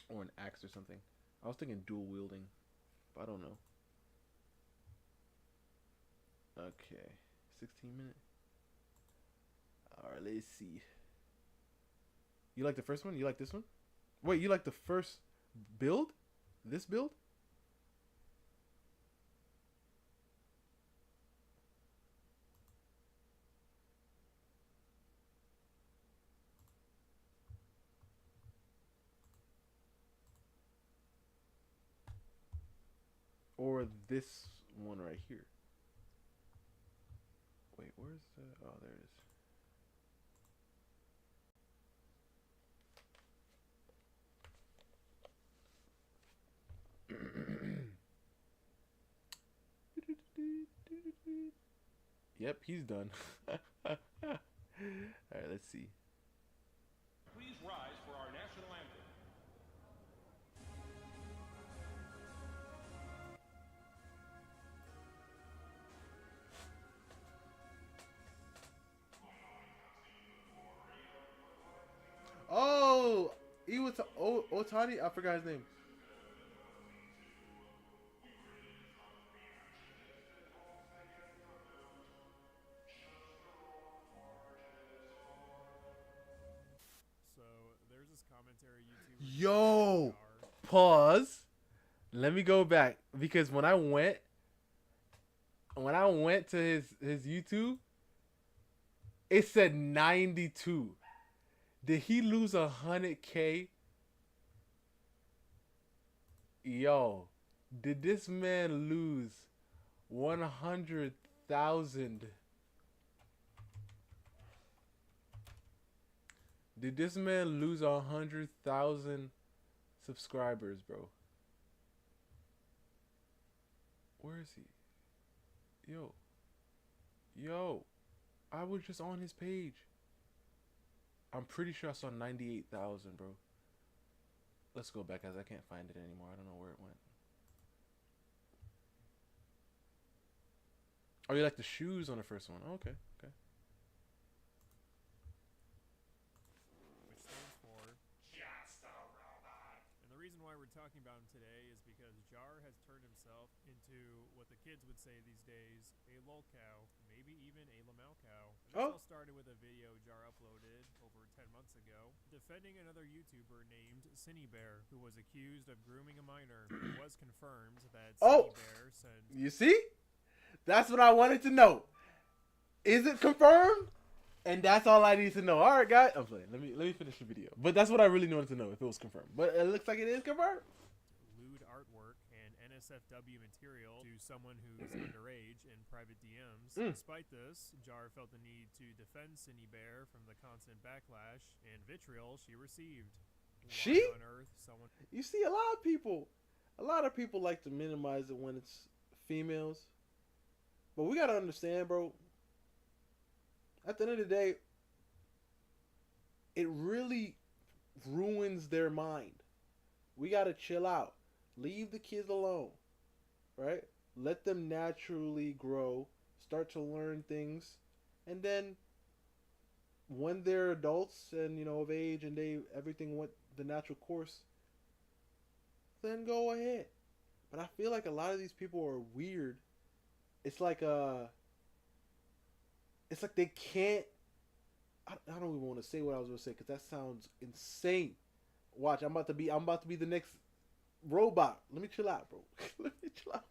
or an axe or something. I was thinking dual wielding, but I don't know. Okay, 16 minutes. Alright, let's see. You like the first one? You like this one? Wait, you like the first build? This build? Or this one right here? Wait, where's the... Oh, there it is. Yep, he's done. Alright, let's see. Please rise for our national anthem. Oh! Otani? I forgot his name. Yo, pause. Let me go back because when I went to his YouTube, it said 92. Did he lose 100K? Yo, did this man lose 100,000? Did this man lose 100,000 subscribers, bro? Where is he? Yo, I was just on his page. I'm pretty sure I saw 98,000, bro. Let's go back as I can't find it anymore. I don't know where it went. Oh, you like the shoes on the first one? Oh, okay. Which stands for Just a Robot. And the reason why we're talking about him today is because Jar has turned himself into what the kids would say these days, a lolcow, maybe even a lamalcow. And this all started with a video Jar uploaded over 10 months ago, defending another YouTuber named Cinny Bear, who was accused of grooming a minor. It was confirmed that Cinny Bear sent... You see? That's what I wanted to know. Is it confirmed? And that's all I need to know. All right, guys. I'm playing. Let me finish the video. But that's what I really wanted to know, if it was confirmed. But it looks like it is confirmed. Lewd artwork and NSFW material to someone who's underage in private DMs. Despite this, Jar felt the need to defend Cinny Bear from the constant backlash and vitriol she received. She? On earth, someone... You see, a lot of people like to minimize it when it's females. But we gotta understand, bro. At the end of the day, it really ruins their mind. We gotta chill out. Leave the kids alone. Right? Let them naturally grow. Start to learn things. And then when they're adults and, of age and everything went the natural course, then go ahead. But I feel like a lot of these people are weird. It's like they can't. I don't even want to say what I was gonna say because that sounds insane. Watch, I'm about to be the next robot. Let me chill out, bro. Let me chill out.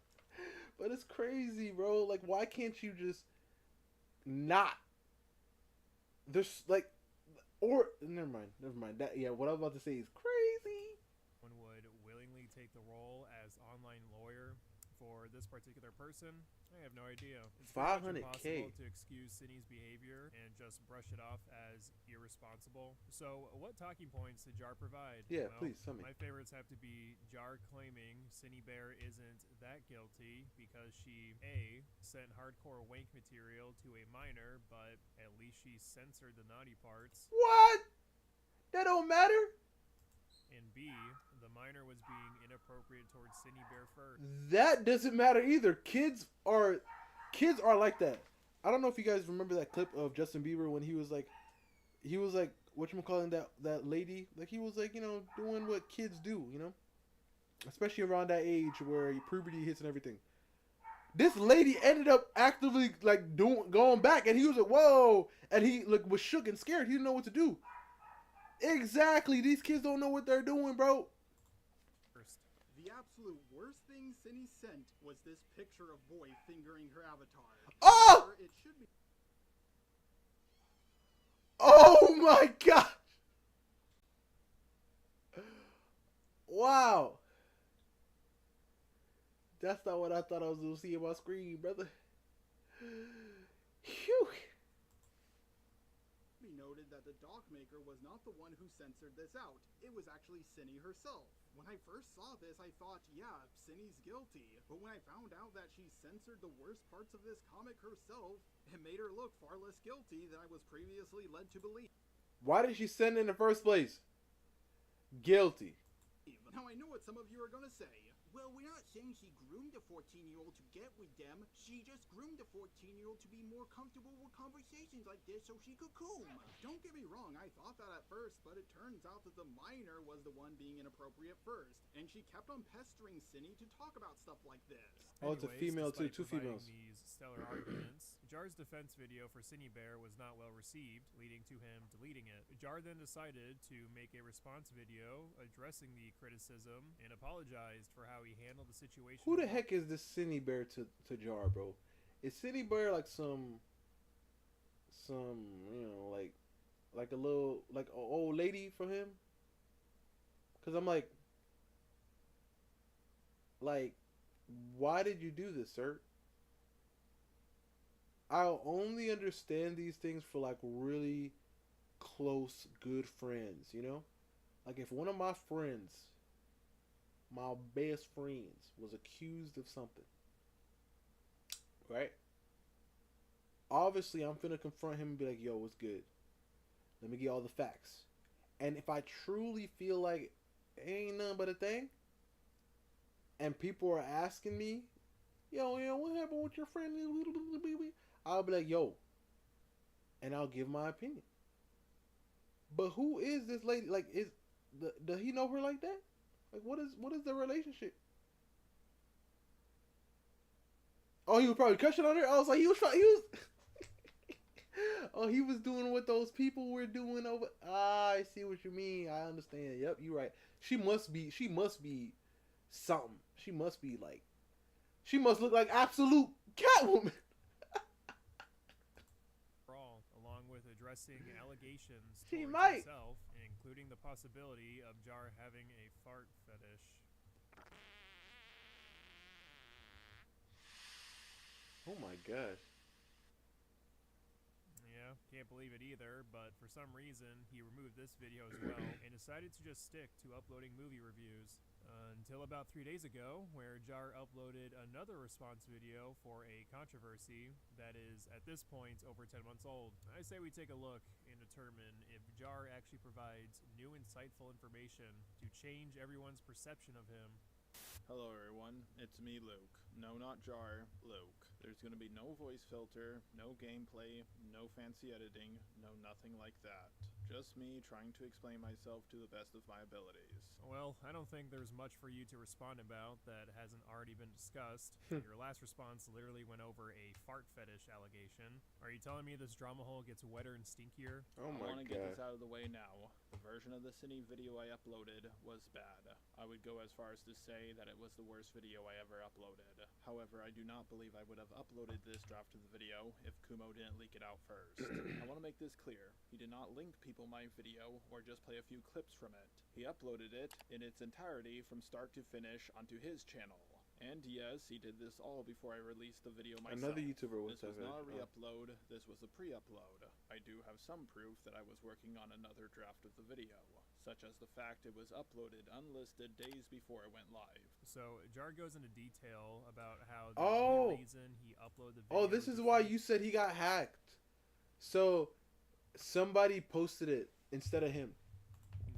But it's crazy, bro. Like, why can't you just not? There's like, or never mind. That what I was about to say is crazy. take the role as online lawyer for this particular person? I have no idea. It's 500K. impossible to excuse Cindy's behavior and just brush it off as irresponsible. So, what talking points did Jar provide? Yeah, Well, please tell me. My favorites have to be Jar claiming Cindy Bear isn't that guilty because she A, sent hardcore wank material to a minor, but at least she censored the naughty parts. What? That don't matter? And B, the minor was being inappropriate towards Cindy Bear first. That doesn't matter either. Kids are like that. I don't know if you guys remember that clip of Justin Bieber when he was like whatchamacallit that lady, like he was like, you know, doing what kids do, you know, especially around that age where puberty hits and everything. This lady ended up actively like going back, and he was like, whoa, and he like was shook and scared. He didn't know what to do. Exactly. These kids don't know what they're doing, bro. The absolute worst thing Cindy sent was this picture of boy fingering her avatar. Oh! It should be. Oh my god! Wow. That's not what I thought I was going to see on my screen, brother. Phew. Be noted that the doc maker was not the one who censored this out. It was actually Cindy herself. When I first saw this, I thought, yeah, Cindy's guilty. But when I found out that she censored the worst parts of this comic herself, it made her look far less guilty than I was previously led to believe. Why did she send it in the first place? Guilty. Now I know what some of you are gonna say. Well, we're not saying she groomed a 14-year-old to get with them. She just groomed a 14-year-old to be more comfortable with conversations like this so she could coom. Don't get me wrong, I thought that at first, but it turns out that the minor was the one being inappropriate first, and she kept on pestering Cindy to talk about stuff like this. Oh, it's a female too, two females. These stellar arguments, Jar's defense video for Cindy Bear was not well received, leading to him deleting it. Jar then decided to make a response video addressing the criticism and apologized for how he handled the situation. Who the heck is this Cindy Bear to Jar, bro? Is Cindy Bear like some you know, like a little, like an old lady for him? Cause I'm like, why did you do this, sir? I'll only understand these things for like really close, good friends, you know? Like if one of my friends, my best friends, was accused of something, right? Obviously, I'm finna confront him and be like, yo, what's good? Let me get all the facts. And if I truly feel like it ain't nothing but a thing, and people are asking me, yo, what happened with your friend? I'll be like, yo, and I'll give my opinion. But who is this lady? Like, does he know her like that? Like, what is the relationship? Oh, he was probably crushing on her. I was like, he was. Oh, he was doing what those people were doing over. Ah, I see what you mean. I understand. Yep, you're right. She must be something. She must be like. She must look like absolute Catwoman. Along with addressing allegations She towards might. himself, including the possibility of Jar having a fart fetish. Oh my gosh. Yeah, can't believe it either, but for some reason, he removed this video as well and decided to just stick to uploading movie reviews. Until about 3 days ago, where Jar uploaded another response video for a controversy that is, at this point, over 10 months old. I say we take a look and determine if Jar actually provides new insightful information to change everyone's perception of him. Hello everyone, it's me Luke. No, not Jar, Luke. There's gonna be no voice filter, no gameplay, no fancy editing, no nothing like that. Just me trying to explain myself to the best of my abilities. Well, I don't think there's much for you to respond about that hasn't already been discussed. Your last response literally went over a fart fetish allegation. Are you telling me this drama hole gets wetter and stinkier? Oh my god. I want to get this out of the way now. The version of the Cine video I uploaded was bad. I would go as far as to say that it was the worst video I ever uploaded. However, I do not believe I would have uploaded this draft of the video if Kumo didn't leak it out first. I want to make this clear. He did not link people sample my video or just play a few clips from it. He uploaded it in its entirety from start to finish onto his channel. And yes, he did this all before I released the video myself. Another YouTuber was This was not a re-upload, this was a pre-upload. I do have some proof that I was working on another draft of the video, such as the fact it was uploaded unlisted days before it went live. So Jar goes into detail about how the only reason he uploaded the video. Oh, this is why you said he got hacked. So somebody posted it instead of him.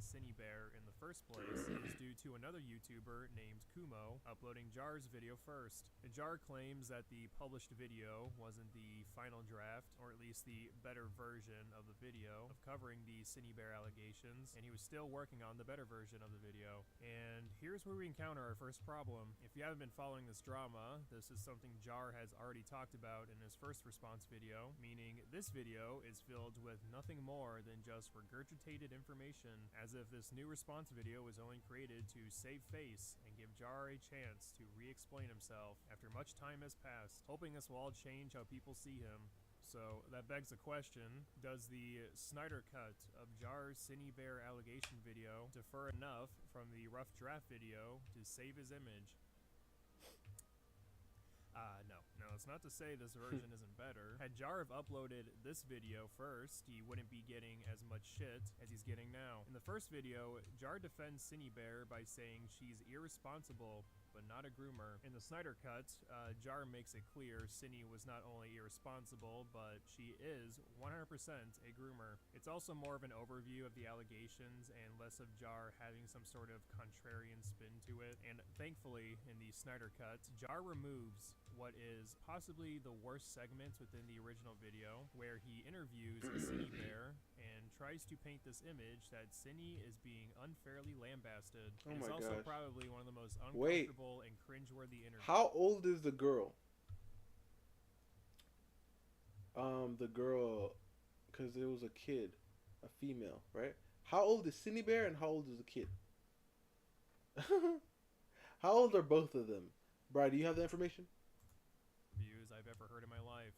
Cinebear in the first place is due to another YouTuber named Kumo uploading Jar's video first. Jar claims that the published video wasn't the final draft, or at least the better version of the video of covering the Cinebear allegations, and he was still working on the better version of the video. And here's where we encounter our first problem. If you haven't been following this drama, this is something Jar has already talked about in his first response video, meaning this video is filled with nothing more than just regurgitated information, as if this new response video was only created to save face and give Jar a chance to re-explain himself after much time has passed, hoping this will all change how people see him. So that begs the question, does the Snyder cut of Jar's Cinebear allegation video differ enough from the rough draft video to save his image? No, it's not to say this version isn't better. Had Jar have uploaded this video first, he wouldn't be getting as much shit as he's getting now. In the first video, Jar defends Cinebear by saying she's irresponsible, but not a groomer. In the Snyder cut, Jar makes it clear Cinny was not only irresponsible, but she is 100% a groomer. It's also more of an overview of the allegations and less of Jar having some sort of contrarian spin to it. And thankfully, in the Snyder cut, Jar removes what is possibly the worst segments within the original video, where he interviews Cinebear and tries to paint this image that Cinny is being unfairly lambasted. Oh it's my also gosh. probably one of the most uncomfortable and cringeworthy interviews. How old is the girl? The girl, because it was a kid, a female, right? How old is Cinebear and how old is the kid? How old are both of them? Brian, do you have the information? Views I've ever heard in my life.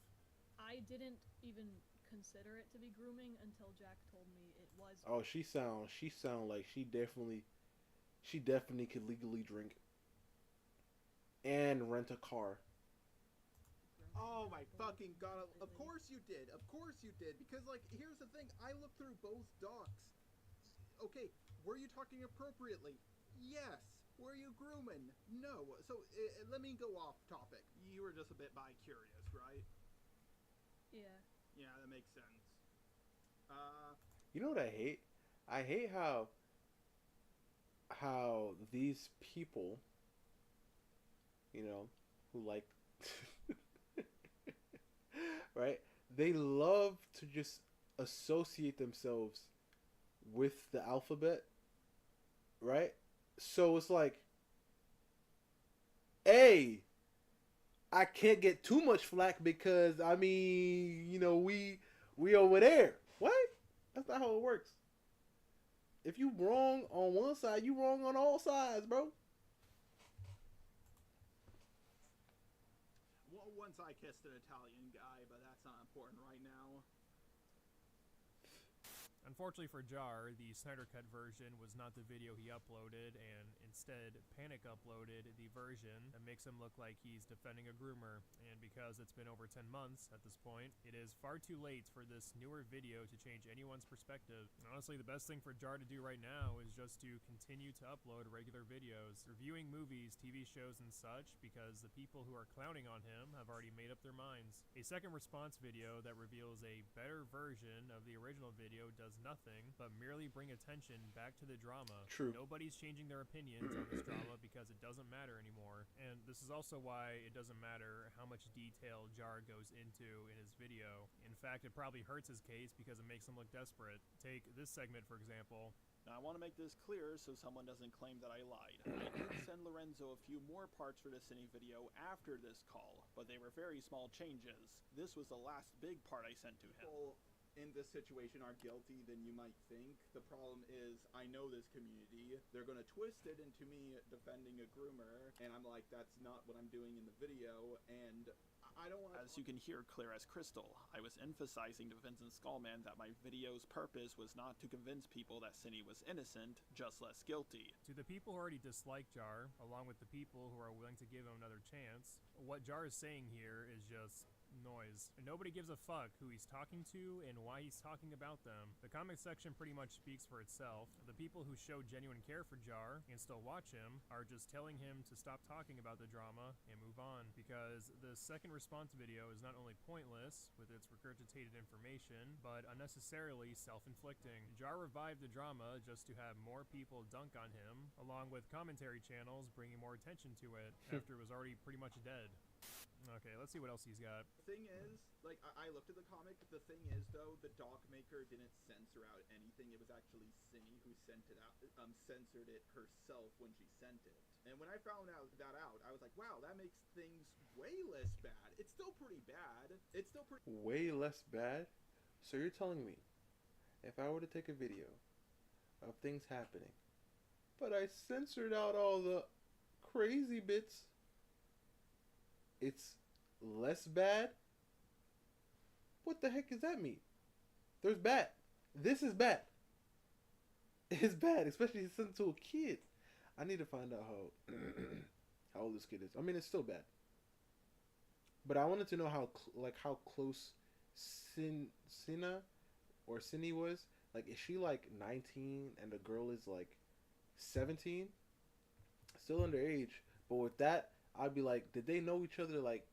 I didn't even consider it to be grooming until Jack told me it was. Oh, she sound like she definitely could legally drink and rent a car. Oh my fucking god, of course you did, because like, here's the thing, I looked through both docs. Okay, were you talking appropriately? Yes. Were you grooming? No. So, let me go off topic. You were just a bit bi-curious, right? Yeah. Yeah, that makes sense. You know what I hate? I hate how these people, you know, who like right? They love to just associate themselves with the alphabet, right? So it's like, hey, I can't get too much flack because, I mean, you know, we over there. What? That's not how it works. If you wrong on one side, you wrong on all sides, bro. Well, once I kissed an Italian guy, but that's not important right now. Unfortunately for Jar, the Snyder Cut version was not the video he uploaded, and instead Panic uploaded the version that makes him look like he's defending a groomer. And because it's been over 10 months at this point, it is far too late for this newer video to change anyone's perspective. And honestly, the best thing for Jar to do right now is just to continue to upload regular videos, reviewing movies, TV shows, and such, because the people who are clowning on him have already made up their minds. A second response video that reveals a better version of the original video does nothing but merely bring attention back to the drama. True. Nobody's changing their opinions on this drama because it doesn't matter anymore. And this is also why it doesn't matter how much detail Jar goes into in his video. In fact, it probably hurts his case because it makes him look desperate. Take this segment, for example. Now, I want to make this clear so someone doesn't claim that I lied. I did send Lorenzo a few more parts for the Cine video after this call, but they were very small changes. This was the last big part I sent to him. People in this situation are guilty than you might think. The problem is, I know this community. They're gonna twist it into me defending a groomer, and I'm like, that's not what I'm doing in the video, and I don't want to... As you can hear clear as crystal, I was emphasizing to Vincent Skullman that my video's purpose was not to convince people that Cindy was innocent, just less guilty. To the people who already dislike Jar, along with the people who are willing to give him another chance, what Jar is saying here is just noise. And nobody gives a fuck who he's talking to and why he's talking about them. The comment section pretty much speaks for itself. The people who show genuine care for Jar and still watch him are just telling him to stop talking about the drama and move on, because the second response video is not only pointless with its regurgitated information, but unnecessarily self-inflicting. Jar revived the drama just to have more people dunk on him, along with commentary channels bringing more attention to it after it was already pretty much dead. Okay, let's see what else he's got. The thing is, like, I looked at the comic. The thing is, though, the doc maker didn't censor out anything. It was actually Cindy who sent it out, censored it herself when she sent it. And when I found that out, I was like, wow, that makes things way less bad. It's still pretty bad. It's still pretty... Way less bad? So you're telling me, if I were to take a video of things happening, but I censored out all the crazy bits, it's less bad? What the heck does that mean? There's bad. This is bad. It's bad, especially if it's sent to a kid. I need to find out how old this kid is. I mean, it's still bad. But I wanted to know how close Cindy was. Like, is she like 19 and the girl is like 17? Still underage. But with that, I'd be like, did they know each other like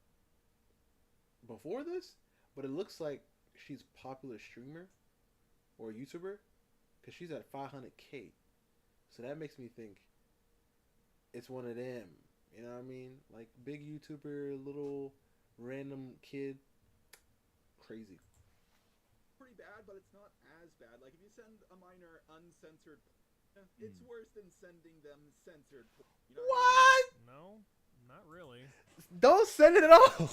before this? But it looks like she's a popular streamer or a YouTuber, because she's at 500K. So that makes me think it's one of them. You know what I mean? Like, big YouTuber, little random kid. Crazy. Pretty bad, but it's not as bad. Like, if you send a minor uncensored, it's worse than sending them censored. You know what? No, not really. Don't send it at all.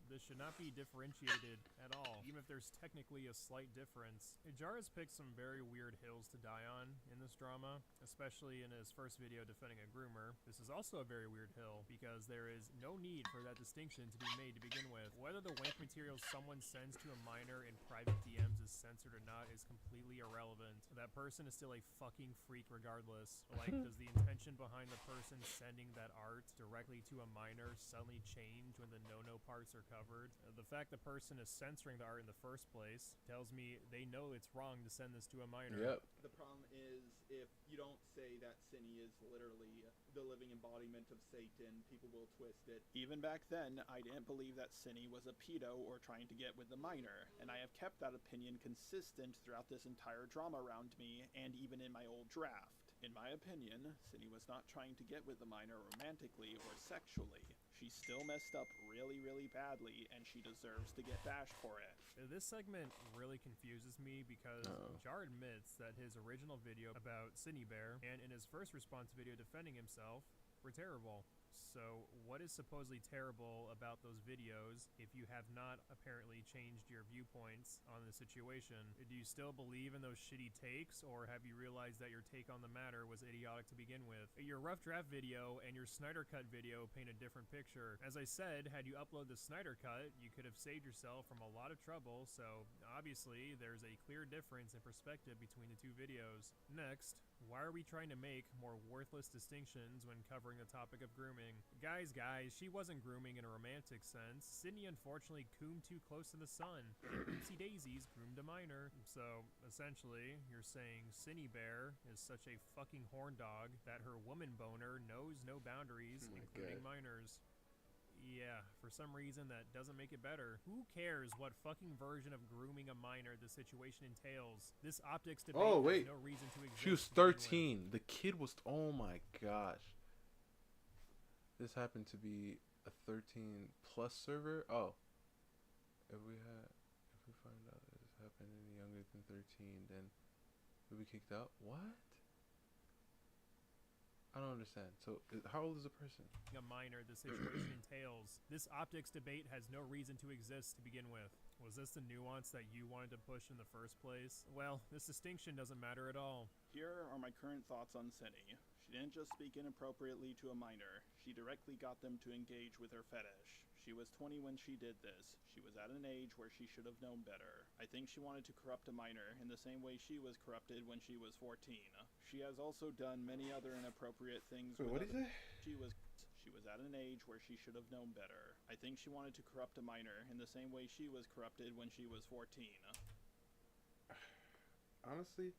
This should not be differentiated at all, even if there's technically a slight difference. Jar has picked some very weird hills to die on in this drama, especially in his first video defending a groomer. This is also a very weird hill, because there is no need for that distinction to be made to begin with. Whether the wank material someone sends to a minor in private DMs is censored or not is completely irrelevant. That person is still a fucking freak regardless. Like, does the intention behind the person sending that art directly to a minor suddenly change when the no-no parts are covered? The fact the person is censoring the art in the first place tells me they know it's wrong to send this to a minor. Yep. The problem is, if you don't say that Cindy is literally the living embodiment of Satan, people will twist it. Even back then, I didn't believe that Cindy was a pedo or trying to get with the minor, and I have kept that opinion consistent throughout this entire drama around me, and even in my old draft. In my opinion, Cindy was not trying to get with the minor romantically or sexually. She still messed up really, really badly, and she deserves to get bashed for it. This segment really confuses me because Jar admits that his original video about Cindy Bear and in his first response video defending himself were terrible. So what is supposedly terrible about those videos if you have not apparently changed your viewpoints on the situation? Do you still believe in those shitty takes, or have you realized that your take on the matter was idiotic to begin with? Your rough draft video and your Snyder Cut video paint a different picture. As I said, had you uploaded the Snyder Cut, you could have saved yourself from a lot of trouble, so obviously there's a clear difference in perspective between the two videos. Next, why are we trying to make more worthless distinctions when covering the topic of grooming? Guys, she wasn't grooming in a romantic sense. Sydney unfortunately coomed too close to the sun. Oopsie daisies groomed a minor. So, essentially, you're saying Cindy Bear is such a fucking horn dog that her woman boner knows no boundaries, including minors. Yeah, for some reason that doesn't make it better. Who cares what fucking version of grooming a minor the situation entails? This optics debate has no reason to exist. She was 13. The kid was... Oh my gosh. This happened to be a 13 plus server. Oh, if we find out that this happened any younger than 13, then we'll be kicked out. What? I don't understand. So, how old is the person? A minor the situation entails. This optics debate has no reason to exist to begin with. Was this the nuance that you wanted to push in the first place? Well, this distinction doesn't matter at all. Here are my current thoughts on Cindy. She didn't just speak inappropriately to a minor, she directly got them to engage with her fetish. She was 20 when she did this. She was at an age where she should have known better. I think she wanted to corrupt a minor in the same way she was corrupted when she was 14. She has also done many other inappropriate things. Wait, what did you say? She was at an age where she should have known better. I think she wanted to corrupt a minor in the same way she was corrupted when she was 14. Honestly,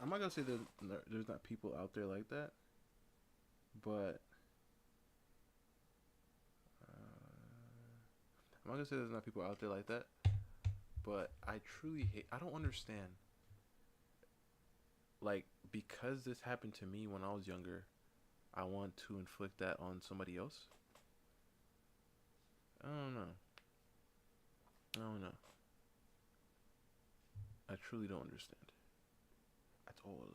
I'm not gonna say that there's not people out there like that, but I'm not gonna say there's not people out there like that, but I truly hate. I don't understand. Like, because this happened to me when I was younger, I want to inflict that on somebody else. I don't know. I truly don't understand at all.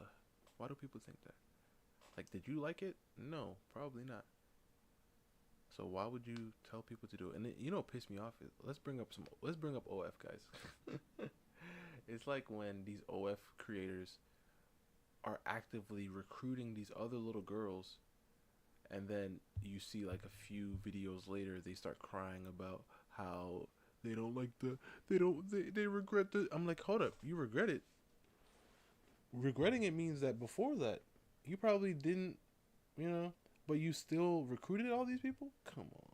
Why do people think that? Like, did you like it? No, probably not. So why would you tell people to do it? And it, you know, what pissed me off is let's bring up OF guys. It's like when these OF creators are actively recruiting these other little girls, and then you see like a few videos later they start crying about how they don't like they regret the. I'm like, hold up, you regret it? Regretting it means that before that you probably didn't, but you still recruited all these people? Come on.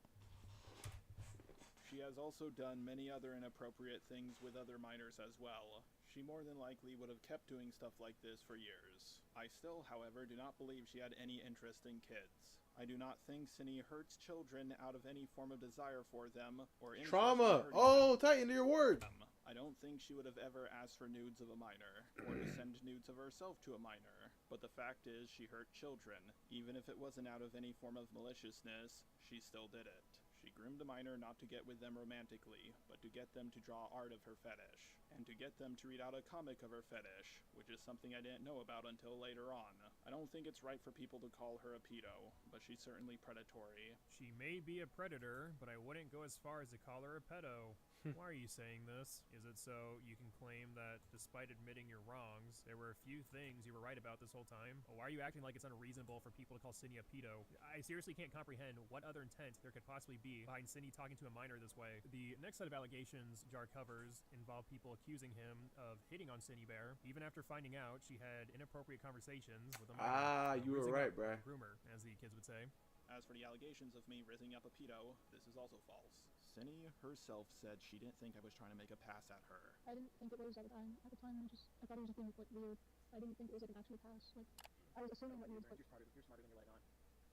She has also done many other inappropriate things with other minors as well. She more than likely would have kept doing stuff like this for years. I still, however, do not believe she had any interest in kids. I do not think Cindy hurts children out of any form of desire for them or interest trauma. In Oh, tighten your words. I don't think she would have ever asked for nudes of a minor or to send nudes of herself to a minor. But the fact is, she hurt children. Even if it wasn't out of any form of maliciousness, she still did it. She groomed a minor not to get with them romantically, but to get them to draw art of her fetish, and to get them to read out a comic of her fetish, which is something I didn't know about until later on. I don't think it's right for people to call her a pedo, but she's certainly predatory. She may be a predator, but I wouldn't go as far as to call her a pedo. Why are you saying this? Is it so you can claim that despite admitting your wrongs, there were a few things you were right about this whole time? Or why are you acting like it's unreasonable for people to call Cindy a pedo? I seriously can't comprehend what other intent there could possibly be behind Cindy talking to a minor this way. The next set of allegations Jar covers involve people accusing him of hitting on Cindy Bear, even after finding out she had inappropriate conversations with a minor. You were right, bruh. Groomer, as the kids would say. As for the allegations of me rizzing up a pedo, this is also false. Cindy herself said she didn't think I was trying to make a pass at her. I didn't think it was at the time. At the time, I thought it was just being like weird. I didn't think it was like an actual pass. Like, I was assuming what you would. You're smarter than you let on.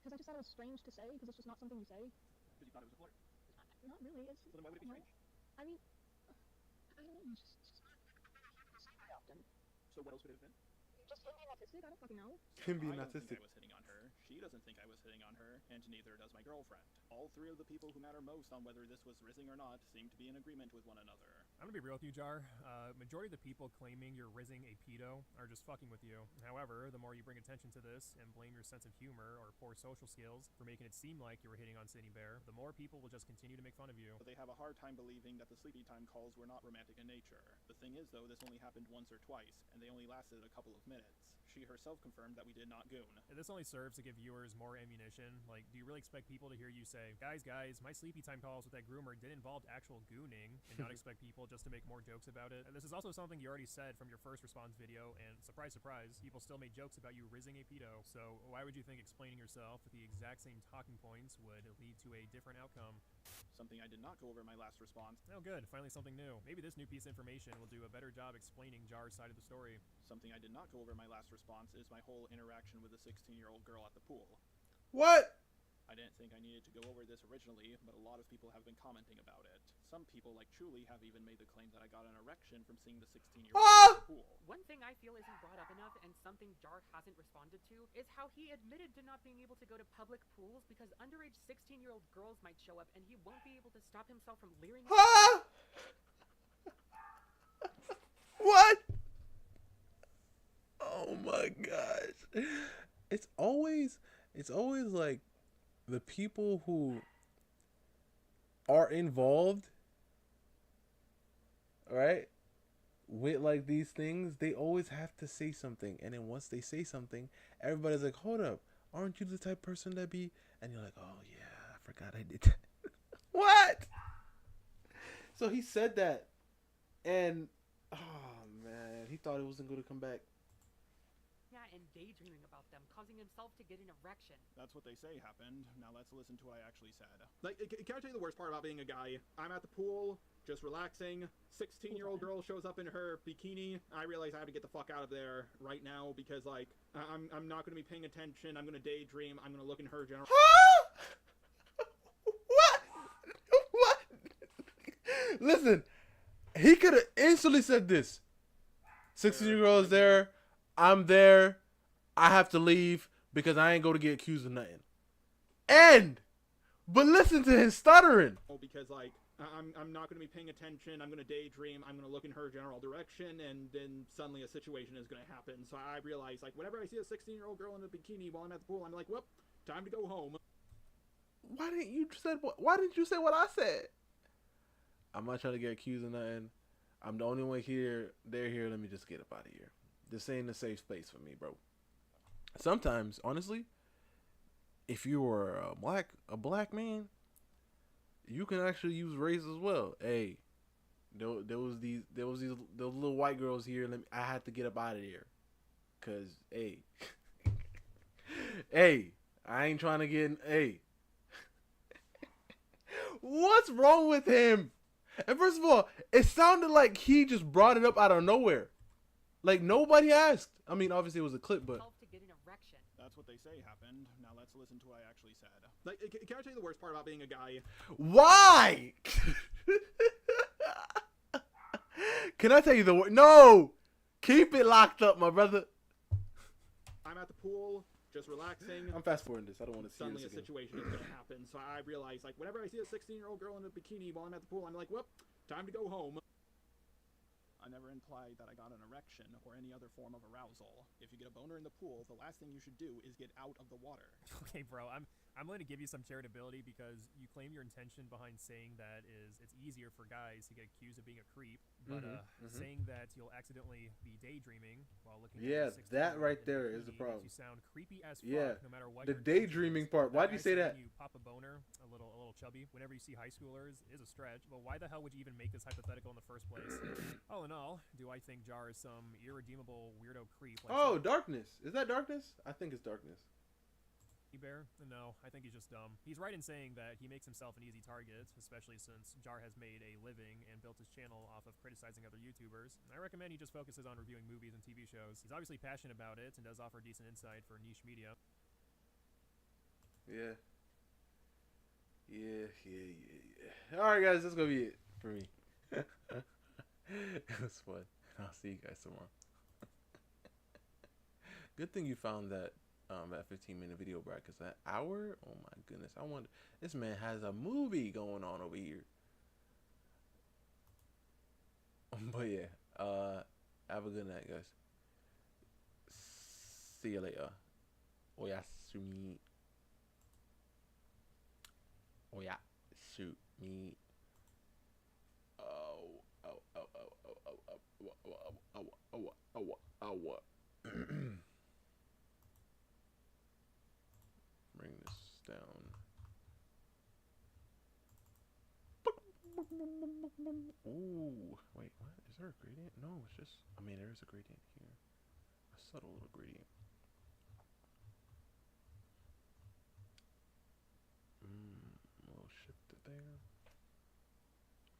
Because I just thought it was strange to say, because it's just not something you say. Because you thought it was a flirt. Not really. It's. So then why would it be strange? I mean, I don't know. It's just not very often. So what else would it have been? Just him being autistic. I don't fucking know. Him being I don't autistic. think I was hitting on her. She doesn't think I was hitting on her, and neither does my girlfriend. All three of the people who matter most on whether this was rizzing or not seem to be in agreement with one another. I'm gonna be real with you, Jar. Majority of the people claiming you're rizzing a pedo are just fucking with you. However, the more you bring attention to this and blame your sense of humor or poor social skills for making it seem like you were hitting on Cindy Bear, the more people will just continue to make fun of you. But they have a hard time believing that the sleepy time calls were not romantic in nature. The thing is, though, this only happened once or twice, and they only lasted a couple of minutes. She herself confirmed that we did not goon. And this only serves to give viewers more ammunition. Like, do you really expect people to hear you say, guys, my sleepy time calls with that groomer did involve actual gooning, and not expect people just to make more jokes about it? And this is also something you already said from your first response video, and surprise, surprise, people still made jokes about you rizzing a pedo. So why would you think explaining yourself with the exact same talking points would lead to a different outcome? Something I did not go over in my last response. Oh good, finally something new. Maybe this new piece of information will do a better job explaining Jar's side of the story. Something I did not go over in my last response is my whole interaction with a 16-year-old girl at the pool. What? I didn't think I needed to go over this originally, but a lot of people have been commenting about it. Some people, like Truly, have even made the claim that I got an erection from seeing the 16-year-old at the pool. One thing I feel isn't brought up enough, and something Jar hasn't responded to, is how he admitted to not being able to go to public pools because underage 16-year-old girls might show up, and he won't be able to stop himself from leering at them. What? Oh my gosh. It's always like the people who are involved, right? with like these things, they always have to say something, and then once they say something, everybody's like, "Hold up, aren't you the type of person that be?" And you're like, "Oh yeah, I forgot I did that." What? So he said that, and oh man, he thought it wasn't going to come back. Yeah, and daydreaming about them, causing himself to get an erection. That's what they say happened. Now let's listen to what I actually said. Like, can I tell you the worst part about being a guy? I'm at the pool, just relaxing. 16-year-old girl shows up in her bikini. I realize I have to get the fuck out of there right now because, like, I'm not going to be paying attention. I'm going to daydream. I'm going to look in her general. What? Listen, he could have instantly said this. 16-year-old is there. I'm there. I have to leave because I ain't going to get accused of nothing. But listen to his stuttering. Because, like, I'm not going to be paying attention. I'm going to daydream. I'm going to look in her general direction, and then suddenly a situation is going to happen. So I realize, like, whenever I see a 16-year-old girl in a bikini while I'm at the pool, I'm like, whoop, time to go home. Why didn't you say what I said? I'm not trying to get accused of nothing. I'm the only one here. They're here. Let me just get up out of here. This ain't a safe space for me, bro. Sometimes, honestly, if you were a black man, you can actually use race as well. Hey, there was these little white girls here. I had to get up out of here, cause hey, hey, I ain't trying to get in. Hey, what's wrong with him? And first of all, it sounded like he just brought it up out of nowhere. Like, nobody asked. I mean, obviously it was a clip, but... That's what they say happened. Now let's listen to what I actually said. Like, can I tell you the worst part about being a guy? Why? Can I tell you the word? No! Keep it locked up, my brother. I'm at the pool, just relaxing. I'm fast forwarding this. I don't want to see Suddenly this a again. situation is going to happen. So I realize, like, whenever I see a 16-year-old girl in a bikini while I'm at the pool, I'm like, whoop, time to go home. I never implied that I got an erection or any other form of arousal. If you get a boner in the pool, the last thing you should do is get out of the water. Okay, bro, I'm going to give you some charitability because you claim your intention behind saying that is it's easier for guys to get accused of being a creep, but saying that you'll accidentally be daydreaming while looking at a 16-year-old that right there in a is the bikini problem. makes you sound creepy as fuck, no matter what the your intention daydreaming is. part. Why'd you say that? You pop a boner, a little chubby, whenever you see high schoolers is a stretch, but why the hell would you even make this hypothetical in the first place? All in all, do I think Jar is some irredeemable weirdo creep? Like Darkness. Is that Darkness? I think it's Darkness. Bear? No, I think he's just dumb. He's right in saying that he makes himself an easy target, especially since Jar has made a living and built his channel off of criticizing other YouTubers. I recommend he just focuses on reviewing movies and TV shows. He's obviously passionate about it and does offer decent insight for niche media. Yeah. Alright, guys, that's gonna be it for me. It was fun. I'll see you guys tomorrow. Good thing you found that 15-minute video back, because that hour, oh my goodness, I wonder, this man has a movie going on over here. But yeah, have a good night, guys. See you later. Oyasumi. Oyasumi. Bring this down. Ooh, wait, what? Is there a gradient? No, it's just, I mean, there is a gradient here. A subtle little gradient. A little shifted there.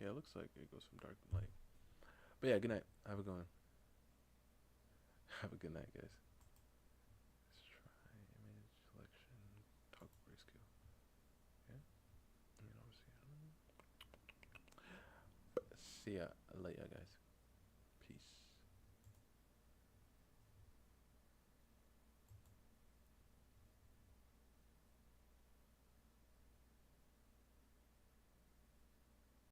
Yeah, it looks like it goes from dark to light. But yeah, good night. Have a good one. Have a good night, guys. Let's try image selection, toggle grayscale. Yeah. And then obviously, see ya later, guys.